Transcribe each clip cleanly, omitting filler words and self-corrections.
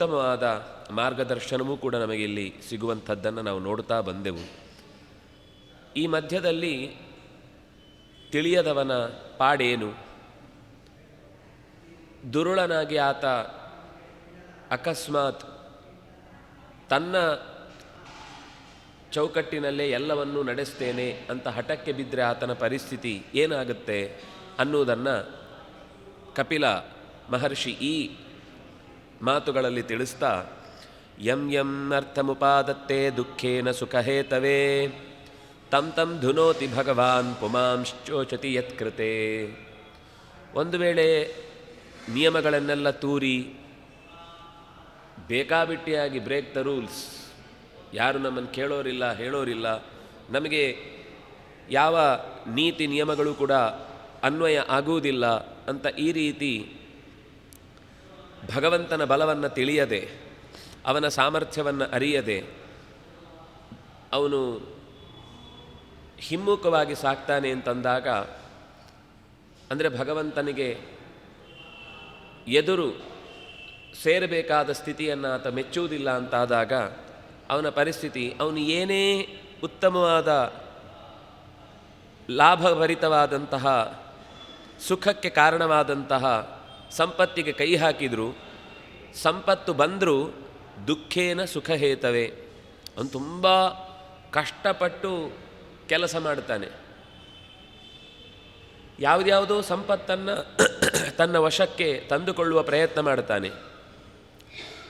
ಉತ್ತಮವಾದ ಮಾರ್ಗದರ್ಶನವೂ ಕೂಡ ನಮಗೆ ಇಲ್ಲಿ ಸಿಗುವಂಥದ್ದನ್ನು ನಾವು ನೋಡ್ತಾ ಬಂದೆವು. ಈ ಮಧ್ಯದಲ್ಲಿ ತಿಳಿಯದವನ ಪಾಡೇನು, ದುರುಳನಾಗಿ ಆತ ಅಕಸ್ಮಾತ್ ತನ್ನ ಚೌಕಟ್ಟಿನಲ್ಲೇ ಎಲ್ಲವನ್ನೂ ನಡೆಸ್ತೇನೆ ಅಂತ ಹಠಕ್ಕೆ ಬಿದ್ದರೆ ಆತನ ಪರಿಸ್ಥಿತಿ ಏನಾಗುತ್ತೆ ಅನ್ನುವುದನ್ನು ಕಪಿಲ ಮಹರ್ಷಿ ಈ ಮಾತುಗಳಲ್ಲಿ ತಿಳಿಸ್ತಾ, ಯಂ ಯಂ ಅರ್ಥಮುಪಾದತ್ತೆ ದುಃಖೇನ ಸುಖಹೇತವೇ ತಂ ತಂ ಧುನೋತಿ ಭಗವಾನ್ ಪುಮಾಂಶ್ಚೋಚತಿ ಯತ್ಕೃತೆ. ಒಂದು ವೇಳೆ ನಿಯಮಗಳನ್ನೆಲ್ಲ ತೂರಿ ಬೇಕಾಬಿಟ್ಟಿಯಾಗಿ ಬ್ರೇಕ್ ದ ರೂಲ್ಸ್, ಯಾರು ನಮ್ಮನ್ನು ಕೇಳೋರಿಲ್ಲ ಹೇಳೋರಿಲ್ಲ, ನಮಗೆ ಯಾವ ನೀತಿ ನಿಯಮಗಳು ಕೂಡ ಅನ್ವಯ ಆಗುವುದಿಲ್ಲ ಅಂತ ಈ ರೀತಿ ಭಗವಂತನ ಬಲವನ್ನು ತಿಳಿಯದೆ, ಅವನ ಸಾಮರ್ಥ್ಯವನ್ನು ಅರಿಯದೆ ಅವನು ಹಿಮ್ಮುಖವಾಗಿ ಸಾಕ್ತಾನೆ ಅಂತಂದಾಗ, ಅಂದರೆ ಭಗವಂತನಿಗೆ ಎದುರು ಸೇರಬೇಕಾದ ಸ್ಥಿತಿಯನ್ನು ಆತ ಮೆಚ್ಚುವುದಿಲ್ಲ ಅಂತಾದಾಗ ಅವನ ಪರಿಸ್ಥಿತಿ, ಅವನು ಏನೇ ಉತ್ತಮವಾದ ಲಾಭಭರಿತವಾದಂತಹ ಸುಖಕ್ಕೆ ಕಾರಣವಾದಂತಹ ಸಂಪತ್ತಿಗೆ ಕೈ ಹಾಕಿದರೂ, ಸಂಪತ್ತು ಬಂದರೂ ದುಃಖೇನ ಸುಖಹೇತವೇ, ಅವನು ತುಂಬ ಕಷ್ಟಪಟ್ಟು ಕೆಲಸ ಮಾಡ್ತಾನೆ, ಯಾವುದ್ಯಾವುದೋ ಸಂಪತ್ತನ್ನು ತನ್ನ ವಶಕ್ಕೆ ತಂದುಕೊಳ್ಳುವ ಪ್ರಯತ್ನ ಮಾಡ್ತಾನೆ.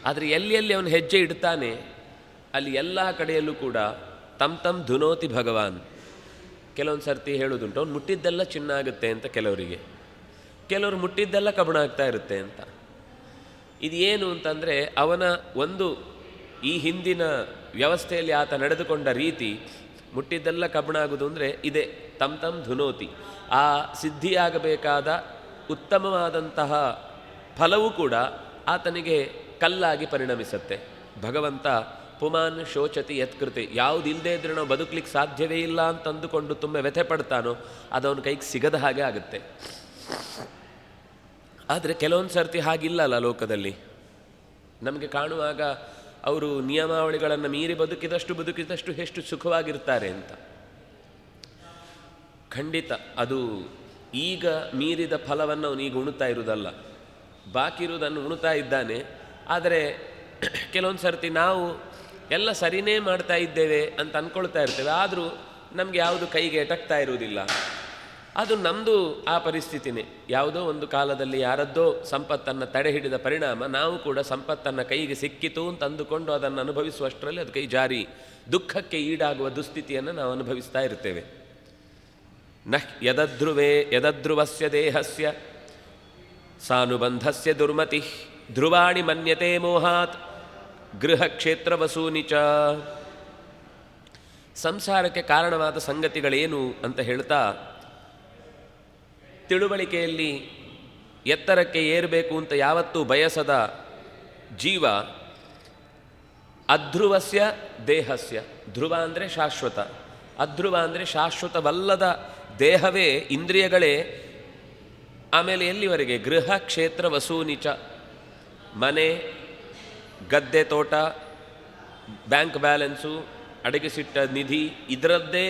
ಆದರೆ ಎಲ್ಲಿ ಅವನು ಹೆಜ್ಜೆ ಇಡ್ತಾನೆ ಅಲ್ಲಿ ಎಲ್ಲ ಕಡೆಯಲ್ಲೂ ಕೂಡ ತಮ್ ತಮ್ ಧುನೋತಿ ಭಗವಾನ್. ಕೆಲವೊಂದು ಸರ್ತಿ ಹೇಳೋದುಂಟು, ಅವ್ನು ಮುಟ್ಟಿದ್ದೆಲ್ಲ ಚಿನ್ನ ಆಗುತ್ತೆ ಅಂತ ಕೆಲವರಿಗೆ, ಕೆಲವರು ಮುಟ್ಟಿದ್ದೆಲ್ಲ ಕಬ್ಬಣ ಆಗ್ತಾ ಇರುತ್ತೆ ಅಂತ. ಇದು ಏನು ಅಂತಂದರೆ ಅವನ ಒಂದು ಈ ಹಿಂದಿನ ವ್ಯವಸ್ಥೆಯಲ್ಲಿ ಆತ ನಡೆದುಕೊಂಡ ರೀತಿ, ಮುಟ್ಟಿದ್ದೆಲ್ಲ ಕಬ್ಬಣ ಆಗೋದು ಅಂದರೆ ಇದೇ ತಮ್ ತಮ್ ಧುನೋತಿ. ಆ ಸಿದ್ಧಿಯಾಗಬೇಕಾದ ಉತ್ತಮವಾದಂತಹ ಫಲವೂ ಕೂಡ ಆತನಿಗೆ ಕಲ್ಲಾಗಿ ಪರಿಣಮಿಸುತ್ತೆ. ಭಗವಂತ ಪುಮಾನ್ ಶೋಚತಿ ಯತ್ಕೃತಿ, ಯಾವುದಿಲ್ಲದೆ ಇದ್ದರೆ ನಾವು ಬದುಕಲಿಕ್ಕೆ ಸಾಧ್ಯವೇ ಇಲ್ಲ ಅಂತ ಅಂದುಕೊಂಡು ತುಂಬ ವ್ಯಥೆ ಪಡ್ತಾನೋ ಅದು ಅವನ ಕೈಗೆ ಸಿಗದ ಹಾಗೆ ಆಗುತ್ತೆ. ಆದರೆ ಕೆಲವೊಂದು ಸರ್ತಿ ಹಾಗಿಲ್ಲಲ್ಲ ಲೋಕದಲ್ಲಿ. ನಮಗೆ ಕಾಣುವಾಗ ಅವರು ನಿಯಮಾವಳಿಗಳನ್ನು ಮೀರಿ ಬದುಕಿದಷ್ಟು ಎಷ್ಟು ಸುಖವಾಗಿರ್ತಾರೆ ಅಂತ. ಖಂಡಿತ ಅದು ಈಗ ಮೀರಿದ ಫಲವನ್ನು ಅವನೀಗ ಉಣ್ತಾ ಇರುವುದಲ್ಲ, ಬಾಕಿ ಇರುವುದನ್ನು ಉಣ್ತಾ ಇದ್ದಾನೆ. ಆದರೆ ಕೆಲವೊಂದು ಸರ್ತಿ ನಾವು ಎಲ್ಲ ಸರಿನೇ ಮಾಡ್ತಾ ಇದ್ದೇವೆ ಅಂತ ಅಂದ್ಕೊಳ್ತಾ ಇರ್ತೇವೆ, ಆದರೂ ನಮಗೆ ಯಾವುದು ಕೈಗೆ ಎಟಕ್ತಾ ಇರುವುದಿಲ್ಲ. ಅದು ನಮ್ಮದು ಆ ಪರಿಸ್ಥಿತಿನೇ. ಯಾವುದೋ ಒಂದು ಕಾಲದಲ್ಲಿ ಯಾರದ್ದೋ ಸಂಪತ್ತನ್ನು ತಡೆ ಹಿಡಿದ ಪರಿಣಾಮ ನಾವು ಕೂಡ ಸಂಪತ್ತನ್ನು ಕೈಗೆ ಸಿಕ್ಕಿತು ಅಂತ ಅಂದುಕೊಂಡು ಅದನ್ನು ಅನುಭವಿಸುವಷ್ಟರಲ್ಲಿ ಅದು ಕೈ ಜಾರಿ ದುಃಖಕ್ಕೆ ಈಡಾಗುವ ದುಸ್ಥಿತಿಯನ್ನು ನಾವು ಅನುಭವಿಸ್ತಾ ಇರ್ತೇವೆ. ನಹ್ ಯದಧ್ರುವಸ್ಯ ದೇಹಸ್ಯ ಸಾನುಬಂಧಸ್ಯ ದುರ್ಮತಿ ಧ್ರುವಾಣಿ ಮನ್ಯತೆ ಮೋಹಾತ್ ಗೃಹ ಕ್ಷೇತ್ರ ವಸೂನಿ ಚ. ಸಂಸಾರಕ್ಕೆ ಕಾರಣವಾದ ಸಂಗತಿಗಳೇನು ಅಂತ ಹೇಳ್ತಾ, ತಿಳುವಳಿಕೆಯಲ್ಲಿ ಎತ್ತರಕ್ಕೆ ಏರಬೇಕು ಅಂತ ಯಾವತ್ತೂ ಬಯಸದ ಜೀವ ಅಧ್ರುವಸ್ಯ ದೇಹಸ್ಯ, ಧ್ರುವ ಅಂದರೆ ಶಾಶ್ವತ, ಅಧ್ರುವ ಅಂದರೆ ಶಾಶ್ವತವಲ್ಲದ ದೇಹವೇ, ಇಂದ್ರಿಯಗಳೇ. ಆಮೇಲೆ ಎಲ್ಲಿವರೆಗೆ? ಗೃಹ ಕ್ಷೇತ್ರ ವಸೂನಿಚ, ಮನೆ, ಗದ್ದೆ, ತೋಟ, ಬ್ಯಾಂಕ್ ಬ್ಯಾಲೆನ್ಸು, ಅಡಗಿಸಿಟ್ಟ ನಿಧಿ, ಇದರದ್ದೇ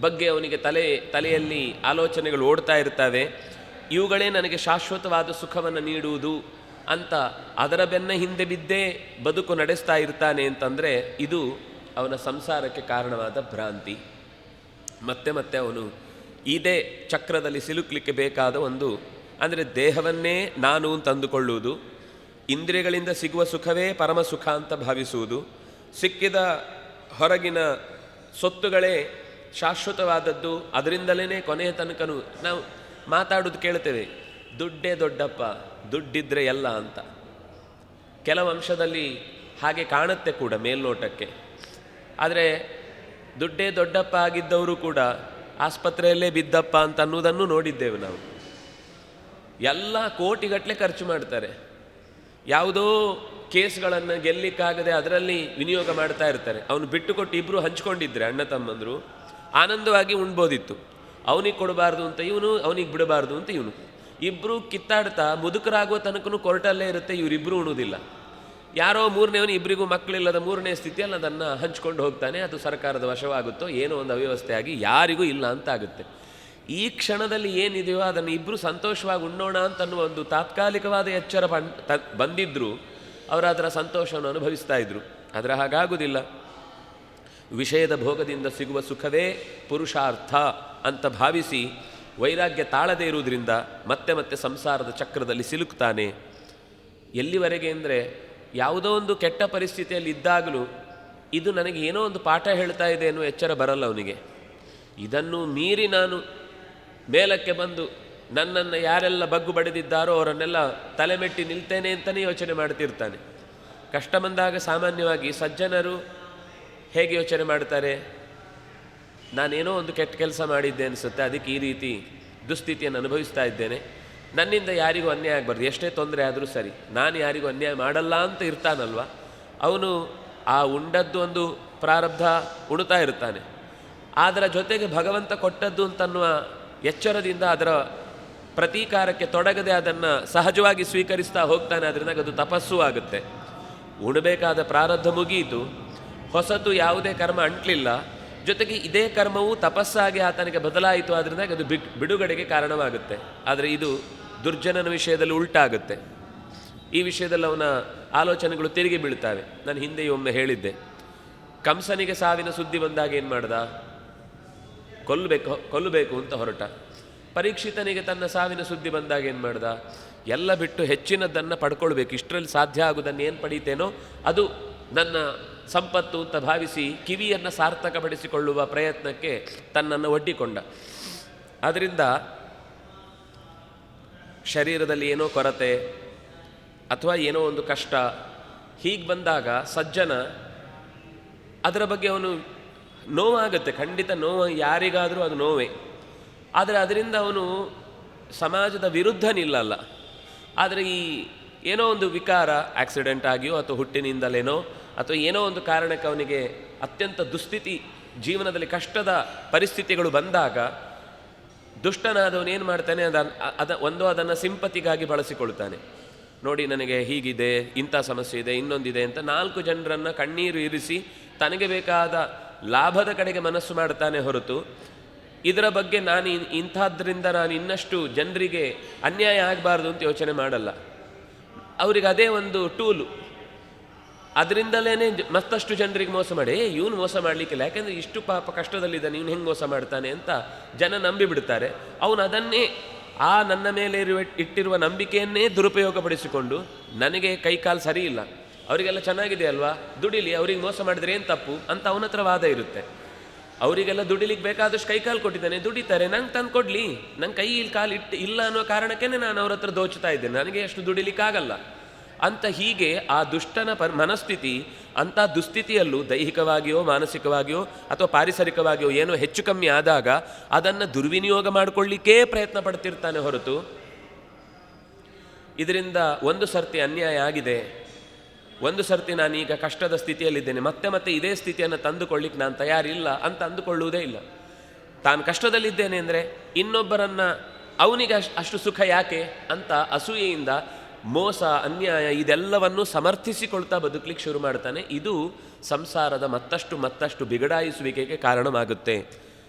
ಬಗ್ಗೆ ಅವನಿಗೆ ತಲೆಯಲ್ಲಿ ಆಲೋಚನೆಗಳು ಓಡ್ತಾ ಇರ್ತವೆ. ಇವುಗಳೇ ನನಗೆ ಶಾಶ್ವತವಾದ ಸುಖವನ್ನು ನೀಡುವುದು ಅಂತ ಅದರ ಬೆನ್ನ ಹಿಂದೆ ಬಿದ್ದೇ ಬದುಕು ನಡೆಸ್ತಾ ಇರ್ತಾನೆ ಅಂತಂದರೆ ಇದು ಅವನ ಸಂಸಾರಕ್ಕೆ ಕಾರಣವಾದ ಭ್ರಾಂತಿ. ಮತ್ತೆ ಮತ್ತೆ ಅವನು ಇದೇ ಚಕ್ರದಲ್ಲಿ ಸಿಲುಕಲಿಕ್ಕೆ ಬೇಕಾದ ಒಂದು, ಅಂದರೆ ದೇಹವನ್ನೇ ನಾನು ಅಂತ ಅಂದುಕೊಳ್ಳುವುದು, ಇಂದ್ರಿಯಗಳಿಂದ ಸಿಗುವ ಸುಖವೇ ಪರಮ ಸುಖ ಅಂತ ಭಾವಿಸುವುದು, ಸಿಕ್ಕಿದ ಹೊರಗಿನ ಸೊತ್ತುಗಳೇ ಶಾಶ್ವತವಾದದ್ದು, ಅದರಿಂದಲೇ ಕೊನೆಯ ತನಕನೂ ನಾವು ಮಾತಾಡೋದು ಕೇಳ್ತೇವೆ, ದುಡ್ಡೇ ದೊಡ್ಡಪ್ಪ, ದುಡ್ಡಿದ್ರೆ ಎಲ್ಲ ಅಂತ. ಕೆಲವು ಅಂಶದಲ್ಲಿ ಹಾಗೆ ಕಾಣುತ್ತೆ ಕೂಡ ಮೇಲ್ನೋಟಕ್ಕೆ. ಆದರೆ ದುಡ್ಡೇ ದೊಡ್ಡಪ್ಪ ಆಗಿದ್ದವರು ಕೂಡ ಆಸ್ಪತ್ರೆಯಲ್ಲೇ ಬಿದ್ದಪ್ಪ ಅಂತ ಅನ್ನೋದನ್ನು ನೋಡಿದ್ದೇವೆ ನಾವು. ಎಲ್ಲ ಕೋಟಿಗಟ್ಟಲೆ ಖರ್ಚು ಮಾಡ್ತಾರೆ, ಯಾವುದೋ ಕೇಸ್ಗಳನ್ನು ಗೆಲ್ಲಿಕ್ಕಾಗದೆ ಅದರಲ್ಲಿ ವಿನಿಯೋಗ ಮಾಡ್ತಾ ಇರ್ತಾರೆ. ಅವನು ಬಿಟ್ಟುಕೊಟ್ಟು ಇಬ್ಬರು ಹಂಚ್ಕೊಂಡಿದ್ರೆ ಅಣ್ಣ ತಮ್ಮಂದರು ಆನಂದವಾಗಿ ಉಣ್ಬೋದಿತ್ತು. ಅವನಿಗೆ ಕೊಡಬಾರ್ದು ಅಂತ ಇವನು, ಅವನಿಗೆ ಬಿಡಬಾರ್ದು ಅಂತ ಇವನು, ಇಬ್ಬರು ಕಿತ್ತಾಡ್ತಾ ಮುದುಕರಾಗುವ ತನಕನೂ ಕೋರ್ಟಲ್ಲೇ ಇರುತ್ತೆ, ಇವರಿಬ್ಬರು ಉಣೋದಿಲ್ಲ. ಯಾರೋ ಮೂರನೇವನು ಇಬ್ಬರಿಗೂ ಮಕ್ಕಳಿಲ್ಲದ ಮೂರನೇ ಸ್ಥಿತಿಯಲ್ಲಿ ಅದನ್ನು ಹಂಚ್ಕೊಂಡು ಹೋಗ್ತಾನೆ. ಅದು ಸರ್ಕಾರದ ವಶವಾಗುತ್ತೋ ಏನೋ ಒಂದು ಅವ್ಯವಸ್ಥೆಯಾಗಿ ಯಾರಿಗೂ ಇಲ್ಲ ಅಂತಾಗುತ್ತೆ. ಈ ಕ್ಷಣದಲ್ಲಿ ಏನಿದೆಯೋ ಅದನ್ನು ಇಬ್ಬರು ಸಂತೋಷವಾಗಿ ಉಣ್ಣೋಣ ಅಂತನ್ನುವ ಒಂದು ತಾತ್ಕಾಲಿಕವಾದ ಎಚ್ಚರ ಬಂದಿದ್ದರೂ ಅವರು ಅದರ ಸಂತೋಷವನ್ನು ಅನುಭವಿಸ್ತಾ ಇದ್ರು. ಅದರ ಹಾಗಾಗುವುದಿಲ್ಲ. ವಿಷಯದ ಭೋಗದಿಂದ ಸಿಗುವ ಸುಖವೇ ಪುರುಷಾರ್ಥ ಅಂತ ಭಾವಿಸಿ ವೈರಾಗ್ಯ ತಾಳದೇ ಇರುವುದರಿಂದ ಮತ್ತೆ ಮತ್ತೆ ಸಂಸಾರದ ಚಕ್ರದಲ್ಲಿ ಸಿಲುಕ್ತಾನೆ. ಎಲ್ಲಿವರೆಗೆ ಅಂದರೆ ಯಾವುದೋ ಒಂದು ಕೆಟ್ಟ ಪರಿಸ್ಥಿತಿಯಲ್ಲಿ ಇದ್ದಾಗಲೂ ಇದು ನನಗೆ ಏನೋ ಒಂದು ಪಾಠ ಹೇಳ್ತಾ ಇದೆ ಅನ್ನೋ ಎಚ್ಚರ ಬರಲ್ಲ ಅವನಿಗೆ. ಇದನ್ನು ಮೀರಿ ನಾನು ಮೇಲಕ್ಕೆ ಬಂದು ನನ್ನನ್ನು ಯಾರೆಲ್ಲ ಬಗ್ಗು ಬಡಿದಿದ್ದಾರೋ ಅವರನ್ನೆಲ್ಲ ತಲೆಮೆಟ್ಟಿ ನಿಲ್ತೇನೆ ಅಂತಲೇ ಯೋಚನೆ ಮಾಡ್ತಿರ್ತಾನೆ. ಕಷ್ಟ ಬಂದಾಗ ಸಾಮಾನ್ಯವಾಗಿ ಸಜ್ಜನರು ಹೇಗೆ ಯೋಚನೆ ಮಾಡ್ತಾರೆ, ನಾನೇನೋ ಒಂದು ಕೆಟ್ಟ ಕೆಲಸ ಮಾಡಿದ್ದೆ ಅನಿಸುತ್ತೆ, ಅದಕ್ಕೆ ಈ ರೀತಿ ದುಸ್ಥಿತಿಯನ್ನು ಅನುಭವಿಸ್ತಾ ಇದ್ದೇನೆ, ನನ್ನಿಂದ ಯಾರಿಗೂ ಅನ್ಯಾಯ ಆಗಬಾರ್ದು, ಎಷ್ಟೇ ತೊಂದರೆ ಆದರೂ ಸರಿ, ನಾನು ಯಾರಿಗೂ ಅನ್ಯಾಯ ಮಾಡಲ್ಲ ಅಂತ ಇರ್ತಾನಲ್ವ. ಅವನು ಆ ಉಂಡದ್ದು ಒಂದು ಪ್ರಾರಬ್ಧ ಉಣ್ತಾ ಇರ್ತಾನೆ. ಅದರ ಜೊತೆಗೆ ಭಗವಂತ ಕೊಟ್ಟದ್ದು ಅಂತನ್ನುವ ಎಚ್ಚರದಿಂದ ಅದರ ಪ್ರತೀಕಾರಕ್ಕೆ ತೊಡಗದೆ ಅದನ್ನು ಸಹಜವಾಗಿ ಸ್ವೀಕರಿಸ್ತಾ ಹೋಗ್ತಾನೆ. ಅದರಿಂದ ಅದು ತಪಸ್ಸು ಆಗುತ್ತೆ. ಉಣಬೇಕಾದ ಪ್ರಾರಬ್ಧ ಮುಗಿಯಿತು, ಹೊಸತು ಯಾವುದೇ ಕರ್ಮ ಅಂಟಲಿಲ್ಲ, ಜೊತೆಗೆ ಇದೇ ಕರ್ಮವು ತಪಸ್ಸಾಗಿ ಆತನಿಗೆ ಬದಲಾಯಿತು. ಆದ್ದರಿಂದ ಅದು ಬಿಡುಗಡೆಗೆ ಕಾರಣವಾಗುತ್ತೆ. ಆದರೆ ಇದು ದುರ್ಜನನ ವಿಷಯದಲ್ಲಿ ಉಲ್ಟಾಗುತ್ತೆ. ಈ ವಿಷಯದಲ್ಲಿ ಅವನ ಆಲೋಚನೆಗಳು ತಿರುಗಿ ಬೀಳ್ತಾವೆ. ನಾನು ಹಿಂದೆಯೂ ಒಮ್ಮೆ ಹೇಳಿದ್ದೆ, ಕಂಸನಿಗೆ ಸಾವಿನ ಸುದ್ದಿ ಬಂದಾಗ ಏನು ಮಾಡ್ದ, ಕೊಲ್ಲಬೇಕು ಅಂತ ಹೊರಟ. ಪರೀಕ್ಷಿತನಿಗೆ ತನ್ನ ಸಾವಿನ ಸುದ್ದಿ ಬಂದಾಗ ಏನು ಮಾಡ್ದ, ಎಲ್ಲ ಬಿಟ್ಟು ಹೆಚ್ಚಿನದನ್ನು ಪಡ್ಕೊಳ್ಬೇಕು, ಇಷ್ಟರಲ್ಲಿ ಸಾಧ್ಯ ಆಗುವುದನ್ನು ಏನು ಪಡೀತೇನೋ ಅದು ನನ್ನ ಸಂಪತ್ತು ಅಂತ ಭಾವಿಸಿ ಕಿವಿಯನ್ನು ಸಾರ್ಥಕಪಡಿಸಿಕೊಳ್ಳುವ ಪ್ರಯತ್ನಕ್ಕೆ ತನ್ನನ್ನು ಒಡ್ಡಿಕೊಂಡ. ಆದ್ದರಿಂದ ಶರೀರದಲ್ಲಿ ಏನೋ ಕೊರತೆ ಅಥವಾ ಏನೋ ಒಂದು ಕಷ್ಟ ಹೀಗೆ ಬಂದಾಗ ಸಜ್ಜನ ಅದರ ಬಗ್ಗೆ ಅವನು ನೋವಾಗುತ್ತೆ, ಖಂಡಿತ ನೋವು, ಯಾರಿಗಾದರೂ ಅದು ನೋವೇ. ಆದರೆ ಅದರಿಂದ ಅವನು ಸಮಾಜದ ವಿರುದ್ಧ ನಿಲ್ಲಲ್ಲ. ಆದರೆ ಈ ಏನೋ ಒಂದು ವಿಕಾರ, ಆಕ್ಸಿಡೆಂಟ್ ಆಗಿಯೋ ಅಥವಾ ಹುಟ್ಟಿನಿಂದಲೇನೋ ಅಥವಾ ಏನೋ ಒಂದು ಕಾರಣಕ್ಕೆ ಅವನಿಗೆ ಅತ್ಯಂತ ದುಸ್ಥಿತಿ, ಜೀವನದಲ್ಲಿ ಕಷ್ಟದ ಪರಿಸ್ಥಿತಿಗಳು ಬಂದಾಗ ದುಷ್ಟನಾದವನು ಏನು ಮಾಡ್ತಾನೆ, ಅದನ್ನು ಸಿಂಪತಿಗಾಗಿ ಬಳಸಿಕೊಳ್ತಾನೆ. ನೋಡಿ ನನಗೆ ಹೀಗಿದೆ, ಇಂಥ ಸಮಸ್ಯೆ ಇದೆ, ಇನ್ನೊಂದಿದೆ ಅಂತ 4 ಜನರನ್ನು ಕಣ್ಣೀರು ಇರಿಸಿ ತನಗೆ ಬೇಕಾದ ಲಾಭದ ಕಡೆಗೆ ಮನಸ್ಸು ಮಾಡ್ತಾನೆ ಹೊರತು ಇದರ ಬಗ್ಗೆ ಇಂಥದ್ರಿಂದ ನಾನು ಇನ್ನಷ್ಟು ಜನರಿಗೆ ಅನ್ಯಾಯ ಆಗಬಾರ್ದು ಅಂತ ಯೋಚನೆ ಮಾಡಲ್ಲ. ಅವರಿಗೆ ಅದೇ ಒಂದು ಟೂಲು. ಅದರಿಂದಲೇ ಮತ್ತಷ್ಟು ಜನರಿಗೆ ಮೋಸ ಮಾಡಿ, ಇವನು ಮೋಸ ಮಾಡಲಿಕ್ಕಿಲ್ಲ, ಯಾಕೆಂದರೆ ಇಷ್ಟು ಪಾಪ ಕಷ್ಟದಲ್ಲಿದ್ದಾನೆ, ಇವನು ಹೆಂಗೆ ಮೋಸ ಮಾಡ್ತಾನೆ ಅಂತ ಜನ ನಂಬಿಬಿಡ್ತಾರೆ. ಅವನು ಅದನ್ನೇ ನನ್ನ ಮೇಲೆ ಇಟ್ಟಿರುವ ನಂಬಿಕೆಯನ್ನೇ ದುರುಪಯೋಗಪಡಿಸಿಕೊಂಡು ನನಗೆ ಕೈಕಾಲು ಸರಿ ಇಲ್ಲ, ಅವರಿಗೆಲ್ಲ ಚೆನ್ನಾಗಿದೆ ಅಲ್ವಾ, ದುಡಿಲಿ, ಅವ್ರಿಗೆ ಮೋಸ ಮಾಡಿದ್ರೆ ಏನು ತಪ್ಪು ಅಂತ ಅವನ ಹತ್ರ ವಾದ ಇರುತ್ತೆ. ಅವರಿಗೆಲ್ಲ ದುಡಿಲಿಕ್ಕೆ ಬೇಕಾದಷ್ಟು ಕೈಕಾಲು ಕೊಟ್ಟಿದ್ದಾನೆ, ದುಡಿತಾರೆ, ನಂಗೆ ತಂದು ಕೊಡಲಿ, ನಂಗೆ ಕೈ ಕಾಲು ಇಲ್ಲ ಅನ್ನೋ ಕಾರಣಕ್ಕೇ ನಾನು ಅವ್ರ ಹತ್ರ ದೋಚ್ತಾ ಇದ್ದೇನೆ, ನನಗೆ ಅಷ್ಟು ದುಡಿಲಿಕ್ಕಾಗಲ್ಲ ಅಂತ. ಹೀಗೆ ಆ ದುಷ್ಟನ ಮನಸ್ಥಿತಿ ಅಂಥ ದುಸ್ಥಿತಿಯಲ್ಲೂ ದೈಹಿಕವಾಗಿಯೋ ಮಾನಸಿಕವಾಗಿಯೋ ಅಥವಾ ಪಾರಿಸರಿಕವಾಗಿಯೋ ಏನೋ ಹೆಚ್ಚು ಕಮ್ಮಿ ಆದಾಗ ಅದನ್ನು ದುರ್ವಿನಿಯೋಗ ಮಾಡಿಕೊಳ್ಳಿಕ್ಕೇ ಪ್ರಯತ್ನ ಪಡ್ತಿರ್ತಾನೆ ಹೊರತು ಇದರಿಂದ ಒಂದು ಸರ್ತಿ ಅನ್ಯಾಯ ಆಗಿದೆ, ಒಂದು ಸರ್ತಿ ನಾನೀಗ ಕಷ್ಟದ ಸ್ಥಿತಿಯಲ್ಲಿದ್ದೇನೆ, ಮತ್ತೆ ಮತ್ತೆ ಇದೇ ಸ್ಥಿತಿಯನ್ನು ತಂದುಕೊಳ್ಳಿಕ್ಕೆ ನಾನು ತಯಾರಿಲ್ಲ ಅಂತ ಅಂದುಕೊಳ್ಳುವುದೇ ಇಲ್ಲ. ತಾನು ಕಷ್ಟದಲ್ಲಿದ್ದೇನೆ ಅಂದರೆ ಇನ್ನೊಬ್ಬರನ್ನು ಅವನಿಗೆ ಅಷ್ಟು ಸುಖ ಯಾಕೆ ಅಂತ ಅಸೂಯೆಯಿಂದ ಮೋಸ, ಅನ್ಯಾಯ ಇದೆಲ್ಲವನ್ನು ಸಮರ್ಥಿಸಿಕೊಳ್ತಾ ಬದುಕಲಿಕ್ಕೆ ಶುರು ಮಾಡ್ತಾನೆ. ಇದು ಸಂಸಾರದ ಮತ್ತಷ್ಟು ಬಿಗಡಾಯಿಸುವಿಕೆಗೆ ಕಾರಣವಾಗುತ್ತೆ.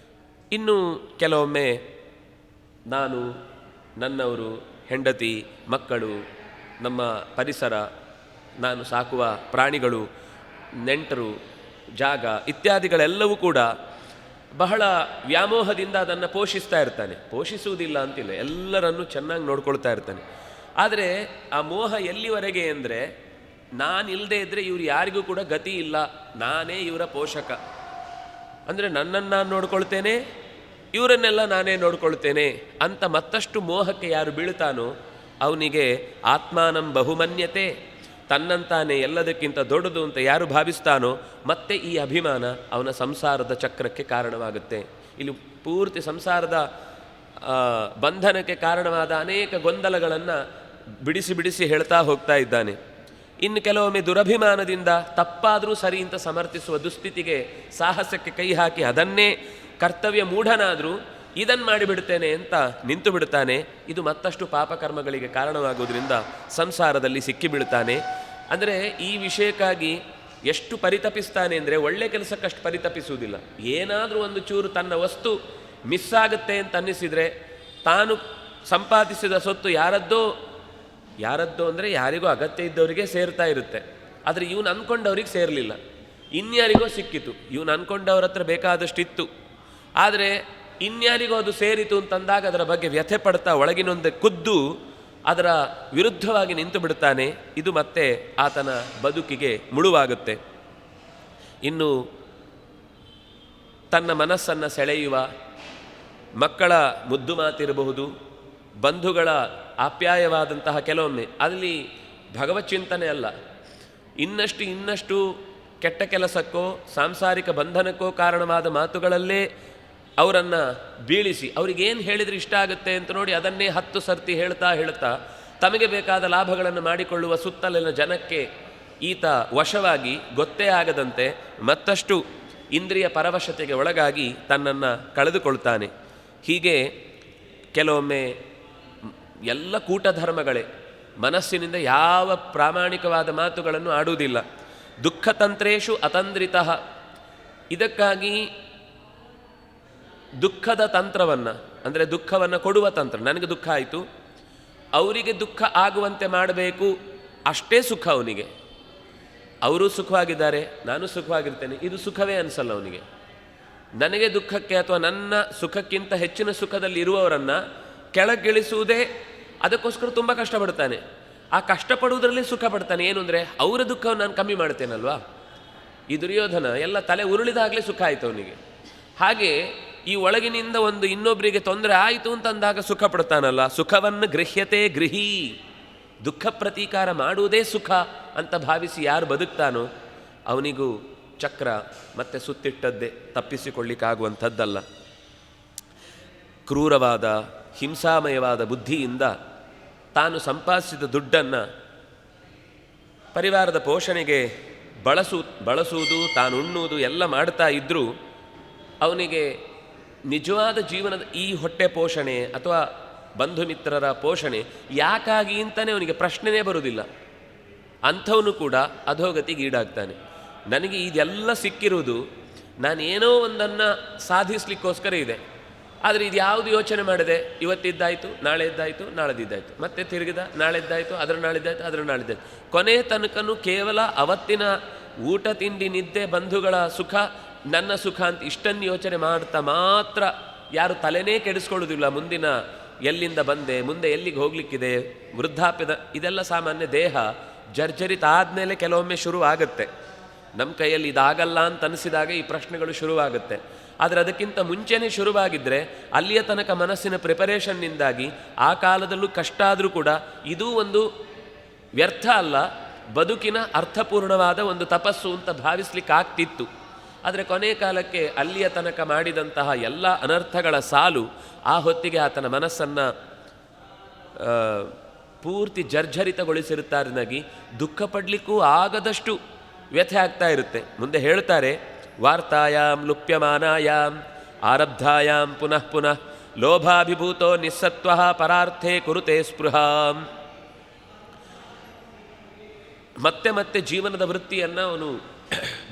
ಇನ್ನು ಕೆಲವೊಮ್ಮೆ ನಾನು, ನನ್ನವರು, ಹೆಂಡತಿ, ಮಕ್ಕಳು, ನಮ್ಮ ಪರಿಸರ, ನಾನು ಸಾಕುವ ಪ್ರಾಣಿಗಳು, ನೆಂಟರು, ಜಾಗ ಇತ್ಯಾದಿಗಳೆಲ್ಲವೂ ಕೂಡ ಬಹಳ ವ್ಯಾಮೋಹದಿಂದ ಅದನ್ನು ಪೋಷಿಸ್ತಾ ಇರ್ತಾನೆ. ಪೋಷಿಸುವುದಿಲ್ಲ ಅಂತಿಲ್ಲ, ಎಲ್ಲರನ್ನೂ ಚೆನ್ನಾಗಿ ನೋಡ್ಕೊಳ್ತಾ ಇರ್ತಾನೆ. ಆದರೆ ಆ ಮೋಹ ಎಲ್ಲಿವರೆಗೆ ಅಂದರೆ, ನಾನಿಲ್ಲದೆ ಇದ್ದರೆ ಇವ್ರು ಯಾರಿಗೂ ಕೂಡ ಗತಿ ಇಲ್ಲ, ನಾನೇ ಇವರ ಪೋಷಕ, ಅಂದರೆ ನನ್ನನ್ನು ನಾನು ನೋಡ್ಕೊಳ್ತೇನೆ, ಇವರನ್ನೆಲ್ಲ ನಾನೇ ನೋಡ್ಕೊಳ್ತೇನೆ ಅಂತ ಮತ್ತಷ್ಟು ಮೋಹಕ್ಕೆ ಯಾರು ಬೀಳ್ತಾನೋ ಅವನಿಗೆ ಆತ್ಮಾನಂ ಬಹುಮನ್ಯತೆ, ತನ್ನಂತಾನೆ ಎಲ್ಲದಕ್ಕಿಂತ ದೊಡ್ಡದು ಅಂತ ಯಾರು ಭಾವಿಸ್ತಾನೋ ಮತ್ತೆ ಈ ಅಭಿಮಾನ ಅವನ ಸಂಸಾರದ ಚಕ್ರಕ್ಕೆ ಕಾರಣವಾಗುತ್ತೆ. ಇಲ್ಲಿ ಪೂರ್ತಿ ಸಂಸಾರದ ಬಂಧನಕ್ಕೆ ಕಾರಣವಾದ ಅನೇಕ ಗೊಂದಲಗಳನ್ನು ಬಿಡಿಸಿ ಹೇಳ್ತಾ ಹೋಗ್ತಾ ಇದ್ದಾನೆ. ಇನ್ನು ಕೆಲವೊಮ್ಮೆ ದುರಭಿಮಾನದಿಂದ ತಪ್ಪಾದರೂ ಸರಿ ಅಂತ ಸಮರ್ಥಿಸುವ ದುಸ್ಥಿತಿಗೆ, ಸಾಹಸಕ್ಕೆ ಕೈ ಹಾಕಿ ಅದನ್ನೇ ಕರ್ತವ್ಯ ಮೂಢನಾದರೂ ಇದನ್ನು ಮಾಡಿಬಿಡ್ತೇನೆ ಅಂತ ನಿಂತು ಬಿಡ್ತಾನೆ. ಇದು ಮತ್ತಷ್ಟು ಪಾಪಕರ್ಮಗಳಿಗೆ ಕಾರಣವಾಗುವುದರಿಂದ ಸಂಸಾರದಲ್ಲಿ ಸಿಕ್ಕಿಬೀಳ್ತಾನೆ. ಅಂದರೆ ಈ ವಿಷಯಕ್ಕಾಗಿ ಎಷ್ಟು ಪರಿತಪಿಸ್ತಾನೆ ಅಂದರೆ ಒಳ್ಳೆ ಕೆಲಸಕ್ಕಷ್ಟು ಪರಿತಪಿಸುವುದಿಲ್ಲ. ಏನಾದರೂ ಒಂದು ಚೂರು ತನ್ನ ವಸ್ತು ಮಿಸ್ ಆಗುತ್ತೆ ಅಂತ ಅನ್ನಿಸಿದರೆ ತಾನು ಸಂಪಾದಿಸಿದ ಸೊತ್ತು ಯಾರದ್ದೋ ಅಂದರೆ ಯಾರಿಗೂ ಅಗತ್ಯ ಇದ್ದವರಿಗೆ ಸೇರ್ತಾ ಇರುತ್ತೆ. ಆದರೆ ಇವನು ಅಂದ್ಕೊಂಡವ್ರಿಗೆ ಸೇರಲಿಲ್ಲ, ಇನ್ಯಾರಿಗೋ ಸಿಕ್ಕಿತು. ಇವನು ಅಂದ್ಕೊಂಡವ್ರ ಹತ್ರ ಬೇಕಾದಷ್ಟಿತ್ತು, ಆದರೆ ಇನ್ಯಾರಿಗೋ ಅದು ಸೇರಿತು ಅಂತಂದಾಗ ಅದರ ಬಗ್ಗೆ ವ್ಯಥೆ ಪಡ್ತಾ ಒಳಗಿನೊಂದೇ ಖುದ್ದು ಅದರ ವಿರುದ್ಧವಾಗಿ ನಿಂತು ಬಿಡ್ತಾನೆ. ಇದು ಮತ್ತೆ ಆತನ ಬದುಕಿಗೆ ಮುಳುವಾಗುತ್ತೆ. ಇನ್ನು ತನ್ನ ಮನಸ್ಸನ್ನು ಸೆಳೆಯುವ ಮಕ್ಕಳ ಮುದ್ದು ಮಾತಿರಬಹುದು, ಬಂಧುಗಳ ಆಪ್ಯಾಯವಾದಂತಹ ಕೆಲವೊಮ್ಮೆ ಅಲ್ಲಿ ಭಗವಚ್ಚಿಂತನೆ ಅಲ್ಲ, ಇನ್ನಷ್ಟು ಕೆಟ್ಟ ಕೆಲಸಕ್ಕೋ ಸಾಂಸಾರಿಕ ಬಂಧನಕ್ಕೋ ಕಾರಣವಾದ ಮಾತುಗಳಲ್ಲೇ ಅವರನ್ನು ಬೀಳಿಸಿ ಅವರಿಗೇನು ಹೇಳಿದರೆ ಇಷ್ಟ ಆಗುತ್ತೆ ಅಂತ ನೋಡಿ ಅದನ್ನೇ 10 ಸರ್ತಿ ಹೇಳ್ತಾ ತಮಗೆ ಬೇಕಾದ ಲಾಭಗಳನ್ನು ಮಾಡಿಕೊಳ್ಳುವ ಸುತ್ತಲಿನ ಜನಕ್ಕೆ ಈತ ವಶವಾಗಿ ಗೊತ್ತೇ ಆಗದಂತೆ ಮತ್ತಷ್ಟು ಇಂದ್ರಿಯ ಪರವಶತೆಗೆ ಒಳಗಾಗಿ ತನ್ನನ್ನು ಕಳೆದುಕೊಳ್ತಾನೆ. ಹೀಗೆ ಕೆಲವೊಮ್ಮೆ ಎಲ್ಲ ಕೂಟಧರ್ಮಗಳೇ ಮನಸ್ಸಿನಿಂದ ಯಾವ ಪ್ರಾಮಾಣಿಕವಾದ ಮಾತುಗಳನ್ನು ಆಡುವುದಿಲ್ಲ. ದುಃಖತಂತ್ರೇಷು ಅತಂದ್ರಿತಃ. ಇದಕ್ಕಾಗಿ ದುಃಖದ ತಂತ್ರವನ್ನು, ಅಂದರೆ ದುಃಖವನ್ನು ಕೊಡುವ ತಂತ್ರ, ನನಗೆ ದುಃಖ ಆಯಿತು ಅವರಿಗೆ ದುಃಖ ಆಗುವಂತೆ ಮಾಡಬೇಕು, ಅಷ್ಟೇ ಸುಖ ಅವನಿಗೆ. ಅವರು ಸುಖವಾಗಿದ್ದಾರೆ, ನಾನು ಸುಖವಾಗಿರ್ತೇನೆ, ಇದು ಸುಖವೇ ಅನಿಸಲ್ಲ ಅವನಿಗೆ. ನನಗೆ ದುಃಖಕ್ಕೆ ಅಥವಾ ನನ್ನ ಸುಖಕ್ಕಿಂತ ಹೆಚ್ಚಿನ ಸುಖದಲ್ಲಿ ಇರುವವರನ್ನು ಕೆಳಗಿಳಿಸುವುದೇ, ಅದಕ್ಕೋಸ್ಕರ ತುಂಬ ಕಷ್ಟಪಡ್ತಾನೆ. ಆ ಕಷ್ಟಪಡುವುದರಲ್ಲಿ ಸುಖ ಪಡ್ತಾನೆ. ಏನು ಅಂದರೆ ಅವರ ದುಃಖವನ್ನು ನಾನು ಕಮ್ಮಿ ಮಾಡ್ತೇನಲ್ವಾ. ಈ ದುರ್ಯೋಧನ ಎಲ್ಲ ತಲೆ ಉರುಳಿದಾಗಲೇ ಸುಖ ಆಯಿತು ಅವನಿಗೆ. ಹಾಗೆ ಈ ಒಳಗಿನಿಂದ ಒಂದು ಇನ್ನೊಬ್ಬರಿಗೆ ತೊಂದರೆ ಆಯಿತು ಅಂತಂದಾಗ ಸುಖ ಪಡ್ತಾನಲ್ಲ, ಸುಖವನ್ನು ಗೃಹ್ಯತೆ ಗೃಹಿ, ದುಃಖ ಪ್ರತೀಕಾರ ಮಾಡುವುದೇ ಸುಖ ಅಂತ ಭಾವಿಸಿ ಯಾರು ಬದುಕ್ತಾನೋ ಅವನಿಗೂ ಚಕ್ರ ಮತ್ತೆ ಸುತ್ತಿಟ್ಟದ್ದೇ, ತಪ್ಪಿಸಿಕೊಳ್ಳಿಕ್ಕಾಗುವಂಥದ್ದಲ್ಲ. ಕ್ರೂರವಾದ ಹಿಂಸಾಮಯವಾದ ಬುದ್ಧಿಯಿಂದ ತಾನು ಸಂಪಾದಿಸಿದ ದುಡ್ಡನ್ನು ಪರಿವಾರದ ಪೋಷಣೆಗೆ ಬಳಸುವುದು, ತಾನು ಉಣ್ಣುವುದು ಎಲ್ಲ ಮಾಡ್ತಾ ಇದ್ದರೂ ಅವನಿಗೆ ನಿಜವಾದ ಜೀವನದ ಈ ಹೊಟ್ಟೆ ಪೋಷಣೆ ಅಥವಾ ಬಂಧು ಮಿತ್ರರ ಪೋಷಣೆ ಯಾಕಾಗಿ ಅಂತಲೇ ಅವನಿಗೆ ಪ್ರಶ್ನೆನೇ ಬರುವುದಿಲ್ಲ. ಅಂಥವನು ಕೂಡ ಅಧೋಗತಿಗೆ ಈಡಾಗ್ತಾನೆ. ನನಗೆ ಇದೆಲ್ಲ ಸಿಕ್ಕಿರುವುದು ನಾನೇನೋ ಒಂದನ್ನು ಸಾಧಿಸಲಿಕ್ಕೋಸ್ಕರ ಇದೆ, ಆದರೆ ಇದು ಯಾವುದು ಯೋಚನೆ ಮಾಡಿದೆ, ಇವತ್ತಿದ್ದಾಯಿತು ನಾಳೆ ಇದ್ದಾಯಿತು ನಾಳೆದಿದ್ದಾಯಿತು, ಮತ್ತೆ ತಿರುಗಿದ ನಾಳೆದ್ದಾಯಿತು ಅದರ ನಾಳಿದ್ದಾಯಿತು ಅದರ ನಾಳಿದ್ದಾಯಿತು, ಕೊನೆ ತನಕನೂ ಕೇವಲ ಅವತ್ತಿನ ಊಟ ತಿಂಡಿ ನಿದ್ದೆ ಬಂಧುಗಳ ಸುಖ ನನ್ನ ಸುಖ ಅಂತ ಇಷ್ಟನ್ನು ಯೋಚನೆ ಮಾಡ್ತಾ ಮಾತ್ರ ಯಾರು ತಲೆನೇ ಕೆಡಿಸ್ಕೊಳ್ಳೋದಿಲ್ಲ. ಮುಂದಿನ ಎಲ್ಲಿಂದ ಬಂದೆ, ಮುಂದೆ ಎಲ್ಲಿಗೆ ಹೋಗಲಿಕ್ಕಿದೆ, ವೃದ್ಧಾಪ್ಯದ ಇದೆಲ್ಲ ಸಾಮಾನ್ಯ. ದೇಹ ಜರ್ಜರಿತ ಆದಮೇಲೆ ಕೆಲವೊಮ್ಮೆ ಶುರುವಾಗುತ್ತೆ. ನಮ್ಮ ಕೈಯಲ್ಲಿ ಇದಾಗಲ್ಲ ಅಂತ ಅನಿಸಿದಾಗ ಈ ಪ್ರಶ್ನೆಗಳು ಶುರುವಾಗುತ್ತೆ. ಆದರೆ ಅದಕ್ಕಿಂತ ಮುಂಚೆನೇ ಶುರುವಾಗಿದ್ದರೆ ಅಲ್ಲಿಯ ತನಕ ಮನಸ್ಸಿನ ಪ್ರಿಪರೇಷನ್ನಿಂದಾಗಿ ಆ ಕಾಲದಲ್ಲೂ ಕಷ್ಟ ಆದರೂ ಕೂಡ ಇದೂ ಒಂದು ವ್ಯರ್ಥ ಅಲ್ಲ, ಬದುಕಿನ ಅರ್ಥಪೂರ್ಣವಾದ ಒಂದು ತಪಸ್ಸು ಅಂತ ಭಾವಿಸ್ಲಿಕ್ಕೆ ಆಗ್ತಿತ್ತು. ಆದರೆ ಕೊನೆ ಕಾಲಕ್ಕೆ ಅಲ್ಲಿಯ ತನಕ ಮಾಡಿದಂತಹ ಎಲ್ಲ ಅನರ್ಥಗಳ ಸಾಲು ಆ ಹೊತ್ತಿಗೆ ಆತನ ಮನಸ್ಸನ್ನು ಪೂರ್ತಿ ಜರ್ಜರಿತಗೊಳಿಸಿರುತ್ತಾರನಾಗಿ ದುಃಖ ಪಡಲಿಕ್ಕೂ ಆಗದಷ್ಟು ವ್ಯಥೆ ಆಗ್ತಾ ಇರುತ್ತೆ. ಮುಂದೆ ಹೇಳ್ತಾರೆ, ವಾರ್ತಾಯಾಂ ಲುಪ್ಯಮಾನಾಯಾಂ ಆರಬ್ಧಾಯಾಂ ಪುನಃ ಪುನಃ ಲೋಭಾಭಿಭೂತೋ ನಿಸ್ಸತ್ವ ಪರಾರ್ಥೇ ಕುರುತೆ ಸ್ಪೃಹಾಂ. ಮತ್ತೆ ಮತ್ತೆ ಜೀವನದ ವೃತ್ತಿಯನ್ನು ಅವನು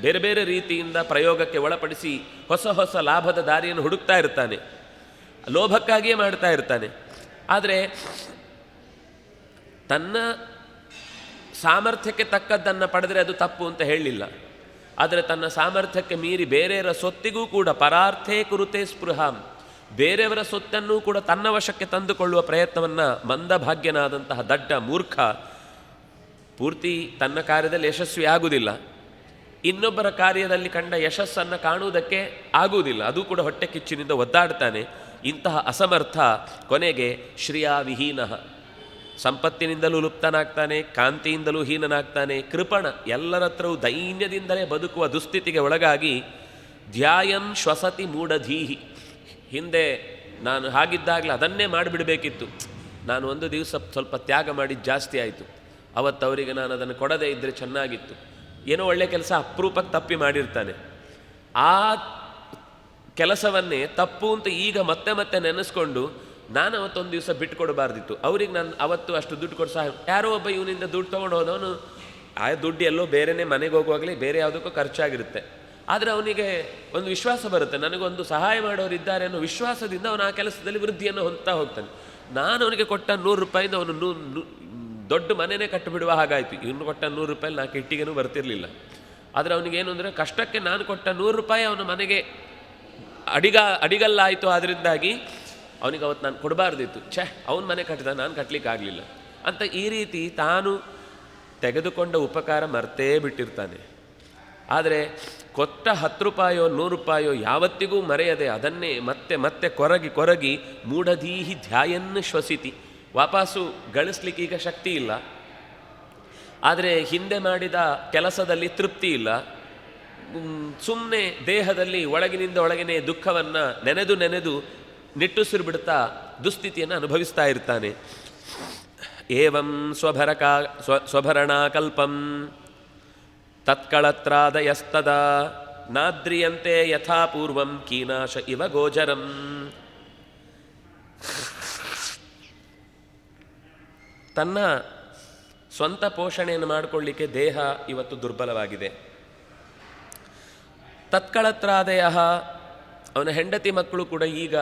ಬೇರೆ ಬೇರೆ ರೀತಿಯಿಂದ ಪ್ರಯೋಗಕ್ಕೆ ಒಳಪಡಿಸಿ ಹೊಸ ಹೊಸ ಲಾಭದ ದಾರಿಯನ್ನು ಹುಡುಕ್ತಾ ಇರ್ತಾನೆ, ಲೋಭಕ್ಕಾಗಿಯೇ ಮಾಡ್ತಾ ಇರ್ತಾನೆ. ಆದರೆ ತನ್ನ ಸಾಮರ್ಥ್ಯಕ್ಕೆ ತಕ್ಕದ್ದನ್ನು ಪಡೆದರೆ ಅದು ತಪ್ಪು ಅಂತ ಹೇಳಲಿಲ್ಲ. ಆದರೆ ತನ್ನ ಸಾಮರ್ಥ್ಯಕ್ಕೆ ಮೀರಿ ಬೇರೆಯವರ ಸೊತ್ತಿಗೂ ಕೂಡ ಪರಾರ್ಥೇ ಕುರುತೆ ಸ್ಪೃಹಾಂ, ಬೇರೆಯವರ ಸೊತ್ತನ್ನೂ ಕೂಡ ತನ್ನ ವಶಕ್ಕೆ ತಂದುಕೊಳ್ಳುವ ಪ್ರಯತ್ನವನ್ನು ಮಂದಭಾಗ್ಯನಾದಂತಹ ದಡ್ಡ ಮೂರ್ಖ ಪೂರ್ತಿ ತನ್ನ ಕಾರ್ಯದಲ್ಲಿ ಯಶಸ್ವಿ ಆಗುವುದಿಲ್ಲ, ಇನ್ನೊಬ್ಬರ ಕಾರ್ಯದಲ್ಲಿ ಕಂಡ ಯಶಸ್ಸನ್ನು ಕಾಣುವುದಕ್ಕೆ ಆಗುವುದಿಲ್ಲ, ಅದು ಕೂಡ ಹೊಟ್ಟೆ ಕಿಚ್ಚಿನಿಂದ ಒದ್ದಾಡ್ತಾನೆ. ಇಂತಹ ಅಸಮರ್ಥ ಕೊನೆಗೆ ಶ್ರಿಯಾವಿಹೀನ, ಸಂಪತ್ತಿನಿಂದಲೂ ಲುಪ್ತನಾಗ್ತಾನೆ, ಕಾಂತಿಯಿಂದಲೂ ಹೀನನಾಗ್ತಾನೆ, ಕೃಪಣ, ಎಲ್ಲರ ಹತ್ರವೂ ದೈನ್ಯದಿಂದಲೇ ಬದುಕುವ ದುಸ್ಥಿತಿಗೆ ಒಳಗಾಗಿ ಧ್ಯಾಯನ್ ಶ್ವಸತಿ ಮೂಢಧೀಹಿ. ಹಿಂದೆ ನಾನು ಹಾಗಿದ್ದಾಗಲೇ ಅದನ್ನೇ ಮಾಡಿಬಿಡಬೇಕಿತ್ತು, ನಾನು ಒಂದು ದಿವಸ ಸ್ವಲ್ಪ ತ್ಯಾಗ ಮಾಡಿದ್ದು ಜಾಸ್ತಿ ಆಯಿತು, ಅವತ್ತು ಅವರಿಗೆ ನಾನು ಅದನ್ನು ಕೊಡದೇ ಇದ್ದರೆ ಚೆನ್ನಾಗಿತ್ತು, ಏನೋ ಒಳ್ಳೆ ಕೆಲಸ ಅಪರೂಪಕ್ಕೆ ತಪ್ಪಿ ಮಾಡಿರ್ತಾನೆ. ಆ ಕೆಲಸವನ್ನೇ ತಪ್ಪು ಅಂತ ಈಗ ಮತ್ತೆ ಮತ್ತೆ ನೆನೆಸ್ಕೊಂಡು ನಾನು ಅವತ್ತೊಂದು ದಿವಸ ಬಿಟ್ಟು ಕೊಡಬಾರ್ದಿತ್ತು, ಅವ್ರಿಗೆ ನಾನು ಅವತ್ತು ಅಷ್ಟು ದುಡ್ಡು ಕೊಡು, ಯಾರೋ ಒಬ್ಬ ಇವನಿಂದ ದುಡ್ಡು ತೊಗೊಂಡು ಹೋದವನು ಆ ದುಡ್ಡು ಎಲ್ಲೋ ಬೇರೆಯೇ ಮನೆಗೆ ಹೋಗುವಾಗಲೇ ಬೇರೆ ಯಾವುದಕ್ಕೂ ಖರ್ಚಾಗಿರುತ್ತೆ. ಆದರೆ ಅವನಿಗೆ ಒಂದು ವಿಶ್ವಾಸ ಬರುತ್ತೆ, ನನಗೊಂದು ಸಹಾಯ ಮಾಡೋರಿದ್ದಾರೆ ಅನ್ನೋ ವಿಶ್ವಾಸದಿಂದ ಅವನು ಆ ಕೆಲಸದಲ್ಲಿ ವೃದ್ಧಿಯನ್ನು ಹೊಂದ್ತಾ ಹೋಗ್ತಾನೆ. ನಾನು ಅವನಿಗೆ ಕೊಟ್ಟ 100 ರೂಪಾಯಿಂದ ಅವನು ದೊಡ್ಡ ಮನೆಯೇ ಕಟ್ಟಿಬಿಡುವ ಹಾಗಾಯಿತು. ಇವನು ಕೊಟ್ಟ 100 ರೂಪಾಯಿ 4 ಇಟ್ಟಿಗೆನೂ ಬರ್ತಿರಲಿಲ್ಲ. ಆದರೆ ಅವನಿಗೇನು ಅಂದರೆ ಕಷ್ಟಕ್ಕೆ ನಾನು ಕೊಟ್ಟ 100 ರೂಪಾಯಿ ಅವನ ಮನೆಗೆ ಅಡಿಗಲ್ಲಾಯಿತು. ಅದರಿಂದಾಗಿ ಅವನಿಗೆ ಅವತ್ತು ನಾನು ಕೊಡಬಾರ್ದಿತ್ತು, ಅವನ ಮನೆ ಕಟ್ಟಿದ, ನಾನು ಕಟ್ಟಲಿಕ್ಕಾಗಲಿಲ್ಲ ಅಂತ ಈ ರೀತಿ ತಾನು ತೆಗೆದುಕೊಂಡ ಉಪಕಾರ ಮರ್ತೇ ಬಿಟ್ಟಿರ್ತಾನೆ. ಆದರೆ ಕೊಟ್ಟ 10 ರೂಪಾಯೋ 100 ರೂಪಾಯೋ ಯಾವತ್ತಿಗೂ ಮರೆಯದೆ ಅದನ್ನೇ ಮತ್ತೆ ಮತ್ತೆ ಕೊರಗಿ ಮೂಢಧೀಹಿ ಧ್ಯಾಯನ್ ಶ್ವಸಿತಿ, ವಾಪಸ್ಸು ಗಳಿಸ್ಲಿಕ್ಕೆ ಈಗ ಶಕ್ತಿ ಇಲ್ಲ, ಆದರೆ ಹಿಂದೆ ಮಾಡಿದ ಕೆಲಸದಲ್ಲಿ ತೃಪ್ತಿ ಇಲ್ಲ, ಸುಮ್ಮನೆ ದೇಹದಲ್ಲಿ ಒಳಗಿನಿಂದ ಒಳಗಿನೇ ದುಃಖವನ್ನು ನೆನೆದು ನಿಟ್ಟುಸಿರು ಬಿಡ್ತಾ ದುಸ್ಥಿತಿಯನ್ನು ಅನುಭವಿಸ್ತಾ ಇರ್ತಾನೆ. ಏವಂ ಸ್ವಭರಣಾಕಲ್ಪಂ ತತ್ಕಳತ್ರಾದಯಸ್ತದ ನಾದ್ರಿಯಂತೆ ಯಥಾಪೂರ್ವಂ ಕೀನಾಶ ಇವ ಗೋಚರಂ. ತನ್ನ ಸ್ವಂತ ಪೋಷಣೆಯನ್ನು ಮಾಡಿಕೊಳ್ಳಿಕ್ಕೆ ದೇಹ ಇವತ್ತು ದುರ್ಬಲವಾಗಿದೆ. ತತ್ಕಳತ್ರಾದಯ, ಅವನ ಹೆಂಡತಿ ಮಕ್ಕಳು ಕೂಡ ಈಗ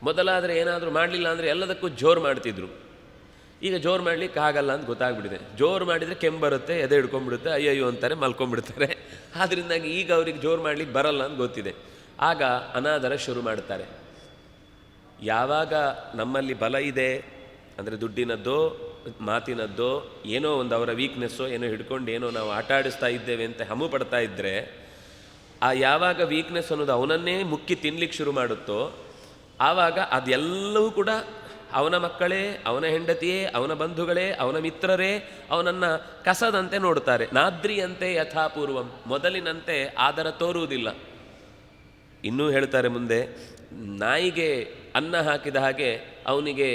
ಮೊದಲಾದರೆ ಏನಾದರೂ ಮಾಡಲಿಲ್ಲ ಅಂದರೆ ಎಲ್ಲದಕ್ಕೂ ಜೋರು ಮಾಡ್ತಿದ್ರು. ಈಗ ಜೋರು ಮಾಡಲಿಕ್ಕೆ ಆಗಲ್ಲ ಅಂತ ಗೊತ್ತಾಗ್ಬಿಟ್ಟಿದೆ. ಜೋರು ಮಾಡಿದರೆ ಕೆಮ್ಮು ಬರುತ್ತೆ, ಎದೆ ಹಿಡ್ಕೊಂಡ್ಬಿಡುತ್ತೆ, ಅಯ್ಯಯ್ಯೋ ಅಂತಾರೆ, ಮಲ್ಕೊಂಡ್ಬಿಡ್ತಾರೆ. ಆದ್ದರಿಂದಾಗಿ ಈಗ ಅವ್ರಿಗೆ ಜೋರು ಮಾಡಲಿಕ್ಕೆ ಬರಲ್ಲ ಅಂತ ಗೊತ್ತಿದೆ. ಆಗ ಅನಾದರ ಶುರು ಮಾಡ್ತಾರೆ. ಯಾವಾಗ ನಮ್ಮಲ್ಲಿ ಬಲ ಇದೆ ಅಂದರೆ ದುಡ್ಡಿನದ್ದೋ ಮಾತಿನದ್ದೋ ಏನೋ ಒಂದು ಅವರ ವೀಕ್ನೆಸ್ಸೋ ಏನೋ ಹಿಡ್ಕೊಂಡು ಏನೋ ನಾವು ಆಟ ಆಡಿಸ್ತಾ ಇದ್ದೇವೆ ಅಂತ ಹಮ್ಮು ಪಡ್ತಾ ಇದ್ದರೆ, ಆ ಯಾವಾಗ ವೀಕ್ನೆಸ್ ಅನ್ನೋದು ಅವನನ್ನೇ ಮುಕ್ಕಿ ತಿನ್ಲಿಕ್ಕೆ ಶುರು ಮಾಡುತ್ತೋ ಆವಾಗ ಅದೆಲ್ಲವೂ ಕೂಡ ಅವನ ಮಕ್ಕಳೇ, ಅವನ ಹೆಂಡತಿಯೇ, ಅವನ ಬಂಧುಗಳೇ, ಅವನ ಮಿತ್ರರೇ ಅವನನ್ನು ಕಸದಂತೆ ನೋಡ್ತಾರೆ. ನಾದ್ರಿಯಂತೆ ಯಥಾಪೂರ್ವಂ, ಮೊದಲಿನಂತೆ ಆದರ ತೋರುವುದಿಲ್ಲ. ಇನ್ನೂ ಹೇಳ್ತಾರೆ ಮುಂದೆ, ನಾಯಿಗೆ ಅನ್ನ ಹಾಕಿದ ಹಾಗೆ ಅವನಿಗೆ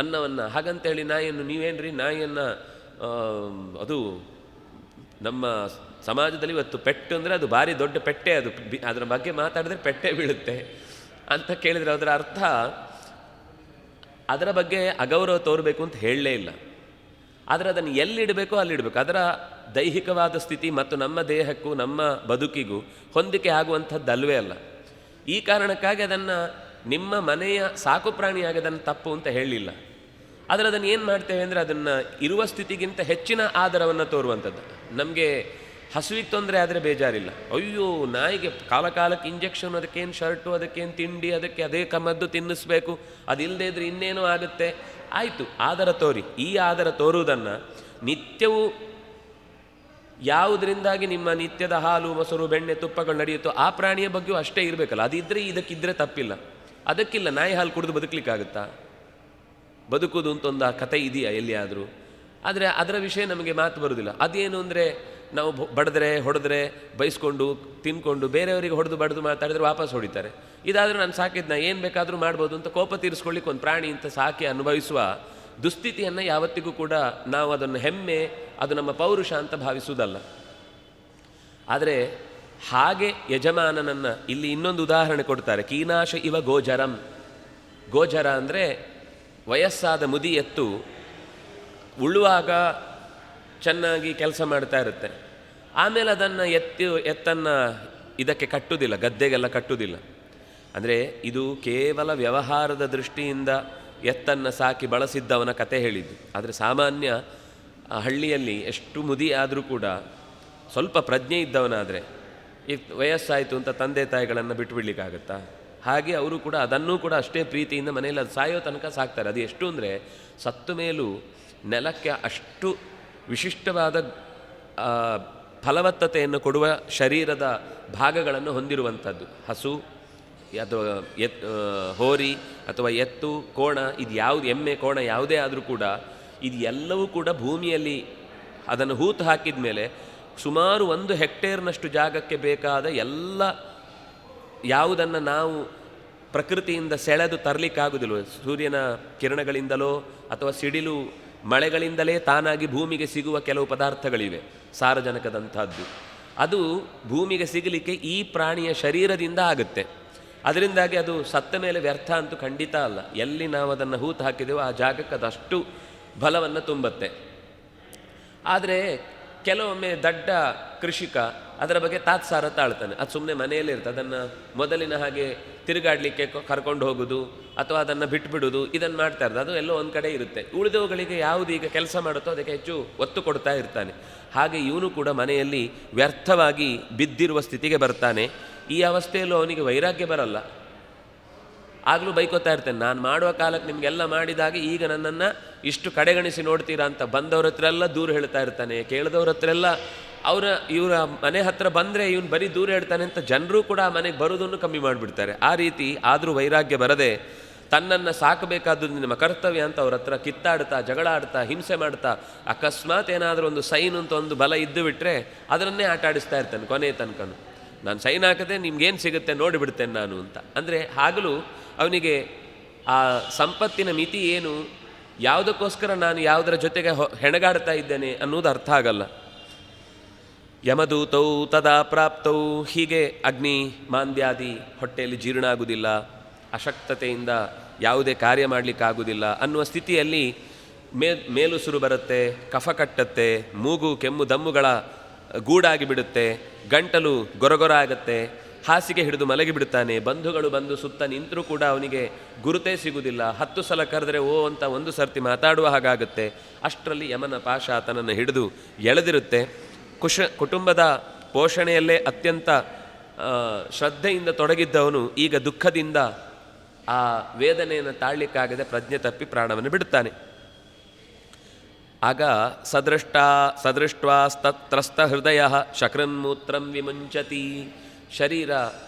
ಅನ್ನವನ್ನು, ಹಾಗಂತೇಳಿ ನಾಯಿಯನ್ನು ನೀವೇನ್ರಿ ನಾಯಿಯನ್ನು, ಅದು ನಮ್ಮ ಸಮಾಜದಲ್ಲಿ ಇವತ್ತು ಪೆಟ್ಟು ಅಂದರೆ ಅದು ಭಾರಿ ದೊಡ್ಡ ಪೆಟ್ಟೆ, ಅದು ಅದರ ಬಗ್ಗೆ ಮಾತಾಡಿದ್ರೆ ಪೆಟ್ಟೆ ಬೀಳುತ್ತೆ ಅಂತ ಕೇಳಿದರೆ ಅದರ ಅರ್ಥ ಅದರ ಬಗ್ಗೆ ಅಗೌರವ ತೋರಬೇಕು ಅಂತ ಹೇಳಲೇ ಇಲ್ಲ. ಆದರೆ ಅದನ್ನು ಎಲ್ಲಿಡಬೇಕೋ ಅಲ್ಲಿಡಬೇಕು. ಅದರ ದೈಹಿಕವಾದ ಸ್ಥಿತಿ ಮತ್ತು ನಮ್ಮ ದೇಹಕ್ಕೂ ನಮ್ಮ ಬದುಕಿಗೂ ಹೊಂದಿಕೆ ಆಗುವಂಥದ್ದಲ್ವೇ ಅಲ್ಲ. ಈ ಕಾರಣಕ್ಕಾಗಿ ಅದನ್ನು ನಿಮ್ಮ ಮನೆಯ ಸಾಕು ಪ್ರಾಣಿಯಾಗಿ ಅದನ್ನು ತಪ್ಪು ಅಂತ ಹೇಳಲಿಲ್ಲ. ಆದರೆ ಅದನ್ನು ಏನು ಮಾಡ್ತೇವೆ ಅಂದರೆ ಅದನ್ನು ಇರುವ ಸ್ಥಿತಿಗಿಂತ ಹೆಚ್ಚಿನ ಆದರವನ್ನು ತೋರುವಂಥದ್ದು. ನಮಗೆ ಹಸುವಿಗೆ ತೊಂದರೆ ಆದರೆ ಬೇಜಾರಿಲ್ಲ, ಅಯ್ಯೋ ನಾಯಿಗೆ ಕಾಲಕ್ಕೆ ಇಂಜೆಕ್ಷನ್, ಅದಕ್ಕೇನು ಶರ್ಟು, ಅದಕ್ಕೇನು ತಿಂಡಿ, ಅದಕ್ಕೆ ಅದೇ ಮದ್ದು ತಿನ್ನಿಸ್ಬೇಕು, ಅದಿಲ್ಲದೆ ಇದ್ರೆ ಇನ್ನೇನೋ ಆಗುತ್ತೆ. ಆಯಿತು, ಆದರ ತೋರಿ. ಈ ಆದರ ತೋರುವುದನ್ನು ನಿತ್ಯವೂ ಯಾವುದರಿಂದಾಗಿ ನಿಮ್ಮ ನಿತ್ಯದ ಹಾಲು ಮೊಸರು ಬೆಣ್ಣೆ ತುಪ್ಪಗಳು ನಡೆಯುತ್ತೋ ಆ ಪ್ರಾಣಿಯ ಬಗ್ಗೆಯೂ ಅಷ್ಟೇ ಇರಬೇಕಲ್ಲ. ಅದಿದ್ದರೆ ಇದಕ್ಕಿದ್ದರೆ ತಪ್ಪಿಲ್ಲ. ಅದಕ್ಕಿಲ್ಲ ನಾಯಿ ಹಾಲು ಕುಡಿದು ಬದುಕಲಿಕ್ಕಾಗುತ್ತಾ? ಬದುಕುವುದು ಅಂತ ಒಂದು ಆ ಕಥೆ ಇದೆಯಾ ಎಲ್ಲಿಯಾದರೂ? ಆದರೆ ಅದರ ವಿಷಯ ನಮಗೆ ಮಾತು ಬರುವುದಿಲ್ಲ. ಅದೇನು ಅಂದರೆ ನಾವು ಬಡಿದ್ರೆ ಹೊಡೆದ್ರೆ ಬೈಸ್ಕೊಂಡು ತಿನ್ಕೊಂಡು ಬೇರೆಯವರಿಗೆ ಹೊಡೆದು ಬಡಿದು ಮಾತಾಡಿದ್ರೆ ವಾಪಸ್ ಹೊಡಿತಾರೆ. ಇದಾದರೂ ನಾನು ಸಾಕಿದ್ನ ಏನು ಬೇಕಾದರೂ ಮಾಡ್ಬೋದು ಅಂತ ಕೋಪ ತೀರಿಸ್ಕೊಳ್ಳಿಕ್ಕೆ ಒಂದು ಪ್ರಾಣಿ ಅಂತ ಸಾಕಿ ಅನುಭವಿಸುವ ದುಸ್ಥಿತಿಯನ್ನು ಯಾವತ್ತಿಗೂ ಕೂಡ ನಾವು ಅದನ್ನು ಹೆಮ್ಮೆ, ಅದು ನಮ್ಮ ಪೌರುಷ ಅಂತ ಭಾವಿಸುವುದಲ್ಲ. ಆದರೆ ಹಾಗೆ ಯಜಮಾನನನ್ನು ಇಲ್ಲಿ ಇನ್ನೊಂದು ಉದಾಹರಣೆ ಕೊಡ್ತಾರೆ. ಕೀನಾಶ ಇವ ಗೋಚರಂ. ಗೋಚರ ಅಂದರೆ ವಯಸ್ಸಾದ ಮುದಿ ಎತ್ತು ಉಳುವಾಗ ಚೆನ್ನಾಗಿ ಕೆಲಸ ಮಾಡ್ತಾ ಇರುತ್ತೆ. ಆಮೇಲೆ ಅದನ್ನು ಎತ್ತನ್ನು ಇದಕ್ಕೆ ಕಟ್ಟುವುದಿಲ್ಲ, ಗದ್ದೆಗೆಲ್ಲ ಕಟ್ಟುವುದಿಲ್ಲ. ಅಂದರೆ ಇದು ಕೇವಲ ವ್ಯವಹಾರದ ದೃಷ್ಟಿಯಿಂದ ಎತ್ತನ್ನು ಸಾಕಿ ಬಳಸಿದ್ದವನ ಕತೆ ಹೇಳಿದ್ದು. ಆದರೆ ಸಾಮಾನ್ಯ ಹಳ್ಳಿಯಲ್ಲಿ ಎಷ್ಟು ಮುದಿ ಆದರೂ ಕೂಡ ಸ್ವಲ್ಪ ಪ್ರಜ್ಞೆ ಇದ್ದವನಾದರೆ ವಯಸ್ಸಾಯಿತು ಅಂತ ತಂದೆ ತಾಯಿಗಳನ್ನು ಬಿಟ್ಟು ಬಿಡಲಿಕ್ಕಾಗತ್ತಾ? ಹಾಗೆ ಅವರು ಕೂಡ ಅದನ್ನೂ ಕೂಡ ಅಷ್ಟೇ ಪ್ರೀತಿಯಿಂದ ಮನೆಯಲ್ಲಿ ಅದು ಸಾಯೋ ತನಕ ಸಾಕ್ತಾರೆ. ಅದು ಎಷ್ಟು ಅಂದರೆ ಸತ್ತು ಮೇಲೂ ನೆಲಕ್ಕೆ ಅಷ್ಟು ವಿಶಿಷ್ಟವಾದ ಫಲವತ್ತತೆಯನ್ನು ಕೊಡುವ ಶರೀರದ ಭಾಗಗಳನ್ನು ಹೊಂದಿರುವಂಥದ್ದು. ಹಸು ಅಥವಾ ಹೋರಿ ಅಥವಾ ಎತ್ತು, ಕೋಣ, ಇದು ಯಾವುದು, ಎಮ್ಮೆ, ಕೋಣ ಯಾವುದೇ ಆದರೂ ಕೂಡ ಇದು ಎಲ್ಲವೂ ಕೂಡ ಭೂಮಿಯಲ್ಲಿ ಅದನ್ನು ಹೂತು ಹಾಕಿದ ಮೇಲೆ ಸುಮಾರು 1 ಹೆಕ್ಟೇರ್ನಷ್ಟು ಜಾಗಕ್ಕೆ ಬೇಕಾದ ಎಲ್ಲ ಯಾವುದನ್ನು ನಾವು ಪ್ರಕೃತಿಯಿಂದ ಸೆಳೆದು ತರಲಿಕ್ಕಾಗುವುದಿಲ್ಲ, ಸೂರ್ಯನ ಕಿರಣಗಳಿಂದಲೋ ಅಥವಾ ಸಿಡಿಲು ಮಳೆಗಳಿಂದಲೇ ತಾನಾಗಿ ಭೂಮಿಗೆ ಸಿಗುವ ಕೆಲವು ಪದಾರ್ಥಗಳಿವೆ, ಸಾರಜನಕದಂಥದ್ದು. ಅದು ಭೂಮಿಗೆ ಸಿಗಲಿಕ್ಕೆ ಈ ಪ್ರಾಣಿಯ ಶರೀರದಿಂದ ಆಗುತ್ತೆ. ಅದರಿಂದಾಗಿ ಅದು ಸತ್ತ ಮೇಲೆ ವ್ಯರ್ಥ ಅಂತೂ ಖಂಡಿತ ಅಲ್ಲ. ಎಲ್ಲಿ ನಾವು ಅದನ್ನು ಹೂತು ಹಾಕಿದೆವೋ ಆ ಜಾಗಕ್ಕೆ ಅದಷ್ಟು ಬಲವನ್ನು ತುಂಬುತ್ತೆ. ಆದರೆ ಕೆಲವೊಮ್ಮೆ ದಡ್ಡ ಕೃಷಿಕ ಅದರ ಬಗ್ಗೆ ತಾತ್ಸಾರ ತಾಳ್ತಾನೆ, ಅದು ಸುಮ್ಮನೆ ಮನೆಯಲ್ಲೇ ಇರ್ತದೆ. ಅದನ್ನು ಮೊದಲಿನ ಹಾಗೆ ತಿರುಗಾಡಲಿಕ್ಕೆ ಕರ್ಕೊಂಡು ಹೋಗೋದು ಅಥವಾ ಅದನ್ನು ಬಿಟ್ಬಿಡೋದು ಇದನ್ನು ಮಾಡ್ತಾ ಇರ್ತದೆ. ಅದು ಎಲ್ಲೋ ಒಂದು ಕಡೆ ಇರುತ್ತೆ. ಉಳಿದವುಗಳಿಗೆ ಯಾವುದು ಈಗ ಕೆಲಸ ಮಾಡುತ್ತೋ ಅದಕ್ಕೆ ಹೆಚ್ಚು ಒತ್ತು ಕೊಡ್ತಾ ಇರ್ತಾನೆ. ಹಾಗೆ ಇವನು ಕೂಡ ಮನೆಯಲ್ಲಿ ವ್ಯರ್ಥವಾಗಿ ಬಿದ್ದಿರುವ ಸ್ಥಿತಿಗೆ ಬರ್ತಾನೆ. ಈ ಅವಸ್ಥೆಯಲ್ಲೂ ಅವನಿಗೆ ವೈರಾಗ್ಯ ಬರಲ್ಲ. ಆಗಲೂ ಬೈಕೋತಾ ಇರ್ತೇನೆ, ನಾನು ಮಾಡುವ ಕಾಲಕ್ಕೆ ನಿಮಗೆಲ್ಲ ಮಾಡಿದಾಗ ಈಗ ನನ್ನನ್ನು ಇಷ್ಟು ಕಡೆಗಣಿಸಿ ನೋಡ್ತೀರಾ ಅಂತ. ಬಂದವ್ರ ಹತ್ರ ಎಲ್ಲ ದೂರ ಹೇಳ್ತಾ ಇರ್ತಾನೆ, ಕೇಳಿದವ್ರ ಹತ್ರ ಎಲ್ಲ ಇವರ ಮನೆ ಹತ್ರ ಬಂದರೆ ಇವನು ಬರೀ ದೂರ ಹೇಳ್ತಾನೆ ಅಂತ ಜನರು ಕೂಡ ಆ ಮನೆಗೆ ಬರೋದನ್ನು ಕಮ್ಮಿ ಮಾಡಿಬಿಡ್ತಾರೆ. ಆ ರೀತಿ ಆದರೂ ವೈರಾಗ್ಯ ಬರದೆ ತನ್ನನ್ನು ಸಾಕಬೇಕಾದ್ದು ನಿಮ್ಮ ಕರ್ತವ್ಯ ಅಂತ ಅವ್ರ ಹತ್ರ ಕಿತ್ತಾಡ್ತಾ, ಜಗಳ ಆಡ್ತಾ, ಹಿಂಸೆ ಮಾಡ್ತಾ, ಅಕಸ್ಮಾತ್ ಏನಾದರೂ ಒಂದು ಸೈನ್ ಅಂತ ಒಂದು ಬಲ ಇದ್ದು ಬಿಟ್ಟರೆ ಅದನ್ನೇ ಆಟ ಆಡಿಸ್ತಾ ಇರ್ತಾನೆ ಕೊನೆ ತನಕನು. ನಾನು ಸೈನ್ ಹಾಕದೆ ನಿಮ್ಗೇನು ಸಿಗುತ್ತೆ ನೋಡಿಬಿಡ್ತೇನೆ ನಾನು ಅಂತ. ಅಂದರೆ ಆಗಲೂ ಅವನಿಗೆ ಆ ಸಂಪತ್ತಿನ ಮಿತಿ ಏನು, ಯಾವುದಕ್ಕೋಸ್ಕರ ನಾನು ಯಾವುದರ ಜೊತೆಗೆ ಹೆಣಗಾಡ್ತಾ ಇದ್ದೇನೆ ಅನ್ನೋದು ಅರ್ಥ ಆಗಲ್ಲ. ಯಮದೂತೌ ತದಾ ಪ್ರಾಪ್ತೌ, ಹೀಗೆ ಅಗ್ನಿ ಮಾಂದ್ಯಾದಿ ಹೊಟ್ಟೆಯಲ್ಲಿ ಜೀರ್ಣ ಆಗುವುದಿಲ್ಲ, ಅಶಕ್ತತೆಯಿಂದ ಯಾವುದೇ ಕಾರ್ಯ ಮಾಡಲಿಕ್ಕಾಗುವುದಿಲ್ಲ ಅನ್ನುವ ಸ್ಥಿತಿಯಲ್ಲಿ ಮೇಲುಸುರು ಬರುತ್ತೆ, ಕಫ ಕಟ್ಟತ್ತೆ, ಮೂಗು ಕೆಮ್ಮು ದಮ್ಮುಗಳ ಗೂಡಾಗಿ ಬಿಡುತ್ತೆ, ಗಂಟಲು ಗೊರಗೊರ ಆಗುತ್ತೆ, ಹಾಸಿಗೆ ಹಿಡಿದು ಮಲಗಿಬಿಡ್ತಾನೆ. ಬಂಧುಗಳು ಬಂದು ಸುತ್ತ ನಿಂತರೂ ಕೂಡ ಅವನಿಗೆ ಗುರುತೇ ಸಿಗುವುದಿಲ್ಲ. 10 ಸಲ ಕರೆದರೆ ಓ ಅಂತ ಒಂದು ಸರ್ತಿ ಮಾತಾಡುವ ಹಾಗಾಗುತ್ತೆ. ಅಷ್ಟರಲ್ಲಿ ಯಮನ ಪಾಶ ಆತನನ್ನು ಹಿಡಿದು ಎಳೆದಿರುತ್ತೆ. ಕುಟುಂಬದ ಪೋಷಣೆಯಲ್ಲೇ ಅತ್ಯಂತ ಶ್ರದ್ಧೆಯಿಂದ ತೊಡಗಿದ್ದವನು ಈಗ ದುಃಖದಿಂದ ಆ ವೇದನೆಯನ್ನು ತಾಳಲಿಕ್ಕಾಗದೆ ಪ್ರಜ್ಞೆ ತಪ್ಪಿ ಪ್ರಾಣವನ್ನು ಬಿಡುತ್ತಾನೆ. ಆಗ ಸದೃಷ್ಟ್ವಾಸ್ತತ್ರಸ್ತ ಹೃದಯ ಶಕ್ರನ್ಮೂತ್ರಂ ವಿಮುಂಚತಿ. ಶರೀರ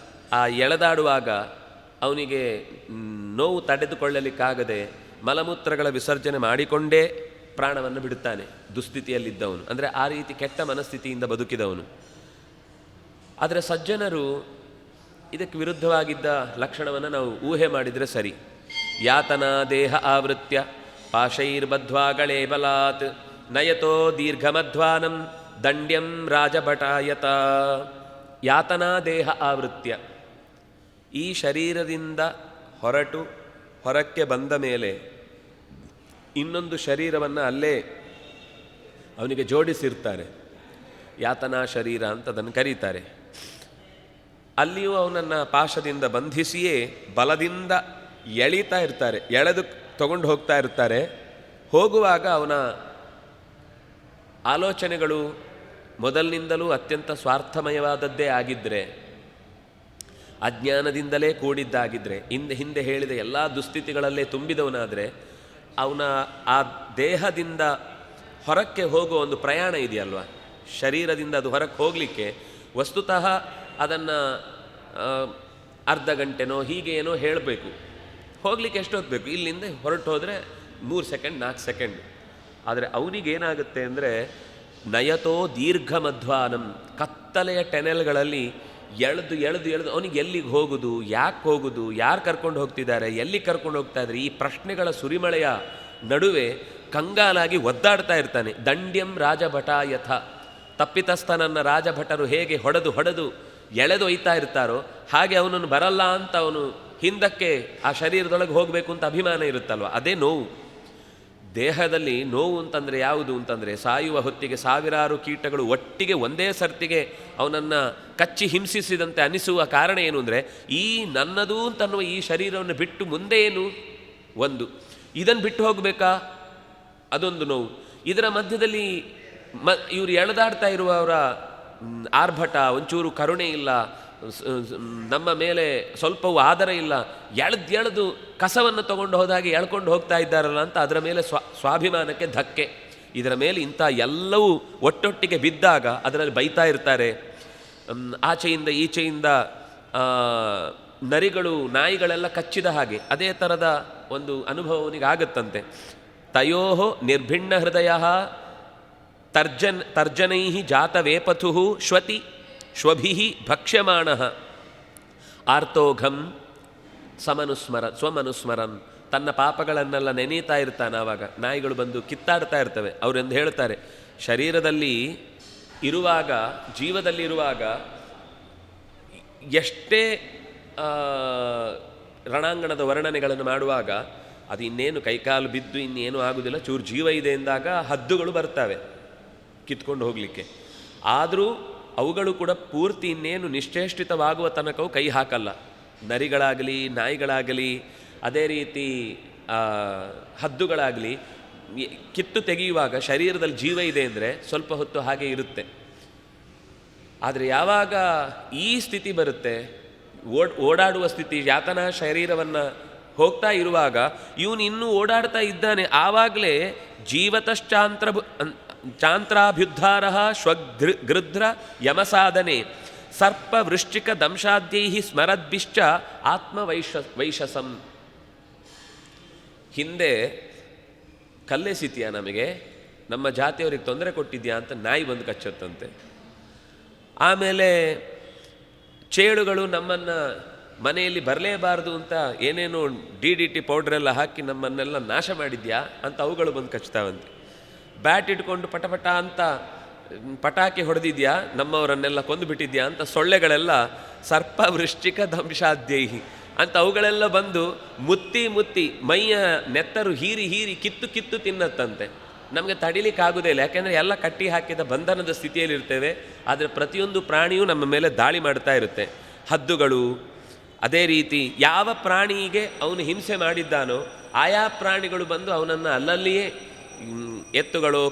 ಆ ಎಳೆದಾಡುವಾಗ ಅವನಿಗೆ ನೋವು ತಡೆದುಕೊಳ್ಳಲಿಕ್ಕಾಗದೆ ಮಲಮೂತ್ರಗಳ ವಿಸರ್ಜನೆ ಮಾಡಿಕೊಂಡೇ ಪ್ರಾಣವನ್ನು ಬಿಡುತ್ತಾನೆ ದುಸ್ಥಿತಿಯಲ್ಲಿದ್ದವನು. ಅಂದರೆ ಆ ರೀತಿ ಕೆಟ್ಟ ಮನಸ್ಥಿತಿಯಿಂದ ಬದುಕಿದವನು. ಆದರೆ ಸಜ್ಜನರು ಇದಕ್ಕೆ ವಿರುದ್ಧವಾಗಿದ್ದ ಲಕ್ಷಣವನ್ನು ನಾವು ಊಹೆ ಮಾಡಿದರೆ ಸರಿ. ಯಾತನಾ ದೇಹ ಆವೃತ್ಯ ಪಾಶೈರ್ಬದ್ಧ್ವಾಗಳೇ ಬಲಾತ್ ನಯತೋ ದೀರ್ಘಮಧ್ವಾನಂ ದಂಡ್ಯಂ ರಾಜಭಟಾಯತ. ಯಾತನಾ ದೇಹ ಆವೃತ್ಯ, ಈ ಶರೀರದಿಂದ ಹೊರಕ್ಕೆ ಬಂದ ಮೇಲೆ ಇನ್ನೊಂದು ಶರೀರವನ್ನು ಅಲ್ಲೇ ಅವನಿಗೆ ಜೋಡಿಸಿರ್ತಾರೆ. ಯಾತನಾ ಶರೀರ ಅಂತ ಅದನ್ನು ಕರೀತಾರೆ. ಅಲ್ಲಿಯೂ ಅವನನ್ನು ಪಾಶದಿಂದ ಬಂಧಿಸಿಯೇ ಬಲದಿಂದ ಎಳೀತಾ ಇರ್ತಾರೆ, ಎಳೆದು ತಗೊಂಡು ಹೋಗ್ತಾ ಇರ್ತಾರೆ. ಹೋಗುವಾಗ ಅವನ ಆಲೋಚನೆಗಳು ಮೊದಲಿನಿಂದಲೂ ಅತ್ಯಂತ ಸ್ವಾರ್ಥಮಯವಾದದ್ದೇ ಆಗಿದ್ದರೆ, ಅಜ್ಞಾನದಿಂದಲೇ ಕೂಡಿದ್ದಾಗಿದ್ದರೆ, ಹಿಂದೆ ಹೇಳಿದ ಎಲ್ಲ ದುಸ್ಥಿತಿಗಳಲ್ಲೇ ತುಂಬಿದವನಾದರೆ, ಅವನ ಆ ದೇಹದಿಂದ ಹೊರಕ್ಕೆ ಹೋಗುವ ಒಂದು ಪ್ರಯಾಣ ಇದೆಯಲ್ವ, ಶರೀರದಿಂದ ಅದು ಹೊರಕ್ಕೆ ಹೋಗಲಿಕ್ಕೆ ವಸ್ತುತಃ ಅದನ್ನು ಅರ್ಧ ಗಂಟೆನೋ ಹೀಗೆ ಏನೋ ಹೇಳಬೇಕು. ಹೋಗಲಿಕ್ಕೆ ಎಷ್ಟೊತ್ತು ಬೇಕು? ಇಲ್ಲಿಂದ ಹೊರಟು ಹೋದರೆ 3 ಸೆಕೆಂಡ್ 4 ಸೆಕೆಂಡ್. ಆದರೆ ಅವನಿಗೇನಾಗುತ್ತೆ ಅಂದರೆ ನಯತೋ ದೀರ್ಘ ಮಧ್ವಾನಂ, ಕತ್ತಲೆಯ ಟೆನೆಲ್ಗಳಲ್ಲಿ ಎಳೆದು ಅವನಿಗೆ ಎಲ್ಲಿಗೆ ಹೋಗುದು, ಯಾಕೆ ಹೋಗುದು, ಯಾರು ಕರ್ಕೊಂಡು ಹೋಗ್ತಿದ್ದಾರೆ, ಎಲ್ಲಿ ಕರ್ಕೊಂಡು ಹೋಗ್ತಾ ಇದ್ದಾರೆ, ಈ ಪ್ರಶ್ನೆಗಳ ಸುರಿಮಳೆಯ ನಡುವೆ ಕಂಗಾಲಾಗಿ ಒದ್ದಾಡ್ತಾ ಇರ್ತಾನೆ. ದಂಡ್ಯಂ ರಾಜಭಟಾಯಥ, ತಪ್ಪಿತಸ್ಥನನ್ನು ರಾಜಭಟರು ಹೇಗೆ ಹೊಡೆದು ಎಳೆದೊಯ್ತಾ ಇರ್ತಾರೋ ಹಾಗೆ ಅವನನ್ನು ಬರಲ್ಲ ಅಂತ ಅವನು ಹಿಂದಕ್ಕೆ ಆ ಶರೀರದೊಳಗೆ ಹೋಗಬೇಕು ಅಂತ ಅಭಿಮಾನ ಇರುತ್ತಲ್ವ, ಅದೇ ನೋವು. ದೇಹದಲ್ಲಿ ನೋವು ಅಂತಂದರೆ ಯಾವುದು ಅಂತಂದರೆ, ಸಾಯುವ ಹೊತ್ತಿಗೆ ಸಾವಿರಾರು ಕೀಟಗಳು ಒಟ್ಟಿಗೆ ಒಂದೇ ಸರ್ತಿಗೆ ಅವನನ್ನು ಕಚ್ಚಿ ಹಿಂಸಿಸಿದಂತೆ ಅನಿಸುವ ಕಾರಣ ಏನು ಅಂದರೆ, ಈ ನನ್ನದು ಅಂತನ್ನುವ ಈ ಶರೀರವನ್ನು ಬಿಟ್ಟು ಮುಂದೆ ಏನು ಒಂದು, ಇದನ್ನು ಬಿಟ್ಟು ಹೋಗಬೇಕಾ ಅದೊಂದು ನೋವು. ಇದರ ಮಧ್ಯದಲ್ಲಿ ಇವರು ಎಳೆದಾಡ್ತಾ ಇರುವವರ ಆರ್ಭಟ, ಒಂಚೂರು ಕರುಣೆ ಇಲ್ಲ, ನಮ್ಮ ಮೇಲೆ ಸ್ವಲ್ಪವೂ ಆದರ ಇಲ್ಲ, ಎಳೆದು ಕಸವನ್ನು ತಗೊಂಡು ಹೋದಾಗೆ ಎಳ್ಕೊಂಡು ಹೋಗ್ತಾ ಇದ್ದಾರಲ್ಲ ಅಂತ ಅದರ ಮೇಲೆ ಸ್ವಾಭಿಮಾನಕ್ಕೆ ಧಕ್ಕೆ. ಇದರ ಮೇಲೆ ಇಂಥ ಎಲ್ಲವೂ ಒಟ್ಟೊಟ್ಟಿಗೆ ಬಿದ್ದಾಗ ಅದರಲ್ಲಿ ಬೈತಾ ಇರ್ತಾರೆ. ಆಚೆಯಿಂದ ಈಚೆಯಿಂದ ನರಿಗಳು ನಾಯಿಗಳೆಲ್ಲ ಕಚ್ಚಿದ ಹಾಗೆ ಅದೇ ಥರದ ಒಂದು ಅನುಭವ ಅವನಿಗೆ ಆಗತ್ತಂತೆ. ತಯೋ ನಿರ್ಭಿಣ್ಣ ಹೃದಯ ತರ್ಜನೈ ಜಾತವೇಪಥು ಶ್ವತಿ ಶ್ವಭಿ ಭಕ್ಷ್ಯಮಾಣ ಆರ್ತೋಘಂ ಸ್ವಮನುಸ್ಮರನ್. ತನ್ನ ಪಾಪಗಳನ್ನೆಲ್ಲ ನೆನೀತಾ ಇರ್ತಾನೆ. ಆವಾಗ ನಾಯಿಗಳು ಬಂದು ಕಿತ್ತಾಡ್ತಾ ಇರ್ತವೆ. ಅವರೆಂದು ಹೇಳ್ತಾರೆ, ಶರೀರದಲ್ಲಿ ಇರುವಾಗ, ಜೀವದಲ್ಲಿರುವಾಗ ಎಷ್ಟೇ ರಣಾಂಗಣದ ವರ್ಣನೆಗಳನ್ನು ಮಾಡುವಾಗ ಅದು ಇನ್ನೇನು ಕೈಕಾಲು ಬಿದ್ದು ಇನ್ನೇನು ಆಗುವುದಿಲ್ಲ, ಚೂರು ಜೀವ ಇದೆ ಎಂದಾಗ ಹದ್ದುಗಳು ಬರ್ತವೆ, ಕಿತ್ಕೊಂಡು ಹೋಗಲಿಕ್ಕೆ. ಆದರೂ ಅವುಗಳು ಕೂಡ ಪೂರ್ತಿ ಇನ್ನೇನು ನಿಶ್ಚೇಷ್ಟಿತವಾಗುವ ತನಕವೂ ಕೈ ಹಾಕಲ್ಲ. ನರಿಗಳಾಗಲಿ, ನಾಯಿಗಳಾಗಲಿ, ಅದೇ ರೀತಿ ಹದ್ದುಗಳಾಗಲಿ ಕಿತ್ತು ತೆಗೆಯುವಾಗ ಶರೀರದಲ್ಲಿ ಜೀವ ಇದೆ ಅಂದರೆ ಸ್ವಲ್ಪ ಹೊತ್ತು ಹಾಗೆ ಇರುತ್ತೆ. ಆದರೆ ಯಾವಾಗ ಈ ಸ್ಥಿತಿ ಬರುತ್ತೆ, ಓಡಾಡುವ ಸ್ಥಿತಿ, ಯಾತನಾ ಶರೀರವನ್ನು ಹೋಗ್ತಾ ಇರುವಾಗ ಇವನು ಇನ್ನೂ ಓಡಾಡ್ತಾ ಇದ್ದಾನೆ, ಆವಾಗಲೇ ಚಾಂತ್ರಾಭ್ಯುದ್ಧಾರ ಶ್ವಗೃಧ್ರ ಯಮಸಾಧನೆ ಸರ್ಪ ವೃಶ್ಚಿಕ ದಂಶಾದ್ಯೈ ಸ್ಮರದ್ಭಿಶ್ಚ ವೈಶಸಂ. ಹಿಂದೆ ಕಲ್ಲೆಸಿತೀಯ, ನಮಗೆ ನಮ್ಮ ಜಾತಿಯವರಿಗೆ ತೊಂದರೆ ಕೊಟ್ಟಿದ್ಯಾ ಅಂತ ನಾಯಿ ಬಂದು ಕಚ್ಚುತ್ತಂತೆ. ಆಮೇಲೆ ಚೇಳುಗಳು ನಮ್ಮನ್ನು ಮನೆಯಲ್ಲಿ ಬರಲೇಬಾರ್ದು ಅಂತ ಏನೇನು DDT ಪೌಡ್ರೆಲ್ಲ ಹಾಕಿ ನಮ್ಮನ್ನೆಲ್ಲ ನಾಶ ಮಾಡಿದ್ಯಾ ಅಂತ ಅವುಗಳು ಬಂದು ಕಚ್ತಾವಂತೆ. ಬ್ಯಾಟ್ ಇಟ್ಕೊಂಡು ಪಟಪಟ ಅಂತ ಪಟಾಕಿ ಹೊಡೆದಿದ್ಯಾ, ನಮ್ಮವರನ್ನೆಲ್ಲ ಕೊಂದು ಬಿಟ್ಟಿದ್ಯಾ ಅಂತ ಸೊಳ್ಳೆಗಳೆಲ್ಲ ಸರ್ಪ ವೃಶ್ಚಿಕ ದಂಶಾದ್ಯೈಹಿ ಅಂತ ಅವುಗಳೆಲ್ಲ ಬಂದು ಮುತ್ತಿ ಮೈಯ ನೆತ್ತರು ಹೀರಿ ಕಿತ್ತು ತಿನ್ನತ್ತಂತೆ. ನಮಗೆ ತಡಿಲಿಕ್ಕಾಗೋದೇ ಇಲ್ಲ, ಯಾಕೆಂದರೆ ಎಲ್ಲ ಕಟ್ಟಿ ಹಾಕಿದ ಬಂಧನದ ಸ್ಥಿತಿಯಲ್ಲಿ ಇರ್ತೇವೆ. ಆದರೆ ಪ್ರತಿಯೊಂದು ಪ್ರಾಣಿಯೂ ನಮ್ಮ ಮೇಲೆ ದಾಳಿ ಮಾಡ್ತಾ ಇರುತ್ತೆ. ಹದ್ದುಗಳು ಅದೇ ರೀತಿ ಯಾವ ಪ್ರಾಣಿಗೆ ಅವನು ಹಿಂಸೆ ಮಾಡಿದ್ದಾನೋ ಆಯಾ ಪ್ರಾಣಿಗಳು ಬಂದು ಅವನನ್ನು ಅಲ್ಲಲ್ಲಿಯೇ, ಎತ್ತುಗಳು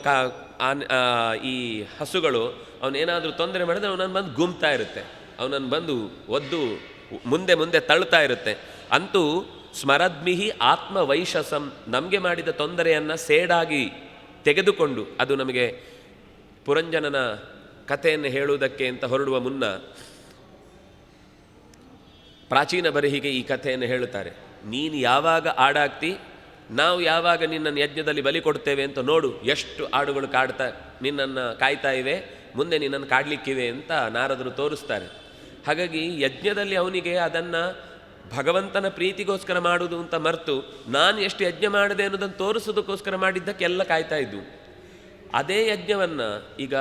ಈ ಹಸುಗಳು ಅವನೇನಾದರೂ ತೊಂದರೆ ಮಾಡಿದ್ರೆ ಅವನನ್ನು ಬಂದು ಗುಮ್ತಾ ಇರುತ್ತೆ, ಅವನನ್ನು ಬಂದು ಒದ್ದು ಮುಂದೆ ತಳ್ಳುತ್ತಾ ಇರುತ್ತೆ. ಅಂತೂ ಸ್ಮರದ್ಮಿಹಿ ಆತ್ಮವೈಶಸಂ, ನಮಗೆ ಮಾಡಿದ ತೊಂದರೆಯನ್ನು ಸೇಡಾಗಿ ತೆಗೆದುಕೊಂಡು, ಅದು ನಮಗೆ ಪುರಂಜನನ ಕಥೆಯನ್ನು ಹೇಳುವುದಕ್ಕೆ ಅಂತ ಹೊರಡುವ ಮುನ್ನ ಪ್ರಾಚೀನ ಬರಹಿಗೆ ಈ ಕಥೆಯನ್ನು ಹೇಳುತ್ತಾರೆ. ನೀನು ಯಾವಾಗ ಆಡಾಗ್ತಿ, ನಾವು ಯಾವಾಗ ನಿನ್ನನ್ನು ಯಜ್ಞದಲ್ಲಿ ಬಲಿ ಕೊಡ್ತೇವೆ ಅಂತ ನೋಡು, ಎಷ್ಟು ಆಡುಗಳು ನಿನ್ನನ್ನು ಕಾಯ್ತಾ ಇವೆ, ಮುಂದೆ ನಿನ್ನನ್ನು ಕಾಡಲಿಕ್ಕಿವೆ ಅಂತ ನಾರದರು ತೋರಿಸ್ತಾರೆ. ಹಾಗಾಗಿ ಯಜ್ಞದಲ್ಲಿ ಅವನಿಗೆ ಅದನ್ನು ಭಗವಂತನ ಪ್ರೀತಿಗೋಸ್ಕರ ಮಾಡುವುದು ಅಂತ ಮರೆತು ನಾನು ಎಷ್ಟು ಯಜ್ಞ ಮಾಡಿದೆ ಅನ್ನೋದನ್ನು ತೋರಿಸೋದಕ್ಕೋಸ್ಕರ ಮಾಡಿದ್ದಕ್ಕೆಲ್ಲ ಕಾಯ್ತಾ ಇದ್ದು. ಅದೇ ಯಜ್ಞವನ್ನು ಈಗ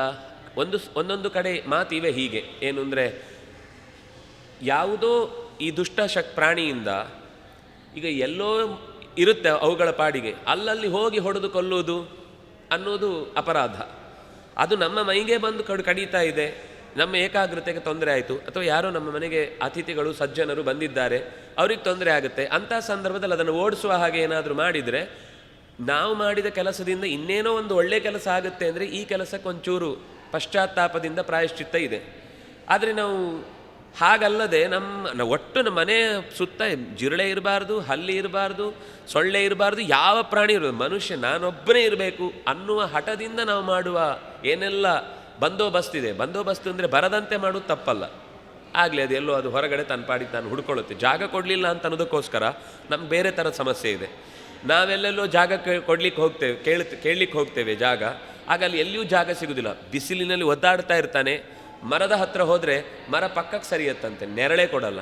ಒಂದೊಂದು ಕಡೆ ಮಾತಿವೆ ಹೀಗೆ, ಏನು ಅಂದರೆ ಯಾವುದೋ ಈ ದುಷ್ಟ ಪ್ರಾಣಿಯಿಂದ ಈಗ ಎಲ್ಲೋ ಇರುತ್ತೆ ಅವುಗಳ ಪಾಡಿಗೆ, ಅಲ್ಲಲ್ಲಿ ಹೋಗಿ ಹೊಡೆದು ಕೊಲ್ಲುವುದು ಅನ್ನೋದು ಅಪರಾಧ. ಅದು ನಮ್ಮ ಮೈಗೆ ಬಂದು ಕಡಿತಾ ಇದೆ, ನಮ್ಮ ಏಕಾಗ್ರತೆಗೆ ತೊಂದರೆ ಆಯಿತು, ಅಥವಾ ಯಾರೋ ನಮ್ಮ ಮನೆಗೆ ಅತಿಥಿಗಳು ಸಜ್ಜನರು ಬಂದಿದ್ದಾರೆ ಅವ್ರಿಗೆ ತೊಂದರೆ ಆಗುತ್ತೆ. ಅಂಥ ಸಂದರ್ಭದಲ್ಲಿ ಅದನ್ನು ಓಡಿಸುವ ಹಾಗೆ ಏನಾದರೂ ಮಾಡಿದರೆ ನಾವು ಮಾಡಿದ ಕೆಲಸದಿಂದ ಇನ್ನೇನೋ ಒಂದು ಒಳ್ಳೆಯ ಕೆಲಸ ಆಗುತ್ತೆ ಅಂದರೆ ಈ ಕೆಲಸಕ್ಕೆ ಒಂಚೂರು ಪಶ್ಚಾತ್ತಾಪದಿಂದ ಪ್ರಾಯಶ್ಚಿತ್ತ ಇದೆ. ಆದರೆ ನಾವು ಹಾಗಲ್ಲದೆ ನಮ್ಮ ಮನೆ ಸುತ್ತ ಜಿರಳೆ ಇರಬಾರ್ದು, ಹಲ್ಲಿ ಇರಬಾರ್ದು, ಸೊಳ್ಳೆ ಇರಬಾರ್ದು, ಯಾವ ಪ್ರಾಣಿ ಇರಬಾರ್ದು, ಮನುಷ್ಯ ನಾನೊಬ್ಬನೇ ಇರಬೇಕು ಅನ್ನುವ ಹಠದಿಂದ ನಾವು ಮಾಡುವ ಏನೆಲ್ಲ ಬಂದೋಬಸ್ತಿದೆ. ಬಂದೋಬಸ್ತು ಅಂದರೆ ಬರದಂತೆ ಮಾಡೋದು ತಪ್ಪಲ್ಲ, ಆಗಲಿ ಅದು ಎಲ್ಲೋ ಅದು ಹೊರಗಡೆ ತನ್ನ ಪಾಡಿಗೆ ತಾನು ಹುಡ್ಕೊಳ್ಳುತ್ತೆ. ಜಾಗ ಕೊಡಲಿಲ್ಲ ಅಂತ ಅನ್ನೋದಕ್ಕೋಸ್ಕರ ನಮ್ಗೆ ಬೇರೆ ಥರದ ಸಮಸ್ಯೆ ಇದೆ. ನಾವೆಲ್ಲೆಲ್ಲೋ ಜಾಗ ಕೊಡ್ಲಿಕ್ಕೆ ಹೋಗ್ತೇವೆ, ಕೇಳಲಿಕ್ಕೆ ಹೋಗ್ತೇವೆ ಜಾಗ, ಆಗ ಅಲ್ಲಿ ಎಲ್ಲಿಯೂ ಜಾಗ ಸಿಗೋದಿಲ್ಲ. ಬಿಸಿಲಿನಲ್ಲಿ ಒದ್ದಾಡ್ತಾ ಇರ್ತಾನೆ, ಮರದ ಹತ್ರ ಹೋದರೆ ಮರ ಪಕ್ಕಕ್ಕೆ ಸರಿಯತ್ತಂತೆ, ನೆರಳೇ ಕೊಡಲ್ಲ.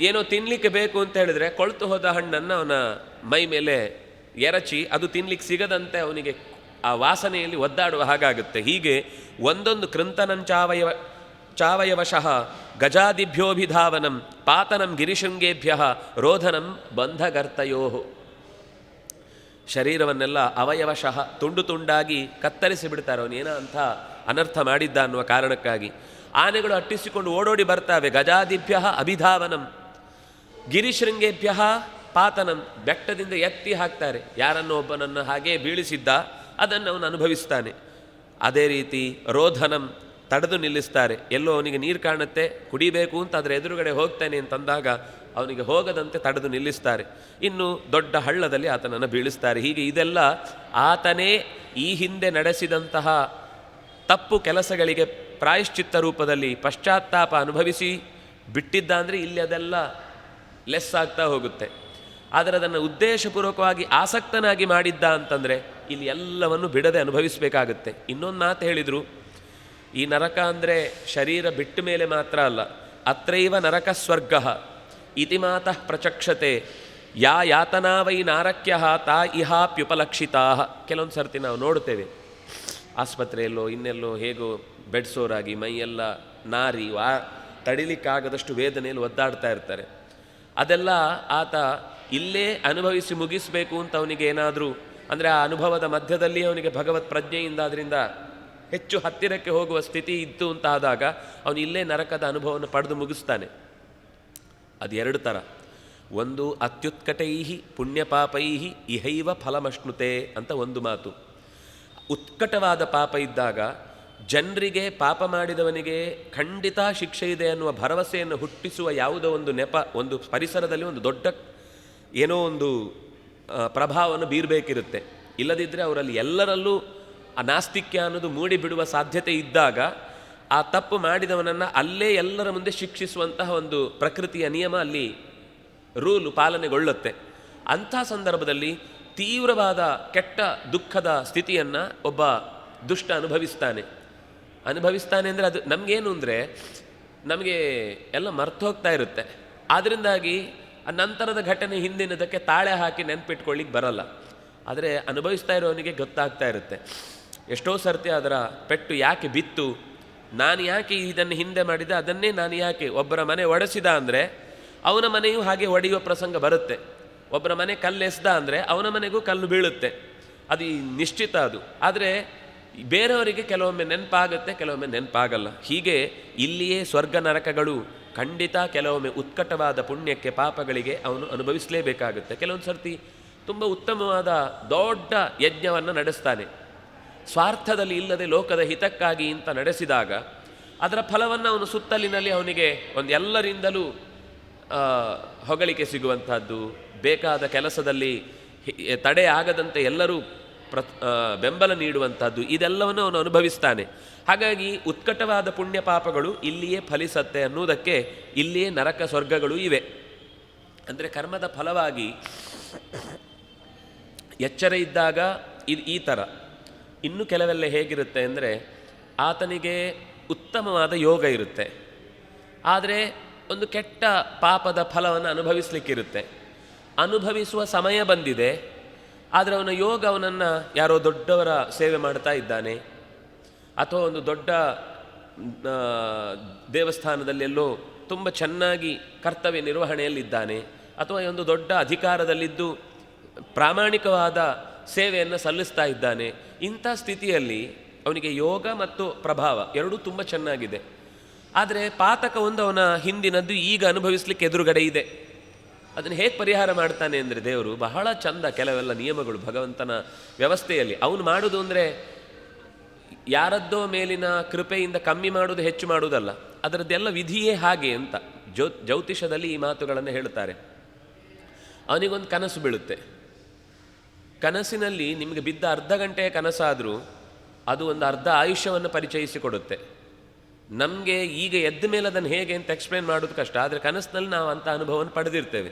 ಏನೋ ತಿನ್ನಲಿಕ್ಕೆ ಬೇಕು ಅಂತ ಹೇಳಿದ್ರೆ ಕೊಳ್ತು ಹೋದ ಹಣ್ಣನ್ನು ಅವನ ಮೈ ಮೇಲೆ ಎರಚಿ ಅದು ತಿನ್ನಲಿಕ್ಕೆ ಸಿಗದಂತೆ ಅವನಿಗೆ ಆ ವಾಸನೆಯಲ್ಲಿ ಒದ್ದಾಡುವ ಹಾಗಾಗುತ್ತೆ. ಹೀಗೆ ಒಂದೊಂದು ಚಾವಯವಶಃ ಗಜಾದಿಭ್ಯೋಭಿಧಾವನಂ ಪಾತನಂ ಗಿರಿಶೃಂಗೇಭ್ಯ ರೋಧನಂ ಬಂಧಗರ್ತಯೋ. ಶರೀರವನ್ನೆಲ್ಲ ಅವಯವಶಃ ತುಂಡು ತುಂಡಾಗಿ ಕತ್ತರಿಸಿ ಬಿಡ್ತಾರೆ, ಅವನೇನೋ ಅಂಥ ಅನರ್ಥ ಮಾಡಿದ್ದ ಅನ್ನುವ ಕಾರಣಕ್ಕಾಗಿ. ಆನೆಗಳು ಅಟ್ಟಿಸಿಕೊಂಡು ಓಡೋಡಿ ಬರ್ತಾವೆ. ಗಜಾದಿಭ್ಯ ಅಭಿಧಾವನಂ ಗಿರಿಶೃಂಗೇಭ್ಯ ಪಾತನಂ, ಬೆಟ್ಟದಿಂದ ಎತ್ತಿ ಹಾಕ್ತಾರೆ. ಯಾರನ್ನು ಒಬ್ಬನನ್ನು ಹಾಗೇ ಬೀಳಿಸಿದ್ದ ಅದನ್ನು ಅವನು ಅನುಭವಿಸ್ತಾನೆ. ಅದೇ ರೀತಿ ರೋಧನಂ, ತಡೆದು ನಿಲ್ಲಿಸ್ತಾರೆ. ಎಲ್ಲೋ ಅವನಿಗೆ ನೀರು ಕಾಣುತ್ತೆ, ಕುಡಿಬೇಕು ಅಂತ ಅದರ ಎದುರುಗಡೆ ಹೋಗ್ತಾನೆ ಅಂತಂದಾಗ ಅವನಿಗೆ ಹೋಗದಂತೆ ತಡೆದು ನಿಲ್ಲಿಸ್ತಾರೆ. ಇನ್ನು ದೊಡ್ಡ ಹಳ್ಳದಲ್ಲಿ ಆತನನ್ನು ಬೀಳಿಸ್ತಾರೆ. ಹೀಗೆ ಇದೆಲ್ಲ ಆತನೇ ಈ ಹಿಂದೆ ನಡೆಸಿದಂತಹ ತಪ್ಪು ಕೆಲಸಗಳಿಗೆ ಪ್ರಾಯಶ್ಚಿತ್ತ ರೂಪದಲ್ಲಿ ಪಶ್ಚಾತ್ತಾಪ ಅನುಭವಿಸಿ ಬಿಟ್ಟಿದ್ದ ಅಂದರೆ ಇಲ್ಲಿ ಅದೆಲ್ಲ ಲೆಸ್ ಆಗ್ತಾ ಹೋಗುತ್ತೆ. ಆದರೆ ಅದನ್ನು ಉದ್ದೇಶಪೂರ್ವಕವಾಗಿ ಆಸಕ್ತನಾಗಿ ಮಾಡಿದ್ದ ಅಂತಂದರೆ ಇಲ್ಲಿ ಎಲ್ಲವನ್ನು ಬಿಡದೆ ಅನುಭವಿಸಬೇಕಾಗುತ್ತೆ. ಇನ್ನೊಂದು ಮಾತು ಹೇಳಿದರು, ಈ ನರಕ ಅಂದರೆ ಶರೀರ ಬಿಟ್ಟ ಮೇಲೆ ಮಾತ್ರ ಅಲ್ಲ, ಅತ್ರೈವ ನರಕ ಸ್ವರ್ಗ ಇತಿ ಮಾತಃ ಪ್ರಚಕ್ಷತೆ ಯಾ ಯಾತನಾ ವೈ ನಾರಕ್ಯ ತಾ ಇಹಾಪ್ಯುಪಲಕ್ಷಿತಾ. ಕೆಲವೊಂದು ಸರ್ತಿ ನಾವು ನೋಡ್ತೇವೆ ಆಸ್ಪತ್ರೆಯಲ್ಲೋ ಇನ್ನೆಲ್ಲೋ ಹೇಗೋ ಬೆಡ್ಸೋರಾಗಿ ಮೈಯೆಲ್ಲ ನಾರಿ ತಡಿಲಿಕ್ಕಾಗದಷ್ಟು ವೇದನೆಯಲ್ಲಿ ಒದ್ದಾಡ್ತಾ ಇರ್ತಾರೆ. ಅದೆಲ್ಲ ಆತ ಇಲ್ಲೇ ಅನುಭವಿಸಿ ಮುಗಿಸಬೇಕು ಅಂತ ಅವನಿಗೆ ಏನಾದರೂ ಅಂದರೆ ಆ ಅನುಭವದ ಮಧ್ಯದಲ್ಲಿ ಅವನಿಗೆ ಭಗವತ್ ಪ್ರಜ್ಞೆಯಿಂದ ಅದರಿಂದ ಹೆಚ್ಚು ಹತ್ತಿರಕ್ಕೆ ಹೋಗುವ ಸ್ಥಿತಿ ಇತ್ತು ಅಂತ ಆದಾಗ ಅವನು ಇಲ್ಲೇ ನರಕದ ಅನುಭವವನ್ನು ಪಡೆದು ಮುಗಿಸ್ತಾನೆ. ಅದು ಎರಡು ಥರ. ಒಂದು ಅತ್ಯುತ್ಕಟೈಹಿ ಪುಣ್ಯಪಾಪೈಹಿ ಇಹೈವ ಫಲಮಶ್ನುತೆ ಅಂತ ಒಂದು ಮಾತು. ಉತ್ಕಟವಾದ ಪಾಪ ಇದ್ದಾಗ ಜನರಿಗೆ ಪಾಪ ಮಾಡಿದವನಿಗೆ ಖಂಡಿತ ಶಿಕ್ಷೆ ಇದೆ ಅನ್ನುವ ಭರವಸೆಯನ್ನು ಹುಟ್ಟಿಸುವ ಯಾವುದೋ ಒಂದು ನೆಪ ಒಂದು ಪರಿಸರದಲ್ಲಿ ಒಂದು ದೊಡ್ಡ ಏನೋ ಒಂದು ಪ್ರಭಾವವನ್ನು ಬೀರಬೇಕಿರುತ್ತೆ. ಇಲ್ಲದಿದ್ದರೆ ಅವರಲ್ಲಿ ಎಲ್ಲರಲ್ಲೂ ಅನಾಸ್ತಿಕ್ಯ ಅನ್ನೋದು ಮೂಡಿಬಿಡುವ ಸಾಧ್ಯತೆ ಇದ್ದಾಗ ಆ ತಪ್ಪು ಮಾಡಿದವನನ್ನು ಅಲ್ಲೇ ಎಲ್ಲರ ಮುಂದೆ ಶಿಕ್ಷಿಸುವಂತಹ ಒಂದು ಪ್ರಕೃತಿಯ ನಿಯಮ ಅಲ್ಲಿ ರೂಲು ಪಾಲನೆಗೊಳ್ಳುತ್ತೆ. ಅಂಥ ಸಂದರ್ಭದಲ್ಲಿ ತೀವ್ರವಾದ ಕೆಟ್ಟ ದುಃಖದ ಸ್ಥಿತಿಯನ್ನು ಒಬ್ಬ ದುಷ್ಟ ಅನುಭವಿಸ್ತಾನೆ ಅಂದರೆ ಅದು ನಮಗೇನು ಅಂದರೆ ನಮಗೆ ಎಲ್ಲ ಮರ್ತು ಹೋಗ್ತಾ ಇರುತ್ತೆ. ಆದ್ದರಿಂದಾಗಿ ನಂತರದ ಘಟನೆ ಹಿಂದಿನದಕ್ಕೆ ತಾಳೆ ಹಾಕಿ ನೆನಪಿಟ್ಕೊಳ್ಳಿಕ್ಕೆ ಬರಲ್ಲ. ಆದರೆ ಅನುಭವಿಸ್ತಾ ಇರೋವನಿಗೆ ಗೊತ್ತಾಗ್ತಾ ಇರುತ್ತೆ. ಎಷ್ಟೋ ಸರ್ತಿ ಅದರ ಪೆಟ್ಟು ಯಾಕೆ ಬಿತ್ತು, ನಾನು ಯಾಕೆ ಇದನ್ನು ಹಿಂದೆ ಮಾಡಿದೆ, ಅದನ್ನೇ ನಾನು ಯಾಕೆ ಒಬ್ಬರ ಮನೆ ಒಡೆಸಿದ ಅಂದರೆ ಅವನ ಮನೆಯೂ ಹಾಗೆ ಒಡೆಯುವ ಪ್ರಸಂಗ ಬರುತ್ತೆ. ಒಬ್ಬರ ಮನೆ ಕಲ್ಲೆಸ್ದ ಅಂದರೆ ಅವನ ಮನೆಗೂ ಕಲ್ಲು ಬೀಳುತ್ತೆ. ಅದು ನಿಶ್ಚಿತ ಅದು. ಆದರೆ ಬೇರೆಯವರಿಗೆ ಕೆಲವೊಮ್ಮೆ ನೆನಪಾಗುತ್ತೆ, ಕೆಲವೊಮ್ಮೆ ನೆನಪಾಗಲ್ಲ. ಹೀಗೆ ಇಲ್ಲಿಯೇ ಸ್ವರ್ಗ ನರಕಗಳು ಖಂಡಿತ ಕೆಲವೊಮ್ಮೆ ಉತ್ಕಟವಾದ ಪುಣ್ಯಕ್ಕೆ ಪಾಪಗಳಿಗೆ ಅವನು ಅನುಭವಿಸಲೇಬೇಕಾಗುತ್ತೆ. ಕೆಲವೊಂದು ಸರ್ತಿ ತುಂಬ ಉತ್ತಮವಾದ ದೊಡ್ಡ ಯಜ್ಞವನ್ನು ನಡೆಸ್ತಾನೆ, ಸ್ವಾರ್ಥದಲ್ಲಿ ಇಲ್ಲದೆ ಲೋಕದ ಹಿತಕ್ಕಾಗಿ ಅಂತ ನಡೆಸಿದಾಗ ಅದರ ಫಲವನ್ನು ಅವನು ಸುತ್ತಲಿನಲ್ಲಿ ಅವನಿಗೆ ಒಂದು ಎಲ್ಲರಿಂದಲೂ ಹೊಗಳಿಕೆ ಸಿಗುವಂತಹದ್ದು, ಬೇಕಾದ ಕೆಲಸದಲ್ಲಿ ತಡೆ ಆಗದಂತೆ ಎಲ್ಲರೂ ಬೆಂಬಲ ನೀಡುವಂಥದ್ದು, ಇದೆಲ್ಲವನ್ನು ಅವನು ಅನುಭವಿಸ್ತಾನೆ. ಹಾಗಾಗಿ ಉತ್ಕಟವಾದ ಪುಣ್ಯ ಪಾಪಗಳು ಇಲ್ಲಿಯೇ ಫಲಿಸತ್ತೆ ಅನ್ನುವುದಕ್ಕೆ ಇಲ್ಲಿಯೇ ನರಕ ಸ್ವರ್ಗಗಳು ಇವೆ. ಅಂದರೆ ಕರ್ಮದ ಫಲವಾಗಿ ಎಚ್ಚರ ಇದ್ದಾಗ ಇದು ಈ ಥರ. ಇನ್ನು ಕೆಲವೆಲ್ಲ ಹೇಗಿರುತ್ತೆ ಅಂದರೆ ಆತನಿಗೆ ಉತ್ತಮವಾದ ಯೋಗ ಇರುತ್ತೆ, ಆದರೆ ಒಂದು ಕೆಟ್ಟ ಪಾಪದ ಫಲವನ್ನು ಅನುಭವಿಸಲಿಕ್ಕಿರುತ್ತೆ. ಅನುಭವಿಸುವ ಸಮಯ ಬಂದಿದೆ, ಆದರೆ ಅವನ ಯೋಗ ಅವನನ್ನು ಯಾರೋ ದೊಡ್ಡವರ ಸೇವೆ ಮಾಡ್ತಾ ಇದ್ದಾನೆ, ಅಥವಾ ಒಂದು ದೊಡ್ಡ ದೇವಸ್ಥಾನದಲ್ಲಿ ಎಲ್ಲೋ ತುಂಬ ಚೆನ್ನಾಗಿ ಕರ್ತವ್ಯ ನಿರ್ವಹಣೆಯಲ್ಲಿದ್ದಾನೆ, ಅಥವಾ ಒಂದು ದೊಡ್ಡ ಅಧಿಕಾರದಲ್ಲಿದ್ದು ಪ್ರಾಮಾಣಿಕವಾದ ಸೇವೆಯನ್ನು ಸಲ್ಲಿಸ್ತಾ ಇದ್ದಾನೆ. ಇಂಥ ಸ್ಥಿತಿಯಲ್ಲಿ ಅವನಿಗೆ ಯೋಗ ಮತ್ತು ಪ್ರಭಾವ ಎರಡೂ ತುಂಬ ಚೆನ್ನಾಗಿದೆ. ಆದರೆ ಪಾತಕ ಒಂದು ಅವನ ಹಿಂದಿನದ್ದು ಈಗ ಅನುಭವಿಸ್ಲಿಕ್ಕೆ ಎದುರುಗಡೆ ಇದೆ. ಅದನ್ನು ಹೇಗೆ ಪರಿಹಾರ ಮಾಡ್ತಾನೆ ಅಂದರೆ ದೇವರು ಬಹಳ ಚಂದ ಕೆಲವೆಲ್ಲ ನಿಯಮಗಳು ಭಗವಂತನ ವ್ಯವಸ್ಥೆಯಲ್ಲಿ. ಅವನು ಮಾಡೋದು ಅಂದರೆ ಯಾರದ್ದೋ ಮೇಲಿನ ಕೃಪೆಯಿಂದ ಕಮ್ಮಿ ಮಾಡೋದು ಹೆಚ್ಚು ಮಾಡುವುದಲ್ಲ, ಅದರದ್ದೆಲ್ಲ ವಿಧಿಯೇ ಹಾಗೆ ಅಂತ ಜ್ಯೋತಿಷದಲ್ಲಿ ಈ ಮಾತುಗಳನ್ನು ಹೇಳ್ತಾರೆ. ಅವನಿಗೊಂದು ಕನಸು ಬೀಳುತ್ತೆ. ಕನಸಿನಲ್ಲಿ ನಿಮಗೆ ಬಿದ್ದ ಅರ್ಧ ಗಂಟೆಯ ಕನಸಾದರೂ ಅದು ಒಂದು ಅರ್ಧ ಆಯುಷ್ಯವನ್ನು ಪರಿಚಯಿಸಿಕೊಡುತ್ತೆ. ನಮಗೆ ಈಗ ಎದ್ದ ಮೇಲೆ ಅದನ್ನು ಹೇಗೆ ಅಂತ ಎಕ್ಸ್ಪ್ಲೇನ್ ಮಾಡೋದು ಕಷ್ಟ, ಆದರೆ ಕನಸಿನಲ್ಲಿ ನಾವು ಅಂಥ ಅನುಭವವನ್ನು ಪಡೆದಿರ್ತೇವೆ.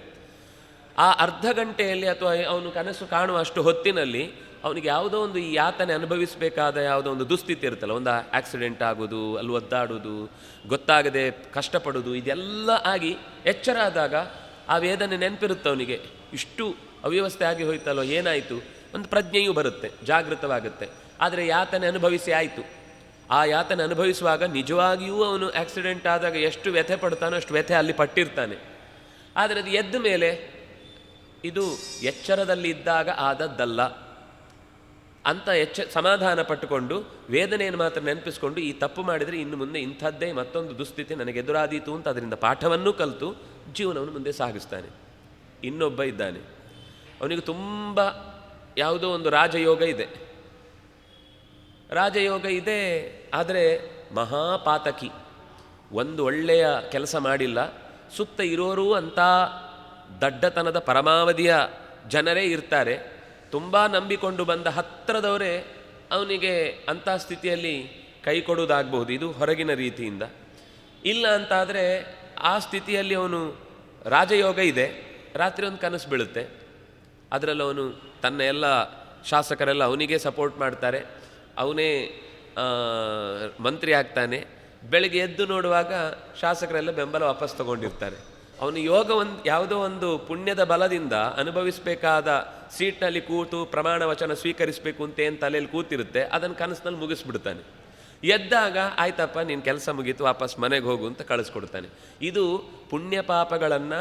ಆ ಅರ್ಧ ಗಂಟೆಯಲ್ಲಿ ಅಥವಾ ಅವನು ಕನಸು ಕಾಣುವ ಅಷ್ಟು ಹೊತ್ತಿನಲ್ಲಿ ಅವನಿಗೆ ಯಾವುದೋ ಒಂದು ಈ ಯಾತನೆ ಅನುಭವಿಸಬೇಕಾದ ಯಾವುದೋ ಒಂದು ದುಸ್ಥಿತಿ ಇರುತ್ತಲ್ಲ, ಒಂದು ಆಕ್ಸಿಡೆಂಟ್ ಆಗೋದು, ಅಲ್ಲಿ ಒದ್ದಾಡೋದು, ಗೊತ್ತಾಗದೆ ಕಷ್ಟಪಡೋದು, ಇದೆಲ್ಲ ಆಗಿ ಎಚ್ಚರ ಆದಾಗ ಆ ವೇದನೆ ನೆನಪಿರುತ್ತೆ ಅವನಿಗೆ. ಇಷ್ಟು ಅವ್ಯವಸ್ಥೆ ಆಗಿ ಹೋಯ್ತಲ್ವ, ಏನಾಯಿತು, ಒಂದು ಪ್ರಜ್ಞೆಯೂ ಬರುತ್ತೆ, ಜಾಗೃತವಾಗುತ್ತೆ. ಆದರೆ ಯಾತನೆ ಅನುಭವಿಸಿ ಆಯಿತು. ಆ ಯಾತನೆ ಅನುಭವಿಸುವಾಗ ನಿಜವಾಗಿಯೂ ಅವನು ಆಕ್ಸಿಡೆಂಟ್ ಆದಾಗ ಎಷ್ಟು ವ್ಯಥೆ ಪಡ್ತಾನೋ ಅಷ್ಟು ವ್ಯಥೆ ಅಲ್ಲಿ ಪಟ್ಟಿರ್ತಾನೆ. ಆದರೆ ಅದು ಎದ್ದ ಮೇಲೆ ಇದು ಎಚ್ಚರದಲ್ಲಿ ಇದ್ದಾಗ ಆದದ್ದಲ್ಲ ಅಂತ ಸಮಾಧಾನ ಪಟ್ಟುಕೊಂಡು ವೇದನೆಯನ್ನು ಮಾತ್ರ ನೆನಪಿಸ್ಕೊಂಡು ಈ ತಪ್ಪು ಮಾಡಿದರೆ ಇನ್ನು ಮುಂದೆ ಇಂಥದ್ದೇ ಮತ್ತೊಂದು ದುಸ್ಥಿತಿ ನನಗೆ ಎದುರಾದೀತು ಅಂತ ಅದರಿಂದ ಪಾಠವನ್ನೂ ಕಲಿತು ಜೀವನವನ್ನು ಮುಂದೆ ಸಾಗಿಸ್ತಾನೆ. ಇನ್ನೊಬ್ಬ ಇದ್ದಾನೆ, ಅವನಿಗೆ ತುಂಬ ಯಾವುದೋ ಒಂದು ರಾಜಯೋಗ ಇದೆ, ಆದರೆ ಮಹಾಪಾತಕಿ. ಒಂದು ಒಳ್ಳೆಯ ಕೆಲಸ ಮಾಡಿಲ್ಲ, ಸುತ್ತ ಇರೋರು ಅಂಥ ದಡ್ಡತನದ ಪರಮಾವಧಿಯ ಜನರೇ ಇರ್ತಾರೆ. ತುಂಬ ನಂಬಿಕೊಂಡು ಬಂದ ಹತ್ತಿರದವರೇ ಅವನಿಗೆ ಅಂಥ ಸ್ಥಿತಿಯಲ್ಲಿ ಕೈ ಕೊಡುವುದಾಗಬಹುದು, ಇದು ಹೊರಗಿನ ರೀತಿಯಿಂದ. ಇಲ್ಲ ಅಂತಾದರೆ ಆ ಸ್ಥಿತಿಯಲ್ಲಿ ಅವನು ರಾಜಯೋಗ ಇದೆ, ರಾತ್ರಿ ಒಂದು ಕನಸು ಬೀಳುತ್ತೆ, ಅದರಲ್ಲಿ ಅವನು ತನ್ನ ಎಲ್ಲ ಶಾಸಕರೆಲ್ಲ ಅವನಿಗೆ ಸಪೋರ್ಟ್ ಮಾಡ್ತಾರೆ, ಅವನೇ ಮಂತ್ರಿ ಆಗ್ತಾನೆ. ಬೆಳಗ್ಗೆ ಎದ್ದು ನೋಡುವಾಗ ಶಾಸಕರೆಲ್ಲ ಬೆಂಬಲ ವಾಪಸ್ ತಗೊಂಡಿರ್ತಾರೆ. ಅವನು ಯೋಗ ಯಾವುದೋ ಒಂದು ಪುಣ್ಯದ ಬಲದಿಂದ ಅನುಭವಿಸಬೇಕಾದ ಸೀಟ್ನಲ್ಲಿ ಕೂತು ಪ್ರಮಾಣ ವಚನ ಸ್ವೀಕರಿಸಬೇಕು ಅಂತ ಏನು ತಲೆಯಲ್ಲಿ ಕೂತಿರುತ್ತೆ, ಅದನ್ನು ಕನಸಿನಲ್ಲಿ ಮುಗಿಸ್ಬಿಡ್ತಾನೆ. ಎದ್ದಾಗ ಆಯ್ತಪ್ಪ ನೀನು ಕೆಲಸ ಮುಗೀತು, ವಾಪಸ್ ಮನೆಗೆ ಹೋಗು ಅಂತ ಕಳಿಸ್ಕೊಡ್ತಾನೆ. ಇದು ಪುಣ್ಯ ಪಾಪಗಳನ್ನು,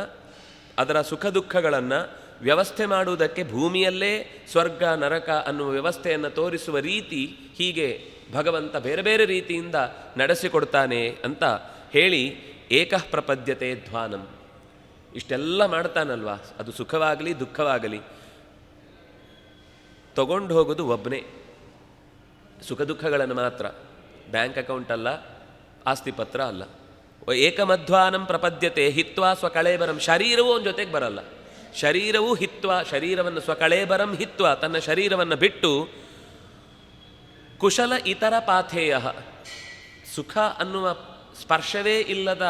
ಅದರ ಸುಖ ದುಃಖಗಳನ್ನು ವ್ಯವಸ್ಥೆ ಮಾಡುವುದಕ್ಕೆ ಭೂಮಿಯಲ್ಲೇ ಸ್ವರ್ಗ ನರಕ ಅನ್ನುವ ವ್ಯವಸ್ಥೆಯನ್ನು ತೋರಿಸುವ ರೀತಿ ಹೀಗೆ ಭಗವಂತ ಬೇರೆ ಬೇರೆ ರೀತಿಯಿಂದ ನಡೆಸಿಕೊಡ್ತಾನೆ ಅಂತ ಹೇಳಿ ಏಕಃ ಪ್ರಪದ್ಯತೆ ಧ್ವಾನಂ. ಇಷ್ಟೆಲ್ಲ ಮಾಡ್ತಾನಲ್ವ, ಅದು ಸುಖವಾಗಲಿ ದುಃಖವಾಗಲಿ ತಗೊಂಡು ಹೋಗೋದು ಒಬ್ಬನೇ. ಸುಖ ದುಃಖಗಳನ್ನು ಮಾತ್ರ, ಬ್ಯಾಂಕ್ ಅಕೌಂಟ್ ಅಲ್ಲ, ಆಸ್ತಿ ಪತ್ರ ಅಲ್ಲ. ಏಕಮಧ್ವಾನಂ ಪ್ರಪದ್ಯತೆ ಹಿತ್ವಾ ಸ್ವಕಳೇಬರಂ. ಶರೀರವೂ ಅವನ ಜೊತೆಗೆ ಬರಲ್ಲ. ಶರೀರವೂ ಹಿತ್ವಾ, ಶರೀರವನ್ನು ಸ್ವಕಳೇಬರಂ ಹಿತ್ವಾ, ತನ್ನ ಶರೀರವನ್ನು ಬಿಟ್ಟು ಕುಶಲ ಇತರ ಪಾಥೇಯ, ಸುಖ ಅನ್ನುವ ಸ್ಪರ್ಶವೇ ಇಲ್ಲದ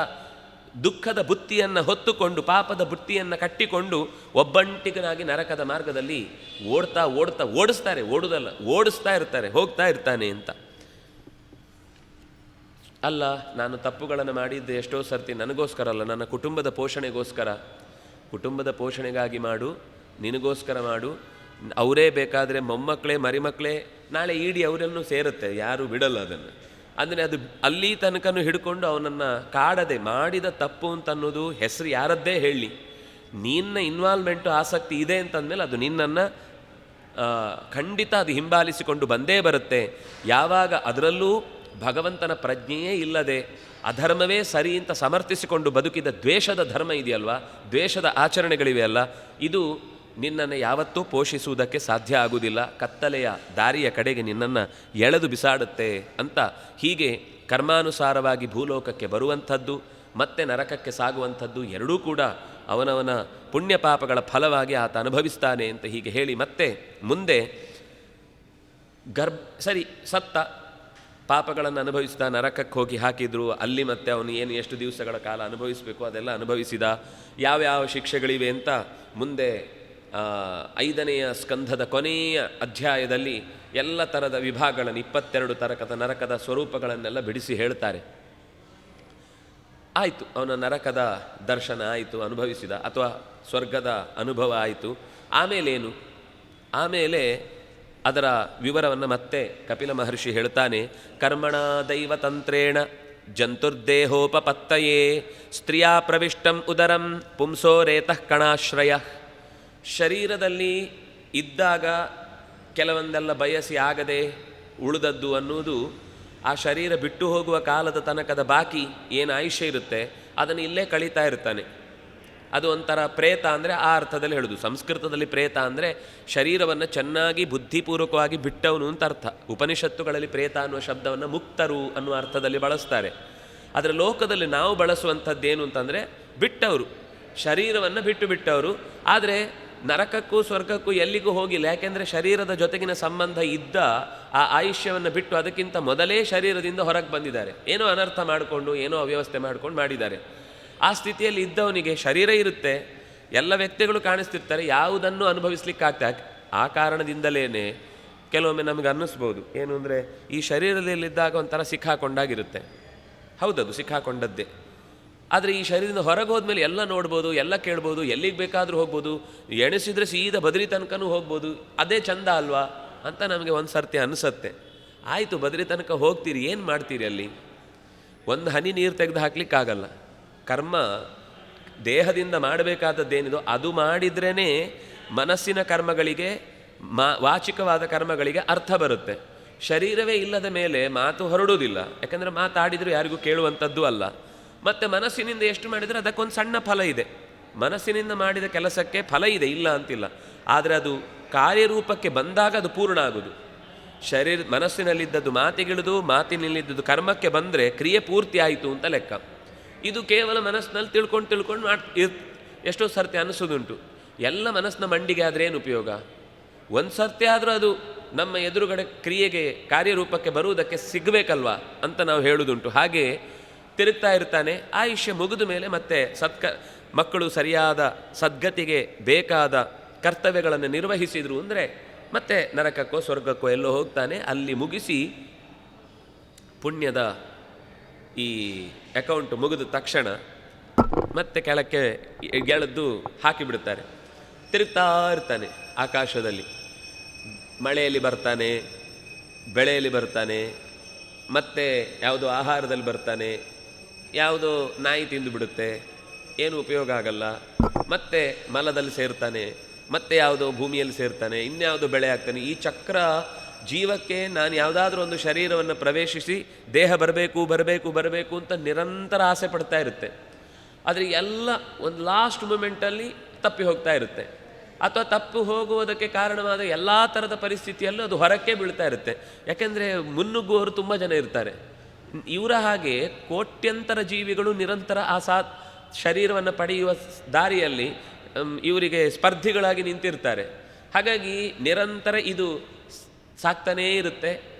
ದುಃಖದ ಬುತ್ತಿಯನ್ನು ಹೊತ್ತುಕೊಂಡು, ಪಾಪದ ಬುತ್ತಿಯನ್ನು ಕಟ್ಟಿಕೊಂಡು ಒಬ್ಬಂಟಿಗನಾಗಿ ನರಕದ ಮಾರ್ಗದಲ್ಲಿ ಓಡಿಸ್ತಾ ಇರ್ತಾರೆ, ಹೋಗ್ತಾ ಇರ್ತಾನೆ ಅಂತ. ಅಲ್ಲ, ನಾನು ತಪ್ಪುಗಳನ್ನು ಮಾಡಿದ್ದೆ ಎಷ್ಟೋ ಸರ್ತಿ ನನಗೋಸ್ಕರ ಅಲ್ಲ, ನನ್ನ ಕುಟುಂಬದ ಪೋಷಣೆಗೋಸ್ಕರ. ಕುಟುಂಬದ ಪೋಷಣೆಗಾಗಿ ಮಾಡು, ನಿನಗೋಸ್ಕರ ಮಾಡು. ಅವರೇ ಬೇಕಾದರೆ ಮೊಮ್ಮಕ್ಕಳೇ ಮರಿಮಕ್ಕಳೇ ನಾಳೆ ಈಡಿ ಅವರನ್ನು ಸೇರುತ್ತೆ, ಯಾರೂ ಬಿಡಲ್ಲ ಅದನ್ನು. ಅಂದರೆ ಅದು ಅಲ್ಲಿ ತನಕನೂ ಹಿಡ್ಕೊಂಡು ಅವನನ್ನು ಕಾಡದೆ, ಮಾಡಿದ ತಪ್ಪು ಅಂತನ್ನೋದು ಹೆಸರು ಯಾರದ್ದೇ ಹೇಳಿ, ನಿನ್ನ ಇನ್ವಾಲ್ವ್ಮೆಂಟು ಆಸಕ್ತಿ ಇದೆ ಅಂತಂದಮೇಲೆ ಅದು ನಿನ್ನನ್ನು ಖಂಡಿತ ಅದು ಹಿಂಬಾಲಿಸಿಕೊಂಡು ಬಂದೇ ಬರುತ್ತೆ. ಯಾವಾಗ ಅದರಲ್ಲೂ ಭಗವಂತನ ಪ್ರಜ್ಞೆಯೇ ಇಲ್ಲದೆ ಅಧರ್ಮವೇ ಸರಿ ಅಂತ ಸಮರ್ಥಿಸಿಕೊಂಡು ಬದುಕಿದ ದ್ವೇಷದ ಧರ್ಮ ಇದೆಯಲ್ವಾ, ದ್ವೇಷದ ಆಚರಣೆಗಳಿವೆಯಲ್ಲ, ಇದು ನಿನ್ನನ್ನು ಯಾವತ್ತೂ ಪೋಷಿಸುವುದಕ್ಕೆ ಸಾಧ್ಯ ಆಗುವುದಿಲ್ಲ. ಕತ್ತಲೆಯ ದಾರಿಯ ಕಡೆಗೆ ನಿನ್ನನ್ನು ಎಳೆದು ಬಿಸಾಡುತ್ತೆ ಅಂತ. ಹೀಗೆ ಕರ್ಮಾನುಸಾರವಾಗಿ ಭೂಲೋಕಕ್ಕೆ ಬರುವಂಥದ್ದು ಮತ್ತೆ ನರಕಕ್ಕೆ ಸಾಗುವಂಥದ್ದು ಎರಡೂ ಕೂಡ ಅವನವನ ಪುಣ್ಯ ಪಾಪಗಳ ಫಲವಾಗಿ ಆತ ಅನುಭವಿಸ್ತಾನೆ ಅಂತ ಹೀಗೆ ಹೇಳಿ ಮತ್ತೆ ಮುಂದೆ ಸರಿ ಸತ್ತ, ಪಾಪಗಳನ್ನು ಅನುಭವಿಸಿದ, ನರಕಕ್ಕೆ ಹೋಗಿ ಹಾಕಿದ್ರು, ಅಲ್ಲಿ ಮತ್ತೆ ಅವನು ಏನು ಎಷ್ಟು ದಿವಸಗಳ ಕಾಲ ಅನುಭವಿಸಬೇಕು ಅದೆಲ್ಲ ಅನುಭವಿಸಿದ, ಯಾವ್ಯಾವ ಶಿಕ್ಷೆಗಳಿವೆ ಅಂತ ಮುಂದೆ 5ನೆಯ ಸ್ಕಂಧದ ಕೊನೆಯ ಅಧ್ಯಾಯದಲ್ಲಿ ಎಲ್ಲ ಥರದ ವಿಭಾಗಗಳನ್ನು 22 ತರಕದ ನರಕದ ಸ್ವರೂಪಗಳನ್ನೆಲ್ಲ ಬಿಡಿಸಿ ಹೇಳ್ತಾರೆ. ಆಯಿತು, ಅವನ ನರಕದ ದರ್ಶನ ಆಯಿತು, ಅನುಭವಿಸಿದ, ಅಥವಾ ಸ್ವರ್ಗದ ಅನುಭವ ಆಯಿತು. ಆಮೇಲೇನು? ಆಮೇಲೆ ಅದರ ವಿವರವನ್ನು ಮತ್ತೆ ಕಪಿಲ ಮಹರ್ಷಿ ಹೇಳ್ತಾನೆ. ಕರ್ಮಣ ದೈವತಂತ್ರೇಣ ಜಂತುರ್ದೇಹೋಪಪತ್ತಯೇ ಸ್ತ್ರೀಯಾ ಪ್ರವಿಷ್ಟಂ ಉದರಂ ಪುಂಸೋ ರೇತಃ ಕಣಾಶ್ರಯ. ಶರೀರದಲ್ಲಿ ಇದ್ದಾಗ ಕೆಲವೊಂದೆಲ್ಲ ಬಯಸಿ ಆಗದೆ ಉಳಿದದ್ದು ಅನ್ನುವುದು ಆ ಶರೀರ ಬಿಟ್ಟು ಹೋಗುವ ಕಾಲದ ತನಕದ ಬಾಕಿ ಏನು ಆಯುಷ್ಯ ಇರುತ್ತೆ ಅದನ್ನು ಇಲ್ಲೇ ಕಳೀತಾ ಇರ್ತಾನೆ. ಅದು ಒಂಥರ ಪ್ರೇತ ಅಂದರೆ ಆ ಅರ್ಥದಲ್ಲಿ ಹೇಳೋದು. ಸಂಸ್ಕೃತದಲ್ಲಿ ಪ್ರೇತ ಅಂದರೆ ಶರೀರವನ್ನು ಚೆನ್ನಾಗಿ ಬುದ್ಧಿಪೂರ್ವಕವಾಗಿ ಬಿಟ್ಟವನು ಅಂತ ಅರ್ಥ. ಉಪನಿಷತ್ತುಗಳಲ್ಲಿ ಪ್ರೇತ ಅನ್ನುವ ಶಬ್ದವನ್ನು ಮುಕ್ತರು ಅನ್ನುವ ಅರ್ಥದಲ್ಲಿ ಬಳಸ್ತಾರೆ. ಆದರೆ ಲೋಕದಲ್ಲಿ ನಾವು ಬಳಸುವಂಥದ್ದೇನು ಅಂತಂದರೆ ಬಿಟ್ಟವರು, ಶರೀರವನ್ನು ಬಿಟ್ಟವರು. ಆದರೆ ನರಕಕ್ಕೂ ಸ್ವರ್ಗಕ್ಕೂ ಎಲ್ಲಿಗೂ ಹೋಗಿಲ್ಲ. ಯಾಕೆಂದರೆ ಶರೀರದ ಜೊತೆಗಿನ ಸಂಬಂಧ ಇದ್ದ ಆ ಆಯುಷ್ಯವನ್ನು ಬಿಟ್ಟು ಅದಕ್ಕಿಂತ ಮೊದಲೇ ಶರೀರದಿಂದ ಹೊರಗೆ ಬಂದಿದ್ದಾರೆ. ಏನೋ ಅನರ್ಥ ಮಾಡಿಕೊಂಡು, ಏನೋ ಅವ್ಯವಸ್ಥೆ ಮಾಡ್ಕೊಂಡು ಮಾಡಿದ್ದಾರೆ. ಆ ಸ್ಥಿತಿಯಲ್ಲಿ ಇದ್ದವನಿಗೆ ಶರೀರ ಇರುತ್ತೆ, ಎಲ್ಲ ವ್ಯಕ್ತಿಗಳು ಕಾಣಿಸ್ತಿರ್ತಾರೆ, ಯಾವುದನ್ನು ಅನುಭವಿಸ್ಲಿಕ್ಕಾಗ್ತಾ. ಆ ಕಾರಣದಿಂದಲೇ ಕೆಲವೊಮ್ಮೆ ನಮಗೆ ಅನ್ನಿಸ್ಬೋದು ಏನು ಅಂದರೆ ಈ ಶರೀರದಲ್ಲಿದ್ದಾಗ ಒಂಥರ ಸಿಕ್ಕಾಕೊಂಡಾಗಿರುತ್ತೆ. ಹೌದದು ಸಿಕ್ಕಾಕೊಂಡದ್ದೇ. ಆದರೆ ಈ ಶರೀರದಿಂದ ಹೊರಗೆ ಹೋದ್ಮೇಲೆ ಎಲ್ಲ ನೋಡ್ಬೋದು, ಎಲ್ಲ ಕೇಳ್ಬೋದು, ಎಲ್ಲಿಗೆ ಬೇಕಾದರೂ ಹೋಗ್ಬೋದು, ಎಣಿಸಿದರೆ ಸೀದಾ ಬದ್ರಿ ತನಕನೂ ಹೋಗ್ಬೋದು. ಅದೇ ಚಂದ ಅಲ್ವಾ ಅಂತ ನಮಗೆ ಒಂದು ಸರ್ತಿ ಅನಿಸತ್ತೆ. ಆಯಿತು, ಬದ್ರಿ ತನಕ ಹೋಗ್ತೀರಿ, ಏನು ಮಾಡ್ತೀರಿ ಅಲ್ಲಿ? ಒಂದು ಹನಿ ನೀರು ತೆಗೆದು ಹಾಕ್ಲಿಕ್ಕಾಗಲ್ಲ. ಕರ್ಮ ದೇಹದಿಂದ ಮಾಡಬೇಕಾದದ್ದೇನಿದೋ ಅದು ಮಾಡಿದ್ರೇ ಮನಸ್ಸಿನ ಕರ್ಮಗಳಿಗೆ, ವಾಚಿಕವಾದ ಕರ್ಮಗಳಿಗೆ ಅರ್ಥ ಬರುತ್ತೆ. ಶರೀರವೇ ಇಲ್ಲದ ಮೇಲೆ ಮಾತು ಹೊರಡುವುದಿಲ್ಲ. ಯಾಕಂದರೆ ಮಾತಾಡಿದರೂ ಯಾರಿಗೂ ಕೇಳುವಂಥದ್ದು ಅಲ್ಲ. ಮತ್ತು ಮನಸ್ಸಿನಿಂದ ಎಷ್ಟು ಮಾಡಿದರೆ ಅದಕ್ಕೊಂದು ಸಣ್ಣ ಫಲ ಇದೆ. ಮನಸ್ಸಿನಿಂದ ಮಾಡಿದ ಕೆಲಸಕ್ಕೆ ಫಲ ಇದೆ, ಇಲ್ಲ ಅಂತಿಲ್ಲ. ಆದರೆ ಅದು ಕಾರ್ಯರೂಪಕ್ಕೆ ಬಂದಾಗ ಅದು ಪೂರ್ಣ ಆಗೋದು. ಮನಸ್ಸಿನಲ್ಲಿದ್ದದ್ದು ಮಾತಿಗಿಳಿದು, ಮಾತಿನಲ್ಲಿದ್ದದ್ದು ಕರ್ಮಕ್ಕೆ ಬಂದರೆ ಕ್ರಿಯೆ ಪೂರ್ತಿ ಆಯಿತು ಅಂತ ಲೆಕ್ಕ. ಇದು ಕೇವಲ ಮನಸ್ಸಿನಲ್ಲಿ ತಿಳ್ಕೊಂಡು ಎಷ್ಟೋ ಸರ್ತಿ ಅನ್ನಿಸೋದುಂಟು. ಎಲ್ಲ ಮನಸ್ಸಿನ ಮಂಡಿಗೆ ಆದರೆ ಏನು ಉಪಯೋಗ? ಒಂದು ಸರ್ತಿ ಆದರೂ ಅದು ನಮ್ಮ ಎದುರುಗಡೆ ಕ್ರಿಯೆಗೆ ಕಾರ್ಯರೂಪಕ್ಕೆ ಬರುವುದಕ್ಕೆ ಸಿಗಬೇಕಲ್ವಾ ಅಂತ ನಾವು ಹೇಳುವುದುಂಟು. ಹಾಗೆ ತಿರುಗ್ತಾ ಇರ್ತಾನೆ. ಆಯುಷ್ಯ ಮುಗಿದ ಮೇಲೆ ಮತ್ತೆ ಮಕ್ಕಳು ಸರಿಯಾದ ಸದ್ಗತಿಗೆ ಬೇಕಾದ ಕರ್ತವ್ಯಗಳನ್ನು ನಿರ್ವಹಿಸಿದರು ಅಂದರೆ ಮತ್ತೆ ನರಕಕ್ಕೋ ಸ್ವರ್ಗಕ್ಕೋ ಎಲ್ಲೋ ಹೋಗ್ತಾನೆ. ಅಲ್ಲಿ ಮುಗಿಸಿ ಪುಣ್ಯದ ಈ ಅಕೌಂಟ್ ಮುಗಿದ ತಕ್ಷಣ ಮತ್ತೆ ಕೆಳಕ್ಕೆ ಗೆಳೆದು ಹಾಕಿಬಿಡ್ತಾರೆ. ತಿರುಗ್ತಾ ಇರ್ತಾನೆ ಆಕಾಶದಲ್ಲಿ. ಮಳೆಯಲ್ಲಿ ಬರ್ತಾನೆ, ಬೆಳೆಯಲ್ಲಿ ಬರ್ತಾನೆ, ಮತ್ತೆ ಯಾವುದೋ ಆಹಾರದಲ್ಲಿ ಬರ್ತಾನೆ, ಯಾವುದೋ ನಾಯಿ ತಿಂದು ಬಿಡುತ್ತೆ, ಏನು ಉಪಯೋಗ ಆಗಲ್ಲ. ಮತ್ತೆ ಮಲದಲ್ಲಿ ಸೇರ್ತಾನೆ, ಮತ್ತೆ ಯಾವುದೋ ಭೂಮಿಯಲ್ಲಿ ಸೇರ್ತಾನೆ, ಇನ್ಯಾವುದೋ ಬೆಳೆ ಆಗ್ತಾನೆ. ಈ ಚಕ್ರ ಜೀವಕ್ಕೆ ನಾನು ಯಾವುದಾದ್ರೂ ಒಂದು ಶರೀರವನ್ನು ಪ್ರವೇಶಿಸಿ ದೇಹ ಬರಬೇಕು ಬರಬೇಕು ಬರಬೇಕು ಅಂತ ನಿರಂತರ ಆಸೆ ಪಡ್ತಾ ಇರುತ್ತೆ. ಆದರೆ ಎಲ್ಲ ಒಂದು ಲಾಸ್ಟ್ ಮೂಮೆಂಟಲ್ಲಿ ತಪ್ಪಿ ಹೋಗ್ತಾ ಇರುತ್ತೆ. ಅಥವಾ ತಪ್ಪು ಹೋಗುವುದಕ್ಕೆ ಕಾರಣವಾದ ಎಲ್ಲ ಥರದ ಪರಿಸ್ಥಿತಿಯಲ್ಲೂ ಅದು ಹೊರಕ್ಕೆ ಬೀಳ್ತಾ ಇರುತ್ತೆ. ಯಾಕೆಂದರೆ ಮುನ್ನುಗ್ಗುವವರು ತುಂಬ ಜನ ಇರ್ತಾರೆ. ಇವರ ಹಾಗೆ ಕೋಟ್ಯಂತರ ಜೀವಿಗಳು ನಿರಂತರ ಆ ಶರೀರವನ್ನು ಪಡೆಯುವ ದಾರಿಯಲ್ಲಿ ಇವರಿಗೆ ಸ್ಪರ್ಧಿಗಳಾಗಿ ನಿಂತಿರ್ತಾರೆ. ಹಾಗಾಗಿ ನಿರಂತರ ಇದು ಸಾಕ್ತಾನೇ ಇರುತ್ತೆ.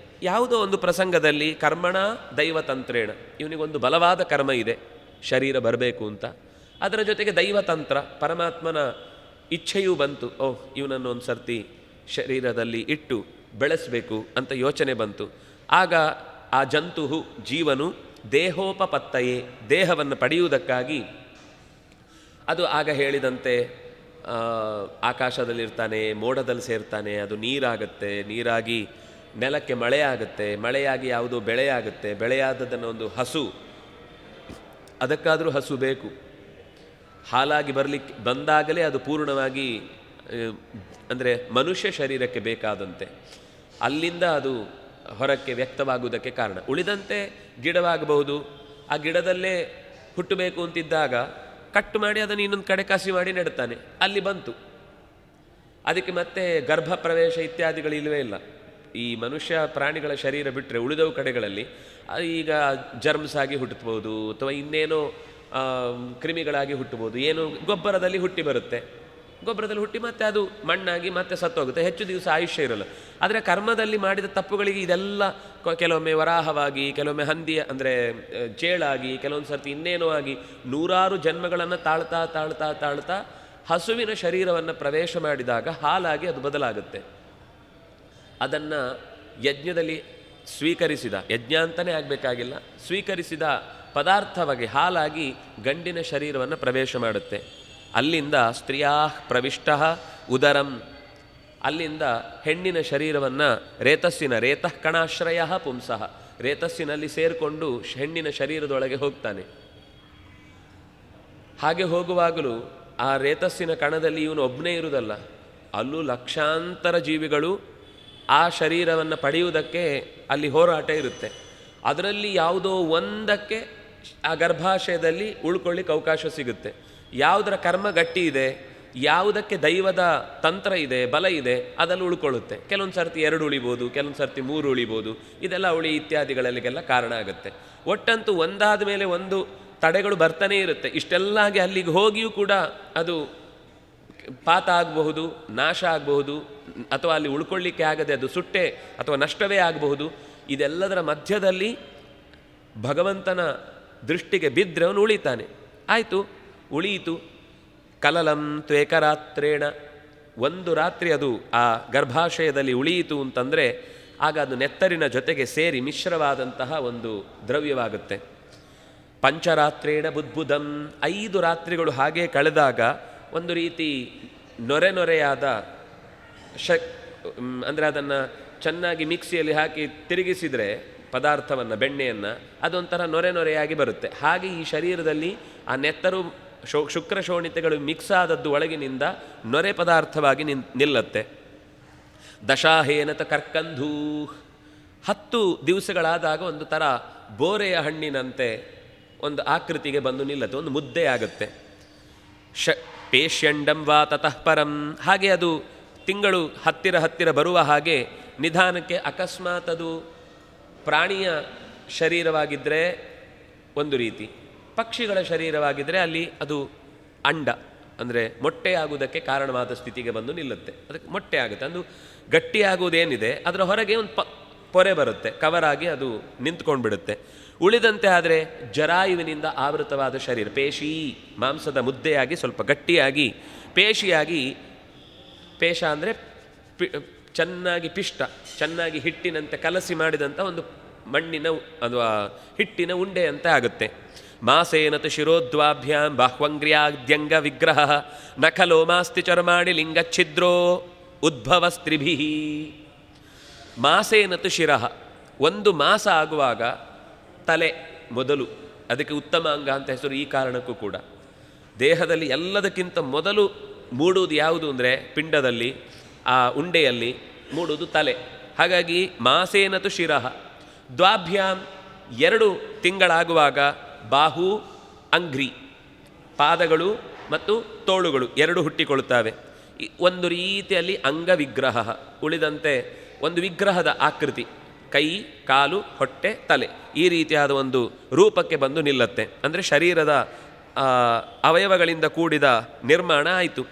ಯಾವುದೋ ಒಂದು ಪ್ರಸಂಗದಲ್ಲಿ ಕರ್ಮಣ ದೈವತಂತ್ರೇಣ, ಇವನಿಗೊಂದು ಬಲವಾದ ಕರ್ಮ ಇದೆ ಶರೀರ ಬರಬೇಕು ಅಂತ, ಅದರ ಜೊತೆಗೆ ದೈವತಂತ್ರ ಪರಮಾತ್ಮನ ಇಚ್ಛೆಯೂ ಬಂತು. ಓಹ್, ಇವನನ್ನು ಒಂದು ಸರ್ತಿ ಶರೀರದಲ್ಲಿ ಇಟ್ಟು ಬೆಳೆಸಬೇಕು ಅಂತ ಯೋಚನೆ ಬಂತು. ಆಗ ಆ ಜಂತು ಜೀವನು ದೇಹೋಪಪತ್ತಯೇ, ದೇಹವನ್ನು ಪಡೆಯುವುದಕ್ಕಾಗಿ ಅದು ಆಗ ಹೇಳಿದಂತೆ ಆಕಾಶದಲ್ಲಿರ್ತಾನೆ, ಮೋಡದಲ್ಲಿ ಸೇರ್ತಾನೆ, ಅದು ನೀರಾಗುತ್ತೆ, ನೀರಾಗಿ ನೆಲಕ್ಕೆ ಮಳೆ ಆಗುತ್ತೆ, ಮಳೆಯಾಗಿ ಯಾವುದೋ ಬೆಳೆ ಆಗುತ್ತೆ, ಬೆಳೆಯಾದದನ್ನು ಒಂದು ಹಸು, ಅದಕ್ಕಾದರೂ ಹಸು ಬೇಕು, ಹಾಲಾಗಿ ಬಂದಾಗಲೇ ಅದು ಪೂರ್ಣವಾಗಿ ಅಂದರೆ ಮನುಷ್ಯ ಶರೀರಕ್ಕೆ ಬೇಕಾದಂತೆ ಅಲ್ಲಿಂದ ಅದು ಹೊರಕ್ಕೆ ವ್ಯಕ್ತವಾಗುವುದಕ್ಕೆ ಕಾರಣ. ಉಳಿದಂತೆ ಗಿಡವಾಗಬಹುದು, ಆ ಗಿಡದಲ್ಲೇ ಹುಟ್ಟಬೇಕು ಅಂತಿದ್ದಾಗ ಕಟ್ ಮಾಡಿ ಅದನ್ನು ಇನ್ನೊಂದು ಕಡೆ ಕಸಿ ಮಾಡಿ ನೆಡ್ತಾನೆ, ಅಲ್ಲಿ ಬಂತು. ಅದಕ್ಕೆ ಮತ್ತೆ ಗರ್ಭ ಪ್ರವೇಶ ಇತ್ಯಾದಿಗಳು ಇಲ್ಲವೇ ಇಲ್ಲ. ಈ ಮನುಷ್ಯ ಪ್ರಾಣಿಗಳ ಶರೀರ ಬಿಟ್ಟರೆ ಉಳಿದವು ಕಡೆಗಳಲ್ಲಿ ಈಗ ಜರ್ಮ್ಸ್ ಆಗಿ ಹುಟ್ಟಬಹುದು, ಅಥವಾ ಇನ್ನೇನೋ ಕ್ರಿಮಿಗಳಾಗಿ ಹುಟ್ಟಬಹುದು, ಏನು ಗೊಬ್ಬರದಲ್ಲಿ ಹುಟ್ಟಿ ಬರುತ್ತೆ, ಗೊಬ್ಬರದಲ್ಲಿ ಹುಟ್ಟಿ ಮತ್ತೆ ಅದು ಮಣ್ಣಾಗಿ ಮತ್ತೆ ಸತ್ತೋಗುತ್ತೆ, ಹೆಚ್ಚು ದಿವಸ ಆಯುಷ್ಯ ಇರಲ್ಲ. ಆದರೆ ಕರ್ಮದಲ್ಲಿ ಮಾಡಿದ ತಪ್ಪುಗಳಿಗೆ ಇದೆಲ್ಲ ಕೆಲವೊಮ್ಮೆ ವರಾಹವಾಗಿ, ಕೆಲವೊಮ್ಮೆ ಹಂದಿ ಅಂದರೆ ಚೇಳಾಗಿ, ಕೆಲವೊಂದು ಸರ್ತಿ ಇನ್ನೇನೋ ಆಗಿ ನೂರಾರು ಜನ್ಮಗಳನ್ನು ತಾಳ್ತಾ ತಾಳ್ತಾ ತಾಳ್ತಾ ಹಸುವಿನ ಶರೀರವನ್ನು ಪ್ರವೇಶ ಮಾಡಿದಾಗ ಹಾಲಾಗಿ ಅದು ಬದಲಾಗುತ್ತೆ. ಅದನ್ನು ಯಜ್ಞದಲ್ಲಿ ಸ್ವೀಕರಿಸಿದ, ಯಜ್ಞ ಅಂತಲೇ ಆಗಬೇಕಾಗಿಲ್ಲ, ಸ್ವೀಕರಿಸಿದ ಪದಾರ್ಥವಾಗಿ ಹಾಲಾಗಿ ಗಂಡಿನ ಶರೀರವನ್ನು ಪ್ರವೇಶ ಮಾಡುತ್ತೆ. ಅಲ್ಲಿಂದ ಸ್ತ್ರೀಯಾ ಪ್ರವಿಷ್ಟ ಉದರಂ, ಅಲ್ಲಿಂದ ಹೆಣ್ಣಿನ ಶರೀರವನ್ನು ರೇತಸ್ಸಿನ ರೇತಃ ಕಣಾಶ್ರಯ ಪುಂಸಃ, ರೇತಸ್ಸಿನಲ್ಲಿ ಸೇರಿಕೊಂಡು ಹೆಣ್ಣಿನ ಶರೀರದೊಳಗೆ ಹೋಗ್ತಾನೆ. ಹಾಗೆ ಹೋಗುವಾಗಲೂ ಆ ರೇತಸ್ಸಿನ ಕಣದಲ್ಲಿ ಇವನು ಒಬ್ಬನೇ ಇರುವುದಲ್ಲ, ಅಲ್ಲೂ ಲಕ್ಷಾಂತರ ಜೀವಿಗಳು ಆ ಶರೀರವನ್ನು ಪಡೆಯುವುದಕ್ಕೆ ಅಲ್ಲಿ ಹೋರಾಟ ಇರುತ್ತೆ. ಅದರಲ್ಲಿ ಯಾವುದೋ ಒಂದಕ್ಕೆ ಆ ಗರ್ಭಾಶಯದಲ್ಲಿ ಉಳ್ಕೊಳ್ಳಿಕ್ಕೆ ಅವಕಾಶ ಸಿಗುತ್ತೆ. ಯಾವುದರ ಕರ್ಮ ಗಟ್ಟಿ ಇದೆ, ಯಾವುದಕ್ಕೆ ದೈವದ ತಂತ್ರ ಇದೆ, ಬಲ ಇದೆ, ಅದನ್ನು ಉಳ್ಕೊಳ್ಳುತ್ತೆ. ಕೆಲವೊಂದು ಸರ್ತಿ 2 ಉಳಿಬೋದು, ಕೆಲವೊಂದು ಸರ್ತಿ 3 ಉಳಿಬೋದು. ಇದೆಲ್ಲ ಉಳಿ ಇತ್ಯಾದಿಗಳಿಗೆಲ್ಲ ಕಾರಣ ಆಗುತ್ತೆ. ಒಟ್ಟಂತೂ ಒಂದಾದ ಮೇಲೆ ಒಂದು ತಡೆಗಳು ಬರ್ತಾನೇ ಇರುತ್ತೆ. ಇಷ್ಟೆಲ್ಲ ಆಗಿ ಅಲ್ಲಿಗೆ ಹೋಗಿಯೂ ಕೂಡ ಅದು ಪಾತ ಆಗಬಹುದು, ನಾಶ ಆಗಬಹುದು, ಅಥವಾ ಅಲ್ಲಿ ಉಳ್ಕೊಳ್ಳಿಕ್ಕೆ ಆಗದೆ ಅದು ಸುಟ್ಟೆ ಅಥವಾ ನಷ್ಟವೇ ಆಗಬಹುದು. ಇದೆಲ್ಲದರ ಮಧ್ಯದಲ್ಲಿ ಭಗವಂತನ ದೃಷ್ಟಿಗೆ ಬಿದ್ದರೆ ಅವನು ಉಳಿತಾನೆ. ಆಯಿತು, ಉಳಿಯಿತು. ಕಲಲಂ ತ್ವೇಕರಾತ್ರೇಣ, ಒಂದು ರಾತ್ರಿ ಅದು ಆ ಗರ್ಭಾಶಯದಲ್ಲಿ ಉಳಿಯಿತು ಅಂತಂದರೆ ಆಗ ಅದು ನೆತ್ತರಿನ ಜೊತೆಗೆ ಸೇರಿ ಮಿಶ್ರವಾದಂತಹ ಒಂದು ದ್ರವ್ಯವಾಗುತ್ತೆ. ಪಂಚರಾತ್ರೇಣ ಬುದ್ಬುದಂ, 5 ರಾತ್ರಿಗಳು ಹಾಗೇ ಕಳೆದಾಗ ಒಂದು ರೀತಿ ನೊರೆ ನೊರೆಯಾದ ಅಂದರೆ ಅದನ್ನು ಚೆನ್ನಾಗಿ ಮಿಕ್ಸಿಯಲ್ಲಿ ಹಾಕಿ ತಿರುಗಿಸಿದರೆ ಪದಾರ್ಥವನ್ನು, ಬೆಣ್ಣೆಯನ್ನು, ಅದೊಂಥರ ನೊರೆ ನೊರೆಯಾಗಿ ಬರುತ್ತೆ. ಹಾಗೆ ಈ ಶರೀರದಲ್ಲಿ ಆ ನೆತ್ತರು ಶುಕ್ರ ಶೋಣಿತೆಗಳು ಮಿಕ್ಸ್ ಆದದ್ದು ಒಳಗಿನಿಂದ ನೊರೆ ಪದಾರ್ಥವಾಗಿ ನಿಲ್ಲತ್ತೆ. ದಶಾಹೇನತ ಕರ್ಕಂಧೂ, 10 ದಿವಸಗಳಾದಾಗ ಒಂದು ಥರ ಬೋರೆಯ ಹಣ್ಣಿನಂತೆ ಒಂದು ಆಕೃತಿಗೆ ಬಂದು ನಿಲ್ಲತ್ತೆ, ಒಂದು ಮುದ್ದೆ ಆಗುತ್ತೆ. ಪೇಷ್ಯಂಡಂ ವಾ ತತಃ ಪರಂ, ಹಾಗೆ ಅದು ತಿಂಗಳು ಹತ್ತಿರ ಬರುವ ಹಾಗೆ ನಿಧಾನಕ್ಕೆ, ಅಕಸ್ಮಾತ್ ಅದು ಪ್ರಾಣಿಯ ಶರೀರವಾಗಿದ್ದರೆ ಒಂದು ರೀತಿ, ಪಕ್ಷಿಗಳ ಶರೀರವಾಗಿದ್ದರೆ ಅಲ್ಲಿ ಅದು ಅಂಡ ಅಂದರೆ ಮೊಟ್ಟೆ ಆಗುವುದಕ್ಕೆ ಕಾರಣವಾದ ಸ್ಥಿತಿಗೆ ಬಂದು ನಿಲ್ಲುತ್ತೆ. ಅದಕ್ಕೆ ಮೊಟ್ಟೆ ಆಗುತ್ತೆ. ಅದು ಗಟ್ಟಿಯಾಗುವುದೇನಿದೆ ಅದರ ಹೊರಗೆ ಒಂದು ಪೊರೆ ಬರುತ್ತೆ, ಕವರಾಗಿ ಅದು ನಿಂತ್ಕೊಂಡು ಬಿಡುತ್ತೆ. ಉಳಿದಂತೆ ಆದರೆ ಜರಾಯುವಿನಿಂದ ಆವೃತವಾದ ಶರೀರ, ಪೇಶಿ, ಮಾಂಸದ ಮುದ್ದೆಯಾಗಿ ಸ್ವಲ್ಪ ಗಟ್ಟಿಯಾಗಿ ಪೇಶಿಯಾಗಿ, ಪೇಶ ಅಂದರೆ ಚೆನ್ನಾಗಿ ಪಿಷ್ಟ, ಚೆನ್ನಾಗಿ ಹಿಟ್ಟಿನಂತೆ ಕಲಸಿ ಮಾಡಿದಂಥ ಒಂದು ಮಣ್ಣಿನ ಅಥವಾ ಹಿಟ್ಟಿನ ಉಂಡೆಯಂತೆ ಆಗುತ್ತೆ. ಮಾಸೇನತು ಶಿರೋದ್ವಾಭ್ಯಾಂ ಬಾಹ್ವಂಗ್ರ್ಯಾದ್ಯಂಗ ವಿಗ್ರಹ ನಖಲೋಮಾಸ್ತಿ ಚರ್ಮಾಣಿ ಲಿಂಗಚ್ಛಿದ್ರೋ ಉದ್ಭವಸ್ತ್ರಿಭಿ. ಮಾಸೇನತು ಶಿರಃ, ಒಂದು ಮಾಸ ಆಗುವಾಗ ತಲೆ ಮೊದಲು, ಅದಕ್ಕೆ ಉತ್ತಮ ಅಂಗ ಅಂತ ಹೆಸರು ಈ ಕಾರಣಕ್ಕೂ ಕೂಡ. ದೇಹದಲ್ಲಿ ಎಲ್ಲದಕ್ಕಿಂತ ಮೊದಲು ಮೂಡುವುದು ಯಾವುದು ಅಂದರೆ ಪಿಂಡದಲ್ಲಿ, ಆ ಉಂಡೆಯಲ್ಲಿ ಮೂಡುವುದು ತಲೆ. ಹಾಗಾಗಿ ಮಾಸೇನತು ಶಿರಃ ದ್ವಾಭ್ಯಾಂ 2 ತಿಂಗಳಾಗುವಾಗ ಬಾಹು ಅಂಘ್ರಿ ಪಾದಗಳು ಮತ್ತು ತೋಳುಗಳು 2 ಹುಟ್ಟಿಕೊಳ್ಳುತ್ತವೆ. ಒಂದು ರೀತಿಯಲ್ಲಿ ಅಂಗವಿಗ್ರಹ, ಉಳಿದಂತೆ ಒಂದು ವಿಗ್ರಹದ ಆಕೃತಿ, ಕೈ, ಕಾಲು, ಹೊಟ್ಟೆ, ತಲೆ ಈ ರೀತಿಯಾದ ಒಂದು ರೂಪಕ್ಕೆ ಬಂದು ನಿಲ್ಲತ್ತೆ. ಅಂದರೆ ಶರೀರದ ಅವಯವಗಳಿಂದ ಕೂಡಿದ ನಿರ್ಮಾಣ ಆಯಿತು.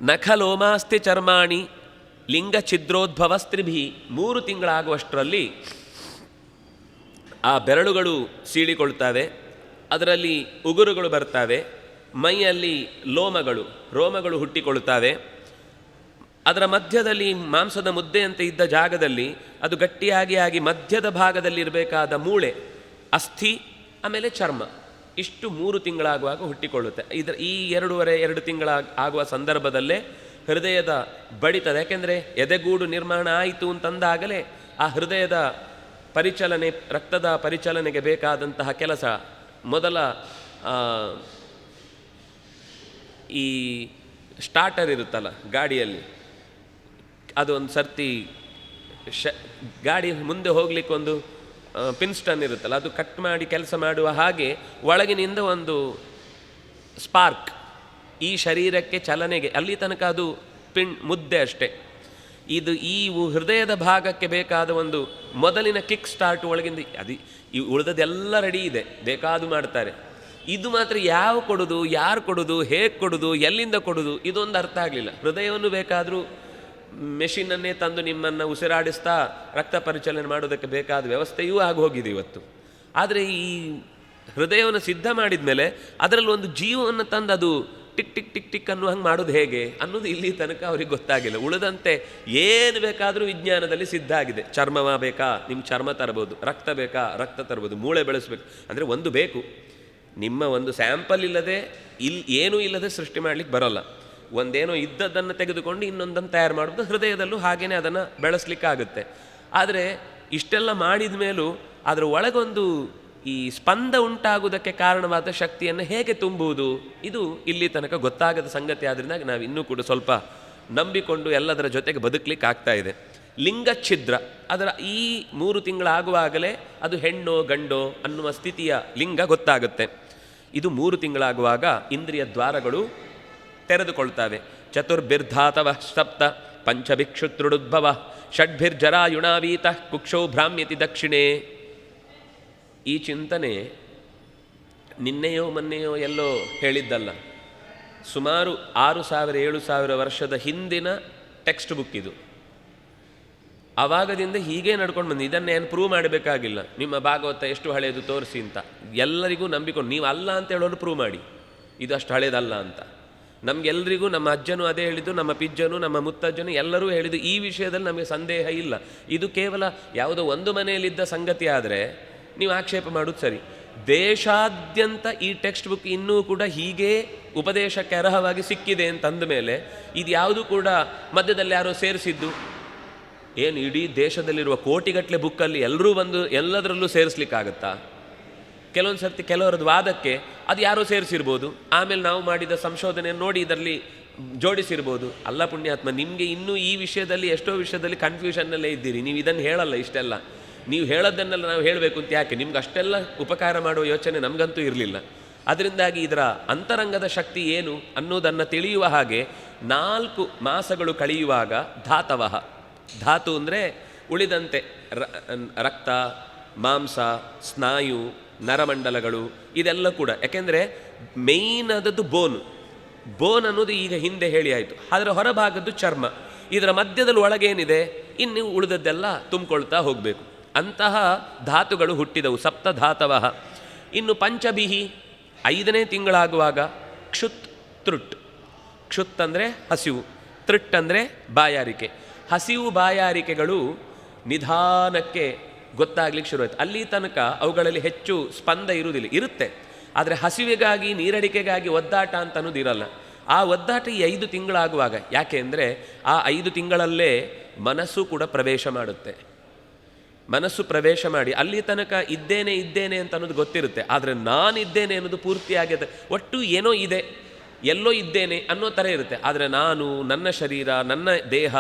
ನಖಲೋಮಾಸ್ತಿ ಚರ್ಮಾಣಿ ಲಿಂಗ ಛಿದ್ರೋದ್ಭವ ಸ್ತ್ರಿಭಿ 3 ತಿಂಗಳಾಗುವಷ್ಟರಲ್ಲಿ ಆ ಬೆರಳುಗಳು ಸೀಳಿಕೊಳ್ತವೆ, ಅದರಲ್ಲಿ ಉಗುರುಗಳು ಬರ್ತವೆ, ಮೈಯಲ್ಲಿ ರೋಮಗಳು ಹುಟ್ಟಿಕೊಳ್ಳುತ್ತವೆ. ಅದರ ಮಧ್ಯದಲ್ಲಿ ಮಾಂಸದ ಮುದ್ದೆಯಂತೆ ಇದ್ದ ಜಾಗದಲ್ಲಿ ಅದು ಗಟ್ಟಿಯಾಗಿ ಮಧ್ಯದ ಭಾಗದಲ್ಲಿ ಇರಬೇಕಾದ ಮೂಳೆ, ಅಸ್ಥಿ, ಆಮೇಲೆ ಚರ್ಮ, ಇಷ್ಟು 3 ತಿಂಗಳಾಗುವಾಗ ಹುಟ್ಟಿಕೊಳ್ಳುತ್ತೆ. ಈ 2 ತಿಂಗಳ ಆಗುವ ಸಂದರ್ಭದಲ್ಲೇ ಹೃದಯದ ಬಡಿತದ, ಯಾಕೆಂದರೆ ಎದೆಗೂಡು ನಿರ್ಮಾಣ ಆಯಿತು ಅಂತಂದಾಗಲೇ ಆ ಹೃದಯದ ಪರಿಚಲನೆ, ರಕ್ತದ ಪರಿಚಲನೆಗೆ ಬೇಕಾದಂತಹ ಕೆಲಸ, ಮೊದಲ ಈ ಸ್ಟಾರ್ಟರ್ ಇರುತ್ತಲ್ಲ ಗಾಡಿಯಲ್ಲಿ, ಅದು ಒಂದು ಸರ್ತಿ ಗಾಡಿ ಮುಂದೆ ಹೋಗ್ಲಿಕ್ಕೆ ಒಂದು ಪಿನ್ಸ್ಟನ್ ಇರುತ್ತಲ್ಲ, ಅದು ಕಟ್ ಮಾಡಿ ಕೆಲಸ ಮಾಡುವ ಹಾಗೆ ಒಳಗಿನಿಂದ ಒಂದು ಸ್ಪಾರ್ಕ್ ಈ ಶರೀರಕ್ಕೆ ಚಲನೆಗೆ, ಅಲ್ಲಿ ತನಕ ಅದು ಮುದ್ದೆ ಅಷ್ಟೇ. ಈ ಹೃದಯದ ಭಾಗಕ್ಕೆ ಬೇಕಾದ ಒಂದು ಮೊದಲಿನ ಕಿಕ್ ಸ್ಟಾರ್ಟ್ ಒಳಗಿಂದ ಈ ಉಳಿದದೆಲ್ಲ ರೆಡಿ ಇದೆ, ಬೇಕಾದು ಮಾಡ್ತಾರೆ. ಇದು ಮಾತ್ರ ಯಾವ ಕೊಡೋದು, ಯಾರು ಕೊಡೋದು, ಹೇಗೆ ಕೊಡೋದು, ಎಲ್ಲಿಂದ ಕೊಡೋದು, ಇದೊಂದು ಅರ್ಥ ಆಗಲಿಲ್ಲ. ಹೃದಯವನ್ನು ಬೇಕಾದರೂ ಮೆಷಿನನ್ನೇ ತಂದು ನಿಮ್ಮನ್ನು ಉಸಿರಾಡಿಸ್ತಾ ರಕ್ತ ಪರಿಚಲನೆ ಮಾಡೋದಕ್ಕೆ ಬೇಕಾದ ವ್ಯವಸ್ಥೆಯೂ ಆಗೋಗಿದೆ ಇವತ್ತು. ಆದರೆ ಈ ಹೃದಯವನ್ನು ಸಿದ್ಧ ಮಾಡಿದ ಮೇಲೆ ಅದರಲ್ಲಿ ಒಂದು ಜೀವವನ್ನು ತಂದು ಅದು ಟಿಕ್ ಟಿಕ್ ಟಿಕ್ ಟಿಕ್ ಅನ್ನೋ ಹಂಗೆ ಮಾಡೋದು ಹೇಗೆ ಅನ್ನೋದು ಇಲ್ಲಿ ತನಕ ಅವ್ರಿಗೆ ಗೊತ್ತಾಗಿಲ್ಲ. ಉಳಿದಂತೆ ಏನು ಬೇಕಾದರೂ ವಿಜ್ಞಾನದಲ್ಲಿ ಸಿದ್ಧ ಆಗಿದೆ. ಚರ್ಮವ ಬೇಕಾ, ನಿಮ್ಮ ಚರ್ಮ ತರಬಹುದು, ರಕ್ತ ಬೇಕಾ, ರಕ್ತ ತರಬಹುದು, ಮೂಳೆ ಬೆಳೆಸಬೇಕು. ಅಂದರೆ ಒಂದು ಬೇಕು, ನಿಮ್ಮ ಒಂದು ಸ್ಯಾಂಪಲ್ ಇಲ್ಲದೆ ಏನೂ ಇಲ್ಲದೆ ಸೃಷ್ಟಿ ಮಾಡಲಿಕ್ಕೆ ಬರೋಲ್ಲ. ಒಂದೇನೋ ಇದ್ದದ್ದನ್ನು ತೆಗೆದುಕೊಂಡು ಇನ್ನೊಂದನ್ನು ತಯಾರು ಮಾಡೋದು, ಹೃದಯದಲ್ಲೂ ಹಾಗೇ ಅದನ್ನು ಬೆಳೆಸಲಿಕ್ಕಾಗುತ್ತೆ. ಆದರೆ ಇಷ್ಟೆಲ್ಲ ಮಾಡಿದ ಮೇಲೂ ಅದರ ಒಳಗೊಂದು ಈ ಸ್ಪಂದ ಉಂಟಾಗುವುದಕ್ಕೆ ಕಾರಣವಾದ ಶಕ್ತಿಯನ್ನು ಹೇಗೆ ತುಂಬುವುದು, ಇದು ಇಲ್ಲಿ ತನಕ ಗೊತ್ತಾಗದ ಸಂಗತಿ. ಆದ್ದರಿಂದ ನಾವು ಇನ್ನೂ ಕೂಡ ಸ್ವಲ್ಪ ನಂಬಿಕೊಂಡು ಎಲ್ಲದರ ಜೊತೆಗೆ ಬದುಕಲಿಕ್ಕೆ ಆಗ್ತಾ ಇದೆ. ಲಿಂಗಚ್ಛಿದ್ರ, ಅದರ ಈ 3 ತಿಂಗಳಾಗುವಾಗಲೇ ಅದು ಹೆಣ್ಣೋ ಗಂಡೋ ಅನ್ನುವ ಸ್ಥಿತಿಯ ಲಿಂಗ ಗೊತ್ತಾಗುತ್ತೆ. ಇದು 3 ತಿಂಗಳಾಗುವಾಗ ಇಂದ್ರಿಯ ದ್ವಾರಗಳು ತೆರೆದುಕೊಳ್ತವೆ. ಚತುರ್ಭಿರ್ಧಾತವ ಸಪ್ತ ಪಂಚಭಿಕ್ಷುತ್ರುಡುದ್ಭವ ಷಡ್ಭಿರ್ಜರಾಯುಣಾವೀತ ಕುಕ್ಷೋ ಭ್ರಾಮ್ಯತಿ ದಕ್ಷಿಣೆ. ಈ ಚಿಂತನೆ ನಿನ್ನೆಯೋ ಮೊನ್ನೆಯೋ ಎಲ್ಲೋ ಹೇಳಿದ್ದಲ್ಲ, ಸುಮಾರು 6,000-7,000 ವರ್ಷದ ಹಿಂದಿನ ಟೆಕ್ಸ್ಟ್ ಬುಕ್ ಇದು. ಆವಾಗದಿಂದ ಹೀಗೆ ನಡ್ಕೊಂಡು ಬಂದು ಇದನ್ನೇನು ಪ್ರೂವ್ ಮಾಡಬೇಕಾಗಿಲ್ಲ. ನಿಮ್ಮ ಭಾಗವತ ಎಷ್ಟು ಹಳೆಯದು ತೋರಿಸಿ ಅಂತ ಎಲ್ಲರಿಗೂ ನಂಬಿಕೊಂಡು, ನೀವು ಅಲ್ಲ ಅಂತ ಹೇಳೋರು ಪ್ರೂವ್ ಮಾಡಿ ಇದು ಅಷ್ಟು ಹಳೇದಲ್ಲ ಅಂತ. ನಮಗೆಲ್ಲರಿಗೂ ನಮ್ಮ ಅಜ್ಜನೂ ಅದೇ ಹೇಳಿದ್ದು, ನಮ್ಮ ಪಿಜ್ಜನು, ನಮ್ಮ ಮುತ್ತಜ್ಜನು ಎಲ್ಲರೂ ಹೇಳಿದ್ದು. ಈ ವಿಷಯದಲ್ಲಿ ನಮಗೆ ಸಂದೇಹ ಇಲ್ಲ. ಇದು ಕೇವಲ ಯಾವುದೋ ಒಂದು ಮನೆಯಲ್ಲಿದ್ದ ಸಂಗತಿ ಆದರೆ ನೀವು ಆಕ್ಷೇಪ ಮಾಡೋದು ಸರಿ. ದೇಶಾದ್ಯಂತ ಈ ಟೆಕ್ಸ್ಟ್ ಬುಕ್ ಇನ್ನೂ ಕೂಡ ಹೀಗೆ ಉಪದೇಶಕ್ಕೆ ಅರ್ಹವಾಗಿ ಸಿಕ್ಕಿದೆ ಅಂತಂದ ಮೇಲೆ ಇದು ಯಾವುದು ಕೂಡ ಮಧ್ಯದಲ್ಲಿ ಯಾರೋ ಸೇರಿಸಿದ್ದು ಏನು? ಇಡೀ ದೇಶದಲ್ಲಿರುವ ಕೋಟಿಗಟ್ಟಲೆ ಬುಕ್ಕಲ್ಲಿ ಎಲ್ಲರೂ ಬಂದು ಎಲ್ಲದರಲ್ಲೂ ಸೇರಿಸ್ಲಿಕ್ಕಾಗತ್ತಾ? ಕೆಲವೊಂದು ಸರ್ತಿ ಕೆಲವರದ್ದು ವಾದಕ್ಕೆ ಅದು ಯಾರೋ ಸೇರಿಸಿರ್ಬೋದು, ಆಮೇಲೆ ನಾವು ಮಾಡಿದ ಸಂಶೋಧನೆಯನ್ನು ನೋಡಿ ಇದರಲ್ಲಿ ಜೋಡಿಸಿರ್ಬೋದು. ಅಲ್ಲ ಪುಣ್ಯಾತ್ಮ, ನಿಮಗೆ ಇನ್ನೂ ಈ ವಿಷಯದಲ್ಲಿ ಎಷ್ಟೋ ವಿಷಯದಲ್ಲಿ ಕನ್ಫ್ಯೂಷನ್ನಲ್ಲೇ ಇದ್ದೀರಿ. ನೀವು ಇದನ್ನು ಹೇಳಲ್ಲ. ಇಷ್ಟೆಲ್ಲ ನೀವು ಹೇಳೋದನ್ನೆಲ್ಲ ನಾವು ಹೇಳಬೇಕು ಅಂತ ಯಾಕೆ? ನಿಮ್ಗೆ ಅಷ್ಟೆಲ್ಲ ಉಪಕಾರ ಮಾಡುವ ಯೋಚನೆ ನಮಗಂತೂ ಇರಲಿಲ್ಲ. ಅದರಿಂದಾಗಿ ಇದರ ಅಂತರಂಗದ ಶಕ್ತಿ ಏನು ಅನ್ನೋದನ್ನು ತಿಳಿಯುವ ಹಾಗೆ 4 ಮಾಸಗಳು ಕಳೆಯುವಾಗ ಧಾತವಃ, ಧಾತು ಅಂದರೆ ಉಳಿದಂತೆ ರಕ್ತ, ಮಾಂಸ, ಸ್ನಾಯು, ನರಮಂಡಲಗಳು ಇದೆಲ್ಲ ಕೂಡ. ಯಾಕೆಂದರೆ ಮೇಯ್ನ್ ಆದದ್ದು ಬೋನ್ ಅನ್ನೋದು ಈಗ ಹಿಂದೆ ಹೇಳಿ ಆಯಿತು. ಅದರ ಹೊರಭಾಗದ್ದು ಚರ್ಮ. ಇದರ ಮಧ್ಯದಲ್ಲಿ ಒಳಗೇನಿದೆ ಇನ್ನು ಉಳಿದದ್ದೆಲ್ಲ ತುಂಬಿಕೊಳ್ತಾ ಹೋಗಬೇಕು. ಅಂತಹ ಧಾತುಗಳು ಹುಟ್ಟಿದವು, ಸಪ್ತಧಾತವಃ. ಇನ್ನು ಪಂಚಬಿಹಿ 5ನೇ ತಿಂಗಳಾಗುವಾಗ ಕ್ಷುತ್ ತೃಟ್. ಕ್ಷುತ್ ಅಂದರೆ ಹಸಿವು, ತೃಟ್ ಅಂದರೆ ಬಾಯಾರಿಕೆ. ಹಸಿವು ಬಾಯಾರಿಕೆಗಳು ನಿಧಾನಕ್ಕೆ ಗೊತ್ತಾಗ್ಲಿಕ್ಕೆ ಶುರುವಾಯಿತು. ಅಲ್ಲಿ ತನಕ ಅವುಗಳಲ್ಲಿ ಹೆಚ್ಚು ಸ್ಪಂದ ಇರುವುದಿಲ್ಲ, ಇರುತ್ತೆ. ಆದರೆ ಹಸಿವಿಗಾಗಿ ನೀರಡಿಕೆಗಾಗಿ ಒದ್ದಾಟ ಅಂತ ಅನ್ನೋದು ಇರಲ್ಲ. ಆ ಒದ್ದಾಟ ಈ 5 ತಿಂಗಳಾಗುವಾಗ, ಯಾಕೆ ಅಂದರೆ ಆ 5 ತಿಂಗಳಲ್ಲೇ ಮನಸ್ಸು ಕೂಡ ಪ್ರವೇಶ ಮಾಡುತ್ತೆ. ಮನಸ್ಸು ಪ್ರವೇಶ ಮಾಡಿ ಅಲ್ಲಿ ತನಕ ಇದ್ದೇನೆ ಅಂತ ಅನ್ನೋದು ಗೊತ್ತಿರುತ್ತೆ. ಆದರೆ ನಾನಿದ್ದೇನೆ ಅನ್ನೋದು ಪೂರ್ತಿಯಾಗಿದೆ. ಒಟ್ಟು ಏನೋ ಇದೆ, ಎಲ್ಲೋ ಇದ್ದೇನೆ ಅನ್ನೋ ಥರ ಇರುತ್ತೆ. ಆದರೆ ನಾನು, ನನ್ನ ಶರೀರ, ನನ್ನ ದೇಹ,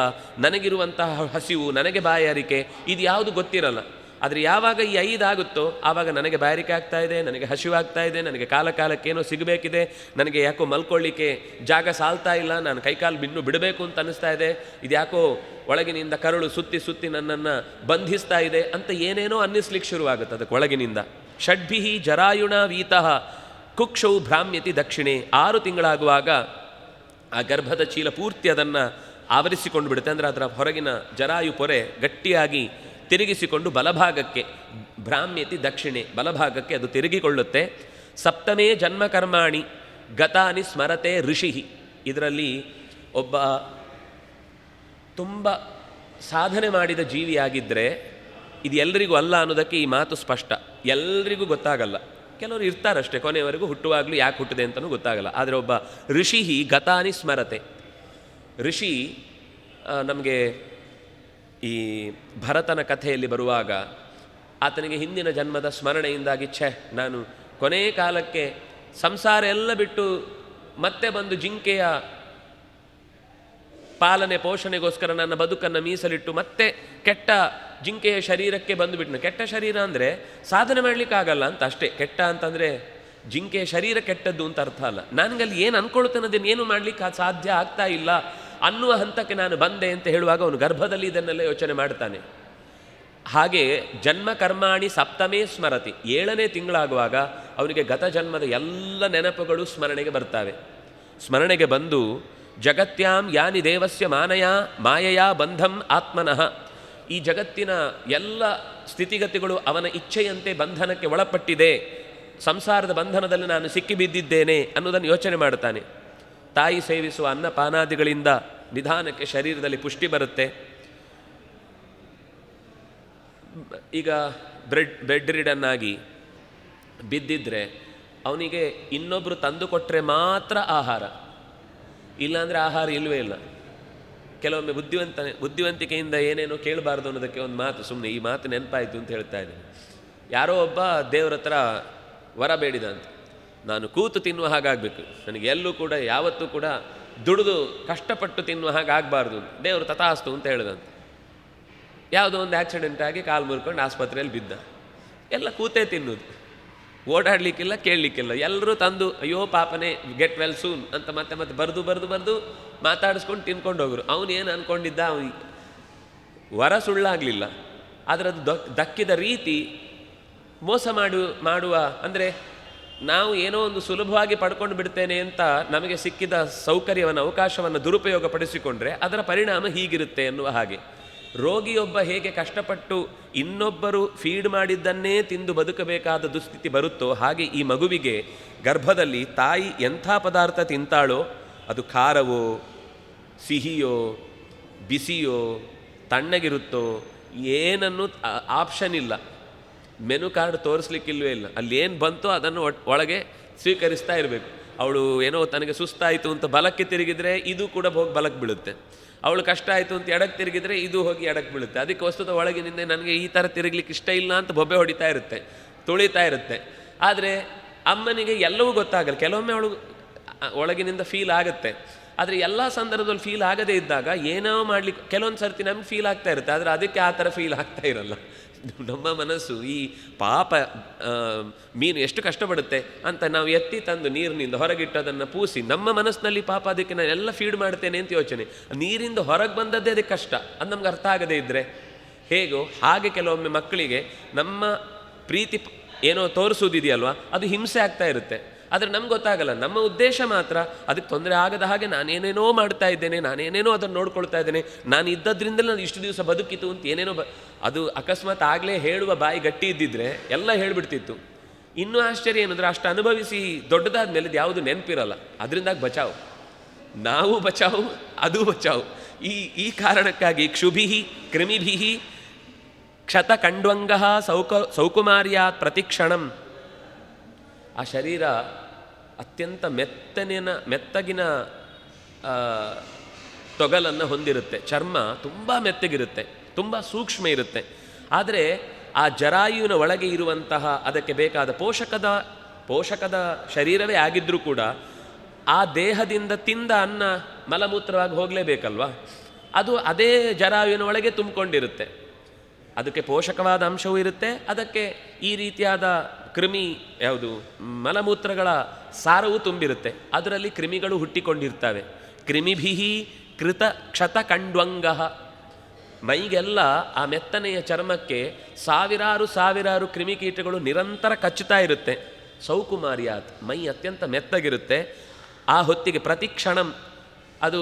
ನನಗಿರುವಂತಹ ಹಸಿವು, ನನಗೆ ಬಾಯಾರಿಕೆ, ಇದು ಯಾವುದು ಗೊತ್ತಿರಲ್ಲ. ಆದರೆ ಯಾವಾಗ ಈ 5 ಆಗುತ್ತೋ ಆವಾಗ ನನಗೆ ಬಾಯಾರಿಕೆ ಆಗ್ತಾ ಇದೆ, ನನಗೆ ಹಸಿವಾಗ್ತಾ ಇದೆ, ನನಗೆ ಕಾಲಕ್ಕೇನೋ ಸಿಗಬೇಕಿದೆ, ನನಗೆ ಯಾಕೋ ಮಲ್ಕೊಳ್ಳಿಕ್ಕೆ ಜಾಗ ಸಾಲ್ತಾ ಇಲ್ಲ, ನಾನು ಕೈಕಾಲು ಇನ್ನೂ ಬಿಡಬೇಕು ಅಂತ ಅನ್ನಿಸ್ತಾ ಇದೆ, ಇದು ಯಾಕೋ ಒಳಗಿನಿಂದ ಕರುಳು ಸುತ್ತಿ ಸುತ್ತಿ ನನ್ನನ್ನು ಬಂಧಿಸ್ತಾ ಇದೆ ಅಂತ ಏನೇನೋ ಅನ್ನಿಸ್ಲಿಕ್ಕೆ ಶುರುವಾಗುತ್ತೆ ಅದಕ್ಕೆ ಒಳಗಿನಿಂದ. ಷಡ್ಭಿಹಿ ಜರಾಯುಣ ವೀತಃ ಕುಕ್ಷೌ ಭ್ರಾಮ್ಯತಿ ದಕ್ಷಿಣೆ. 6 ತಿಂಗಳಾಗುವಾಗ ಆ ಗರ್ಭದ ಚೀಲ ಪೂರ್ತಿ ಅದನ್ನು ಆವರಿಸಿಕೊಂಡು ಬಿಡುತ್ತೆ. ಅಂದರೆ ಅದರ ಹೊರಗಿನ ಜರಾಯು ಪೊರೆ ಗಟ್ಟಿಯಾಗಿ ತಿರುಗಿಸಿಕೊಂಡು ಬಲಭಾಗಕ್ಕೆ, ಭ್ರಾಮ್ಯತಿ ದಕ್ಷಿಣೆ, ಬಲಭಾಗಕ್ಕೆ ಅದು ತಿರುಗಿಕೊಳ್ಳುತ್ತೆ. ಸಪ್ತಮೇ ಜನ್ಮಕರ್ಮಾಣಿ ಗತಾನಿ ಸ್ಮರತೆ ಋಷಿ. ಇದರಲ್ಲಿ ಒಬ್ಬ ತುಂಬ ಸಾಧನೆ ಮಾಡಿದ ಜೀವಿಯಾಗಿದ್ದರೆ ಇದು ಎಲ್ರಿಗೂ ಅಲ್ಲ ಅನ್ನೋದಕ್ಕೆ ಈ ಮಾತು ಸ್ಪಷ್ಟ. ಎಲ್ರಿಗೂ ಗೊತ್ತಾಗಲ್ಲ, ಕೆಲವರು ಇರ್ತಾರಷ್ಟೇ, ಕೊನೆಯವರೆಗೂ ಹುಟ್ಟುವಾಗಲೂ ಯಾಕೆ ಹುಟ್ಟಿದೆ ಅಂತಲೂ ಗೊತ್ತಾಗಲ್ಲ. ಆದರೆ ಒಬ್ಬ ಋಷಿ ಗತಾನಿ ಸ್ಮರತೆ. ಋಷಿ ನಮಗೆ ಈ ಭರತನ ಕಥೆಯಲ್ಲಿ ಬರುವಾಗ ಆತನಿಗೆ ಹಿಂದಿನ ಜನ್ಮದ ಸ್ಮರಣೆಯಿಂದಾಗಿ ನಾನು ಕೊನೆ ಕಾಲಕ್ಕೆ ಸಂಸಾರ ಎಲ್ಲ ಬಿಟ್ಟು ಮತ್ತೆ ಬಂದು ಜಿಂಕೆಯ ಪಾಲನೆ ಪೋಷಣೆಗೋಸ್ಕರ ನನ್ನ ಬದುಕನ್ನು ಮೀಸಲಿಟ್ಟು ಮತ್ತೆ ಕೆಟ್ಟ ಜಿಂಕೆಯ ಶರೀರಕ್ಕೆ ಬಂದುಬಿಟ್ನು. ಕೆಟ್ಟ ಶರೀರ ಅಂದರೆ ಸಾಧನೆ ಮಾಡಲಿಕ್ಕಾಗಲ್ಲ ಅಂತ ಅಷ್ಟೇ. ಕೆಟ್ಟ ಅಂತಂದರೆ ಜಿಂಕೆಯ ಶರೀರ ಕೆಟ್ಟದ್ದು ಅಂತ ಅರ್ಥ ಅಲ್ಲ. ನನಗಲ್ಲಿ ಏನು ಅಂದ್ಕೊಳ್ತೇನೆ ಅದನ್ನೇನು ಮಾಡಲಿಕ್ಕೆ ಸಾಧ್ಯ ಆಗ್ತಾ ಇಲ್ಲ ಅನ್ನುವ ಹಂತಕ್ಕೆ ನಾನು ಬಂದೆ ಅಂತ ಹೇಳುವಾಗ ಅವನು ಗರ್ಭದಲ್ಲಿ ಇದನ್ನೆಲ್ಲ ಯೋಚನೆ ಮಾಡ್ತಾನೆ. ಹಾಗೆ ಜನ್ಮ ಕರ್ಮಾಣಿ ಸಪ್ತಮೇ ಸ್ಮರತಿ. 7ನೇ ತಿಂಗಳಾಗುವಾಗ ಅವನಿಗೆ ಗತ ಜನ್ಮದ ಎಲ್ಲ ನೆನಪುಗಳು ಸ್ಮರಣೆಗೆ ಬರ್ತಾವೆ. ಸ್ಮರಣೆಗೆ ಬಂದು ಜಗತ್ಯಾಂ ಯಾನಿ ದೇವಸ್ಯ ಮಾಯೆಯ ಬಂಧಂ ಆತ್ಮನಃ. ಈ ಜಗತ್ತಿನ ಎಲ್ಲ ಸ್ಥಿತಿಗತಿಗಳು ಅವನ ಇಚ್ಛೆಯಂತೆ ಬಂಧನಕ್ಕೆ ಒಳಪಟ್ಟಿದೆ, ಸಂಸಾರದ ಬಂಧನದಲ್ಲಿ ನಾನು ಸಿಕ್ಕಿಬಿದ್ದಿದ್ದೇನೆ ಅನ್ನೋದನ್ನು ಯೋಚನೆ ಮಾಡ್ತಾನೆ. ತಾಯಿ ಸೇವಿಸುವ ಅನ್ನಪಾನಾದಿಗಳಿಂದ ನಿಧಾನಕ್ಕೆ ಶರೀರದಲ್ಲಿ ಪುಷ್ಟಿ ಬರುತ್ತೆ. ಈಗ ಬೆಡ್ ರಿಡನ್ನಾಗಿ ಬಿದ್ದಿದ್ರೆ ಅವನಿಗೆ ಇನ್ನೊಬ್ಬರು ತಂದು ಕೊಟ್ಟರೆ ಮಾತ್ರ ಆಹಾರ, ಇಲ್ಲಾಂದರೆ ಆಹಾರ ಇಲ್ಲವೇ ಇಲ್ಲ. ಕೆಲವೊಮ್ಮೆ ಬುದ್ಧಿವಂತಿಕೆಯಿಂದ ಏನೇನೋ ಕೇಳಬಾರ್ದು ಅನ್ನೋದಕ್ಕೆ ಒಂದು ಮಾತು, ಸುಮ್ಮನೆ ಈ ಮಾತು ನೆನಪಾಯಿತು ಅಂತ ಹೇಳ್ತಾ ಇದ್ದೀನಿ. ಯಾರೋ ಒಬ್ಬ ದೇವ್ರ ಹತ್ರ ವರ ಬೇಡಿದಂತೆ, ನಾನು ಕೂತು ತಿನ್ನುವ ಹಾಗಾಗಬೇಕು, ನನಗೆ ಎಲ್ಲೂ ಕೂಡ ಯಾವತ್ತೂ ಕೂಡ ದುಡಿದು ಕಷ್ಟಪಟ್ಟು ತಿನ್ನುವ ಹಾಗೆ ಆಗಬಾರ್ದು. ದೇವರು ತಥಾಸ್ತು ಅಂತ ಹೇಳಿದಂತೆ. ಯಾವುದೋ ಒಂದು ಆಕ್ಸಿಡೆಂಟ್ ಆಗಿ ಕಾಲು ಮುರ್ಕೊಂಡು ಆಸ್ಪತ್ರೆಯಲ್ಲಿ ಬಿದ್ದ. ಎಲ್ಲ ಕೂತೇ ತಿನ್ನೋದು, ಓಡಾಡಲಿಕ್ಕಿಲ್ಲ, ಕೇಳಲಿಕ್ಕಿಲ್ಲ. ಎಲ್ಲರೂ ತಂದು ಅಯ್ಯೋ ಪಾಪನೇ ಗೆಟ್ ವೆಲ್ ಸೂನ್ ಅಂತ ಮತ್ತೆ ಬರೆದು ಮಾತಾಡಿಸ್ಕೊಂಡು ತಿನ್ಕೊಂಡು ಹೋಗರು. ಅವನೇನು ಅಂದ್ಕೊಂಡಿದ್ದ, ಅವನಿಗೆ ವರ ಸುಳ್ಳಾಗಲಿಲ್ಲ, ಆದರೆ ಅದು ದಕ್ಕಿದ ರೀತಿ ಮೋಸ ಮಾಡುವ, ಅಂದರೆ ನಾವು ಏನೋ ಒಂದು ಸುಲಭವಾಗಿ ಪಡ್ಕೊಂಡು ಬಿಡ್ತೇನೆ ಅಂತ ನಮಗೆ ಸಿಕ್ಕಿದ ಸೌಕರ್ಯವನ್ನು, ಅವಕಾಶವನ್ನು ದುರುಪಯೋಗ ಪಡಿಸಿಕೊಂಡ್ರೆ ಅದರ ಪರಿಣಾಮ ಹೀಗಿರುತ್ತೆ ಎನ್ನುವ ಹಾಗೆ. ರೋಗಿಯೊಬ್ಬ ಹೇಗೆ ಕಷ್ಟಪಟ್ಟು ಇನ್ನೊಬ್ಬರು ಫೀಡ್ ಮಾಡಿದ್ದನ್ನೇ ತಿಂದು ಬದುಕಬೇಕಾದ ದುಸ್ಥಿತಿ ಬರುತ್ತೋ ಹಾಗೆ ಈ ಮಗುವಿಗೆ ಗರ್ಭದಲ್ಲಿ ತಾಯಿ ಎಂಥ ಪದಾರ್ಥ ತಿಂತಾಳೋ, ಅದು ಖಾರವೋ ಸಿಹಿಯೋ ಬಿಸಿಯೋ ತಣ್ಣಗಿರುತ್ತೋ ಏನನ್ನು ಆಪ್ಷನ್ ಇಲ್ಲ, ಮೆನು ಕಾರ್ಡ್ ತೋರಿಸ್ಲಿಕ್ಕಿಲ್ವೇ ಇಲ್ಲ. ಅಲ್ಲಿ ಏನು ಬಂತೋ ಅದನ್ನು ಒಳಗೆ ಸ್ವೀಕರಿಸ್ತಾ ಇರಬೇಕು. ಅವಳು ಏನೋ ತನಗೆ ಸುಸ್ತಾಯಿತು ಅಂತ ಬಲಕ್ಕೆ ತಿರುಗಿದರೆ ಇದು ಕೂಡ ಹೋಗಿ ಬಲಕ್ಕೆ ಬೀಳುತ್ತೆ, ಅವಳು ಕಷ್ಟ ಆಯಿತು ಅಂತ ಎಡಕ್ಕೆ ತಿರುಗಿದರೆ ಇದು ಹೋಗಿ ಎಡಕ್ಕೆ ಬೀಳುತ್ತೆ. ಅದಕ್ಕೆ ವಸ್ತುತ ಒಳಗಿನಿಂದ ನನಗೆ ಈ ಥರ ತಿರುಗಲಿಕ್ಕೆ ಇಷ್ಟ ಇಲ್ಲ ಅಂತ ಬೊಬ್ಬೆ ಹೊಡಿತಾ ಇರುತ್ತೆ, ತುಳಿತಾ ಇರುತ್ತೆ. ಆದರೆ ಅಮ್ಮನಿಗೆ ಎಲ್ಲವೂ ಗೊತ್ತಾಗಲ್ಲ. ಕೆಲವೊಮ್ಮೆ ಅವಳು ಒಳಗಿನಿಂದ ಫೀಲ್ ಆಗುತ್ತೆ, ಆದರೆ ಎಲ್ಲ ಸಂದರ್ಭದಲ್ಲಿ ಫೀಲ್ ಆಗದೇ ಇದ್ದಾಗ ಏನೋ ಮಾಡಲಿಕ್ಕೆ ಕೆಲವೊಂದು ಸರ್ತಿ ನಮ್ಗೆ ಫೀಲ್ ಆಗ್ತಾ ಇರುತ್ತೆ, ಆದರೆ ಅದಕ್ಕೆ ಆ ಥರ ಫೀಲ್ ಆಗ್ತಾ ಇರಲ್ಲ. ನಮ್ಮ ಮನಸ್ಸು ಈ ಪಾಪ ಮೀನು ಎಷ್ಟು ಕಷ್ಟಪಡುತ್ತೆ ಅಂತ ನಾವು ಎತ್ತಿ ತಂದು ನೀರಿನಿಂದ ಹೊರಗಿಟ್ಟದನ್ನು ಪೂಸಿ ನಮ್ಮ ಮನಸ್ಸಿನಲ್ಲಿ ಪಾಪ ಅದಕ್ಕೆ ನಾನು ಎಲ್ಲ ಫೀಡ್ ಮಾಡ್ತೇನೆ ಅಂತ ಯೋಚನೆ. ನೀರಿಂದ ಹೊರಗೆ ಬಂದದ್ದೇ ಅದಕ್ಕೆ ಕಷ್ಟ, ಅದು ನಮ್ಗೆ ಅರ್ಥ ಆಗದೇ ಇದ್ದರೆ ಹೇಗೋ ಹಾಗೆ ಕೆಲವೊಮ್ಮೆ ಮಕ್ಕಳಿಗೆ ನಮ್ಮ ಪ್ರೀತಿ ಏನೋ ತೋರಿಸೋದಿದೆಯಲ್ವ ಅದು ಹಿಂಸೆ ಆಗ್ತಾ ಇರುತ್ತೆ. ಆದರೆ ನಮ್ಗೆ ಗೊತ್ತಾಗಲ್ಲ, ನಮ್ಮ ಉದ್ದೇಶ ಮಾತ್ರ ಅದಕ್ಕೆ ತೊಂದರೆ ಆಗದ ಹಾಗೆ ನಾನೇನೇನೋ ಮಾಡ್ತಾ ಇದ್ದೇನೆ, ನಾನೇನೇನೋ ಅದನ್ನು ನೋಡ್ಕೊಳ್ತಾ ಇದ್ದೇನೆ, ನಾನು ಇದ್ದದ್ರಿಂದಲೇ ನಾನು ಇಷ್ಟು ದಿವಸ ಬದುಕಿತು ಅಂತ ಏನೇನೋ ಅದು ಅಕಸ್ಮಾತ್ ಆಗಲೇ ಹೇಳುವ ಬಾಯಿ ಗಟ್ಟಿ ಇದ್ದಿದ್ರೆ ಎಲ್ಲ ಹೇಳಿಬಿಡ್ತಿತ್ತು. ಇನ್ನೂ ಆಶ್ಚರ್ಯ ಏನಂದರೆ ಅಷ್ಟು ಅನುಭವಿಸಿ ದೊಡ್ಡದಾದ ಮೇಲೆ ಅದು ಯಾವುದು ನೆನಪಿರಲ್ಲ, ಅದರಿಂದಾಗಿ ಬಚಾವು, ನಾವು ಬಚಾವು ಅದು ಬಚಾವು. ಈ ಕಾರಣಕ್ಕಾಗಿ ಕ್ಷುಭಿಹಿ ಕ್ರಿಮಿಭಿಹಿ ಕ್ಷತ ಕಂಡ್ವಂಗ ಸೌಕುಮಾರ್ಯಾತ್ ಪ್ರತಿಕ್ಷಣಂ. ಆ ಶರೀರ ಅತ್ಯಂತ ಮೆತ್ತಗಿನ ತೊಗಲನ್ನು ಹೊಂದಿರುತ್ತೆ, ಚರ್ಮ ತುಂಬ ಮೆತ್ತಗಿರುತ್ತೆ, ತುಂಬ ಸೂಕ್ಷ್ಮ ಇರುತ್ತೆ. ಆದರೆ ಆ ಜರಾಯುವಿನ ಒಳಗೆ ಇರುವಂತಹ ಅದಕ್ಕೆ ಬೇಕಾದ ಪೋಷಕದ ಶರೀರವೇ ಆಗಿದ್ದರೂ ಕೂಡ ಆ ದೇಹದಿಂದ ತಿಂದ ಅನ್ನ ಮಲಮೂತ್ರವಾಗಿ ಹೋಗಲೇಬೇಕಲ್ವ, ಅದು ಅದೇ ಜರಾಯುವಿನ ಒಳಗೆ ತುಂಬಿಕೊಂಡಿರುತ್ತೆ. ಅದಕ್ಕೆ ಪೋಷಕವಾದ ಅಂಶವೂ ಇರುತ್ತೆ, ಅದಕ್ಕೆ ಈ ರೀತಿಯಾದ ಕ್ರಿಮಿ ಯಾವುದು ಮಲಮೂತ್ರಗಳ ಸಾರವೂ ತುಂಬಿರುತ್ತೆ. ಅದರಲ್ಲಿ ಕ್ರಿಮಿಗಳು ಹುಟ್ಟಿಕೊಂಡಿರ್ತವೆ. ಕ್ರಿಮಿಭಿಹಿ ಕೃತ ಕ್ಷತ ಕಂಡ್ವಂಗ. ಮೈಗೆಲ್ಲ ಆ ಮೆತ್ತನೆಯ ಚರ್ಮಕ್ಕೆ ಸಾವಿರಾರು ಕ್ರಿಮಿಕೀಟಗಳು ನಿರಂತರ ಕಚ್ಚುತ್ತಾ ಇರುತ್ತೆ. ಸೌಕುಮಾರ್ಯಾತ್, ಮೈ ಅತ್ಯಂತ ಮೆತ್ತಗಿರುತ್ತೆ. ಆ ಹೊತ್ತಿಗೆ ಪ್ರತಿಕ್ಷಣಂ, ಅದು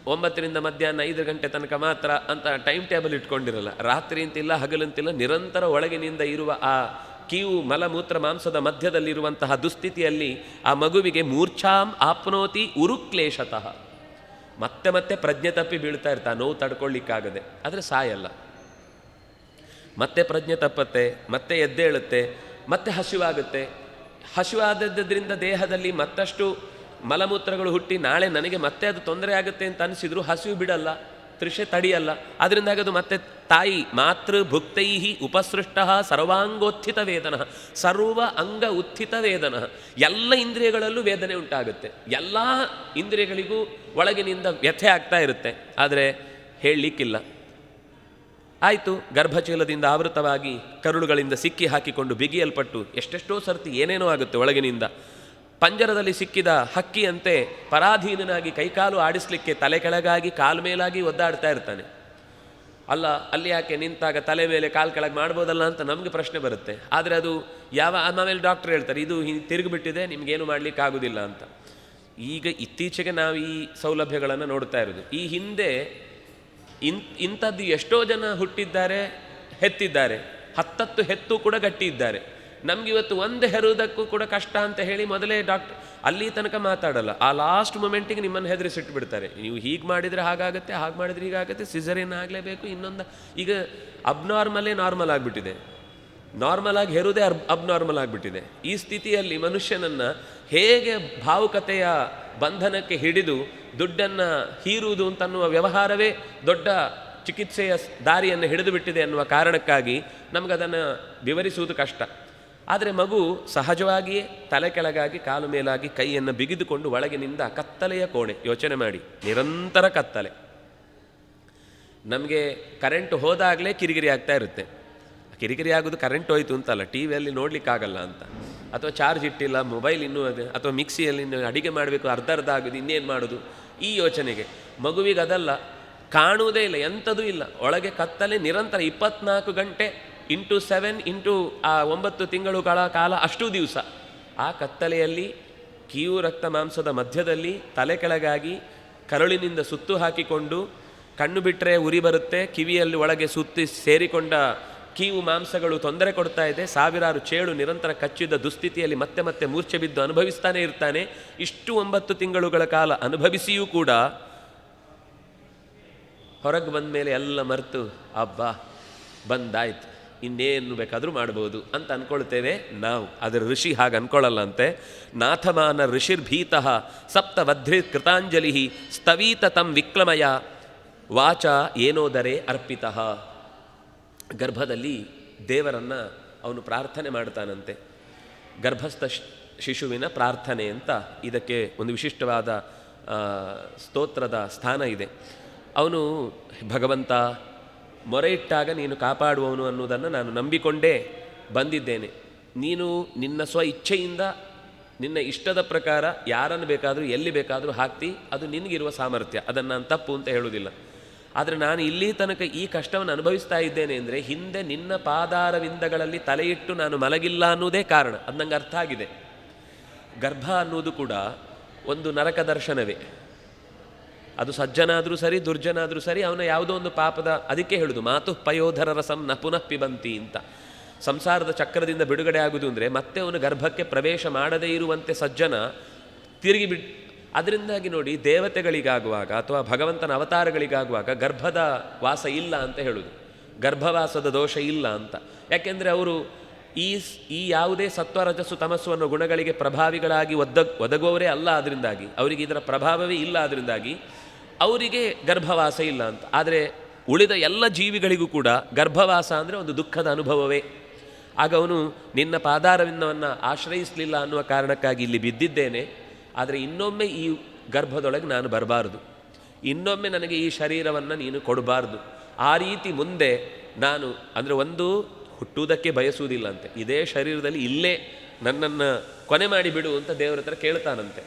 9ರಿಂದ ಮಧ್ಯಾಹ್ನ 5 ಗಂಟೆ ತನಕ ಮಾತ್ರ ಅಂತ ಟೈಮ್ ಟೇಬಲ್ ಇಟ್ಕೊಂಡಿರಲ್ಲ. ರಾತ್ರಿ ಅಂತಿಲ್ಲ, ಹಗಲಂತಿಲ್ಲ, ನಿರಂತರ ಒಳಗಿನಿಂದ ಇರುವ ಆ ಕೀವು ಮಲಮೂತ್ರ ಮಾಂಸದ ಮಧ್ಯದಲ್ಲಿರುವಂತಹ ದುಸ್ಥಿತಿಯಲ್ಲಿ ಆ ಮಗುವಿಗೆ ಮೂರ್ಛಾಂ ಆಪ್ನೋತಿ ಉರುಕ್ಲೇಶತಃ, ಮತ್ತೆ ಮತ್ತೆ ಪ್ರಜ್ಞೆ ತಪ್ಪಿ ಬೀಳ್ತಾ ಇರ್ತಾ, ನೋವು ತಡ್ಕೊಳ್ಳಿಕ್ಕಾಗದೆ. ಆದರೆ ಸಾಯಲ್ಲ, ಮತ್ತೆ ಪ್ರಜ್ಞೆ ತಪ್ಪತ್ತೆ, ಮತ್ತೆ ಎದ್ದೇಳುತ್ತೆ, ಮತ್ತೆ ಹಸಿವಾಗುತ್ತೆ. ಹಸಿವಾದದ್ದರಿಂದ ದೇಹದಲ್ಲಿ ಮತ್ತಷ್ಟು ಮಲಮೂತ್ರಗಳು ಹುಟ್ಟಿ ನಾಳೆ ನನಗೆ ಮತ್ತೆ ಅದು ತೊಂದರೆ ಆಗುತ್ತೆ ಅಂತ ಅನಿಸಿದ್ರು ಹಸಿವು ಬಿಡಲ್ಲ, ತೃಷೆ ತಡೆಯಲ್ಲ. ಅದರಿಂದಾಗಿ ಅದು ಮತ್ತೆ ತಾಯಿ ಮಾತೃ ಭುಕ್ತೈಹಿ ಉಪಸೃಷ್ಟ ಸರ್ವಾಂಗೋತ್ಥಿತ ವೇದನ, ಸರ್ವ ಅಂಗ ಉತ್ಥಿತ ವೇದನ. ಎಲ್ಲ ಇಂದ್ರಿಯಗಳಲ್ಲೂ ವೇದನೆ ಉಂಟಾಗುತ್ತೆ, ಎಲ್ಲ ಇಂದ್ರಿಯಗಳಿಗೂ ಒಳಗಿನಿಂದ ವ್ಯಥೆ ಆಗ್ತಾ ಇರುತ್ತೆ. ಆದರೆ ಹೇಳಲಿಕ್ಕಿಲ್ಲ. ಆಯಿತು, ಗರ್ಭಚೀಲದಿಂದ ಆವೃತವಾಗಿ ಕರುಳುಗಳಿಂದ ಸಿಕ್ಕಿ ಹಾಕಿಕೊಂಡು ಬಿಗಿಯಲ್ಪಟ್ಟು ಎಷ್ಟೆಷ್ಟೋ ಸರ್ತಿ ಏನೇನೋ ಆಗುತ್ತೆ ಒಳಗಿನಿಂದ. ಪಂಜರದಲ್ಲಿ ಸಿಕ್ಕಿದ ಹಕ್ಕಿಯಂತೆ ಪರಾಧೀನನಾಗಿ ಕೈಕಾಲು ಆಡಿಸ್ಲಿಕ್ಕೆ ತಲೆ ಕೆಳಗಾಗಿ ಕಾಲು ಮೇಲಾಗಿ ಒದ್ದಾಡ್ತಾ ಇರ್ತಾನೆ. ಅಲ್ಲ, ಅಲ್ಲಿ ಯಾಕೆ ನಿಂತಾಗ ತಲೆ ಮೇಲೆ ಕಾಲು ಕೆಳಗೆ ಮಾಡ್ಬೋದಲ್ಲ ಅಂತ ನಮಗೆ ಪ್ರಶ್ನೆ ಬರುತ್ತೆ. ಆದರೆ ಅದು ಆಮೇಲೆ ಡಾಕ್ಟರ್ ಹೇಳ್ತಾರೆ, ಇದು ತಿರುಗಿಬಿಟ್ಟಿದೆ, ನಿಮಗೇನು ಮಾಡಲಿಕ್ಕಾಗೋದಿಲ್ಲ ಅಂತ. ಈಗ ಇತ್ತೀಚೆಗೆ ನಾವು ಈ ಸೌಲಭ್ಯಗಳನ್ನು ನೋಡ್ತಾ ಇರೋದು. ಈ ಹಿಂದೆ ಇಂಥದ್ದು ಎಷ್ಟೋ ಜನ ಹುಟ್ಟಿದ್ದಾರೆ, ಹೆತ್ತಿದ್ದಾರೆ, 10 ಹೆತ್ತು ಕೂಡ ಗಟ್ಟಿ ಇದ್ದಾರೆ. ನಮಗಿವತ್ತು ಒಂದು ಹೆರುವುದಕ್ಕೂ ಕೂಡ ಕಷ್ಟ ಅಂತ ಹೇಳಿ ಮೊದಲೇ ಡಾಕ್ಟರ್ ಅಲ್ಲಿ ತನಕ ಮಾತಾಡಲ್ಲ. ಆ ಲಾಸ್ಟ್ ಮೊಮೆಂಟಿಗೆ ನಿಮ್ಮನ್ನು ಹೆದರಿಸಿಟ್ಬಿಡ್ತಾರೆ. ನೀವು ಹೀಗೆ ಮಾಡಿದರೆ ಹಾಗಾಗುತ್ತೆ, ಹಾಗೆ ಮಾಡಿದರೆ ಹೀಗಾಗುತ್ತೆ, ಸಿಸರೇನ್ ಆಗಲೇಬೇಕು, ಇನ್ನೊಂದು. ಈಗ ಅಬ್ನಾರ್ಮಲೇ ನಾರ್ಮಲ್ ಆಗಿಬಿಟ್ಟಿದೆ, ನಾರ್ಮಲ್ ಆಗಿ ಹೆರುವುದೇ ಅಬ್ನಾರ್ಮಲ್ ಆಗಿಬಿಟ್ಟಿದೆ. ಈ ಸ್ಥಿತಿಯಲ್ಲಿ ಮನುಷ್ಯನನ್ನು ಹೇಗೆ ಭಾವುಕತೆಯ ಬಂಧನಕ್ಕೆ ಹಿಡಿದು ದುಡ್ಡನ್ನು ಹೀರುವುದು ಅಂತನ್ನುವ ವ್ಯವಹಾರವೇ ದೊಡ್ಡ ಚಿಕಿತ್ಸೆಯ ದಾರಿಯನ್ನು ಹಿಡಿದು ಬಿಟ್ಟಿದೆ ಅನ್ನುವ ಕಾರಣಕ್ಕಾಗಿ ನಮಗದನ್ನು ವಿವರಿಸುವುದು ಕಷ್ಟ. ಆದರೆ ಮಗು ಸಹಜವಾಗಿಯೇ ತಲೆ ಕೆಳಗಾಗಿ ಕಾಲು ಮೇಲಾಗಿ ಕೈಯನ್ನು ಬಿಗಿದುಕೊಂಡು ಒಳಗಿನಿಂದ ಕತ್ತಲೆಯ ಕೋಣೆ, ಯೋಚನೆ ಮಾಡಿ, ನಿರಂತರ ಕತ್ತಲೆ. ನಮಗೆ ಕರೆಂಟ್ ಹೋದಾಗಲೇ ಕಿರಿಕಿರಿ ಆಗ್ತಾ ಇರುತ್ತೆ. ಕಿರಿಕಿರಿ ಆಗೋದು ಕರೆಂಟ್ ಹೋಯ್ತು ಅಂತಲ್ಲ, ಟಿ ವಿಯಲ್ಲಿ ನೋಡಲಿಕ್ಕಾಗಲ್ಲ ಅಂತ, ಅಥವಾ ಚಾರ್ಜ್ ಇಟ್ಟಿಲ್ಲ, ಮೊಬೈಲ್ ಇನ್ನೂ ಅದು, ಅಥವಾ ಮಿಕ್ಸಿಯಲ್ಲಿ ಅಡಿಗೆ ಮಾಡಬೇಕು ಅರ್ಧ ಆಗೋದು, ಇನ್ನೇನು ಮಾಡೋದು, ಈ ಯೋಚನೆಗೆ. ಮಗುವಿಗೆ ಅದಲ್ಲ, ಕಾಣುವುದೇ ಇಲ್ಲ, ಎಂಥದೂ ಇಲ್ಲ, ಒಳಗೆ ಕತ್ತಲೆ ನಿರಂತರ 24 ಗಂಟೆ ಇಂಟು 7 ಇಂಟು ಆ 9 ತಿಂಗಳುಗಳ ಕಾಲ, ಅಷ್ಟೂ ದಿವಸ ಆ ಕತ್ತಲೆಯಲ್ಲಿ ಕೀವು ರಕ್ತ ಮಾಂಸದ ಮಧ್ಯದಲ್ಲಿ ತಲೆ ಕೆಳಗಾಗಿ ಕರುಳಿನಿಂದ ಸುತ್ತು ಹಾಕಿಕೊಂಡು, ಕಣ್ಣು ಬಿಟ್ಟರೆ ಉರಿ ಬರುತ್ತೆ, ಕಿವಿಯಲ್ಲಿ ಒಳಗೆ ಸುತ್ತಿ ಸೇರಿಕೊಂಡ ಕೀವು ಮಾಂಸಗಳು ತೊಂದರೆ ಕೊಡ್ತಾ ಇದೆ, ಸಾವಿರಾರು ಚೇಳು ನಿರಂತರ ಕಚ್ಚಿದ ದುಸ್ಥಿತಿಯಲ್ಲಿ ಮತ್ತೆ ಮತ್ತೆ ಮೂರ್ಛೆ ಬಿದ್ದು ಅನುಭವಿಸ್ತಾನೆ ಇರ್ತಾನೆ. ಇಷ್ಟು 9 ತಿಂಗಳುಗಳ ಕಾಲ ಅನುಭವಿಸಿಯೂ ಕೂಡ ಹೊರಗೆ ಬಂದ ಮೇಲೆ ಎಲ್ಲ ಮರೆತು, ಅಬ್ಬಾ ಬಂದಾಯ್ತು, ಇನ್ನೇನು ಬೇಕಾದರೂ ಮಾಡ್ಬೋದು ಅಂತ ಅಂದ್ಕೊಳ್ತೇವೆ ನಾವು. ಅದರ ಋಷಿ ಹಾಗೆ ಅಂದ್ಕೊಳ್ಳಲ್ಲಂತೆ. ನಾಥಮಾನ ಋಷಿರ್ಭೀತಃ ಸಪ್ತವಧ್ರಿ ಕೃತಾಂಜಲಿ ಸ್ತವೀತ ತಂ ವಿಕ್ಲಮಯ ವಾಚ ಏನೋದರೆ ಅರ್ಪಿತಃ. ಗರ್ಭದಲ್ಲಿ ದೇವರನ್ನು ಅವನು ಪ್ರಾರ್ಥನೆ ಮಾಡ್ತಾನಂತೆ. ಗರ್ಭಸ್ಥ ಶಿಶುವಿನ ಪ್ರಾರ್ಥನೆ ಅಂತ ಇದಕ್ಕೆ ಒಂದು ವಿಶಿಷ್ಟವಾದ ಸ್ತೋತ್ರದ ಸ್ಥಾನ ಇದೆ. ಅವನು ಭಗವಂತ ಮೊರೆ ಇಟ್ಟಾಗ ನೀನು ಕಾಪಾಡುವವನು ಅನ್ನೋದನ್ನು ನಾನು ನಂಬಿಕೊಂಡೇ ಬಂದಿದ್ದೇನೆ. ನೀನು ನಿನ್ನ ಸ್ವ ಇಚ್ಛೆಯಿಂದ ನಿನ್ನ ಇಷ್ಟದ ಪ್ರಕಾರ ಯಾರನ್ನು ಬೇಕಾದರೂ ಎಲ್ಲಿ ಬೇಕಾದರೂ ಹಾಕ್ತಿ, ಅದು ನಿನಗಿರುವ ಸಾಮರ್ಥ್ಯ, ಅದನ್ನು ನಾನು ತಪ್ಪು ಅಂತ ಹೇಳುವುದಿಲ್ಲ. ಆದರೆ ನಾನು ಇಲ್ಲಿ ತನಕ ಈ ಕಷ್ಟವನ್ನು ಅನುಭವಿಸ್ತಾ ಇದ್ದೇನೆ ಅಂದರೆ ಹಿಂದೆ ನಿನ್ನ ಪಾದಾರವಿಂದಗಳಲ್ಲಿ ತಲೆಯಿಟ್ಟು ನಾನು ಮಲಗಿಲ್ಲ ಅನ್ನೋದೇ ಕಾರಣ. ಅದು ನಂಗೆ ಅರ್ಥ ಆಗಿದೆ. ಗರ್ಭ ಅನ್ನೋದು ಕೂಡ ಒಂದು ನರಕ ದರ್ಶನವೇ. ಅದು ಸಜ್ಜನಾದರೂ ಸರಿ, ದುರ್ಜನಾದರೂ ಸರಿ, ಅವನ ಯಾವುದೋ ಒಂದು ಪಾಪದ, ಅದಕ್ಕೆ ಹೇಳುದು ಮಾತು ಪಯೋಧರ ರಸಂ ನ ಪುನಃ ಪಿಬಂತಿ ಅಂತ. ಸಂಸಾರದ ಚಕ್ರದಿಂದ ಬಿಡುಗಡೆ ಆಗುವುದು ಅಂದರೆ ಮತ್ತೆ ಅವನು ಗರ್ಭಕ್ಕೆ ಪ್ರವೇಶ ಮಾಡದೇ ಇರುವಂತೆ ಸಜ್ಜನ ತಿರುಗಿ ಅದರಿಂದಾಗಿ ನೋಡಿ, ದೇವತೆಗಳಿಗಾಗುವಾಗ ಅಥವಾ ಭಗವಂತನ ಅವತಾರಗಳಿಗಾಗುವಾಗ ಗರ್ಭದ ವಾಸ ಇಲ್ಲ ಅಂತ ಹೇಳುವುದು, ಗರ್ಭವಾಸದ ದೋಷ ಇಲ್ಲ ಅಂತ. ಯಾಕೆಂದರೆ ಅವರು ಈ ಯಾವುದೇ ಸತ್ವ ರಜಸ್ಸು ತಮಸ್ಸು ಅನ್ನೋ ಗುಣಗಳಿಗೆ ಪ್ರಭಾವಿಗಳಾಗಿ ಒದಗುವವರೇ ಅಲ್ಲ. ಅದರಿಂದಾಗಿ ಅವರಿಗೆ ಇದರ ಪ್ರಭಾವವೇ ಇಲ್ಲ, ಅದರಿಂದಾಗಿ ಅವರಿಗೆ ಗರ್ಭವಾಸ ಇಲ್ಲ ಅಂತ. ಆದರೆ ಉಳಿದ ಎಲ್ಲ ಜೀವಿಗಳಿಗೂ ಕೂಡ ಗರ್ಭವಾಸ ಅಂದರೆ ಒಂದು ದುಃಖದ ಅನುಭವವೇ. ಆಗ ಅವನು ನಿನ್ನ ಪಾದಾರವಿಂದವನ್ನು ಆಶ್ರಯಿಸಲಿಲ್ಲ ಅನ್ನುವ ಕಾರಣಕ್ಕಾಗಿ ಇಲ್ಲಿ ಬಿದ್ದಿದ್ದೇನೆ, ಆದರೆ ಇನ್ನೊಮ್ಮೆ ಈ ಗರ್ಭದೊಳಗೆ ನಾನು ಬರಬಾರ್ದು, ಇನ್ನೊಮ್ಮೆ ನನಗೆ ಈ ಶರೀರವನ್ನು ನೀನು ಕೊಡಬಾರ್ದು. ಆ ರೀತಿ ಮುಂದೆ ನಾನು ಅಂದರೆ ಒಂದು ಹುಟ್ಟುವುದಕ್ಕೆ ಬಯಸುವುದಿಲ್ಲಂತೆ, ಇದೇ ಶರೀರದಲ್ಲಿ ಇಲ್ಲೇ ನನ್ನನ್ನು ಕೊನೆ ಮಾಡಿ ಬಿಡು ಅಂತ ದೇವರ ಹತ್ರ ಕೇಳ್ತಾನಂತೆ.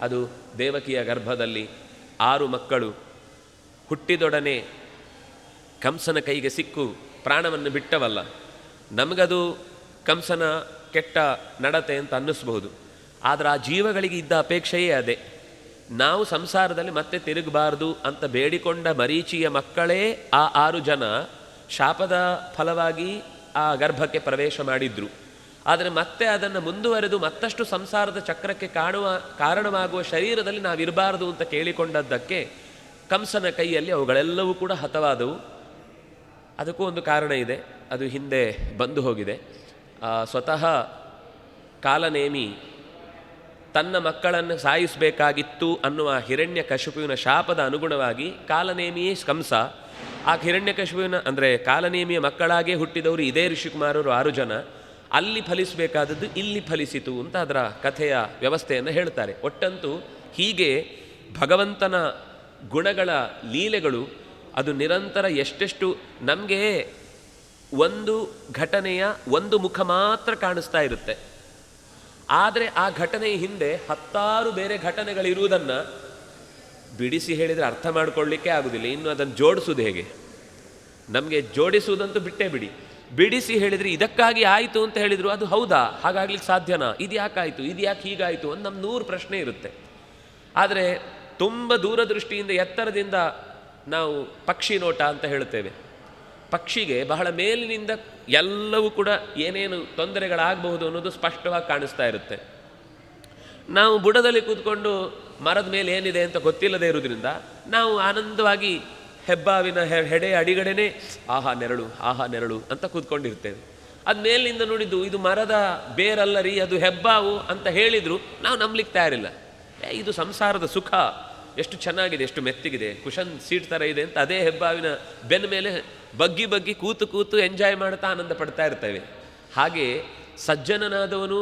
ಅದು ದೇವಕಿಯ ಗರ್ಭದಲ್ಲಿ 6 ಮಕ್ಕಳು ಹುಟ್ಟಿದೊಡನೆ ಕಂಸನ ಕೈಗೆ ಸಿಕ್ಕು ಪ್ರಾಣವನ್ನು ಬಿಟ್ಟವಲ್ಲ. ನಮಗದು ಕಂಸನ ಕೆಟ್ಟ ನಡತೆ ಅಂತ ಅನ್ನಿಸ್ಬಹುದು, ಆದರೆ ಆ ಜೀವಗಳಿಗೆ ಇದ್ದ ಅಪೇಕ್ಷೆಯೇ ಅದೇ. ನಾವು ಸಂಸಾರದಲ್ಲಿ ಮತ್ತೆ ತಿರುಗಬಾರ್ದು ಅಂತ ಬೇಡಿಕೊಂಡ ಮರೀಚಿಯ ಮಕ್ಕಳೇ ಆ 6 ಜನ ಶಾಪದ ಫಲವಾಗಿ ಆ ಗರ್ಭಕ್ಕೆ ಪ್ರವೇಶ ಮಾಡಿದ್ರು. ಆದರೆ ಮತ್ತೆ ಅದನ್ನು ಮುಂದುವರೆದು ಮತ್ತಷ್ಟು ಸಂಸಾರದ ಚಕ್ರಕ್ಕೆ ಕಾರಣವಾಗುವ ಶರೀರದಲ್ಲಿ ನಾವಿರಬಾರ್ದು ಅಂತ ಕೇಳಿಕೊಂಡದ್ದಕ್ಕೆ ಕಂಸನ ಕೈಯಲ್ಲಿ ಅವುಗಳೆಲ್ಲವೂ ಕೂಡ ಹತವಾದವು. ಅದಕ್ಕೂ ಒಂದು ಕಾರಣ ಇದೆ, ಅದು ಹಿಂದೆ ಬಂದು ಹೋಗಿದೆ. ಸ್ವತಃ ಕಾಲನೇಮಿ ತನ್ನ ಮಕ್ಕಳನ್ನು ಸಾಯಿಸಬೇಕಾಗಿತ್ತು ಅನ್ನುವ ಹಿರಣ್ಯಕಶಿಪುವಿನ ಶಾಪದ ಅನುಗುಣವಾಗಿ ಕಾಲನೇಮಿಯೇ ಕಂಸ. ಆ ಹಿರಣ್ಯಕಶಿಪುವಿನ ಅಂದರೆ ಕಾಲನೇಮಿಯ ಮಕ್ಕಳಾಗೇ ಹುಟ್ಟಿದವರು ಇದೇ ಋಷಿಕುಮಾರರು 6 ಜನ. ಅಲ್ಲಿ ಫಲಿಸಬೇಕಾದದ್ದು ಇಲ್ಲಿ ಫಲಿಸಿತು ಅಂತ ಅದರ ಕಥೆಯ ವ್ಯವಸ್ಥೆಯನ್ನು ಹೇಳ್ತಾರೆ. ಒಟ್ಟಂತೂ ಹೀಗೆ ಭಗವಂತನ ಗುಣಗಳ ಲೀಲೆಗಳು ಅದು ನಿರಂತರ ಎಷ್ಟೆಷ್ಟು ನಮಗೆ ಒಂದು ಘಟನೆಯ ಒಂದು ಮುಖ ಮಾತ್ರ ಕಾಣಿಸ್ತಾ ಇರುತ್ತೆ, ಆದರೆ ಆ ಘಟನೆಯ ಹಿಂದೆ 10 ಬೇರೆ ಘಟನೆಗಳಿರುವುದನ್ನು ಬಿಡಿಸಿ ಹೇಳಿದರೆ ಅರ್ಥ ಮಾಡಿಕೊಳ್ಳಿಕ್ಕೆ ಆಗೋದಿಲ್ಲ. ಇನ್ನು ಅದನ್ನು ಜೋಡಿಸೋದು ಹೇಗೆ? ನಮಗೆ ಜೋಡಿಸುವುದಂತೂ ಬಿಟ್ಟೇ ಬಿಡಿ, ಬಿಡಿಸಿ ಹೇಳಿದರೆ ಇದಕ್ಕಾಗಿ ಆಯಿತು ಅಂತ ಹೇಳಿದರು ಅದು ಹೌದಾ, ಹಾಗಾಗ್ಲಿಕ್ಕೆ ಸಾಧ್ಯನಾ, ಇದು ಯಾಕಾಯಿತು, ಇದು ಯಾಕೆ ಹೀಗಾಯಿತು ಅಂತ ನಮ್ಮ 100 ಪ್ರಶ್ನೆ ಇರುತ್ತೆ. ಆದರೆ ತುಂಬ ದೂರದೃಷ್ಟಿಯಿಂದ ಎತ್ತರದಿಂದ ನಾವು ಪಕ್ಷಿ ನೋಟ ಅಂತ ಹೇಳ್ತೇವೆ. ಪಕ್ಷಿಗೆ ಬಹಳ ಮೇಲಿನಿಂದ ಎಲ್ಲವೂ ಕೂಡ ಏನೇನು ತೊಂದರೆಗಳಾಗಬಹುದು ಅನ್ನೋದು ಸ್ಪಷ್ಟವಾಗಿ ಕಾಣಿಸ್ತಾ ಇರುತ್ತೆ. ನಾವು ಬುಡದಲ್ಲಿ ಕೂತ್ಕೊಂಡು ಮರದ ಮೇಲೆ ಏನಿದೆ ಅಂತ ಗೊತ್ತಿಲ್ಲದೆ ಇರೋದ್ರಿಂದ ನಾವು ಆನಂದವಾಗಿ ಹೆಬ್ಬಾವಿನ ಹೆಡೆ ಅಡಿಗಡೆನೆ ಆಹಾ ನೆರಳು ಅಂತ ಕೂತ್ಕೊಂಡಿರ್ತೇವೆ. ಅದು ಮೇಲಿನಿಂದ ನೋಡಿದ್ದು ಇದು ಮರದ ಬೇರಲ್ಲ ರೀ, ಅದು ಹೆಬ್ಬಾವು ಅಂತ ಹೇಳಿದ್ರು ನಾವು ನಂಬಲಿಕ್ಕೆ ತಯಾರಿಲ್ಲ. ಇದು ಸಂಸಾರದ ಸುಖ ಎಷ್ಟು ಚೆನ್ನಾಗಿದೆ, ಎಷ್ಟು ಮೆತ್ತಿಗಿದೆ, ಕುಶನ್ ಸೀಟ್ ಥರ ಇದೆ ಅಂತ ಅದೇ ಹೆಬ್ಬಾವಿನ ಬೆನ್ನ ಮೇಲೆ ಬಗ್ಗಿ ಕೂತು ಎಂಜಾಯ್ ಮಾಡ್ತಾ ಆನಂದ ಪಡ್ತಾ ಇರ್ತೇವೆ. ಹಾಗೆ ಸಜ್ಜನನಾದವನು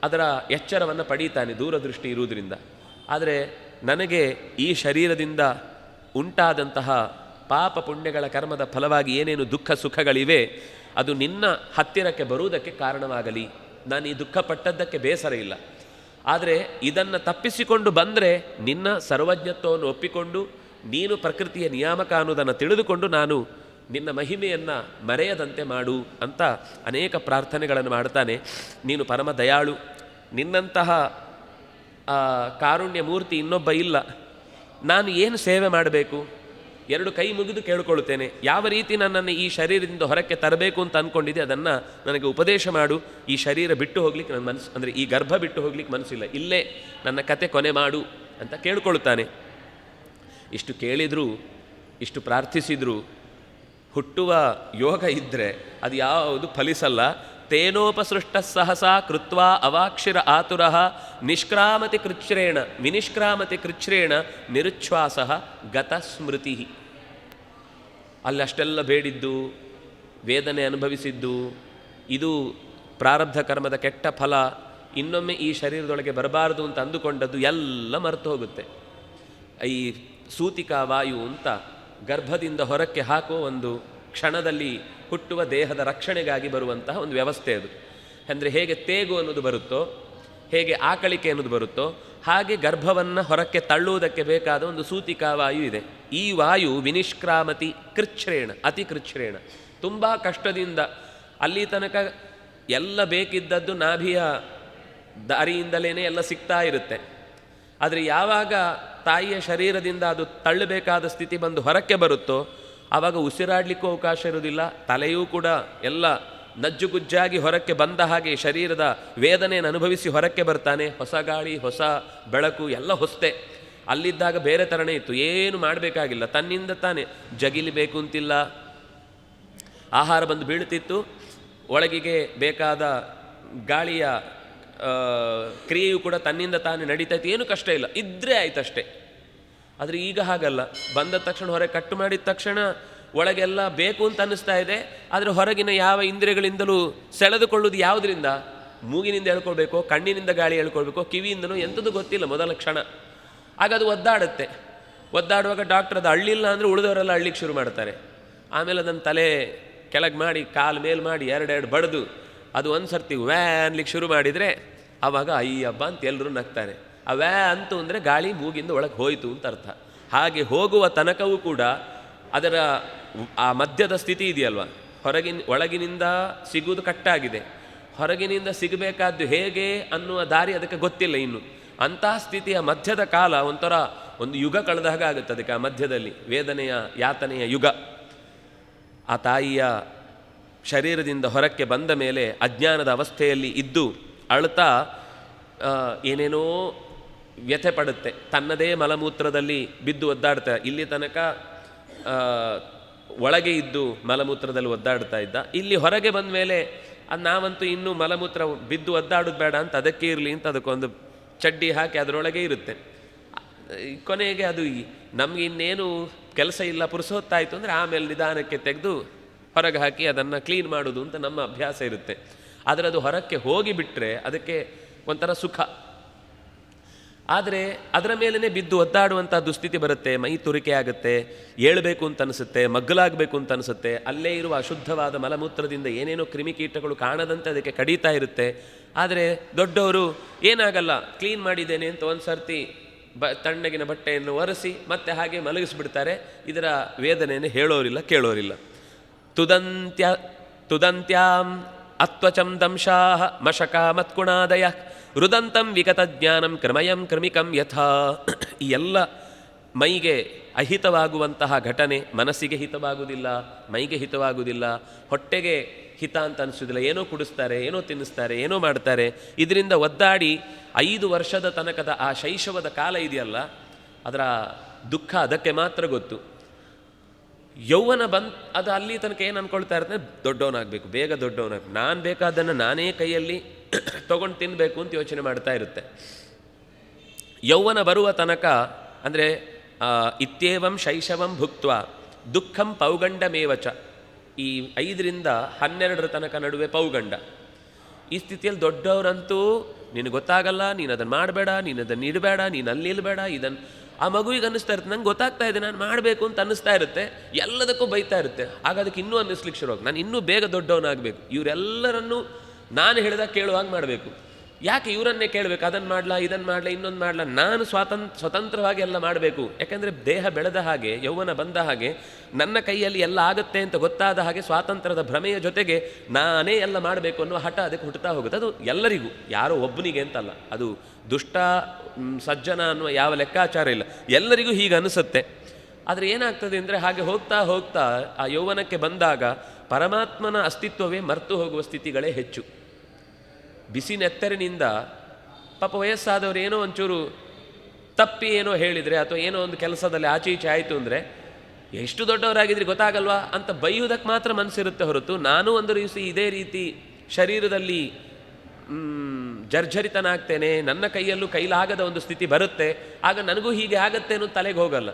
ಅದರ ಎಚ್ಚರವನ್ನು ಪಡೀತಾನೆ ದೂರದೃಷ್ಟಿ ಇರುವುದರಿಂದ. ಆದರೆ ನನಗೆ ಈ ಶರೀರದಿಂದ ಉಂಟಾದಂತಹ ಪಾಪ ಪುಣ್ಯಗಳ ಕರ್ಮದ ಫಲವಾಗಿ ಏನೇನು ದುಃಖ ಸುಖಗಳಿವೆ ಅದು ನಿನ್ನ ಹತ್ತಿರಕ್ಕೆ ಬರುವುದಕ್ಕೆ ಕಾರಣವಾಗಲಿ. ನಾನು ಈ ದುಃಖ ಪಟ್ಟದ್ದಕ್ಕೆ ಬೇಸರ ಇಲ್ಲ, ಆದರೆ ಇದನ್ನು ತಪ್ಪಿಸಿಕೊಂಡು ಬಂದರೆ ನಿನ್ನ ಸರ್ವಜ್ಞತ್ವವನ್ನು ಒಪ್ಪಿಕೊಂಡು ನೀನು ಪ್ರಕೃತಿಯ ನಿಯಾಮಕ ಅನ್ನೋದನ್ನು ತಿಳಿದುಕೊಂಡು ನಾನು ನಿನ್ನ ಮಹಿಮೆಯನ್ನು ಮರೆಯದಂತೆ ಮಾಡು ಅಂತ ಅನೇಕ ಪ್ರಾರ್ಥನೆಗಳನ್ನು ಮಾಡ್ತಾನೆ. ನೀನು ಪರಮ ದಯಾಳು, ನಿನ್ನಂತಹ ಕಾರುಣ್ಯ ಮೂರ್ತಿ ಇನ್ನೊಬ್ಬ ಇಲ್ಲ. ನಾನು ಏನು ಸೇವೆ ಮಾಡಬೇಕು? 2 ಕೈ ಮುಗಿದು ಕೇಳಿಕೊಳ್ಳುತ್ತೇನೆ. ಯಾವ ರೀತಿ ನನ್ನನ್ನು ಈ ಶರೀರದಿಂದ ಹೊರಕ್ಕೆ ತರಬೇಕು ಅಂತ ಅಂದ್ಕೊಂಡಿದ್ದೆ ಅದನ್ನು ನನಗೆ ಉಪದೇಶ ಮಾಡು. ಈ ಶರೀರ ಬಿಟ್ಟು ಹೋಗ್ಲಿಕ್ಕೆ ನನ್ನ ಮನಸ್ಸು ಅಂದರೆ ಈ ಗರ್ಭ ಬಿಟ್ಟು ಹೋಗ್ಲಿಕ್ಕೆ ಮನಸ್ಸಿಲ್ಲ, ಇಲ್ಲೇ ನನ್ನ ಕತೆ ಕೊನೆ ಮಾಡು ಅಂತ ಕೇಳಿಕೊಳ್ಳುತ್ತಾನೆ. ಇಷ್ಟು ಕೇಳಿದರೂ ಇಷ್ಟು ಪ್ರಾರ್ಥಿಸಿದರೂ ಹುಟ್ಟುವ ಯೋಗ ಇದ್ದರೆ ಅದು ಯಾವುದು ಫಲಿಸಲ್ಲ. ತೇನೋಪಸೃಷ್ಟ ಸಹಸಾ ಕೃತ್ವಾ ಅವಾಕ್ಷಿರ ಆತುರ ನಿಷ್ಕ್ರಾಮತಿ ಕೃಚ್ಛ್ರೇಣ ವಿನಿಷ್ಕ್ರಾಮತಿ ಕೃಚ್ಛ್ರೇಣ ನಿರುಚ್ಛ್ವಾಸ ಗತ ಸ್ಮೃತಿ. ಅಲ್ಲಷ್ಟೆಲ್ಲ ಬೇಡಿದ್ದು, ವೇದನೆ ಅನುಭವಿಸಿದ್ದು, ಇದು ಪ್ರಾರಬ್ಧ ಕರ್ಮದ ಕೆಟ್ಟ ಫಲ, ಇನ್ನೊಮ್ಮೆ ಈ ಶರೀರದೊಳಗೆ ಬರಬಾರದು ಅಂತ ಅಂದುಕೊಂಡದ್ದು ಎಲ್ಲ ಮರೆತು ಹೋಗುತ್ತೆ. ಈ ಸೂತಿಕಾ ವಾಯು ಅಂತ ಗರ್ಭದಿಂದ ಹೊರಕ್ಕೆ ಹಾಕುವ ಒಂದು ಕ್ಷಣದಲ್ಲಿ ಹುಟ್ಟುವ ದೇಹದ ರಕ್ಷಣೆಗಾಗಿ ಬರುವಂತಹ ಒಂದು ವ್ಯವಸ್ಥೆ ಅದು. ಅಂದರೆ ಹೇಗೆ ತೇಗು ಅನ್ನೋದು ಬರುತ್ತೋ, ಹೇಗೆ ಆಕಳಿಕೆ ಅನ್ನೋದು ಬರುತ್ತೋ, ಹಾಗೆ ಗರ್ಭವನ್ನು ಹೊರಕ್ಕೆ ತಳ್ಳುವುದಕ್ಕೆ ಬೇಕಾದ ಒಂದು ಸೂತಿಕಾ ವಾಯು ಇದೆ. ಈ ವಾಯು ವಿನಿಷ್ಕ್ರಾಮತಿ ಕೃಚ್ಛ್ರೇಣ ಅತಿ ಕೃಚ್ಛ್ರೇಣ, ತುಂಬ ಕಷ್ಟದಿಂದ ಅಲ್ಲಿ ತನಕ ಎಲ್ಲ ಬೇಕಿದ್ದದ್ದು ನಾಭಿಯ ದಾರಿಯಿಂದಲೇ ಎಲ್ಲ ಸಿಗ್ತಾ ಇರುತ್ತೆ. ಆದರೆ ಯಾವಾಗ ತಾಯಿಯ ಶರೀರದಿಂದ ಅದು ತಳ್ಳಬೇಕಾದ ಸ್ಥಿತಿ ಬಂದು ಹೊರಕ್ಕೆ ಬರುತ್ತೋ ಆವಾಗ ಉಸಿರಾಡಲಿಕ್ಕೂ ಅವಕಾಶ ಇರುವುದಿಲ್ಲ. ತಲೆಯೂ ಕೂಡ ಎಲ್ಲ ನಜ್ಜುಗುಜ್ಜಾಗಿ ಹೊರಕ್ಕೆ ಬಂದ ಹಾಗೆ ಶರೀರದ ವೇದನೆಯನ್ನು ಅನುಭವಿಸಿ ಹೊರಕ್ಕೆ ಬರ್ತಾನೆ. ಹೊಸ ಗಾಳಿ, ಹೊಸ ಬೆಳಕು, ಎಲ್ಲ ಹೊಸ್ತೆ. ಅಲ್ಲಿದ್ದಾಗ ಬೇರೆ ಥರನೇ ಇತ್ತು, ಏನು ಮಾಡಬೇಕಾಗಿಲ್ಲ, ತನ್ನಿಂದ ತಾನೇ ಜಗಿಲಿಬೇಕು ಅಂತಿಲ್ಲ. ಆಹಾರ ಬಂದು ಬೀಳ್ತಿತ್ತು, ಒಳಗಿಗೆ ಬೇಕಾದ ಗಾಳಿಯ ಕ್ರಿಯೆಯು ಕೂಡ ತನ್ನಿಂದ ತಾನೇ ನಡೀತೈತಿ, ಏನು ಕಷ್ಟ ಇಲ್ಲ, ಇದ್ದರೆ ಆಯ್ತಷ್ಟೇ. ಆದರೆ ಈಗ ಹಾಗಲ್ಲ, ಬಂದ ತಕ್ಷಣ ಹೊರಗೆ ಕಟ್ಟು ಮಾಡಿದ ತಕ್ಷಣ ಒಳಗೆಲ್ಲ ಬೇಕು ಅಂತ ಅನ್ನಿಸ್ತಾ ಇದೆ. ಆದರೆ ಹೊರಗಿನ ಯಾವ ಇಂದ್ರಿಯಗಳಿಂದಲೂ ಸೆಳೆದುಕೊಳ್ಳುವುದು ಯಾವುದರಿಂದ? ಮೂಗಿನಿಂದ ಹೇಳ್ಕೊಳ್ಬೇಕೋ, ಕಣ್ಣಿನಿಂದ ಗಾಳಿ ಹೇಳ್ಕೊಳ್ಬೇಕೋ, ಕಿವಿಯಿಂದನೋ ಎಂಥದ್ದು ಗೊತ್ತಿಲ್ಲ ಮೊದಲ ಕ್ಷಣ. ಆಗ ಅದು ಒದ್ದಾಡುತ್ತೆ. ಒದ್ದಾಡುವಾಗ ಡಾಕ್ಟರ್ ಅದು ಅಳ್ಳಿಲ್ಲ ಅಂದರೆ ಉಳಿದವರೆಲ್ಲ ಅಳ್ಳಿಕ್ಕೆ ಶುರು ಮಾಡ್ತಾರೆ. ಆಮೇಲೆ ಅದನ್ನು ತಲೆ ಕೆಳಗೆ ಮಾಡಿ ಕಾಲು ಮೇಲು ಮಾಡಿ ಎರಡೆರಡು ಬಡ್ದು ಅದು ಒಂದು ಸರ್ತಿ ವ್ಯಾ ಅನ್ಲಿಕ್ಕೆ ಶುರು ಮಾಡಿದರೆ ಆವಾಗ ಅಯ್ಯಬ್ಬ ಅಂತ ಎಲ್ಲರೂ ನಗ್ತಾರೆ. ಆ ವ್ಯಾ ಅಂತು ಅಂದರೆ ಗಾಳಿ ಮೂಗಿಂದ ಒಳಗೆ ಹೋಯಿತು ಅಂತ ಅರ್ಥ. ಹಾಗೆ ಹೋಗುವ ತನಕವೂ ಕೂಡ ಅದರ ಆ ಮಧ್ಯದ ಸ್ಥಿತಿ ಇದೆಯಲ್ವ, ಒಳಗಿನಿಂದ ಸಿಗುವುದು ಕಟ್ಟಾಗಿದೆ, ಹೊರಗಿನಿಂದ ಸಿಗಬೇಕಾದ್ದು ಹೇಗೆ ಅನ್ನುವ ದಾರಿ ಅದಕ್ಕೆ ಗೊತ್ತಿಲ್ಲ ಇನ್ನು. ಅಂತಹ ಸ್ಥಿತಿಯ ಮಧ್ಯದ ಕಾಲ ಒಂಥರ ಒಂದು ಯುಗ ಕಳೆದ ಹಾಗೆ ಆಗುತ್ತೆ ಅದಕ್ಕೆ. ಆ ಮಧ್ಯದಲ್ಲಿ ವೇದನೆಯ ಯಾತನೆಯ ಯುಗ. ಆ ತಾಯಿಯ ಶರೀರದಿಂದ ಹೊರಕ್ಕೆ ಬಂದ ಮೇಲೆ ಅಜ್ಞಾನದ ಅವಸ್ಥೆಯಲ್ಲಿ ಇದ್ದು ಅಳ್ತಾ ಏನೇನೋ ವ್ಯಥೆ ಪಡುತ್ತೆ. ತನ್ನದೇ ಮಲಮೂತ್ರದಲ್ಲಿ ಬಿದ್ದು ಒದ್ದಾಡ್ತಾ, ಇಲ್ಲಿ ತನಕ ಒಳಗೆ ಇದ್ದು ಮಲಮೂತ್ರದಲ್ಲಿ ಒದ್ದಾಡ್ತಾ ಇದ್ದ, ಇಲ್ಲಿ ಹೊರಗೆ ಬಂದ ಮೇಲೆ ಅದು ನಾವಂತೂ ಇನ್ನೂ ಮಲಮೂತ್ರ ಬಿದ್ದು ಒದ್ದಾಡೋದು ಬೇಡ ಅಂತ ಅದಕ್ಕೆ ಇರಲಿ ಅಂತ ಅದಕ್ಕೊಂದು ಚಡ್ಡಿ ಹಾಕಿ ಅದರೊಳಗೆ ಇರುತ್ತೆ. ಕೊನೆಗೆ ಅದು ನಮಗೆ ಇನ್ನೇನು ಕೆಲಸ ಇಲ್ಲ, ಪುರುಸೊತ್ತಾಯಿತು ಅಂದರೆ ಆಮೇಲೆ ನಿಧಾನಕ್ಕೆ ತೆಗೆದು ಹೊರಗೆ ಹಾಕಿ ಅದನ್ನು ಕ್ಲೀನ್ ಮಾಡೋದು ಅಂತ ನಮ್ಮ ಅಭ್ಯಾಸ ಇರುತ್ತೆ. ಆದರೆ ಅದು ಹೊರಕ್ಕೆ ಹೋಗಿಬಿಟ್ರೆ ಅದಕ್ಕೆ ಒಂಥರ ಸುಖ. ಆದರೆ ಅದರ ಮೇಲೇ ಬಿದ್ದು ಒದ್ದಾಡುವಂಥ ದುಸ್ಥಿತಿ ಬರುತ್ತೆ. ಮೈ ತುರಿಕೆ ಆಗುತ್ತೆ, ಏಳಬೇಕು ಅಂತ ಅನಿಸುತ್ತೆ, ಮಗ್ಗಲಾಗಬೇಕು ಅಂತ ಅನಿಸುತ್ತೆ. ಅಲ್ಲೇ ಇರುವ ಅಶುದ್ಧವಾದ ಮಲಮೂತ್ರದಿಂದ ಏನೇನೋ ಕ್ರಿಮಿಕೀಟಗಳು ಕಾಣದಂತೆ ಅದಕ್ಕೆ ಕಡಿತಾ ಇರುತ್ತೆ. ಆದರೆ ದೊಡ್ಡವರು ಏನಾಗಲ್ಲ, ಕ್ಲೀನ್ ಮಾಡಿದ್ದೇನೆ ಅಂತ ಒಂದು ಸರ್ತಿ ತಣ್ಣಗಿನ ಬಟ್ಟೆಯನ್ನು ಒರೆಸಿ ಮತ್ತೆ ಹಾಗೆ ಮಲಗಿಸ್ಬಿಡ್ತಾರೆ. ಇದರ ವೇದನೆಯನ್ನು ಹೇಳೋರಿಲ್ಲ, ಕೇಳೋರಿಲ್ಲ. ತುದಂತ್ಯಾಂ ಅತ್ವಚಂ ದಂಶಾಹ ಮಶಕ ಮತ್ಕುಣಾದಯ ರುದಂತಂ ವಿಗತ ಜ್ಞಾನಂ ಕ್ರಮಯಂ ಕ್ರಮಿಕಂ ಯಥಾ. ಈ ಎಲ್ಲ ಮೈಗೆ ಅಹಿತವಾಗುವಂತಹ ಘಟನೆ ಮನಸ್ಸಿಗೆ ಹಿತವಾಗುವುದಿಲ್ಲ, ಮೈಗೆ ಹಿತವಾಗುವುದಿಲ್ಲ, ಹೊಟ್ಟೆಗೆ ಹಿತ ಅಂತ ಅನಿಸೋದಿಲ್ಲ. ಏನೋ ಕುಡಿಸ್ತಾರೆ, ಏನೋ ತಿನ್ನಿಸ್ತಾರೆ, ಏನೋ ಮಾಡ್ತಾರೆ. ಇದರಿಂದ ಒದ್ದಾಡಿ 5 ವರ್ಷದ ತನಕದ ಆ ಶೈಶವದ ಕಾಲ ಇದೆಯಲ್ಲ, ಅದರ ದುಃಖ ಅದಕ್ಕೆ ಮಾತ್ರ ಗೊತ್ತು. ಯೌವನ ಅದು ಅಲ್ಲಿ ತನಕ ಏನು ಅಂದ್ಕೊಳ್ತಾ ಇರ್ತದೆ, ದೊಡ್ಡವನಾಗಬೇಕು, ಬೇಗ ದೊಡ್ಡವನಾಗಬೇಕು, ನಾನು ಬೇಕಾದನ್ನು ನಾನೇ ಕೈಯಲ್ಲಿ ತೊಗೊಂಡು ತಿನ್ನಬೇಕು ಅಂತ ಯೋಚನೆ ಮಾಡ್ತಾ ಇರುತ್ತೆ. ಯೌವನ ಬರುವ ತನಕ ಅಂದರೆ ಇತ್ಯೇವಂ ಶೈಶವಂ ಭುಕ್ತ್ವ ದುಃಖಂ ಪೌಗಂಡಮೇವಚ. ಈ 5ರಿಂದ 12 ತನಕ ನಡುವೆ ಪೌಗಂಡ. ಈ ಸ್ಥಿತಿಯಲ್ಲಿ ದೊಡ್ಡವರಂತೂ ನಿನಗೆ ಗೊತ್ತಾಗಲ್ಲ, ನೀನು ಅದನ್ನು ಮಾಡಬೇಡ, ನೀನು ಅದನ್ನು ಇಡಬೇಡ, ನೀನು ಅಲ್ಲಿ ನಿಲ್ಲಬೇಡ, ಇದನ್ನು ಆ ಮಗುವಿಗೆ ಅನ್ನಿಸ್ತಾ ಇರುತ್ತೆ, ನಂಗೆ ಗೊತ್ತಾಗ್ತಾ ಇದೆ ನಾನು ಮಾಡಬೇಕು ಅಂತ ಅನ್ನಿಸ್ತಾ ಇರುತ್ತೆ. ಎಲ್ಲದಕ್ಕೂ ಬೈತಾ ಇರುತ್ತೆ. ಆಗ ಅದಕ್ಕೆ ಇನ್ನೂ ಅನ್ನಿಸ್ಲಿಕ್ಕೆ ಶುರು ನಾನು ಇನ್ನೂ ಬೇಗ ದೊಡ್ಡವನಾಗಬೇಕು, ಇವರೆಲ್ಲರನ್ನೂ ನಾನು ಹೇಳಿದಾಗ ಕೇಳುವಾಗ ಮಾಡಬೇಕು. ಯಾಕೆ ಇವರನ್ನೇ ಕೇಳಬೇಕು, ಅದನ್ನು ಮಾಡಲ, ಇದನ್ನು ಮಾಡಲ, ಇನ್ನೊಂದು ಮಾಡಲ, ನಾನು ಸ್ವತಂತ್ರವಾಗಿ ಎಲ್ಲ ಮಾಡಬೇಕು. ಯಾಕೆಂದರೆ ದೇಹ ಬೆಳೆದ ಹಾಗೆ, ಯೌವನ ಬಂದ ಹಾಗೆ, ನನ್ನ ಕೈಯಲ್ಲಿ ಎಲ್ಲ ಆಗುತ್ತೆ ಅಂತ ಗೊತ್ತಾದ ಹಾಗೆ ಸ್ವಾತಂತ್ರ್ಯದ ಭ್ರಮೆಯ ಜೊತೆಗೆ ನಾನೇ ಎಲ್ಲ ಮಾಡಬೇಕು ಅನ್ನೋ ಹಠ ಅದಕ್ಕೆ ಹುಟ್ಟುತ್ತಾ ಹೋಗುತ್ತೆ. ಅದು ಎಲ್ಲರಿಗೂ, ಯಾರೋ ಒಬ್ಬನಿಗೆ ಅಂತಲ್ಲ. ಅದು ದುಷ್ಟ ಸಜ್ಜನ ಅನ್ನುವ ಯಾವ ಲೆಕ್ಕಾಚಾರ ಇಲ್ಲ, ಎಲ್ಲರಿಗೂ ಹೀಗೆ ಅನಿಸುತ್ತೆ. ಆದರೆ ಏನಾಗ್ತದೆ ಅಂದರೆ ಹಾಗೆ ಹೋಗ್ತಾ ಹೋಗ್ತಾ ಆ ಯೌವನಕ್ಕೆ ಬಂದಾಗ ಪರಮಾತ್ಮನ ಅಸ್ತಿತ್ವವೇ ಮರೆತು ಹೋಗುವ ಸ್ಥಿತಿಗಳೇ ಹೆಚ್ಚು. ಬಿಸಿ ನೆತ್ತರಿನಿಂದ ಪಾಪ ವಯಸ್ಸಾದವರು ಏನೋ ಒಂಚೂರು ತಪ್ಪಿ ಏನೋ ಹೇಳಿದರೆ ಅಥವಾ ಏನೋ ಒಂದು ಕೆಲಸದಲ್ಲಿ ಆಚೆ ಈಚೆ ಆಯಿತು ಅಂದರೆ ಎಷ್ಟು ದೊಡ್ಡವರಾಗಿದ್ರಿ ಗೊತ್ತಾಗಲ್ವಾ ಅಂತ ಬೈಯುವುದಕ್ಕೆ ಮಾತ್ರ ಮನಸ್ಸಿರುತ್ತೆ ಹೊರತು, ನಾನು ಒಂದು ದಿವಸ ಇದೇ ರೀತಿ ಶರೀರದಲ್ಲಿ ಜರ್ಜರಿತನಾಗ್ತೇನೆ, ನನ್ನ ಕೈಯಲ್ಲೂ ಕೈಲಾಗದ ಒಂದು ಸ್ಥಿತಿ ಬರುತ್ತೆ, ಆಗ ನನಗೂ ಹೀಗೆ ಆಗತ್ತೆ ಅನ್ನೋ ತಲೆಗೆ ಹೋಗಲ್ಲ.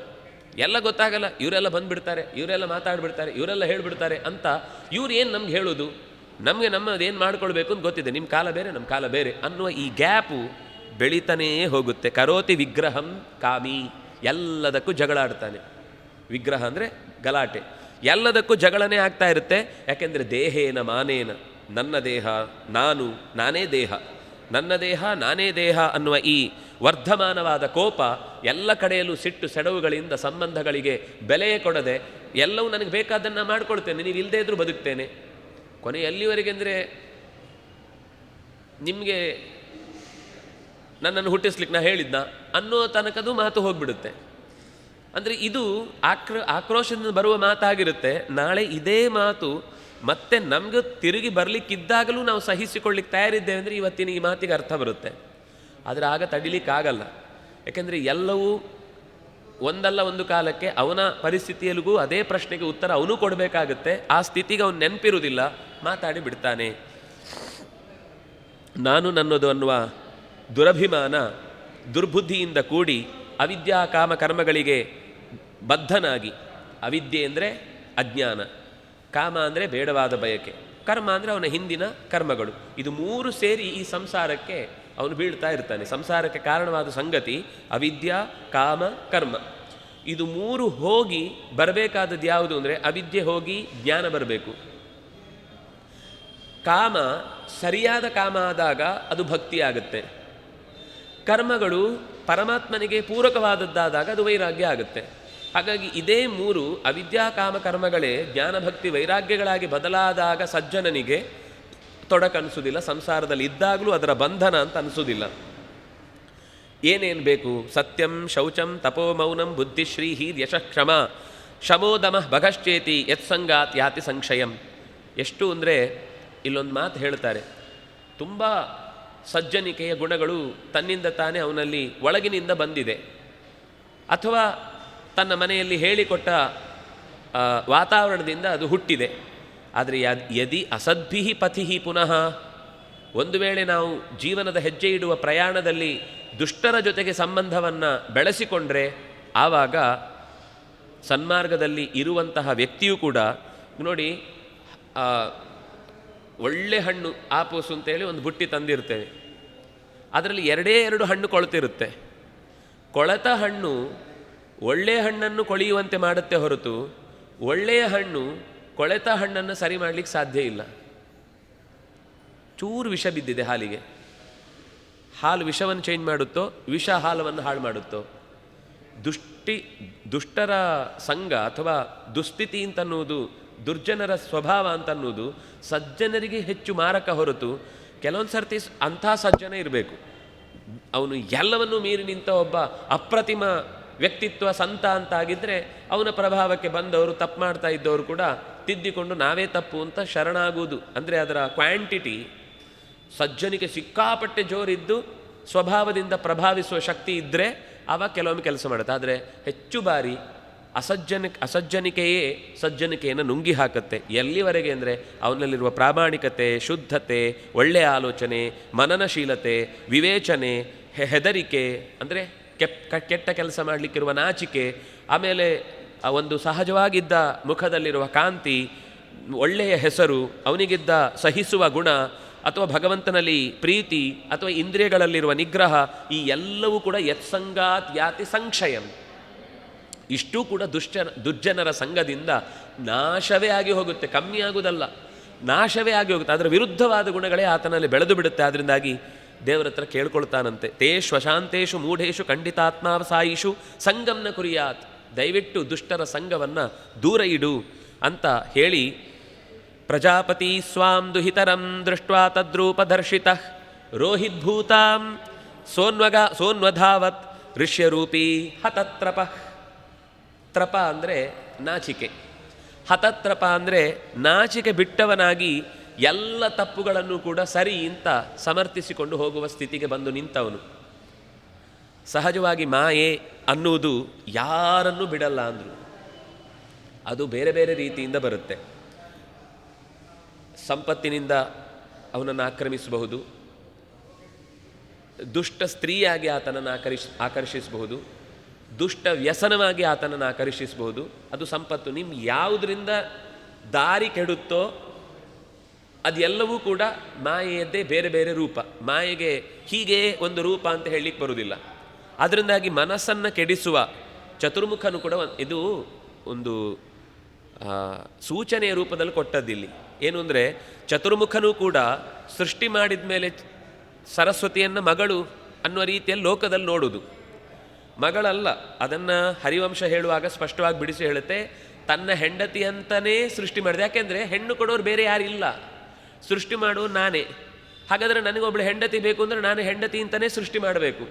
ಎಲ್ಲ ಗೊತ್ತಾಗಲ್ಲ, ಇವರೆಲ್ಲ ಬಂದುಬಿಡ್ತಾರೆ, ಇವರೆಲ್ಲ ಮಾತಾಡ್ಬಿಡ್ತಾರೆ, ಇವರೆಲ್ಲ ಹೇಳಿಬಿಡ್ತಾರೆ ಅಂತ ಇವ್ರು ಏನು ನಮ್ಗೆ ಹೇಳೋದು, ನಮಗೆ ನಮ್ಮದೇನು ಮಾಡ್ಕೊಳ್ಬೇಕು ಅಂತ ಗೊತ್ತಿದೆ, ನಿಮ್ಮ ಕಾಲ ಬೇರೆ ನಮ್ಮ ಕಾಲ ಬೇರೆ ಅನ್ನುವ ಈ ಗ್ಯಾಪು ಬೆಳೀತಾನೇ ಹೋಗುತ್ತೆ. ಕರೋತಿ ವಿಗ್ರಹಂ ಕಾಮಿ, ಎಲ್ಲದಕ್ಕೂ ಜಗಳಾಡ್ತಾನೆ. ವಿಗ್ರಹ ಅಂದರೆ ಗಲಾಟೆ, ಎಲ್ಲದಕ್ಕೂ ಜಗಳನೇ ಆಗ್ತಾ ಇರುತ್ತೆ. ಯಾಕೆಂದರೆ ದೇಹೇನ ಮಾನೇನ, ನನ್ನ ದೇಹ ನಾನು, ನಾನೇ ದೇಹ, ನನ್ನ ದೇಹ ನಾನೇ ದೇಹ ಅನ್ನುವ ಈ ವರ್ಧಮಾನವಾದ ಕೋಪ ಎಲ್ಲ ಕಡೆಯಲ್ಲೂ ಸಿಟ್ಟು ಸೆಡವುಗಳಿಂದ ಸಂಬಂಧಗಳಿಗೆ ಬೆಲೆಯೇ ಕೊಡದೆ ಎಲ್ಲವೂ ನನಗೆ ಬೇಕಾದನ್ನು ಮಾಡ್ಕೊಳ್ತೇನೆ, ನೀವು ಇಲ್ಲದೇ ಇದ್ರೂ ಬದುಕ್ತೇನೆ. ಕೊನೆ ಎಲ್ಲಿವರೆಗೆ ಅಂದರೆ ನಿಮಗೆ ನನ್ನನ್ನು ಹುಟ್ಟಿಸ್ಲಿಕ್ಕೆ ನಾ ಹೇಳಿದ್ನ ಅನ್ನೋ ತನಕದು ಮಾತು ಹೋಗಿಬಿಡುತ್ತೆ. ಅಂದರೆ ಇದು ಆಕ್ರೋಶದಿಂದ ಬರುವ ಮಾತಾಗಿರುತ್ತೆ. ನಾಳೆ ಇದೇ ಮಾತು ಮತ್ತೆ ನಮಗೆ ತಿರುಗಿ ಬರಲಿಕ್ಕಿದ್ದಾಗಲೂ ನಾವು ಸಹಿಸಿಕೊಳ್ಳಿಕ್ಕೆ ತಯಾರಿದ್ದೇವೆ ಅಂದರೆ ಇವತ್ತಿನ ಈ ಮಾತಿಗೆ ಅರ್ಥ ಬರುತ್ತೆ. ಆದರೆ ಆಗ ತಡಿಲಿಕ್ಕಾಗಲ್ಲ. ಯಾಕೆಂದರೆ ಎಲ್ಲವೂ ಒಂದಲ್ಲ ಒಂದು ಕಾಲಕ್ಕೆ ಅವನ ಪರಿಸ್ಥಿತಿಯಲ್ಲಿಗೂ ಅದೇ ಪ್ರಶ್ನೆಗೆ ಉತ್ತರ ಅವನು ಕೊಡಬೇಕಾಗುತ್ತೆ. ಆ ಸ್ಥಿತಿಗೆ ಅವನು ನೆನಪಿರುವುದಿಲ್ಲ, ಮಾತಾಡಿ ಬಿಡ್ತಾನೆ. ನಾನು ನನ್ನದು ಅನ್ನುವ ದುರಭಿಮಾನ ದುರ್ಬುದ್ಧಿಯಿಂದ ಕೂಡಿ ಅವಿದ್ಯಾ ಕಾಮ ಕರ್ಮಗಳಿಗೆ ಬದ್ಧನಾಗಿ, ಅವಿದ್ಯೆ ಅಂದರೆ ಅಜ್ಞಾನ, ಕಾಮ ಅಂದರೆ ಬೇಡವಾದ ಬಯಕೆ, ಕರ್ಮ ಅಂದರೆ ಅವನ ಹಿಂದಿನ ಕರ್ಮಗಳು. ಇದು ಮೂರು ಸೇರಿ ಈ ಸಂಸಾರಕ್ಕೆ ಅವನು ಬೀಳ್ತಾ ಇರ್ತಾನೆ. ಸಂಸಾರಕ್ಕೆ ಕಾರಣವಾದ ಸಂಗತಿ ಅವಿದ್ಯಾ, ಕಾಮ, ಕರ್ಮ. ಇದು ಮೂರು ಹೋಗಿ ಬರಬೇಕಾದದ್ದು ಯಾವುದು ಅಂದರೆ ಅವಿದ್ಯೆ ಹೋಗಿ ಜ್ಞಾನ ಬರಬೇಕು. ಕಾಮ ಸರಿಯಾದ ಕಾಮ ಆದಾಗ ಅದು ಭಕ್ತಿ ಆಗುತ್ತೆ. ಕರ್ಮಗಳು ಪರಮಾತ್ಮನಿಗೆ ಪೂರಕವಾದದ್ದಾದಾಗ ಅದು ವೈರಾಗ್ಯ ಆಗುತ್ತೆ. ಹಾಗಾಗಿ ಇದೇ ಮೂರು ಅವಿದ್ಯಾ, ಕಾಮ, ಕರ್ಮಗಳೇ ಜ್ಞಾನಭಕ್ತಿ ವೈರಾಗ್ಯಗಳಾಗಿ ಬದಲಾದಾಗ ಸಜ್ಜನನಿಗೆ ತೊಡಕನ್ನಿಸೋದಿಲ್ಲ. ಸಂಸಾರದಲ್ಲಿ ಇದ್ದಾಗಲೂ ಅದರ ಬಂಧನ ಅಂತ ಅನಿಸೋದಿಲ್ಲ. ಏನೇನು ಬೇಕು? ಸತ್ಯಂ, ಶೌಚಂ, ತಪೋ, ಮೌನಂ, ಬುದ್ಧಿಶ್ರೀ, ಯಶಃ, ಕ್ಷಮ, ಶಮೋದಮಃ ಭಗಶ್ಚೇತಿ ಯತ್ಸಂಗಾತ್ ಯಾತಿ ಸಂಕ್ಷಯಂ. ಎಷ್ಟು ಅಂದರೆ ಇಲ್ಲೊಂದು ಮಾತು ಹೇಳ್ತಾರೆ, ತುಂಬ ಸಜ್ಜನಿಕೆಯ ಗುಣಗಳು ತನ್ನಿಂದ ತಾನೇ ಅವನಲ್ಲಿ ಒಳಗಿನಿಂದ ಬಂದಿದೆ, ಅಥವಾ ತನ್ನ ಮನೆಯಲ್ಲಿ ಹೇಳಿಕೊಟ್ಟ ವಾತಾವರಣದಿಂದ ಅದು ಹುಟ್ಟಿದೆ. ಆದರೆ ಯದಿ ಅಸದ್ಭಿ ಪಥಿ ಪುನಃ, ಒಂದು ವೇಳೆ ನಾವು ಜೀವನದ ಹೆಜ್ಜೆ ಇಡುವ ಪ್ರಯಾಣದಲ್ಲಿ ದುಷ್ಟರ ಜೊತೆಗೆ ಸಂಬಂಧವನ್ನು ಬೆಳೆಸಿಕೊಂಡ್ರೆ ಆವಾಗ ಸನ್ಮಾರ್ಗದಲ್ಲಿ ಇರುವಂತಹ ವ್ಯಕ್ತಿಯೂ ಕೂಡ ನೋಡಿ, ಒಳ್ಳೆ ಹಣ್ಣು ಆಪೋಸು ಅಂತೇಳಿ ಒಂದು ಬುಟ್ಟಿ ತಂದಿರ್ತೇವೆ, ಅದರಲ್ಲಿ ಎರಡು ಹಣ್ಣು ಕೊಳೆತಿರುತ್ತೆ. ಕೊಳೆತ ಹಣ್ಣು ಒಳ್ಳೆಯ ಹಣ್ಣನ್ನು ಕೊಳೆಯುವಂತೆ ಮಾಡುತ್ತೆ ಹೊರತು ಒಳ್ಳೆಯ ಹಣ್ಣು ಕೊಳೆತ ಹಣ್ಣನ್ನು ಸರಿ ಮಾಡಲಿಕ್ಕೆ ಸಾಧ್ಯ ಇಲ್ಲ. ಚೂರು ವಿಷ ಬಿದ್ದಿದೆ ಹಾಲಿಗೆ, ಹಾಲು ವಿಷವನ್ನು ಚೇಂಜ್ ಮಾಡುತ್ತೋ, ವಿಷ ಹಾಲವನ್ನು ಹಾಳು ಮಾಡುತ್ತೋ? ದುಷ್ಟರ ಸಂಘ ಅಥವಾ ದುಸ್ಥಿತಿ ಅಂತನ್ನುವುದು, ದುರ್ಜನರ ಸ್ವಭಾವ ಅಂತನ್ನುವುದು ಸಜ್ಜನರಿಗೆ ಹೆಚ್ಚು ಮಾರಕ ಹೊರತು ಕೆಲವೊಂದು ಸರ್ತಿ ಅಂಥ ಸಜ್ಜನ ಇರಬೇಕು, ಅವನು ಎಲ್ಲವನ್ನೂ ಮೀರಿ ನಿಂತ ಒಬ್ಬ ಅಪ್ರತಿಮ ವ್ಯಕ್ತಿತ್ವ ಸಂತ ಅಂತಾಗಿದ್ದರೆ ಅವನ ಪ್ರಭಾವಕ್ಕೆ ಬಂದವರು, ತಪ್ಪು ಮಾಡ್ತಾ ಇದ್ದವರು ಕೂಡ ತಿದ್ದಿಕೊಂಡು ನಾವೇ ತಪ್ಪು ಅಂತ ಶರಣಾಗುವುದು. ಅಂದರೆ ಅದರ ಕ್ವಾಂಟಿಟಿ ಸಜ್ಜನಿಗೆ ಸಿಕ್ಕಾಪಟ್ಟೆ ಜೋರಿದ್ದು ಸ್ವಭಾವದಿಂದ ಪ್ರಭಾವಿಸುವ ಶಕ್ತಿ ಇದ್ದರೆ ಆವಾಗ ಕೆಲವೊಮ್ಮೆ ಕೆಲಸ ಮಾಡುತ್ತೆ. ಆದರೆ ಹೆಚ್ಚು ಬಾರಿ ಅಸಜ್ಜನಿಕೆಯೇ ಸಜ್ಜನಿಕೆಯನ್ನು ನುಂಗಿ ಹಾಕುತ್ತೆ. ಎಲ್ಲಿವರೆಗೆ ಅಂದರೆ ಅವನಲ್ಲಿರುವ ಪ್ರಾಮಾಣಿಕತೆ, ಶುದ್ಧತೆ, ಒಳ್ಳೆಯ ಆಲೋಚನೆ, ಮನನಶೀಲತೆ, ವಿವೇಚನೆ, ಹೆದರಿಕೆ ಅಂದರೆ ಕೆಟ್ಟ ಕೆಲಸ ಮಾಡಲಿಕ್ಕಿರುವ ನಾಚಿಕೆ, ಆಮೇಲೆ ಒಂದು ಸಹಜವಾಗಿದ್ದ ಮುಖದಲ್ಲಿರುವ ಕಾಂತಿ, ಒಳ್ಳೆಯ ಹೆಸರು, ಅವನಿಗಿದ್ದ ಸಹಿಸುವ ಗುಣ, ಅಥವಾ ಭಗವಂತನಲ್ಲಿ ಪ್ರೀತಿ, ಅಥವಾ ಇಂದ್ರಿಯಗಳಲ್ಲಿರುವ ನಿಗ್ರಹ, ಈ ಎಲ್ಲವೂ ಕೂಡ ಯತ್ಸಂಗಾತ್ ಯಾತಿ ಸಂಕ್ಷಯಂ. ಇಷ್ಟೂ ಕೂಡ ದುರ್ಜನರ ಸಂಘದಿಂದ ನಾಶವೇ ಆಗಿ ಹೋಗುತ್ತೆ, ಕಮ್ಮಿ ಆಗುವುದಲ್ಲ, ನಾಶವೇ ಆಗಿ ಹೋಗುತ್ತೆ. ಅದರ ವಿರುದ್ಧವಾದ ಗುಣಗಳೇ ಆತನಲ್ಲಿ ಬೆಳೆದು ಬಿಡುತ್ತೆ. ಅದರಿಂದಾಗಿ ದೇವರ ಹತ್ರ ಕೇಳ್ಕೊಳ್ತಾನಂತೆ, ತೇ ಶ್ವಶಾಂತೇಶು ಮೂಢೇಶು ಖಂಡಿತಾತ್ಮಾವಸಾಯಿಷು ಸಂಗಮ್ನ ಕುರಿಯಾತ್, ದಯವಿಟ್ಟು ದುಷ್ಟರ ಸಂಘವನ್ನು ದೂರ ಇಡು ಅಂತ ಹೇಳಿ, ಪ್ರಜಾಪತಿ ಸ್ವಾಂ ದುಹಿತರಂ ದೃಷ್ಟ್ವಾ ತದ್ರೂಪದರ್ಶಿತಃ ರೋಹಿದ್ಭೂತಾಂ ಸೋನ್ವಧಾವತ್ ಋಷ್ಯರೂಪಿ ಹತತ್ರಪ. ತ್ರಪ ಅಂದರೆ ನಾಚಿಕೆ, ಹತತ್ರಪ ಅಂದರೆ ನಾಚಿಕೆ ಬಿಟ್ಟವನಾಗಿ ಎಲ್ಲ ತಪ್ಪುಗಳನ್ನು ಕೂಡ ಸರಿ ಅಂತ ಸಮರ್ಥಿಸಿಕೊಂಡು ಹೋಗುವ ಸ್ಥಿತಿಗೆ ಬಂದು ನಿಂತವನು. ಸಹಜವಾಗಿ ಮಾಯೆ ಅನ್ನುವುದು ಯಾರನ್ನೂ ಬಿಡಲ್ಲ ಅಂದರು. ಅದು ಬೇರೆ ಬೇರೆ ರೀತಿಯಿಂದ ಬರುತ್ತೆ. ಸಂಪತ್ತಿನಿಂದ ಅವನನ್ನು ಆಕ್ರಮಿಸಬಹುದು, ದುಷ್ಟ ಸ್ತ್ರೀಯಾಗಿ ಆತನನ್ನು ಆಕರ್ಷಿಸಬಹುದು, ದುಷ್ಟ ವ್ಯಸನವಾಗಿ ಆತನನ್ನು ಆಕರ್ಷಿಸಬಹುದು. ಅದು ಸಂಪತ್ತು. ನಿಮ್ಮ ಯಾವುದರಿಂದ ದಾರಿ ಕೆಡುತ್ತೋ ಅದೆಲ್ಲವೂ ಕೂಡ ಮಾಯೆಯದ್ದೇ ಬೇರೆ ಬೇರೆ ರೂಪ. ಮಾಯೆಗೆ ಹೀಗೆ ಒಂದು ರೂಪ ಅಂತ ಹೇಳಲಿಕ್ಕೆ ಬರುವುದಿಲ್ಲ. ಅದರಿಂದಾಗಿ ಮನಸ್ಸನ್ನು ಕೆಡಿಸುವ ಚತುರ್ಮುಖನು ಕೂಡ ಇದು ಒಂದು ಸೂಚನೆಯ ರೂಪದಲ್ಲಿ ಕೊಟ್ಟದ್ದಿಲ್ಲಿ. ಏನು ಅಂದರೆ, ಚತುರ್ಮುಖನೂ ಕೂಡ ಸೃಷ್ಟಿ ಮಾಡಿದ ಮೇಲೆ ಸರಸ್ವತಿಯನ್ನು ಮಗಳು ಅನ್ನುವ ರೀತಿಯಲ್ಲಿ ಲೋಕದಲ್ಲಿ ನೋಡುವುದು. ಮಗಳಲ್ಲ, ಅದನ್ನು ಹರಿವಂಶ ಹೇಳುವಾಗ ಸ್ಪಷ್ಟವಾಗಿ ಬಿಡಿಸಿ ಹೇಳುತ್ತೆ, ತನ್ನ ಹೆಂಡತಿ ಅಂತಲೇ ಸೃಷ್ಟಿ ಮಾಡಿದೆ. ಯಾಕೆಂದರೆ ಹೆಣ್ಣು ಕೊಡೋರು ಬೇರೆ ಯಾರಿಲ್ಲ, ಸೃಷ್ಟಿ ಮಾಡುವ ನಾನೇ. ಹಾಗಾದರೆ ನನಗೊಬ್ಬಳು ಹೆಂಡತಿ ಬೇಕು ಅಂದರೆ ನಾನು ಹೆಂಡತಿ ಅಂತಲೇ ಸೃಷ್ಟಿ ಮಾಡಬೇಕು.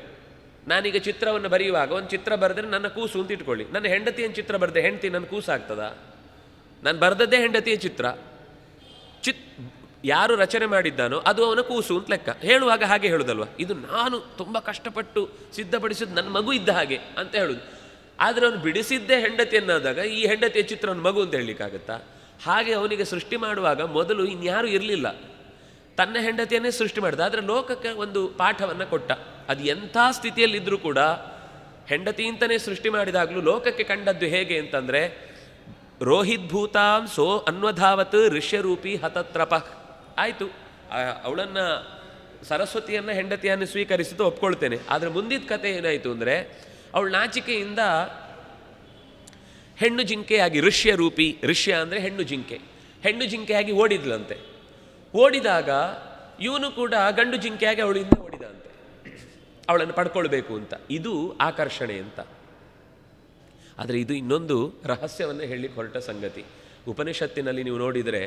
ನಾನೀಗ ಚಿತ್ರವನ್ನು ಬರೆಯುವಾಗ ಒಂದು ಚಿತ್ರ ಬರೆದ್ರೆ ನನ್ನ ಕೂಸು ಅಂತ ಇಟ್ಕೊಳ್ಳಿ, ನನ್ನ ಹೆಂಡತಿಯನ್ನು ಚಿತ್ರ ಬರೆದೆ ಹೆಂಡತಿ ನನ್ನ ಕೂಸಾಗ್ತದ? ನಾನು ಬರೆದದ್ದೇ ಹೆಂಡತಿಯ ಚಿತ್ರ. ಯಾರು ರಚನೆ ಮಾಡಿದ್ದಾನೋ ಅದು ಅವನ ಕೂಸು ಅಂತ ಲೆಕ್ಕ. ಹೇಳುವಾಗ ಹಾಗೆ ಹೇಳೋದಲ್ವ, ಇದು ನಾನು ತುಂಬ ಕಷ್ಟಪಟ್ಟು ಸಿದ್ಧಪಡಿಸಿದ್ದು ನನ್ನ ಮಗು ಇದ್ದ ಹಾಗೆ ಅಂತ ಹೇಳೋದು. ಆದರೆ ಅವನು ಬಿಡಿಸಿದ್ದೇ ಹೆಂಡತಿಯನ್ನಾದಾಗ ಈ ಹೆಂಡತಿಯ ಚಿತ್ರವನ್ನು ಮಗು ಅಂತ ಹೇಳಲಿಕ್ಕಾಗತ್ತಾ? ಹಾಗೆ ಅವನಿಗೆ ಸೃಷ್ಟಿ ಮಾಡುವಾಗ ಮೊದಲು ಇನ್ಯಾರೂ ಇರಲಿಲ್ಲ, ತನ್ನ ಹೆಂಡತಿಯನ್ನೇ ಸೃಷ್ಟಿ ಮಾಡಿದ. ಆದರೆ ಲೋಕಕ್ಕೆ ಒಂದು ಪಾಠವನ್ನು ಕೊಟ್ಟ. ಅದು ಎಂಥ ಸ್ಥಿತಿಯಲ್ಲಿದ್ದರೂ ಕೂಡ ಹೆಂಡತಿ ಅಂತಲೇ ಸೃಷ್ಟಿ ಮಾಡಿದಾಗಲೂ ಲೋಕಕ್ಕೆ ಕಂಡದ್ದು ಹೇಗೆ ಅಂತಂದರೆ, ರೋಹಿದ್ಭೂತಾಂ ಸೋ ಅನ್ವಧಾವತ್ ಋಷ್ಯರೂಪಿ ಹತತ್ರಪ. ಆಯಿತು, ಅವಳನ್ನು ಸರಸ್ವತಿಯನ್ನು ಹೆಂಡತಿಯನ್ನು ಸ್ವೀಕರಿಸಿದ್ದು ಒಪ್ಕೊಳ್ತೇನೆ. ಆದರೆ ಮುಂದಿನ ಕತೆ ಏನಾಯಿತು ಅಂದರೆ, ಅವಳು ನಾಚಿಕೆಯಿಂದ ಹೆಣ್ಣು ಜಿಂಕೆಯಾಗಿ, ಋಷ್ಯರೂಪಿ, ಋಷ್ಯ ಅಂದರೆ ಹೆಣ್ಣು ಜಿಂಕೆಯಾಗಿ ಓಡಿದ್ಲಂತೆ. ಓಡಿದಾಗ ಇವನು ಕೂಡ ಗಂಡು ಜಿಂಕೆಯಾಗಿ ಅವಳಿಂದ ಓಡಿದಂತೆ, ಅವಳನ್ನು ಪಡ್ಕೊಳ್ಬೇಕು ಅಂತ. ಇದು ಆಕರ್ಷಣೆ ಅಂತ. ಆದರೆ ಇದು ಇನ್ನೊಂದು ರಹಸ್ಯವನ್ನು ಹೇಳಲಿಕ್ಕೆ ಹೊರಟ ಸಂಗತಿ. ಉಪನಿಷತ್ತಿನಲ್ಲಿ ನೀವು ನೋಡಿದರೆ,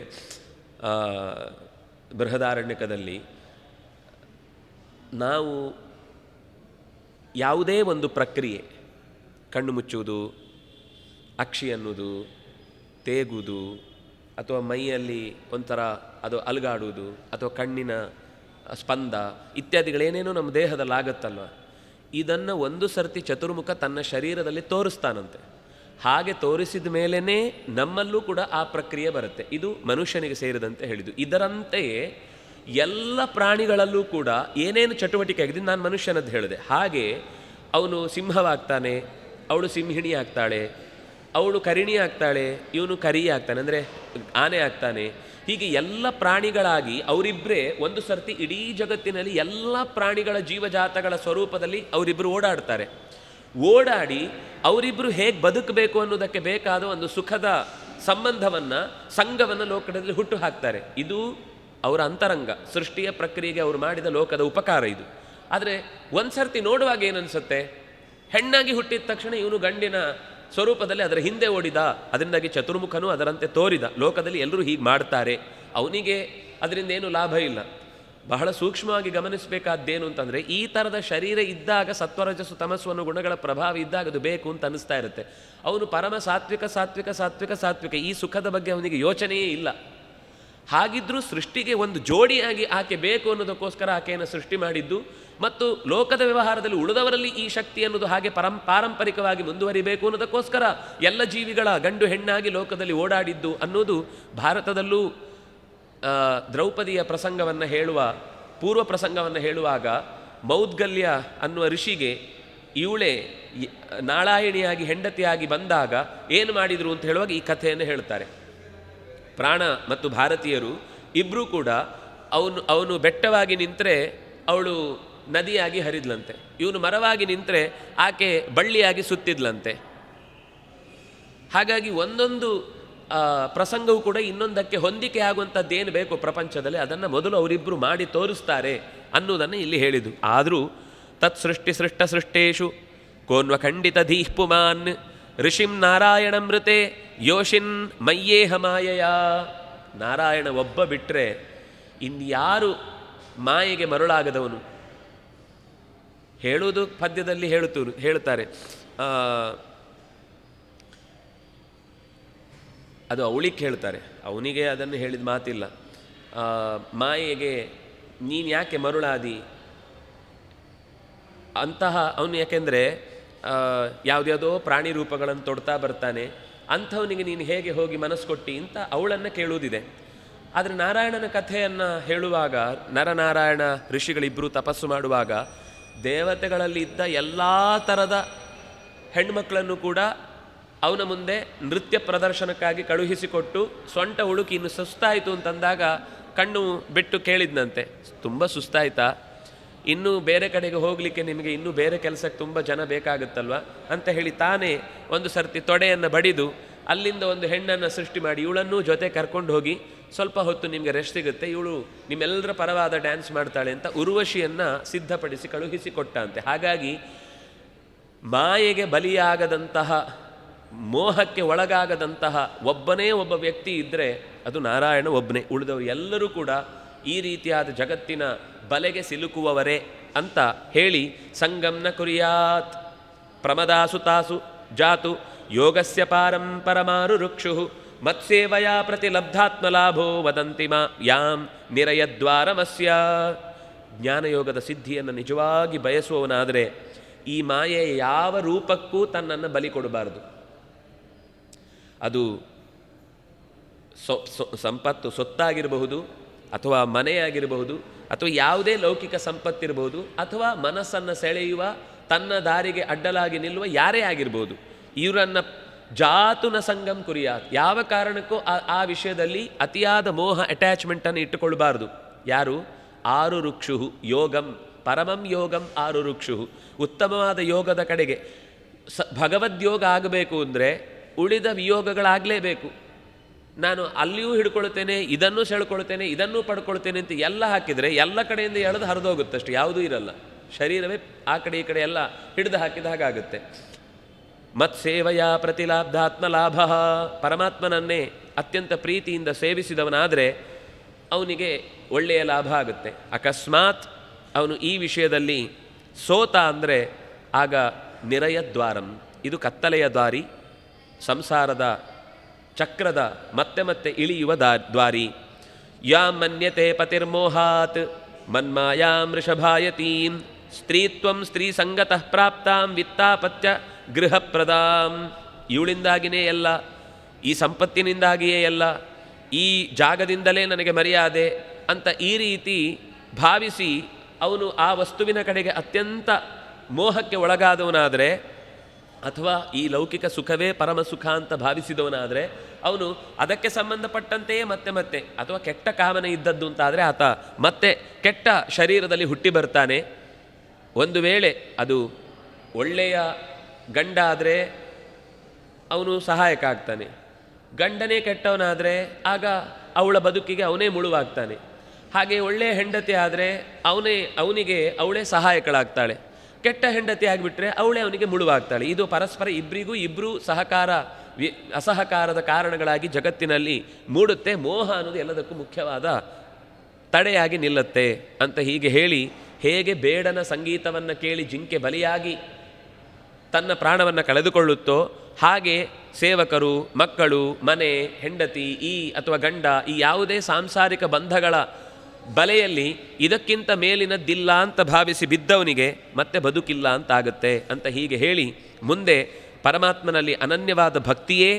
ಬೃಹದಾರಣ್ಯಕದಲ್ಲಿ ನಾವು ಯಾವುದೇ ಒಂದು ಪ್ರಕ್ರಿಯೆ, ಕಣ್ಣು ಮುಚ್ಚುವುದು, ಅಕ್ಷಿ ಅನ್ನುವುದು, ತೇಗುವುದು, ಅಥವಾ ಮೈಯಲ್ಲಿ ಒಂಥರ ಅದು ಅಲುಗಾಡುವುದು, ಅಥವಾ ಕಣ್ಣಿನ ಸ್ಪಂದ ಇತ್ಯಾದಿಗಳೇನೇನೋ ನಮ್ಮ ದೇಹದಲ್ಲಿ ಆಗುತ್ತಲ್ವ, ಇದನ್ನು ಒಂದು ಸರ್ತಿ ಚತುರ್ಮುಖ ತನ್ನ ಶರೀರದಲ್ಲಿ ತೋರಿಸ್ತಾನಂತೆ. ಹಾಗೆ ತೋರಿಸಿದ ಮೇಲೇ ನಮ್ಮಲ್ಲೂ ಕೂಡ ಆ ಪ್ರಕ್ರಿಯೆ ಬರುತ್ತೆ. ಇದು ಮನುಷ್ಯನಿಗೆ ಸೇರಿದಂತೆ ಹೇಳಿದ್ದು. ಇದರಂತೆಯೇ ಎಲ್ಲ ಪ್ರಾಣಿಗಳಲ್ಲೂ ಕೂಡ ಏನೇನು ಚಟುವಟಿಕೆ ಆಗಿದೆ, ನಾನು ಮನುಷ್ಯನದ್ದು ಹೇಳಿದೆ, ಹಾಗೆ ಅವನು ಸಿಂಹವಾಗ್ತಾನೆ, ಅವಳು ಸಿಂಹಿಣಿ ಆಗ್ತಾಳೆ, ಅವಳು ಕರಿಣಿ ಆಗ್ತಾಳೆ, ಇವನು ಕರಿ ಆಗ್ತಾನೆ, ಅಂದರೆ ಆನೆ ಆಗ್ತಾನೆ. ಹೀಗೆ ಎಲ್ಲ ಪ್ರಾಣಿಗಳಾಗಿ ಅವರಿಬ್ಬರೇ ಒಂದು ಸರ್ತಿ ಇಡೀ ಜಗತ್ತಿನಲ್ಲಿ ಎಲ್ಲ ಪ್ರಾಣಿಗಳ ಜೀವಜಾತಗಳ ಸ್ವರೂಪದಲ್ಲಿ ಅವರಿಬ್ಬರು ಓಡಾಡ್ತಾರೆ. ಓಡಾಡಿ ಅವರಿಬ್ಬರು ಹೇಗೆ ಬದುಕಬೇಕು ಅನ್ನೋದಕ್ಕೆ ಬೇಕಾದ ಒಂದು ಸುಖದ ಸಂಘವನ್ನು ಲೋಕದಲ್ಲಿ ಹುಟ್ಟು ಹಾಕ್ತಾರೆ. ಇದು ಅವರ ಅಂತರಂಗ, ಸೃಷ್ಟಿಯ ಪ್ರಕ್ರಿಯೆಗೆ ಅವರು ಮಾಡಿದ ಲೋಕದ ಉಪಕಾರ ಇದು. ಆದರೆ ಒಂದು ಸರ್ತಿ ನೋಡುವಾಗ ಏನನ್ಸುತ್ತೆ, ಹೆಣ್ಣಾಗಿ ಹುಟ್ಟಿದ ತಕ್ಷಣ ಇವನು ಗಂಡಿನ ಸ್ವರೂಪದಲ್ಲಿ ಅದರ ಹಿಂದೆ ಓಡಿದ, ಅದರಿಂದಾಗಿ ಚತುರ್ಮುಖನೂ ಅದರಂತೆ ತೋರಿದ. ಲೋಕದಲ್ಲಿ ಎಲ್ಲರೂ ಹೀಗೆ ಮಾಡ್ತಾರೆ, ಅವನಿಗೆ ಅದರಿಂದ ಏನು ಲಾಭ ಇಲ್ಲ. ಬಹಳ ಸೂಕ್ಷ್ಮವಾಗಿ ಗಮನಿಸಬೇಕಾದ್ದೇನು ಅಂತಂದರೆ, ಈ ಥರದ ಶರೀರ ಇದ್ದಾಗ ಸತ್ವರಜಸ್ಸು ತಮಸ್ಸು ಅನ್ನೋ ಗುಣಗಳ ಪ್ರಭಾವ ಇದ್ದಾಗ ಅದು ಬೇಕು ಅಂತ ಅನ್ನಿಸ್ತಾ ಇರುತ್ತೆ. ಅವನು ಪರಮ ಸಾತ್ವಿಕ, ಈ ಸುಖದ ಬಗ್ಗೆ ಅವನಿಗೆ ಯೋಚನೆಯೇ ಇಲ್ಲ. ಹಾಗಿದ್ರೂ ಸೃಷ್ಟಿಗೆ ಒಂದು ಜೋಡಿಯಾಗಿ ಆಕೆ ಬೇಕು ಅನ್ನೋದಕ್ಕೋಸ್ಕರ ಆಕೆಯನ್ನು ಸೃಷ್ಟಿ ಮಾಡಿದ್ದು, ಮತ್ತು ಲೋಕದ ವ್ಯವಹಾರದಲ್ಲಿ ಉಳಿದವರಲ್ಲಿ ಈ ಶಕ್ತಿ ಅನ್ನೋದು ಹಾಗೆ ಪಾರಂಪರಿಕವಾಗಿ ಮುಂದುವರಿಬೇಕು ಅನ್ನೋದಕ್ಕೋಸ್ಕರ ಎಲ್ಲ ಜೀವಿಗಳ ಗಂಡು ಹೆಣ್ಣಾಗಿ ಲೋಕದಲ್ಲಿ ಓಡಾಡಿದ್ದು ಅನ್ನೋದು ಭಾರತದಲ್ಲೂ ದ್ರೌಪದಿಯ ಪ್ರಸಂಗವನ್ನು ಹೇಳುವ, ಪೂರ್ವ ಪ್ರಸಂಗವನ್ನು ಹೇಳುವಾಗ ಮೌದ್ಗಲ್ಯ ಅನ್ನುವ ಋಷಿಗೆ ಇವಳೇ ನಾರಾಯಣಿಯಾಗಿ ಹೆಂಡತಿಯಾಗಿ ಬಂದಾಗ ಏನು ಮಾಡಿದರು ಅಂತ ಹೇಳುವಾಗ ಈ ಕಥೆಯನ್ನು ಹೇಳ್ತಾರೆ. ಪ್ರಾಣ ಮತ್ತು ಭಾರತೀಯರು ಇಬ್ಬರೂ ಕೂಡ ಅವನು ಬೆಟ್ಟವಾಗಿ ನಿಂತರೆ ಅವಳು ನದಿಯಾಗಿ ಹರಿದ್ಲಂತೆ, ಇವನು ಮರವಾಗಿ ನಿಂತರೆ ಆಕೆ ಬಳ್ಳಿಯಾಗಿ ಸುತ್ತಿದ್ಲಂತೆ. ಹಾಗಾಗಿ ಒಂದೊಂದು ಪ್ರಸಂಗವು ಕೂಡ ಇನ್ನೊಂದಕ್ಕೆ ಹೊಂದಿಕೆ ಆಗುವಂಥದ್ದೇನು ಬೇಕು ಪ್ರಪಂಚದಲ್ಲಿ ಅದನ್ನು ಮೊದಲು ಅವರಿಬ್ಬರು ಮಾಡಿ ತೋರಿಸ್ತಾರೆ ಅನ್ನೋದನ್ನು ಇಲ್ಲಿ ಹೇಳಿದ್ದು. ಆದರೂ ತತ್ ಸೃಷ್ಟೇಶು ಕೋನ್ವ ಖಂಡಿತ ಧೀಃ ಪುಮಾನ್ ಋಷಿಂ ನಾರಾಯಣ ಮೃತೆ ಯೋಷಿನ್ ಮಯ್ಯೇಹ ಮಾಯಯ. ನಾರಾಯಣ ಒಬ್ಬ ಬಿಟ್ಟರೆ ಇನ್ಯಾರು ಮಾಯೆಗೆ ಮರುಳಾಗದವನು. ಹೇಳುವುದು ಪದ್ಯದಲ್ಲಿ ಹೇಳ್ತಾರೆ, ಅದು ಅವಳಿಗೆ ಹೇಳ್ತಾರೆ, ಅವನಿಗೆ ಅದನ್ನು ಹೇಳಿದ ಮಾತಿಲ್ಲ. ಮಾಯೆಗೆ ನೀನು ಯಾಕೆ ಮರುಳಾದಿ ಅಂತಹ ಅವನು, ಯಾಕೆಂದರೆ ಯಾವುದ್ಯಾವುದೋ ಪ್ರಾಣಿ ರೂಪಗಳನ್ನು ತೊಡ್ತಾ ಬರ್ತಾನೆ, ಅಂಥವನಿಗೆ ನೀನು ಹೇಗೆ ಹೋಗಿ ಮನಸ್ಸು ಕೊಟ್ಟಿ ಅಂತ ಅವಳನ್ನು ಕೇಳುವುದಿದೆ. ಆದರೆ ನಾರಾಯಣನ ಕಥೆಯನ್ನು ಹೇಳುವಾಗ, ನರನಾರಾಯಣ ಋಷಿಗಳಿಬ್ಬರು ತಪಸ್ಸು ಮಾಡುವಾಗ ದೇವತೆಗಳಲ್ಲಿ ಇದ್ದ ಎಲ್ಲ ಥರದ ಹೆಣ್ಮಕ್ಕಳನ್ನು ಕೂಡ ಅವನ ಮುಂದೆ ನೃತ್ಯ ಪ್ರದರ್ಶನಕ್ಕಾಗಿ ಕಳುಹಿಸಿಕೊಟ್ಟು ಸೊಂಟ ಹುಡುಕಿ ಇನ್ನು ಸುಸ್ತಾಯಿತು ಅಂತಂದಾಗ ಕಣ್ಣು ಬಿಟ್ಟು ಕೇಳಿದ್ನಂತೆ, ತುಂಬ ಸುಸ್ತಾಯ್ತಾ, ಇನ್ನೂ ಬೇರೆ ಕಡೆಗೆ ಹೋಗಲಿಕ್ಕೆ ನಿಮಗೆ ಇನ್ನೂ ಬೇರೆ ಕೆಲಸಕ್ಕೆ ತುಂಬ ಜನ ಬೇಕಾಗುತ್ತಲ್ವ ಅಂತ ಹೇಳಿ ತಾನೇ ಒಂದು ಸರ್ತಿ ತೊಡೆಯನ್ನು ಬಡಿದು ಅಲ್ಲಿಂದ ಒಂದು ಹೆಣ್ಣನ್ನು ಸೃಷ್ಟಿ ಮಾಡಿ ಇವಳನ್ನೂ ಜೊತೆ ಕರ್ಕೊಂಡು ಹೋಗಿ ಸ್ವಲ್ಪ ಹೊತ್ತು ನಿಮಗೆ ರೆಸ್ಟ್ ಸಿಗುತ್ತೆ, ಇವಳು ನಿಮ್ಮೆಲ್ಲರ ಪರವಾದ ಡ್ಯಾನ್ಸ್ ಮಾಡ್ತಾಳೆ ಅಂತ ಉರ್ವಶಿಯನ್ನು ಸಿದ್ಧಪಡಿಸಿ ಕಳುಹಿಸಿಕೊಟ್ಟ ಅಂತೆ. ಹಾಗಾಗಿ ಮಾಯೆಗೆ ಬಲಿಯಾಗದಂತಹ, ಮೋಹಕ್ಕೆ ಒಳಗಾಗದಂತಹ ಒಬ್ಬನೇ ಒಬ್ಬ ವ್ಯಕ್ತಿ ಇದ್ದರೆ ಅದು ನಾರಾಯಣ ಒಬ್ಬನೇ. ಉಳಿದವರು ಎಲ್ಲರೂ ಕೂಡ ಈ ರೀತಿಯಾದ ಜಗತ್ತಿನ ಬಲೆಗೆ ಸಿಲುಕುವವರೇ ಅಂತ ಹೇಳಿ, ಸಂಗಮ್ನ ಕುರ್ಯಾತ್ ಪ್ರಮದಾಸುತಾಸು ಜಾತು ಯೋಗಸ್ಯ ಪಾರಂಪರಮಾರು ರುಕ್ಷು ಮತ್ಸೇವಯಾ ಪ್ರತಿಲಬ್ಧಾತ್ಮಲಾಭೋ ವದಂತಿಮ ಯಾಂ ನಿರಯದ್ವಾರಮಸ್ಯ. ಜ್ಞಾನಯೋಗದ ಸಿದ್ಧಿಯನ್ನು ನಿಜವಾಗಿ ಬಯಸುವವನಾದರೆ ಈ ಮಾಯೆ ಯಾವ ರೂಪಕ್ಕೂ ತನ್ನನ್ನು ಬಲಿ ಕೊಡಬಾರದು. ಅದು ಸಂಪತ್ತು, ಸೊತ್ತಾಗಿರಬಹುದು, ಅಥವಾ ಮನೆಯಾಗಿರಬಹುದು, ಅಥವಾ ಯಾವುದೇ ಲೌಕಿಕ ಸಂಪತ್ತಿರಬಹುದು, ಅಥವಾ ಮನಸ್ಸನ್ನು ಸೆಳೆಯುವ ತನ್ನ ದಾರಿಗೆ ಅಡ್ಡಲಾಗಿ ನಿಲ್ಲುವ ಯಾರೇ ಆಗಿರ್ಬೋದು. ಇವರನ್ನು ಜಾತು ನ ಸಂಗಂ ಕುರಿಯಾತ್. ಯಾವ ಕಾರಣಕ್ಕೂ ಆ ವಿಷಯದಲ್ಲಿ ಅತಿಯಾದ ಮೋಹ ಅಟ್ಯಾಚ್ಮೆಂಟನ್ನು ಇಟ್ಟುಕೊಳ್ಬಾರ್ದು. ಯಾರು? ಆರು ರುಕ್ಷು ಯೋಗಂ ಪರಮಂ ಯೋಗಂ ಆರು ರುಕ್ಷು. ಉತ್ತಮವಾದ ಯೋಗದ ಕಡೆಗೆ ಭಗವದ್ಯೋಗ ಆಗಬೇಕು ಅಂದರೆ ಉಳಿದ ವಿಯೋಗಗಳಾಗಲೇಬೇಕು. ನಾನು ಅಲ್ಲಿಯೂ ಹಿಡ್ಕೊಳ್ತೇನೆ, ಇದನ್ನೂ ಸೆಳ್ಕೊಳ್ತೇನೆ, ಇದನ್ನೂ ಪಡ್ಕೊಳ್ತೇನೆ ಅಂತ ಎಲ್ಲ ಹಾಕಿದರೆ ಎಲ್ಲ ಕಡೆಯಿಂದ ಎಳೆದು ಹರಿದೋಗುತ್ತಷ್ಟು, ಯಾವುದೂ ಇರಲ್ಲ. ಶರೀರವೇ ಆ ಕಡೆ ಈ ಕಡೆ ಎಲ್ಲ ಹಿಡಿದು ಹಾಕಿದ ಹಾಗಾಗುತ್ತೆ. ಮತ್ಸೇವೆಯ ಪ್ರತಿಲಾಬ್ಧಾತ್ಮಲಾಭ. ಪರಮಾತ್ಮನನ್ನೇ ಅತ್ಯಂತ ಪ್ರೀತಿಯಿಂದ ಸೇವಿಸಿದವನಾದರೆ ಅವನಿಗೆ ಒಳ್ಳೆಯ ಲಾಭ ಆಗುತ್ತೆ. ಅಕಸ್ಮಾತ್ ಅವನು ಈ ವಿಷಯದಲ್ಲಿ ಸೋತ ಅಂದರೆ ಆಗ ನಿರಯದ್ವಾರಂ, ಇದು ಕತ್ತಲೆಯ ದಾರಿ, ಸಂಸಾರದ ಚಕ್ರದ ಮತ್ತೆ ಮತ್ತೆ ಇಳಿಯುವ ದ್ವಾರಿ. ಯಾ ಮನ್ಯತೆ ಪತಿರ್ಮೋಹಾತ್ ಮನ್ಮಾಯಾಂ ವೃಷಭಾಯತೀಂ ಸ್ತ್ರೀತ್ವಂ ಸ್ತ್ರೀ ಸಂಗತಃ ಪ್ರಾಪ್ತಾಂ ವಿತ್ತಾಪತ್ಯ ಗೃಹಪ್ರದಾಂ. ಇವಳಿಂದಾಗಿಯೇ ಎಲ್ಲ, ಈ ಸಂಪತ್ತಿನಿಂದಾಗಿಯೇ ಎಲ್ಲ, ಈ ಜಾಗದಿಂದಲೇ ನನಗೆ ಮರ್ಯಾದೆ ಅಂತ ಈ ರೀತಿ ಭಾವಿಸಿ ಅವನು ಆ ವಸ್ತುವಿನ ಕಡೆಗೆ ಅತ್ಯಂತ ಮೋಹಕ್ಕೆ ಒಳಗಾದವನಾದರೆ, ಅಥವಾ ಈ ಲೌಕಿಕ ಸುಖವೇ ಪರಮ ಸುಖ ಅಂತ ಭಾವಿಸಿದವನಾದರೆ ಅವನು ಅದಕ್ಕೆ ಸಂಬಂಧಪಟ್ಟಂತೆಯೇ ಮತ್ತೆ ಮತ್ತೆ, ಅಥವಾ ಕೆಟ್ಟ ಕಾಮನೆ ಇದ್ದದ್ದು ಅಂತಾದರೆ ಆತ ಮತ್ತೆ ಕೆಟ್ಟ ಶರೀರದಲ್ಲಿ ಹುಟ್ಟಿ ಬರ್ತಾನೆ. ಒಂದು ವೇಳೆ ಅದು ಒಳ್ಳೆಯ ಗಂಡ ಆದರೆ ಅವನು ಸಹಾಯಕ ಆಗ್ತಾನೆ, ಗಂಡನೇ ಕೆಟ್ಟವನಾದರೆ ಆಗ ಅವಳ ಬದುಕಿಗೆ ಅವನೇ ಮುಳುವಾಗ್ತಾನೆ. ಹಾಗೆ ಒಳ್ಳೆಯ ಹೆಂಡತಿ ಆದರೆ ಅವನಿಗೆ ಅವಳೇ ಸಹಾಯಕಳಾಗ್ತಾಳೆ. ಕೆಟ್ಟ ಹೆಂಡತಿ ಆಗಿಬಿಟ್ರೆ ಅವಳೇ ಅವನಿಗೆ ಮುಳುವಾಗ್ತಾಳೆ. ಇದು ಪರಸ್ಪರ ಇಬ್ಬರೂ ಸಹಕಾರ ಅಸಹಕಾರದ ಕಾರಣಗಳಾಗಿ ಜಗತ್ತಿನಲ್ಲಿ ಮೂಡುತ್ತೆ. ಮೋಹ ಅನ್ನೋದು ಎಲ್ಲದಕ್ಕೂ ಮುಖ್ಯವಾದ ತಡೆಯಾಗಿ ನಿಲ್ಲುತ್ತೆ ಅಂತ ಹೀಗೆ ಹೇಳಿ, ಹೇಗೆ ಬೇಡನ ಸಂಗೀತವನ್ನು ಕೇಳಿ ಜಿಂಕೆ ಬಲಿಯಾಗಿ ತನ್ನ ಪ್ರಾಣವನ್ನು ಕಳೆದುಕೊಳ್ಳುತ್ತೋ ಹಾಗೆ ಸೇವಕರು, ಮಕ್ಕಳು, ಮನೆ, ಹೆಂಡತಿ ಅಥವಾ ಗಂಡ ಈ ಯಾವುದೇ ಸಾಂಸಾರಿಕ ಬಂಧಗಳ ಬಲೆಯಲ್ಲಿ ಇದಕ್ಕಿಂತ ಮೇಲಿನದ್ದಿಲ್ಲ ಅಂತ ಭಾವಿಸಿ ಬಿದ್ದವನಿಗೆ ಮತ್ತೆ ಬದುಕಿಲ್ಲ ಅಂತಾಗುತ್ತೆ ಅಂತ ಹೀಗೆ ಹೇಳಿ, ಮುಂದೆ ಪರಮಾತ್ಮನಲ್ಲಿ ಅನನ್ಯವಾದ ಭಕ್ತಿಯೇ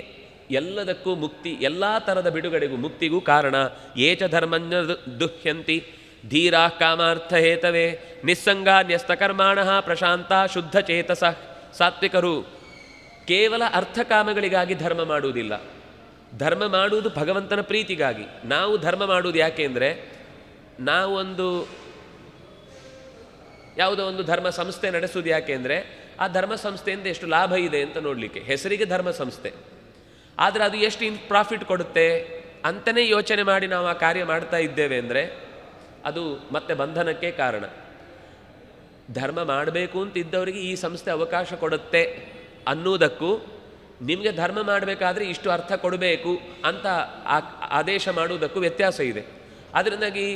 ಎಲ್ಲದಕ್ಕೂ ಮುಕ್ತಿ, ಎಲ್ಲ ಥರದ ಬಿಡುಗಡೆಗೂ ಮುಕ್ತಿಗೂ ಕಾರಣ. ಏಚ ಧರ್ಮಜ್ಞ ದುಹ್ಯಂತಿ ಧೀರಾ ಕಾಮಾರ್ಥ ಹೇತವೇ ನಿಸ್ಸಂಗಾನ್ಯಸ್ತಕರ್ಮಾಣ ಪ್ರಶಾಂತ ಶುದ್ಧ ಚೇತಸ. ಸಾತ್ವಿಕರು ಕೇವಲ ಅರ್ಥಕಾಮಗಳಿಗಾಗಿ ಧರ್ಮ ಮಾಡುವುದಿಲ್ಲ. ಧರ್ಮ ಮಾಡುವುದು ಭಗವಂತನ ಪ್ರೀತಿಗಾಗಿ. ನಾವು ಧರ್ಮ ಮಾಡುವುದು ಯಾಕೆ ಅಂದರೆ, ನಾವೊಂದು ಯಾವುದೋ ಒಂದು ಧರ್ಮ ಸಂಸ್ಥೆ ನಡೆಸುವುದು ಯಾಕೆ ಅಂದರೆ ಆ ಧರ್ಮ ಸಂಸ್ಥೆಯಿಂದ ಎಷ್ಟು ಲಾಭ ಇದೆ ಅಂತ ನೋಡಲಿಕ್ಕೆ. ಹೆಸರಿಗೆ ಧರ್ಮ ಸಂಸ್ಥೆ, ಆದರೆ ಅದು ಎಷ್ಟು ಪ್ರಾಫಿಟ್ ಕೊಡುತ್ತೆ ಅಂತಲೇ ಯೋಚನೆ ಮಾಡಿ ನಾವು ಆ ಕಾರ್ಯ ಮಾಡ್ತಾ ಇದ್ದೇವೆ ಅಂದರೆ ಅದು ಮತ್ತೆ ಬಂಧನಕ್ಕೆ ಕಾರಣ. ಧರ್ಮ ಮಾಡಬೇಕು ಅಂತಿದ್ದವರಿಗೆ ಈ ಸಂಸ್ಥೆ ಅವಕಾಶ ಕೊಡುತ್ತೆ ಅನ್ನುವುದಕ್ಕೂ, ನಿಮಗೆ ಧರ್ಮ ಮಾಡಬೇಕಾದ್ರೆ ಇಷ್ಟು ಅರ್ಥ ಕೊಡಬೇಕು ಅಂತ ಆದೇಶ ಮಾಡುವುದಕ್ಕೂ ವ್ಯತ್ಯಾಸ ಇದೆ. ಅದರಿಂದಾಗಿ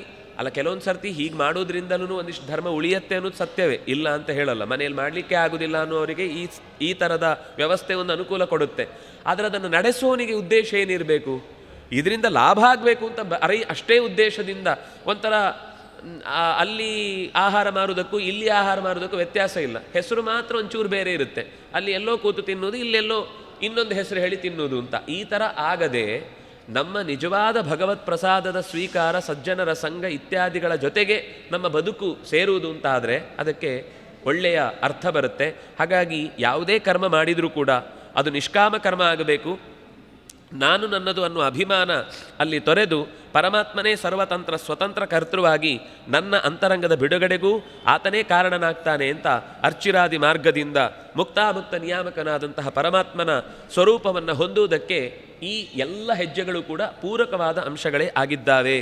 ಕೆಲವೊಂದು ಸರ್ತಿ ಹೀಗೆ ಮಾಡೋದ್ರಿಂದಲೂ ಒಂದಿಷ್ಟು ಧರ್ಮ ಉಳಿಯತ್ತೆ ಅನ್ನೋದು ಸತ್ಯವೇ, ಇಲ್ಲ ಅಂತ ಹೇಳಲ್ಲ. ಮನೆಯಲ್ಲಿ ಮಾಡಲಿಕ್ಕೆ ಆಗೋದಿಲ್ಲ ಅನ್ನೋರಿಗೆ ಈ ಥರದ ವ್ಯವಸ್ಥೆ ಒಂದು ಅನುಕೂಲ ಕೊಡುತ್ತೆ. ಆದರೆ ಅದನ್ನು ನಡೆಸುವವನಿಗೆ ಉದ್ದೇಶ ಏನಿರಬೇಕು? ಇದರಿಂದ ಲಾಭ ಆಗಬೇಕು ಅಂತ ಅಷ್ಟೇ ಉದ್ದೇಶದಿಂದ ಒಂಥರ ಅಲ್ಲಿ ಆಹಾರ ಮಾರುವುದಕ್ಕೂ ಇಲ್ಲಿ ಆಹಾರ ಮಾರುವುದಕ್ಕೂ ವ್ಯತ್ಯಾಸ ಇಲ್ಲ. ಹೆಸರು ಮಾತ್ರ ಒಂಚೂರು ಬೇರೆ ಇರುತ್ತೆ. ಅಲ್ಲಿ ಎಲ್ಲೋ ಕೂತು ತಿನ್ನೋದು, ಇಲ್ಲೆಲ್ಲೋ ಇನ್ನೊಂದು ಹೆಸರು ಹೇಳಿ ತಿನ್ನೋದು ಅಂತ. ಈ ಥರ ಆಗದೆ ನಮ್ಮ ನಿಜವಾದ ಭಗವತ್ ಪ್ರಸಾದದ ಸ್ವೀಕಾರ, ಸಜ್ಜನರ ಸಂಘ ಇತ್ಯಾದಿಗಳ ಜೊತೆಗೆ ನಮ್ಮ ಬದುಕು ಸೇರುವುದು ಅಂತಾದರೆ ಅದಕ್ಕೆ ಒಳ್ಳೆಯ ಅರ್ಥ ಬರುತ್ತೆ. ಹಾಗಾಗಿ ಯಾವುದೇ ಕರ್ಮ ಮಾಡಿದರೂ ಕೂಡ ಅದು ನಿಷ್ಕಾಮ ಕರ್ಮ ಆಗಬೇಕು. ನಾನು ನನ್ನದು ಅನ್ನುವ ಅಭಿಮಾನ ಅಲ್ಲಿ ತೊರೆದು ಪರಮಾತ್ಮನೇ ಸರ್ವತಂತ್ರ ಸ್ವತಂತ್ರ ಕರ್ತೃವಾಗಿ ನನ್ನ ಅಂತರಂಗದ ಬಿಡುಗಡೆಗೂ ಆತನೇ ಕಾರಣನಾಗ್ತಾನೆ ಅಂತ ಅರ್ಚಿರಾದಿ ಮಾರ್ಗದಿಂದ ಮುಕ್ತಾಮುಕ್ತ ನಿಯಾಮಕನಾದಂತಹ ಪರಮಾತ್ಮನ ಸ್ವರೂಪವನ್ನು ಹೊಂದುವುದಕ್ಕೆ ಈ ಎಲ್ಲ ಹೆಜ್ಜೆಗಳು ಕೂಡ ಪೂರಕವಾದ ಅಂಶಗಳೇ ಆಗಿದ್ದಾವೆ.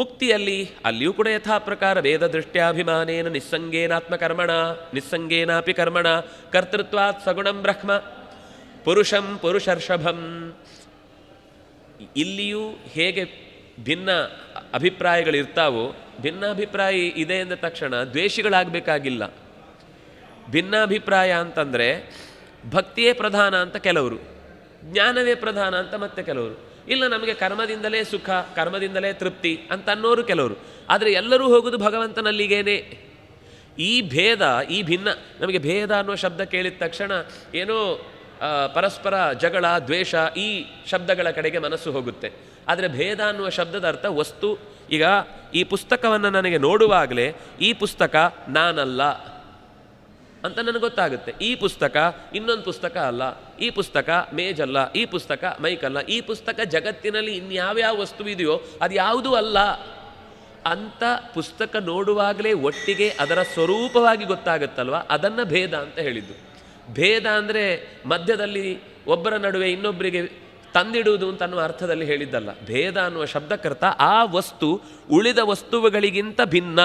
ಮುಕ್ತಿಯಲ್ಲಿ ಅಲ್ಲಿಯೂ ಕೂಡ ಯಥಾ ಪ್ರಕಾರ ವೇದ ದೃಷ್ಟ್ಯಾಭಿಮಾನೇನ ನಿಸ್ಸಂಗೇನಾತ್ಮಕರ್ಮಣ ನಿಸ್ಸಂಗೇನಾಪಿ ಕರ್ಮಣ ಕರ್ತೃತ್ವಾತ್ ಸಗುಣಂ ಬ್ರಹ್ಮ ಪುರುಷಂ ಪುರುಷರ್ಷಭಂ. ಇಲ್ಲಿಯೂ ಹೇಗೆ ಭಿನ್ನ ಅಭಿಪ್ರಾಯಗಳಿರ್ತಾವೋ, ಭಿನ್ನಾಭಿಪ್ರಾಯ ಇದೆ ಎಂದ ತಕ್ಷಣ ದ್ವೇಷಿಗಳಾಗಬೇಕಾಗಿಲ್ಲ. ಭಿನ್ನಾಭಿಪ್ರಾಯ ಅಂತಂದರೆ ಭಕ್ತಿಯೇ ಪ್ರಧಾನ ಅಂತ ಕೆಲವರು, ಜ್ಞಾನವೇ ಪ್ರಧಾನ ಅಂತ ಮತ್ತೆ ಕೆಲವರು, ಇಲ್ಲ ನಮಗೆ ಕರ್ಮದಿಂದಲೇ ಸುಖ, ಕರ್ಮದಿಂದಲೇ ತೃಪ್ತಿ ಅಂತ ಅನ್ನೋರು ಕೆಲವರು. ಆದರೆ ಎಲ್ಲರೂ ಹೋಗೋದು ಭಗವಂತನಲ್ಲಿಗೇನೆ. ಈ ಭೇದ, ಈ ಭಿನ್ನ, ನಮಗೆ ಭೇದ ಅನ್ನುವ ಶಬ್ದ ಕೇಳಿದ ತಕ್ಷಣ ಏನೋ ಪರಸ್ಪರ ಜಗಳ, ದ್ವೇಷ ಈ ಶಬ್ದಗಳ ಕಡೆಗೆ ಮನಸ್ಸು ಹೋಗುತ್ತೆ. ಆದರೆ ಭೇದ ಅನ್ನುವ ಶಬ್ದದ ಅರ್ಥ ವಸ್ತು. ಈಗ ಈ ಪುಸ್ತಕವನ್ನು ನನಗೆ ನೋಡುವಾಗಲೇ ಈ ಪುಸ್ತಕ ನಾನಲ್ಲ ಅಂತ ನನಗೆ ಗೊತ್ತಾಗುತ್ತೆ. ಈ ಪುಸ್ತಕ ಇನ್ನೊಂದು ಪುಸ್ತಕ ಅಲ್ಲ. ಈ ಪುಸ್ತಕ ಮೇಜಲ್ಲ, ಈ ಪುಸ್ತಕ ಮೈಕಲ್ಲ, ಈ ಪುಸ್ತಕ ಜಗತ್ತಿನಲ್ಲಿ ಇನ್ಯಾವ್ಯಾವ ವಸ್ತು ಇದೆಯೋ ಅದು ಯಾವುದೂ ಅಲ್ಲ ಅಂತ ಪುಸ್ತಕ ನೋಡುವಾಗಲೇ ಒಟ್ಟಿಗೆ ಅದರ ಸ್ವರೂಪವಾಗಿ ಗೊತ್ತಾಗುತ್ತಲ್ವ, ಅದನ್ನು ಭೇದ ಅಂತ ಹೇಳಿದ್ದು. ಭೇದ ಅಂದರೆ ಮಧ್ಯದಲ್ಲಿ ಒಬ್ಬರ ನಡುವೆ ಇನ್ನೊಬ್ಬರಿಗೆ ತಂದಿಡುವುದು ಅಂತ ಅನ್ನುವ ಅರ್ಥದಲ್ಲಿ ಹೇಳಿದ್ದಲ್ಲ. ಭೇದ ಅನ್ನುವ ಶಬ್ದಕ್ಕರ್ಥ ಆ ವಸ್ತು ಉಳಿದ ವಸ್ತುಗಳಿಗಿಂತ ಭಿನ್ನ,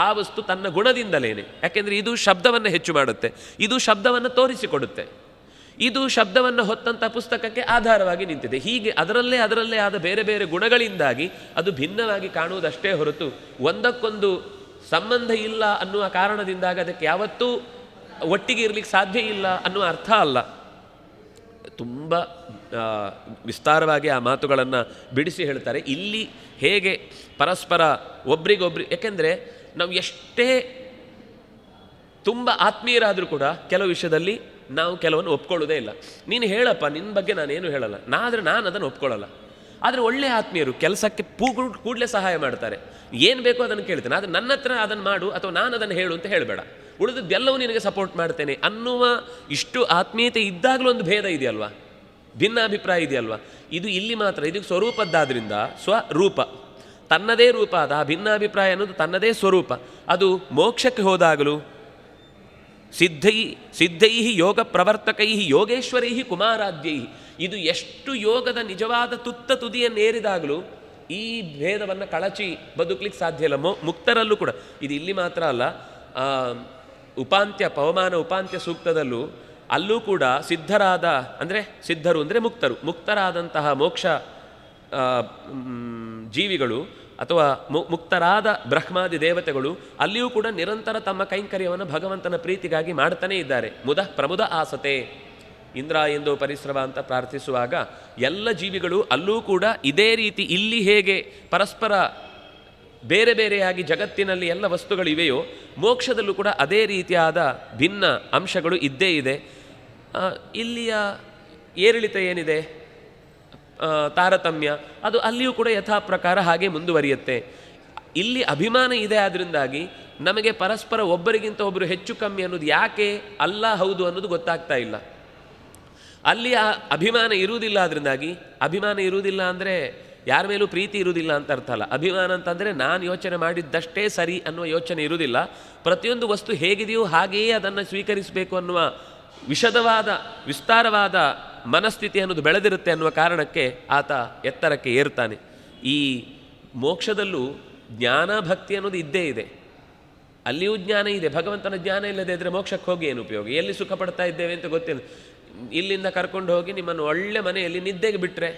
ಆ ವಸ್ತು ತನ್ನ ಗುಣದಿಂದಲೇನೆ. ಯಾಕೆಂದರೆ ಇದು ಶಬ್ದವನ್ನು ಹೆಚ್ಚು ಮಾಡುತ್ತೆ, ಇದು ಶಬ್ದವನ್ನು ತೋರಿಸಿಕೊಡುತ್ತೆ, ಇದು ಶಬ್ದವನ್ನು ಹೊತ್ತಂಥ ಪುಸ್ತಕಕ್ಕೆ ಆಧಾರವಾಗಿ ನಿಂತಿದೆ. ಹೀಗೆ ಅದರಲ್ಲೇ ಆದ ಬೇರೆ ಬೇರೆ ಗುಣಗಳಿಂದಾಗಿ ಅದು ಭಿನ್ನವಾಗಿ ಕಾಣುವುದಷ್ಟೇ ಹೊರತು ಒಂದಕ್ಕೊಂದು ಸಂಬಂಧ ಇಲ್ಲ ಅನ್ನುವ ಕಾರಣದಿಂದಾಗಿ ಅದಕ್ಕೆ ಯಾವತ್ತೂ ಒಟ್ಟಿಗೆ ಇರಲಿಕ್ಕೆ ಸಾಧ್ಯ ಇಲ್ಲ ಅನ್ನುವ ಅರ್ಥ ಅಲ್ಲ. ತುಂಬ ವಿಸ್ತಾರವಾಗಿ ಆ ಮಾತುಗಳನ್ನು ಬಿಡಿಸಿ ಹೇಳ್ತಾರೆ. ಇಲ್ಲಿ ಹೇಗೆ ಪರಸ್ಪರ ಒಬ್ರಿಗೊಬ್ರು, ಯಾಕೆಂದರೆ ನಾವು ಎಷ್ಟೇ ತುಂಬ ಆತ್ಮೀಯರಾದರೂ ಕೂಡ ಕೆಲವು ವಿಷಯದಲ್ಲಿ ನಾವು ಕೆಲವನ್ನು ಒಪ್ಕೊಳ್ಳೋದೇ ಇಲ್ಲ. ನೀನು ಹೇಳಪ್ಪ, ನಿನ್ನ ಬಗ್ಗೆ ನಾನೇನು ಹೇಳಲ್ಲ, ನಾನು ಅದನ್ನು ಒಪ್ಕೊಳ್ಳಲ್ಲ. ಆದರೆ ಒಳ್ಳೆಯ ಆತ್ಮೀಯರು ಕೆಲಸಕ್ಕೆ ಕೂಡಲೇ ಸಹಾಯ ಮಾಡ್ತಾರೆ, ಏನು ಬೇಕೋ ಅದನ್ನು ಕೇಳ್ತೇನೆ, ಆದರೆ ನನ್ನ ಹತ್ರ ಅದನ್ನು ಮಾಡು ಅಥವಾ ನಾನು ಅದನ್ನು ಹೇಳು ಅಂತ ಹೇಳಬೇಡ, ಉಳಿದದ್ದೆಲ್ಲವೂ ನಿನಗೆ ಸಪೋರ್ಟ್ ಮಾಡ್ತೇನೆ ಅನ್ನುವ ಇಷ್ಟು ಆತ್ಮೀಯತೆ ಇದ್ದಾಗಲೂ ಒಂದು ಭೇದ ಇದೆಯಲ್ವ, ಭಿನ್ನಾಭಿಪ್ರಾಯ ಇದೆಯಲ್ವ. ಇದು ಇಲ್ಲಿ ಮಾತ್ರ, ಇದಕ್ಕೆ ಸ್ವರೂಪದ್ದಾದ್ರಿಂದ ಸ್ವರೂಪ, ತನ್ನದೇ ರೂಪ ಆದ ಆ ಭಿನ್ನಾಭಿಪ್ರಾಯ ಅನ್ನೋದು ತನ್ನದೇ ಸ್ವರೂಪ. ಅದು ಮೋಕ್ಷಕ್ಕೆ ಹೋದಾಗಲೂ ಸಿದ್ಧೈ ಯೋಗ ಪ್ರವರ್ತಕೈ ಯೋಗೇಶ್ವರೈ ಕುಮಾರಾದ್ಯೈ, ಇದು ಎಷ್ಟು ಯೋಗದ ನಿಜವಾದ ತುದಿಯನ್ನೇರಿದಾಗಲೂ ಈ ಭೇದವನ್ನು ಕಳಚಿ ಬದುಕಲಿಕ್ಕೆ ಸಾಧ್ಯ ಇಲ್ಲ. ಮುಕ್ತರಲ್ಲೂ ಕೂಡ ಇದು ಇಲ್ಲಿ ಮಾತ್ರ ಅಲ್ಲ, ಪವಮಾನ ಉಪಾಂತ್ಯ ಸೂಕ್ತದಲ್ಲೂ ಅಲ್ಲೂ ಕೂಡ ಸಿದ್ಧರಾದ ಅಂದರೆ ಸಿದ್ಧರು ಅಂದರೆ ಮುಕ್ತರಾದಂತಹ ಮೋಕ್ಷ ಜೀವಿಗಳು ಅಥವಾ ಮುಕ್ತರಾದ ಬ್ರಹ್ಮಾದಿ ದೇವತೆಗಳು ಅಲ್ಲಿಯೂ ಕೂಡ ನಿರಂತರ ತಮ್ಮ ಕೈಂಕರ್ಯವನ್ನು ಭಗವಂತನ ಪ್ರೀತಿಗಾಗಿ ಮಾಡ್ತಾನೇ ಇದ್ದಾರೆ. ಪ್ರಮುದ ಆಸತೆ ಇಂದ್ರ ಎಂದು ಪರಿಶ್ರಮ ಅಂತ ಪ್ರಾರ್ಥಿಸುವಾಗ ಎಲ್ಲ ಜೀವಿಗಳು ಅಲ್ಲೂ ಕೂಡ ಇದೇ ರೀತಿ ಇಲ್ಲಿ ಹೇಗೆ ಪರಸ್ಪರ ಬೇರೆ ಬೇರೆಯಾಗಿ ಜಗತ್ತಿನಲ್ಲಿ ಎಲ್ಲ ವಸ್ತುಗಳಿವೆಯೋ ಮೋಕ್ಷದಲ್ಲೂ ಕೂಡ ಅದೇ ರೀತಿಯಾದ ಭಿನ್ನ ಅಂಶಗಳು ಇದ್ದೇ ಇದೆ. ಇಲ್ಲಿಯ ಏರಿಳಿತ ಏನಿದೆ, ತಾರತಮ್ಯ, ಅದು ಅಲ್ಲಿಯೂ ಕೂಡ ಯಥಾ ಪ್ರಕಾರ ಹಾಗೆ ಮುಂದುವರಿಯುತ್ತೆ. ಇಲ್ಲಿ ಅಭಿಮಾನ ಇದೆ, ಆದ್ದರಿಂದಾಗಿ ನಮಗೆ ಪರಸ್ಪರ ಒಬ್ಬರಿಗಿಂತ ಒಬ್ಬರು ಹೆಚ್ಚು ಕಮ್ಮಿ ಅನ್ನೋದು ಯಾಕೆ ಅಲ್ಲ ಹೌದು ಅನ್ನೋದು ಗೊತ್ತಾಗ್ತಾ ಇಲ್ಲ. ಅಲ್ಲಿ ಆ ಅಭಿಮಾನ ಇರುವುದಿಲ್ಲ, ಆದ್ದರಿಂದಾಗಿ ಅಭಿಮಾನ ಇರುವುದಿಲ್ಲ ಅಂದರೆ ಯಾರ ಮೇಲೂ ಪ್ರೀತಿ ಇರುವುದಿಲ್ಲ ಅಂತ ಅರ್ಥ ಅಲ್ಲ. ಅಭಿಮಾನ ಅಂತಂದರೆ ನಾನು ಯೋಚನೆ ಮಾಡಿದ್ದಷ್ಟೇ ಸರಿ ಅನ್ನುವ ಯೋಚನೆ ಇರುವುದಿಲ್ಲ. ಪ್ರತಿಯೊಂದು ವಸ್ತು ಹೇಗಿದೆಯೋ ಹಾಗೆಯೇ ಅದನ್ನು ಸ್ವೀಕರಿಸಬೇಕು ಅನ್ನುವ ವಿಶದವಾದ ವಿಸ್ತಾರವಾದ ಮನಸ್ಥಿತಿ ಅನ್ನೋದು ಬೆಳೆದಿರುತ್ತೆ ಅನ್ನುವ ಕಾರಣಕ್ಕೆ ಆತ ಎತ್ತರಕ್ಕೆ ಏರ್ತಾನೆ. ಈ ಮೋಕ್ಷದಲ್ಲೂ ಜ್ಞಾನ ಭಕ್ತಿ ಅನ್ನೋದು ಇದ್ದೇ ಇದೆ, ಅಲ್ಲಿಯೂ ಜ್ಞಾನ ಇದೆ. ಭಗವಂತನ ಜ್ಞಾನ ಇಲ್ಲದೆ ಇದ್ದರೆ ಮೋಕ್ಷಕ್ಕೆ ಹೋಗಿ ಏನು ಉಪಯೋಗ? ಎಲ್ಲಿ ಸುಖ ಪಡ್ತಾ ಇದ್ದೇವೆ ಅಂತ ಗೊತ್ತಿಲ್ಲ. ಇಲ್ಲಿಂದ ಕರ್ಕೊಂಡು ಹೋಗಿ ನಿಮ್ಮನ್ನು ಒಳ್ಳೆ ಮನೆಯಲ್ಲಿ ನಿದ್ದೆಗೆ ಬಿಟ್ಟರೆ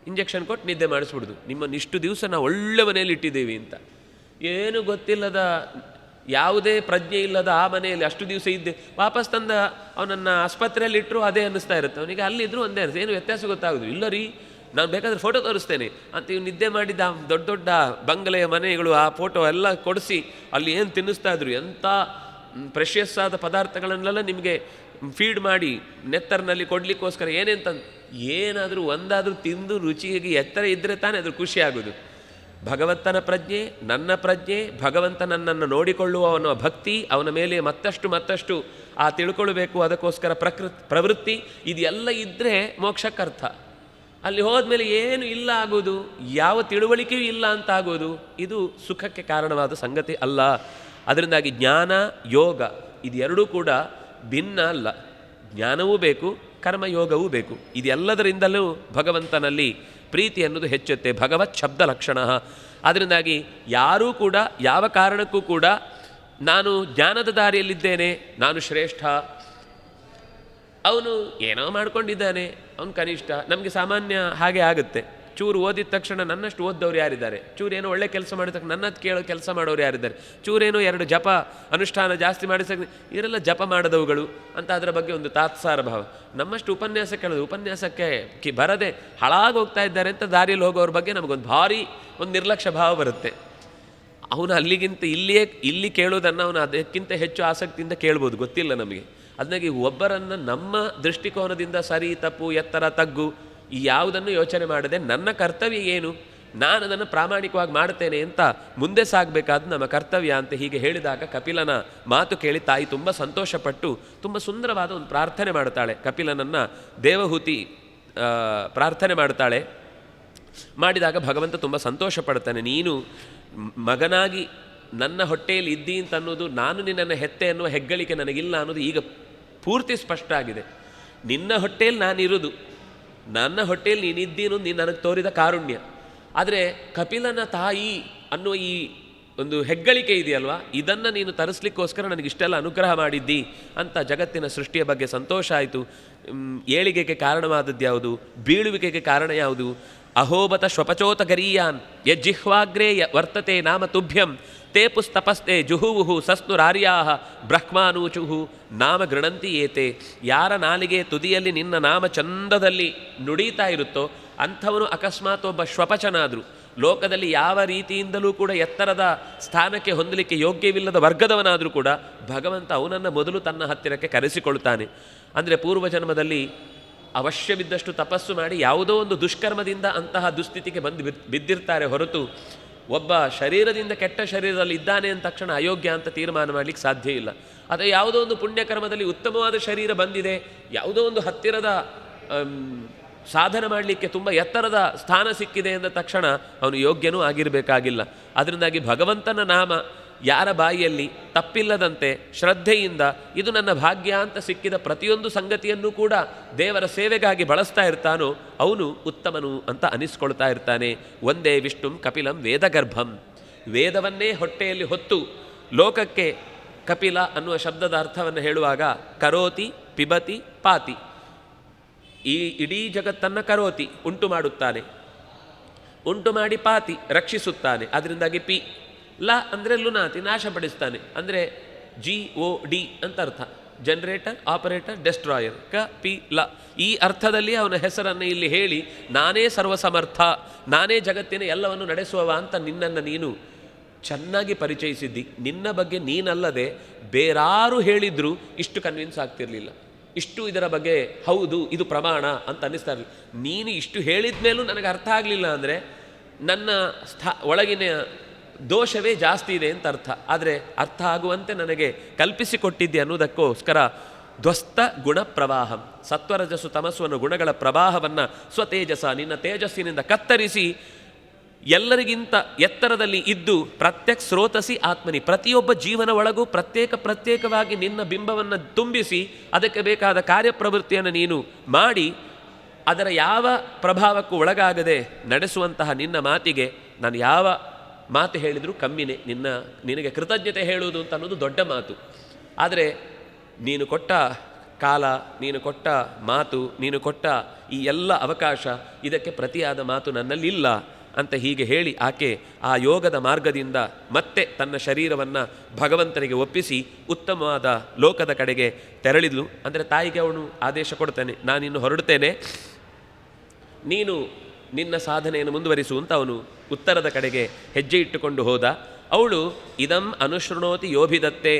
ಇಂಜೆಕ್ಷನ್ ಕೊಟ್ಟು ನಿದ್ದೆ ಮಾಡಿಸ್ಬಿಡ್ದು, ನಿಮ್ಮನ್ನು ಇಷ್ಟು ದಿವಸ ನಾವು ಒಳ್ಳೆ ಮನೆಯಲ್ಲಿ ಇಟ್ಟಿದ್ದೀವಿ ಅಂತ. ಏನು ಗೊತ್ತಿಲ್ಲದ, ಯಾವುದೇ ಪ್ರಜ್ಞೆ ಇಲ್ಲದ ಆ ಮನೆಯಲ್ಲಿ ಅಷ್ಟು ದಿವಸ ಇದ್ದೆ ವಾಪಸ್ ತಂದ ಅವನನ್ನು ಆಸ್ಪತ್ರೆಯಲ್ಲಿ ಇಟ್ಟರು ಅದೇ ಅನ್ನಿಸ್ತಾ ಇರುತ್ತೆ ಅವನಿಗೆ. ಅಲ್ಲಿದ್ದರೂ ಒಂದೇ ಅನಿಸ್ತದೆ, ಏನು ವ್ಯತ್ಯಾಸ ಗೊತ್ತಾಗೋದು ಇಲ್ಲ ರೀ, ನಾನು ಬೇಕಾದ್ರೆ ಫೋಟೋ ತೋರಿಸ್ತೇನೆ ಅಂತ ಇವು ನಿದ್ದೆ ಮಾಡಿದ್ದ ದೊಡ್ಡ ದೊಡ್ಡ ಬಂಗಲೆಯ ಮನೆಗಳು ಆ ಫೋಟೋ ಎಲ್ಲ ಕೊಡಿಸಿ ಅಲ್ಲಿ ಏನು ತಿನ್ನಿಸ್ತಾ ಇದ್ರು, ಎಂಥ ಪ್ರೆಷಿಯಸ್ ಆದ ಪದಾರ್ಥಗಳನ್ನೆಲ್ಲ ನಿಮಗೆ ಫೀಡ್ ಮಾಡಿ ನೆತ್ತರ್ನಲ್ಲಿ ಕೊಡಲಿಕ್ಕೋಸ್ಕರ ಏನಾದರೂ ಒಂದಾದರೂ ತಿಂದು ರುಚಿಯಾಗಿ ಎತ್ತರ ಇದ್ದರೆ ತಾನೇ ಅದ್ರ ಖುಷಿ ಆಗೋದು. ಭಗವಂತನ ಪ್ರಜ್ಞೆ, ನನ್ನ ಪ್ರಜ್ಞೆ, ಭಗವಂತ ನನ್ನನ್ನು ನೋಡಿಕೊಳ್ಳುವ ಅನ್ನೋ ಭಕ್ತಿ, ಅವನ ಮೇಲೆ ಮತ್ತಷ್ಟು ಆ ತಿಳ್ಕೊಳ್ಬೇಕು ಅದಕ್ಕೋಸ್ಕರ ಪ್ರವೃತ್ತಿ, ಇದೆಲ್ಲ ಇದ್ದರೆ ಮೋಕ್ಷಕ್ಕರ್ಥ. ಅಲ್ಲಿ ಹೋದ್ಮೇಲೆ ಏನು ಇಲ್ಲ ಆಗೋದು, ಯಾವ ತಿಳುವಳಿಕೆಯೂ ಇಲ್ಲ ಅಂತ ಆಗೋದು, ಇದು ಸುಖಕ್ಕೆ ಕಾರಣವಾದ ಸಂಗತಿ ಅಲ್ಲ. ಅದರಿಂದಾಗಿ ಜ್ಞಾನ ಯೋಗ ಇದೆರಡೂ ಕೂಡ ಭಿನ್ನ ಅಲ್ಲ. ಜ್ಞಾನವೂ ಬೇಕು, ಕರ್ಮಯೋಗವೂ ಬೇಕು. ಇದೆಲ್ಲದರಿಂದಲೂ ಭಗವಂತನಲ್ಲಿ ಪ್ರೀತಿ ಅನ್ನೋದು ಹೆಚ್ಚುತ್ತೆ. ಭಗವತ್ ಶಬ್ದ ಲಕ್ಷಣ. ಅದರಿಂದಾಗಿ ಯಾರೂ ಕೂಡ ಯಾವ ಕಾರಣಕ್ಕೂ ಕೂಡ ನಾನು ಜ್ಞಾನದ ದಾರಿಯಲ್ಲಿದ್ದೇನೆ, ನಾನು ಶ್ರೇಷ್ಠ, ಅವನು ಏನೋ ಮಾಡ್ಕೊಂಡಿದ್ದಾನೆ, ಅವನು ಕನಿಷ್ಠ. ನಮಗೆ ಸಾಮಾನ್ಯ ಹಾಗೆ ಆಗುತ್ತೆ. ಚೂರು ಓದಿದ ತಕ್ಷಣ ನನ್ನಷ್ಟು ಓದ್ದವ್ರು ಯಾರಿದ್ದಾರೆ, ಚೂರೇನೋ ಒಳ್ಳೆ ಕೆಲಸ ಮಾಡಿದ ತಕ್ಷಣ ನನ್ನದು ಕೇಳೋ ಕೆಲಸ ಮಾಡೋರು ಯಾರಿದ್ದಾರೆ, ಚೂರೇನೋ 2 ಜಪ ಅನುಷ್ಠಾನ ಜಾಸ್ತಿ ಮಾಡಿಸ ಇವರೆಲ್ಲ ಜಪ ಮಾಡದವುಗಳು ಅಂತ ಅದರ ಬಗ್ಗೆ ಒಂದು ತಾತ್ಸಾರ ಭಾವ. ನಮ್ಮಷ್ಟು ಉಪನ್ಯಾಸ ಕೇಳೋದು, ಉಪನ್ಯಾಸಕ್ಕೆ ಬರದೆ ಹಾಳಾಗೋಗ್ತಾ ಇದ್ದಾರೆ ಅಂತ ದಾರಿಯಲ್ಲಿ ಹೋಗೋವ್ರ ಬಗ್ಗೆ ನಮಗೊಂದು ಭಾರಿ ಒಂದು ನಿರ್ಲಕ್ಷ್ಯ ಭಾವ ಬರುತ್ತೆ. ಅವನು ಅಲ್ಲಿಗಿಂತ ಇಲ್ಲಿ ಕೇಳೋದನ್ನು ಅವನು ಅದಕ್ಕಿಂತ ಹೆಚ್ಚು ಆಸಕ್ತಿಯಿಂದ ಕೇಳ್ಬೋದು, ಗೊತ್ತಿಲ್ಲ ನಮಗೆ. ಅದನ್ನಾಗಿ ಒಬ್ಬರನ್ನು ನಮ್ಮ ದೃಷ್ಟಿಕೋನದಿಂದ ಸರಿ ತಪ್ಪು ಎತ್ತರ ತಗ್ಗು ಈ ಯಾವುದನ್ನು ಯೋಚನೆ ಮಾಡದೆ ನನ್ನ ಕರ್ತವ್ಯ ಏನು, ನಾನು ಅದನ್ನು ಪ್ರಾಮಾಣಿಕವಾಗಿ ಮಾಡ್ತೇನೆ ಅಂತ ಮುಂದೆ ಸಾಗಬೇಕಾದ ನಮ್ಮ ಕರ್ತವ್ಯ ಅಂತ ಹೀಗೆ ಹೇಳಿದಾಗ ಕಪಿಲನ ಮಾತು ಕೇಳಿ ತಾಯಿ ತುಂಬ ಸಂತೋಷಪಟ್ಟು ತುಂಬ ಸುಂದರವಾದ ಒಂದು ಪ್ರಾರ್ಥನೆ ಮಾಡ್ತಾಳೆ. ಕಪಿಲನನ್ನು ದೇವಹೂತಿ ಪ್ರಾರ್ಥನೆ ಮಾಡ್ತಾಳೆ. ಮಾಡಿದಾಗ ಭಗವಂತ ತುಂಬ ಸಂತೋಷ ಪಡ್ತಾನೆ. ನೀನು ಮಗನಾಗಿ ನನ್ನ ಹೊಟ್ಟೆಯಲ್ಲಿ ಇದ್ದಿ ಅಂತ ಅನ್ನೋದು, ನಾನು ನಿನ್ನನ್ನು ಹೆತ್ತೆ ಅನ್ನುವ ಹೆಗ್ಗಳಿಕೆ ನನಗಿಲ್ಲ ಅನ್ನೋದು ಈಗ ಪೂರ್ತಿ ಸ್ಪಷ್ಟ ಆಗಿದೆ. ನಿನ್ನ ಹೊಟ್ಟೆಯಲ್ಲಿ ನಾನಿರುವುದು, ನನ್ನ ಹೊಟ್ಟೆಯಲ್ಲಿ ನೀನಿದ್ದಿ ಅನ್ನೋದು ನೀನು ನನಗೆ ತೋರಿದ ಕಾರುಣ್ಯ. ಆದರೆ ಕಪಿಲನ ತಾಯಿ ಅನ್ನುವ ಈ ಒಂದು ಹೆಗ್ಗಳಿಕೆ ಇದೆಯಲ್ವಾ, ಇದನ್ನು ನೀನು ತರಿಸ್ಲಿಕ್ಕೋಸ್ಕರ ನನಗಿಷ್ಟೆಲ್ಲ ಅನುಗ್ರಹ ಮಾಡಿದ್ದಿ ಅಂತ ಜಗತ್ತಿನ ಸೃಷ್ಟಿಯ ಬಗ್ಗೆ ಸಂತೋಷ ಆಯಿತು. ಏಳಿಗೆಗೆ ಕಾರಣವಾದದ್ದು ಯಾವುದು, ಬೀಳುವಿಕೆಗೆ ಕಾರಣ ಯಾವುದು? ಅಹೋಬತ ಶ್ವಪಚೋತ ಗರೀಯಾನ್ ಯಜ್ಜಿಹ್ವಾಗ್ರೇ ವರ್ತತೆ ನಾಮ ತುಭ್ಯಂ ತೇ ಪುಸ್ತಪಸ್ತೆ ಜುಹುವುಹು ಸಸ್ನುರಾರ್ಯಾಹ ಬ್ರಹ್ಮಾನೂಚುಹು ನಾಮ ಗೃಣಂತಿ ಏತೆ. ಯಾರ ನಾಲಿಗೆ ತುದಿಯಲ್ಲಿ ನಿನ್ನ ನಾಮ ಚಂದದಲ್ಲಿ ನುಡೀತಾ ಇರುತ್ತೋ ಅಂಥವನು ಅಕಸ್ಮಾತ್ ಒಬ್ಬ ಶ್ವಪಚನಾದರೂ, ಲೋಕದಲ್ಲಿ ಯಾವ ರೀತಿಯಿಂದಲೂ ಕೂಡ ಎತ್ತರದ ಸ್ಥಾನಕ್ಕೆ ಹೊಂದಲಿಕ್ಕೆ ಯೋಗ್ಯವಿಲ್ಲದ ವರ್ಗದವನಾದರೂ ಕೂಡ ಭಗವಂತ ಅವನನ್ನು ಮೊದಲು ತನ್ನ ಹತ್ತಿರಕ್ಕೆ ಕರೆಸಿಕೊಳ್ತಾನೆ. ಅಂದರೆ ಪೂರ್ವಜನ್ಮದಲ್ಲಿ ಅವಶ್ಯವಿದ್ದಷ್ಟು ತಪಸ್ಸು ಮಾಡಿ ಯಾವುದೋ ಒಂದು ದುಷ್ಕರ್ಮದಿಂದ ಅಂತಹ ದುಸ್ಥಿತಿಗೆ ಬಿದ್ದಿರ್ತಾರೆ ಹೊರತು ಒಬ್ಬ ಶರೀರದಿಂದ ಕೆಟ್ಟ ಶರೀರದಲ್ಲಿ ಇದ್ದಾನೆ ಅಂದ ತಕ್ಷಣ ಅಯೋಗ್ಯ ಅಂತ ತೀರ್ಮಾನ ಮಾಡಲಿಕ್ಕೆ ಸಾಧ್ಯ ಇಲ್ಲ. ಅಥವಾ ಯಾವುದೋ ಒಂದು ಪುಣ್ಯಕರ್ಮದಲ್ಲಿ ಉತ್ತಮವಾದ ಶರೀರ ಬಂದಿದೆ, ಯಾವುದೋ ಒಂದು ಹತ್ತಿರದ ಸಾಧನೆ ಮಾಡಲಿಕ್ಕೆ ತುಂಬ ಎತ್ತರದ ಸ್ಥಾನ ಸಿಕ್ಕಿದೆ ಎಂದ ತಕ್ಷಣ ಅವನು ಯೋಗ್ಯನೂ ಆಗಿರಬೇಕಾಗಿಲ್ಲ. ಅದರಿಂದಾಗಿ ಭಗವಂತನ ನಾಮ ಯಾರ ಬಾಯಿಯಲ್ಲಿ ತಪ್ಪಿಲ್ಲದಂತೆ ಶ್ರದ್ಧೆಯಿಂದ ಇದು ನನ್ನ ಭಾಗ್ಯ ಅಂತ ಸಿಕ್ಕಿದ ಪ್ರತಿಯೊಂದು ಸಂಗತಿಯನ್ನು ಕೂಡ ದೇವರ ಸೇವೆಗಾಗಿ ಬಳಸ್ತಾ ಇರ್ತಾನೋ ಅವನು ಉತ್ತಮನು ಅಂತ ಅನಿಸ್ಕೊಳ್ತಾ ಇರ್ತಾನೆ. ಒಂದೇ ವಿಷ್ಣುಂ ಕಪಿಲಂ ವೇದಗರ್ಭಂ, ವೇದವನ್ನೇ ಹೊಟ್ಟೆಯಲ್ಲಿ ಹೊತ್ತು ಲೋಕಕ್ಕೆ ಕಪಿಲ ಅನ್ನುವ ಶಬ್ದದ ಅರ್ಥವನ್ನು ಹೇಳುವಾಗ ಕರೋತಿ ಪಿಬತಿ ಪಾತಿ, ಈ ಇಡೀ ಜಗತ್ತನ್ನು ಕರೋತಿ ಉಂಟು ಮಾಡುತ್ತಾನೆ, ಉಂಟು ಮಾಡಿ ಪಾತಿ ರಕ್ಷಿಸುತ್ತಾನೆ. ಅದರಿಂದಾಗಿ ಪಿ ಲ ಅಂದರೆ ಲುನಾತಿ ನಾಶಪಡಿಸ್ತಾನೆ, ಅಂದರೆ GOD ಅಂತ ಅರ್ಥ, ಜನರೇಟರ್ ಆಪರೇಟರ್ ಡೆಸ್ಟ್ರಾಯರ್. ಕ ಪಿ ಲ ಈ ಅರ್ಥದಲ್ಲಿ ಅವನ ಹೆಸರನ್ನು ಇಲ್ಲಿ ಹೇಳಿ ನಾನೇ ಸರ್ವಸಮರ್ಥ, ನಾನೇ ಜಗತ್ತಿನ ಎಲ್ಲವನ್ನು ನಡೆಸುವವ ಅಂತ ನಿನ್ನನ್ನು ನೀನು ಚೆನ್ನಾಗಿ ಪರಿಚಯಿಸಿದ್ದಿ. ನಿನ್ನ ಬಗ್ಗೆ ನೀನಲ್ಲದೆ ಬೇರಾರು ಹೇಳಿದರೂ ಇಷ್ಟು ಕನ್ವಿನ್ಸ್ ಆಗ್ತಿರಲಿಲ್ಲ, ಇಷ್ಟು ಇದರ ಬಗ್ಗೆ ಹೌದು ಇದು ಪ್ರಮಾಣ ಅಂತ ಅನ್ನಿಸ್ತಾ ಇರಲಿಲ್ಲ. ನೀನು ಇಷ್ಟು ಹೇಳಿದ ಮೇಲೂ ನನಗೆ ಅರ್ಥ ಆಗಲಿಲ್ಲ ಅಂದರೆ ನನ್ನ ಒಳಗಿನ ದೋಷವೇ ಜಾಸ್ತಿ ಇದೆ ಅಂತ ಅರ್ಥ. ಆದರೆ ಅರ್ಥ ಆಗುವಂತೆ ನನಗೆ ಕಲ್ಪಿಸಿಕೊಟ್ಟಿದ್ದೆ ಅನ್ನೋದಕ್ಕೋಸ್ಕರ ಧ್ವಸ್ತ ಗುಣ ಪ್ರವಾಹಂ, ಸತ್ವರಜಸ್ಸು ತಮಸ್ಸು ಅನ್ನೋ ಗುಣಗಳ ಪ್ರವಾಹವನ್ನು ಸ್ವತೇಜಸ ನಿನ್ನ ತೇಜಸ್ಸಿನಿಂದ ಕತ್ತರಿಸಿ ಎಲ್ಲರಿಗಿಂತ ಎತ್ತರದಲ್ಲಿ ಇದ್ದು ಪ್ರತ್ಯಕ್ ಸ್ರೋತಸಿ ಆತ್ಮನಿ, ಪ್ರತಿಯೊಬ್ಬ ಜೀವನ ಒಳಗೂ ಪ್ರತ್ಯೇಕವಾಗಿ ನಿನ್ನ ಬಿಂಬವನ್ನು ತುಂಬಿಸಿ ಅದಕ್ಕೆ ಬೇಕಾದ ಕಾರ್ಯಪ್ರವೃತ್ತಿಯನ್ನು ನೀನು ಮಾಡಿ ಅದರ ಯಾವ ಪ್ರಭಾವಕ್ಕೂ ಒಳಗಾಗದೆ ನಡೆಸುವಂತಹ ನಿನ್ನ ಮಾತಿಗೆ ನಾನು ಯಾವ ಮಾತು ಹೇಳಿದರೂ ಕಮ್ಮಿನೇ. ನಿನಗೆ ಕೃತಜ್ಞತೆ ಹೇಳುವುದು ಅಂತ ಅನ್ನೋದು ದೊಡ್ಡ ಮಾತು. ಆದರೆ ನೀನು ಕೊಟ್ಟ ಕಾಲ, ನೀನು ಕೊಟ್ಟ ಮಾತು, ನೀನು ಕೊಟ್ಟ ಈ ಎಲ್ಲ ಅವಕಾಶ, ಇದಕ್ಕೆ ಪ್ರತಿಯಾದ ಮಾತು ನನ್ನಲ್ಲಿಲ್ಲ ಅಂತ ಹೀಗೆ ಹೇಳಿ ಆಕೆ ಆ ಯೋಗದ ಮಾರ್ಗದಿಂದ ಮತ್ತೆ ತನ್ನ ಶರೀರವನ್ನು ಭಗವಂತನಿಗೆ ಒಪ್ಪಿಸಿ ಉತ್ತಮವಾದ ಲೋಕದ ಕಡೆಗೆ ತೆರಳಿದ್ಲು. ಅಂದರೆ ತಾಯಿಗೆ ಅವನು ಆದೇಶ ಕೊಡ್ತಾನೆ, ನಾನಿನ್ನು ಹೊರಡುತ್ತೇನೆ, ನೀನು ನಿನ್ನ ಸಾಧನೆಯನ್ನು ಮುಂದುವರಿಸು ಅಂತ ಅವನು ಉತ್ತರದ ಕಡೆಗೆ ಹೆಜ್ಜೆ ಇಟ್ಟುಕೊಂಡು ಹೋದ. ಅವಳು ಇದಂ ಅನುಶೃಣೋತಿ ಯೋಭಿದತ್ತೆ,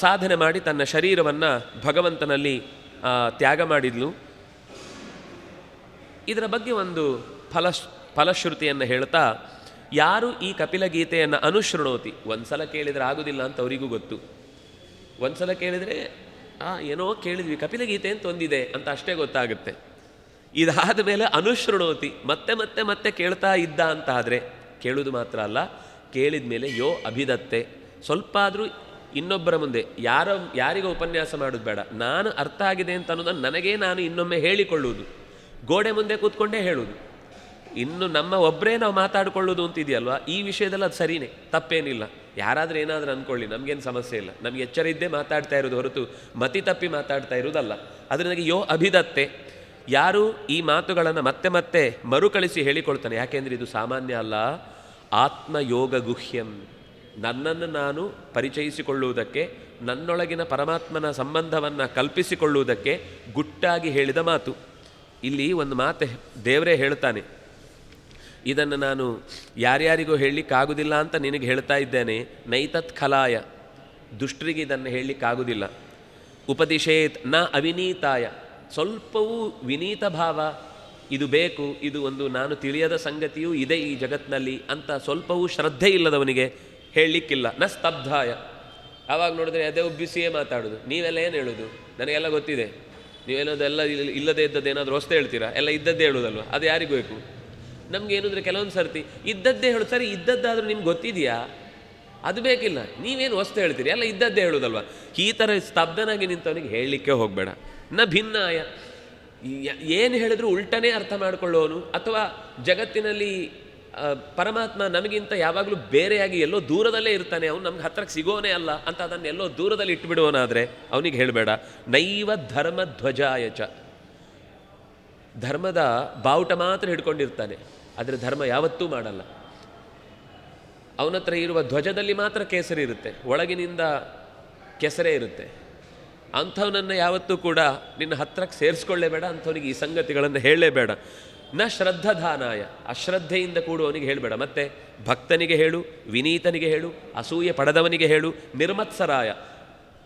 ಸಾಧನೆ ಮಾಡಿ ತನ್ನ ಶರೀರವನ್ನು ಭಗವಂತನಲ್ಲಿ ತ್ಯಾಗ ಮಾಡಿದ್ಲು. ಇದರ ಬಗ್ಗೆ ಒಂದು ಫಲಶ್ರುತಿಯನ್ನು ಹೇಳ್ತಾ, ಯಾರು ಈ ಕಪಿಲ ಗೀತೆಯನ್ನು ಅನುಶೃಣೋತಿ, ಒಂದು ಸಲ ಕೇಳಿದರೆ ಆಗೋದಿಲ್ಲ ಅಂತ ಅವರಿಗೂ ಗೊತ್ತು. ಒಂದು ಸಲ ಕೇಳಿದರೆ ಏನೋ ಕೇಳಿದ್ವಿ, ಕಪಿಲ ಗೀತೆ ಅಂತ ಒಂದಿದೆ ಅಂತ ಅಷ್ಟೇ ಗೊತ್ತಾಗುತ್ತೆ. ಇದಾದ ಮೇಲೆ ಅನುಶೃಣೋತಿ, ಮತ್ತೆ ಮತ್ತೆ ಮತ್ತೆ ಕೇಳ್ತಾ ಇದ್ದ ಅಂತ ಆದರೆ, ಕೇಳುವುದು ಮಾತ್ರ ಅಲ್ಲ, ಕೇಳಿದ ಮೇಲೆ ಯೋ ಅಭಿದತ್ತೆ, ಸ್ವಲ್ಪ ಆದರೂ ಇನ್ನೊಬ್ಬರ ಮುಂದೆ ಯಾರಿಗೂ ಉಪನ್ಯಾಸ ಮಾಡೋದು ಬೇಡ, ನಾನು ಅರ್ಥ ಆಗಿದೆ ಅಂತ ಅನ್ನೋದನ್ನು ನನಗೇ ನಾನು ಇನ್ನೊಮ್ಮೆ ಹೇಳಿಕೊಳ್ಳುವುದು, ಗೋಡೆ ಮುಂದೆ ಕೂತ್ಕೊಂಡೇ ಹೇಳುವುದು. ಇನ್ನು ನಮ್ಮ ಒಬ್ಬರೇ ನಾವು ಮಾತಾಡಿಕೊಳ್ಳೋದು ಅಂತಿದೆಯಲ್ವ, ಈ ವಿಷಯದಲ್ಲಿ ಅದು ಸರಿಯೇ, ತಪ್ಪೇನಿಲ್ಲ. ಯಾರಾದರೂ ಏನಾದರೂ ಅಂದ್ಕೊಳ್ಳಿ, ನಮಗೇನು ಸಮಸ್ಯೆ ಇಲ್ಲ. ನಮಗೆ ಎಚ್ಚರ ಇದ್ದೇ ಮಾತಾಡ್ತಾ ಇರೋದು ಹೊರತು ಮತಿ ತಪ್ಪಿ ಮಾತಾಡ್ತಾ ಇರೋದಲ್ಲ. ಅದರಿಂದ ಯೋ ಅಭಿದತ್ತೆ, ಯಾರು ಈ ಮಾತುಗಳನ್ನು ಮತ್ತೆ ಮತ್ತೆ ಮರುಕಳಿಸಿ ಹೇಳಿಕೊಳ್ತಾನೆ, ಯಾಕೆಂದರೆ ಇದು ಸಾಮಾನ್ಯ ಅಲ್ಲ, ಆತ್ಮಯೋಗ ಗುಹ್ಯಂ, ನನ್ನನ್ನು ನಾನು ಪರಿಚಯಿಸಿಕೊಳ್ಳುವುದಕ್ಕೆ, ನನ್ನೊಳಗಿನ ಪರಮಾತ್ಮನ ಸಂಬಂಧವನ್ನು ಕಲ್ಪಿಸಿಕೊಳ್ಳುವುದಕ್ಕೆ ಗುಟ್ಟಾಗಿ ಹೇಳಿದ ಮಾತು. ಇಲ್ಲಿ ಒಂದು ಮಾತು ದೇವರೇ ಹೇಳ್ತಾನೆ, ಇದನ್ನು ನಾನು ಯಾರ್ಯಾರಿಗೂ ಹೇಳಲಿಕ್ಕಾಗೋದಿಲ್ಲ ಅಂತ ನಿನಗೆ ಹೇಳ್ತಾ ಇದ್ದೇನೆ. ನೈತತ್ ಖಲಾಯ, ದುಷ್ಟರಿಗೆ ಇದನ್ನು ಹೇಳಲಿಕ್ಕಾಗೋದಿಲ್ಲ. ಉಪದಿಶೇತ್ ನ ಅವಿನೀತಾಯ, ಸ್ವಲ್ಪವೂ ವಿನೀತ ಭಾವ ಇದು ಬೇಕು, ಇದು ಒಂದು ನಾನು ತಿಳಿಯದ ಸಂಗತಿಯೂ ಇದೆ ಈ ಜಗತ್ತಿನಲ್ಲಿ ಅಂತ ಸ್ವಲ್ಪವೂ ಶ್ರದ್ಧೆ ಇಲ್ಲದವನಿಗೆ ಹೇಳಲಿಕ್ಕಿಲ್ಲ. ನ ಸ್ತಬ್ಧಾಯ. ಆವಾಗ ನೋಡಿದ್ರೆ ಅದೇ ಉಬ್ಬಿಸಿಯೇ ಮಾತಾಡೋದು. ನೀವೆಲ್ಲ ಏನು ಹೇಳೋದು, ನನಗೆಲ್ಲ ಗೊತ್ತಿದೆ, ನೀವೇನೋದೆಲ್ಲ ಇಲ್ಲದೇ ಇದ್ದದ್ದೇನಾದರೂ ಹೊಸ್ತು ಹೇಳ್ತೀರಾ, ಎಲ್ಲ ಇದ್ದದ್ದೇ ಹೇಳೋದಲ್ವ, ಅದು ಯಾರಿಗೂ ಬೇಕು. ನಮ್ಗೆ ಏನಂದರೆ ಕೆಲವೊಂದು ಸರ್ತಿ ಇದ್ದದ್ದೇ ಹೇಳು, ಸರಿ ಇದ್ದದ್ದಾದರೂ ನಿಮ್ಗೆ ಗೊತ್ತಿದೆಯಾ, ಅದು ಬೇಕಿಲ್ಲ, ನೀವೇನು ಹೊಸ್ತು ಹೇಳ್ತೀರಿ, ಎಲ್ಲ ಇದ್ದದ್ದೇ ಹೇಳೋದಲ್ವ. ಈ ಥರ ಸ್ತಬ್ಧನಾಗಿ ನಿಂತವನಿಗೆ ಹೇಳಲಿಕ್ಕೆ ಹೋಗಬೇಡ. ನ ಭಿನ್ನಾಯ. ಏನು ಹೇಳಿದ್ರು ಉಲ್ಟನೇ ಅರ್ಥ ಮಾಡಿಕೊಳ್ಳೋನು, ಅಥವಾ ಜಗತ್ತಿನಲ್ಲಿ ಪರಮಾತ್ಮ ನಮಗಿಂತ ಯಾವಾಗಲೂ ಬೇರೆಯಾಗಿ ಎಲ್ಲೋ ದೂರದಲ್ಲೇ ಇರ್ತಾನೆ, ಅವನು ನಮ್ಗೆ ಹತ್ರಕ್ಕೆ ಸಿಗೋನೇ ಅಲ್ಲ ಅಂತ ಅದನ್ನೆಲ್ಲೋ ದೂರದಲ್ಲಿ ಇಟ್ಬಿಡುವನಾದರೆ ಅವನಿಗೆ ಹೇಳಬೇಡ. ನೈವ ಧರ್ಮಧ್ವಜಾಯಚ. ಧರ್ಮದ ಬಾವುಟ ಮಾತ್ರ ಹಿಡ್ಕೊಂಡಿರ್ತಾನೆ, ಆದರೆ ಧರ್ಮ ಯಾವತ್ತೂ ಮಾಡಲ್ಲ. ಅವನತ್ರ ಇರುವ ಧ್ವಜದಲ್ಲಿ ಮಾತ್ರ ಕೇಸರಿ ಇರುತ್ತೆ, ಒಳಗಿನಿಂದ ಕೆಸರೇ ಇರುತ್ತೆ. ಅಂಥವನನ್ನು ಯಾವತ್ತೂ ಕೂಡ ನಿನ್ನ ಹತ್ರಕ್ಕೆ ಸೇರಿಸ್ಕೊಳ್ಳೇಬೇಡ, ಅಂಥವನಿಗೆ ಈ ಸಂಗತಿಗಳನ್ನು ಹೇಳಲೇಬೇಡ. ನ ಶ್ರದ್ಧಾನಾಯ. ಅಶ್ರದ್ಧೆಯಿಂದ ಕೂಡುವವನಿಗೆ ಹೇಳಬೇಡ. ಮತ್ತು ಭಕ್ತನಿಗೆ ಹೇಳು, ವಿನೀತನಿಗೆ ಹೇಳು, ಅಸೂಯೆ ಪಡೆದವನಿಗೆ ಹೇಳು. ನಿರ್ಮತ್ಸರಾಯ.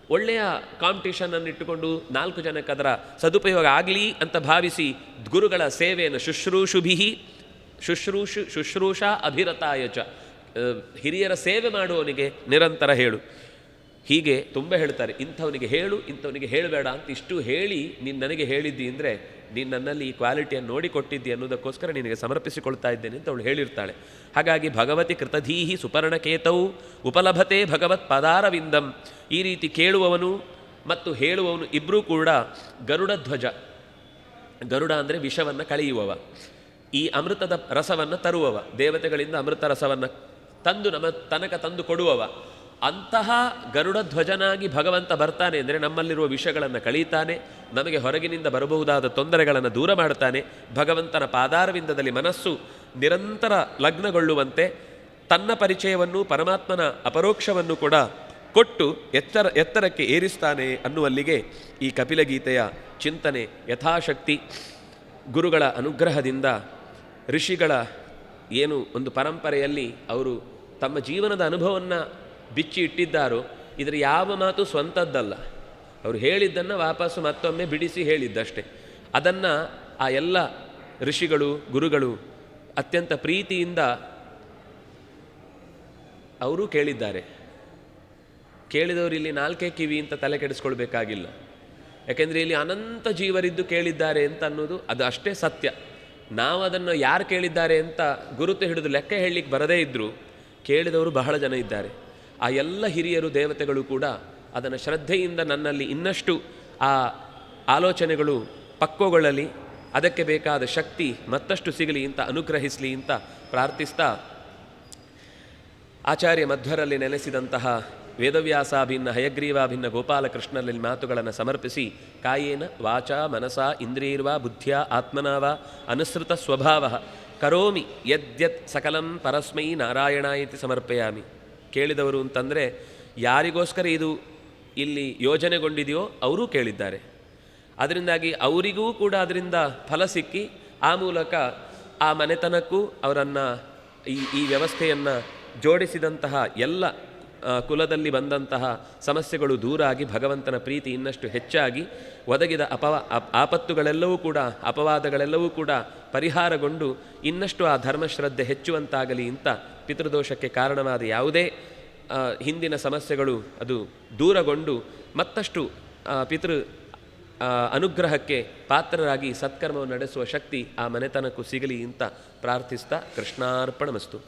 ಒಳ್ಳೆಯ ಕಾಂಪಿಟೇಷನನ್ನು ಇಟ್ಟುಕೊಂಡು 4 ಜನಕ್ಕೆ ಅದರ ಸದುಪಯೋಗ ಆಗಲಿ ಅಂತ ಭಾವಿಸಿ ಗುರುಗಳ ಸೇವೆಯನ್ನು ಶುಶ್ರೂಷಾ ಅಭಿರತಾಯಚ. ಹಿರಿಯರ ಸೇವೆ ಮಾಡುವವನಿಗೆ ನಿರಂತರ ಹೇಳು. ಹೀಗೆ ತುಂಬ ಹೇಳ್ತಾರೆ. ಇಂಥವನಿಗೆ ಹೇಳು, ಇಂಥವನಿಗೆ ಹೇಳಬೇಡ ಅಂತ ಇಷ್ಟು ಹೇಳಿ ನೀನು ನನಗೆ ಹೇಳಿದ್ದಿ ಅಂದರೆ ನೀನು ನನ್ನಲ್ಲಿ ಈ ಕ್ವಾಲಿಟಿಯನ್ನು ನೋಡಿಕೊಟ್ಟಿದ್ದಿ ಅನ್ನೋದಕ್ಕೋಸ್ಕರ ನಿನಗೆ ಸಮರ್ಪಿಸಿಕೊಳ್ತಾ ಇದ್ದೇನೆ ಅಂತ ಅವಳು ಹೇಳಿರ್ತಾಳೆ. ಹಾಗಾಗಿ ಭಗವತಿ ಕೃತಧೀಹಿ ಸುಪರ್ಣಕೇತವು ಉಪಲಭತೆ ಭಗವತ್ ಪದಾರವಿಂದಂ. ಈ ರೀತಿ ಕೇಳುವವನು ಮತ್ತು ಹೇಳುವವನು ಇಬ್ಬರೂ ಕೂಡ ಗರುಡಧ್ವಜ. ಗರುಡ ಅಂದರೆ ವಿಷವನ್ನು ಕಳೆಯುವವ, ಈ ಅಮೃತದ ರಸವನ್ನು ತರುವವ, ದೇವತೆಗಳಿಂದ ಅಮೃತ ರಸವನ್ನು ತಂದು ನಮ್ಮ ತನಕ ತಂದು ಕೊಡುವವ. ಅಂತಹ ಗರುಡ ಧ್ವಜನಾಗಿ ಭಗವಂತ ಬರ್ತಾನೆ ಅಂದರೆ ನಮ್ಮಲ್ಲಿರುವ ವಿಷಯಗಳನ್ನು ಕಳೀತಾನೆ, ನಮಗೆ ಹೊರಗಿನಿಂದ ಬರಬಹುದಾದ ತೊಂದರೆಗಳನ್ನು ದೂರ ಮಾಡ್ತಾನೆ. ಭಗವಂತನ ಪಾದಾರವಿಂದದಲ್ಲಿ ಮನಸ್ಸು ನಿರಂತರ ಲಗ್ನಗೊಳ್ಳುವಂತೆ ತನ್ನ ಪರಿಚಯವನ್ನು, ಪರಮಾತ್ಮನ ಅಪರೋಕ್ಷವನ್ನು ಕೂಡ ಕೊಟ್ಟು ಎತ್ತರಕ್ಕೆ ಏರಿಸ್ತಾನೆ ಅನ್ನುವಲ್ಲಿಗೆ ಈ ಕಪಿಲಗೀತೆಯ ಚಿಂತನೆ ಯಥಾಶಕ್ತಿ ಗುರುಗಳ ಅನುಗ್ರಹದಿಂದ, ಋಷಿಗಳ ಏನು ಒಂದು ಪರಂಪರೆಯಲ್ಲಿ ಅವರು ತಮ್ಮ ಜೀವನದ ಅನುಭವವನ್ನು ಬಿಚ್ಚಿ ಇಟ್ಟಿದ್ದಾರೋ ಇದರ ಯಾವ ಮಾತು ಸ್ವಂತದ್ದಲ್ಲ. ಅವರು ಹೇಳಿದ್ದನ್ನು ವಾಪಸ್ಸು ಮತ್ತೊಮ್ಮೆ ಬಿಡಿಸಿ ಹೇಳಿದ್ದಷ್ಟೇ. ಅದನ್ನು ಆ ಎಲ್ಲ ಋಷಿಗಳು ಗುರುಗಳು ಅತ್ಯಂತ ಪ್ರೀತಿಯಿಂದ ಅವರು ಕೇಳಿದ್ದಾರೆ. ಕೇಳಿದವರು ಇಲ್ಲಿ 4 ಕಿವಿ ಅಂತ ತಲೆ ಕೆಡಿಸ್ಕೊಳ್ಬೇಕಾಗಿಲ್ಲ. ಯಾಕೆಂದರೆ ಇಲ್ಲಿ ಅನಂತ ಜೀವರಿದ್ದು ಕೇಳಿದ್ದಾರೆ ಅಂತ ಅನ್ನೋದು ಅದು ಅಷ್ಟೇ ಸತ್ಯ. ನಾವು ಅದನ್ನು ಯಾರು ಕೇಳಿದ್ದಾರೆ ಅಂತ ಗುರುತು ಹಿಡಿದು ಲೆಕ್ಕ ಹೇಳಲಿಕ್ಕೆ ಬರದೇ ಇದ್ದರೂ ಕೇಳಿದವರು ಬಹಳ ಜನ ಇದ್ದಾರೆ. ಆ ಎಲ್ಲ ಹಿರಿಯರು ದೇವತೆಗಳು ಕೂಡ ಅದನ್ನು ಶ್ರದ್ಧೆಯಿಂದ ನನ್ನಲ್ಲಿ ಇನ್ನಷ್ಟು ಆ ಆಲೋಚನೆಗಳು ಪಕ್ವಗೊಳ್ಳಲಿ, ಅದಕ್ಕೆ ಬೇಕಾದ ಶಕ್ತಿ ಮತ್ತಷ್ಟು ಸಿಗಲಿ ಅಂತ ಅನುಗ್ರಹಿಸಲಿ ಅಂತ ಪ್ರಾರ್ಥಿಸ್ತಾ, ಆಚಾರ್ಯ ಮಧ್ವರಲ್ಲಿ ನೆಲೆಸಿದಂತಹ ವೇದವ್ಯಾಸಾಭಿನ್ನ ಹಯಗ್ರೀವಾಭಿನ್ನ ಗೋಪಾಲಕೃಷ್ಣರಲ್ಲಿ ಮಾತುಗಳನ್ನು ಸಮರ್ಪಿಸಿ, ಕಾಯೇನ ವಾಚಾ ಮನಸಾ ಇಂದ್ರಿಯರ್ವಾ ಬುದ್ಧಿಯ ಆತ್ಮನಾವ ಅನುಸೃತ ಸ್ವಭಾವ ಕರೋಮಿ ಯದ್ಯತ್ ಸಕಲಂ ಪರಸ್ಮೈ ನಾರಾಯಣಾಯತಿ ಸಮರ್ಪಯಾಮಿ. ಕೇಳಿದವರು ಅಂತಂದರೆ ಯಾರಿಗೋಸ್ಕರ ಇದು ಇಲ್ಲಿ ಯೋಜನೆಗೊಂಡಿದೆಯೋ ಅವರೂ ಕೇಳಿದ್ದಾರೆ. ಅದರಿಂದಾಗಿ ಅವರಿಗೂ ಕೂಡ ಅದರಿಂದ ಫಲ ಸಿಕ್ಕಿ ಆ ಮೂಲಕ ಆ ಮನೆತನಕ್ಕೂ ಅವರನ್ನು ಈ ವ್ಯವಸ್ಥೆಯನ್ನು ಜೋಡಿಸಿದಂತಹ ಎಲ್ಲ ಕುಲದಲ್ಲಿ ಬಂದಂತಹ ಸಮಸ್ಯೆಗಳು ದೂರಾಗಿ ಭಗವಂತನ ಪ್ರೀತಿ ಇನ್ನಷ್ಟು ಹೆಚ್ಚಾಗಿ ಒದಗಿದ ಆಪತ್ತುಗಳೆಲ್ಲವೂ ಕೂಡ ಅಪವಾದಗಳೆಲ್ಲವೂ ಕೂಡ ಪರಿಹಾರಗೊಂಡು ಇನ್ನಷ್ಟು ಆ ಧರ್ಮಶ್ರದ್ಧೆ ಹೆಚ್ಚುವಂತಾಗಲಿ ಅಂತ ಪಿತೃದೋಷಕ್ಕೆ ಕಾರಣವಾದ ಯಾವುದೇ ಹಿಂದಿನ ಸಮಸ್ಯೆಗಳು ಅದು ದೂರಗೊಂಡು ಮತ್ತಷ್ಟು ಪಿತೃ ಅನುಗ್ರಹಕ್ಕೆ ಪಾತ್ರರಾಗಿ ಸತ್ಕರ್ಮವನ್ನು ನಡೆಸುವ ಶಕ್ತಿ ಆ ಮನೆತನಕ್ಕೂ ಸಿಗಲಿ ಅಂತ ಪ್ರಾರ್ಥಿಸ್ತಾ ಕೃಷ್ಣಾರ್ಪಣಮಸ್ತು.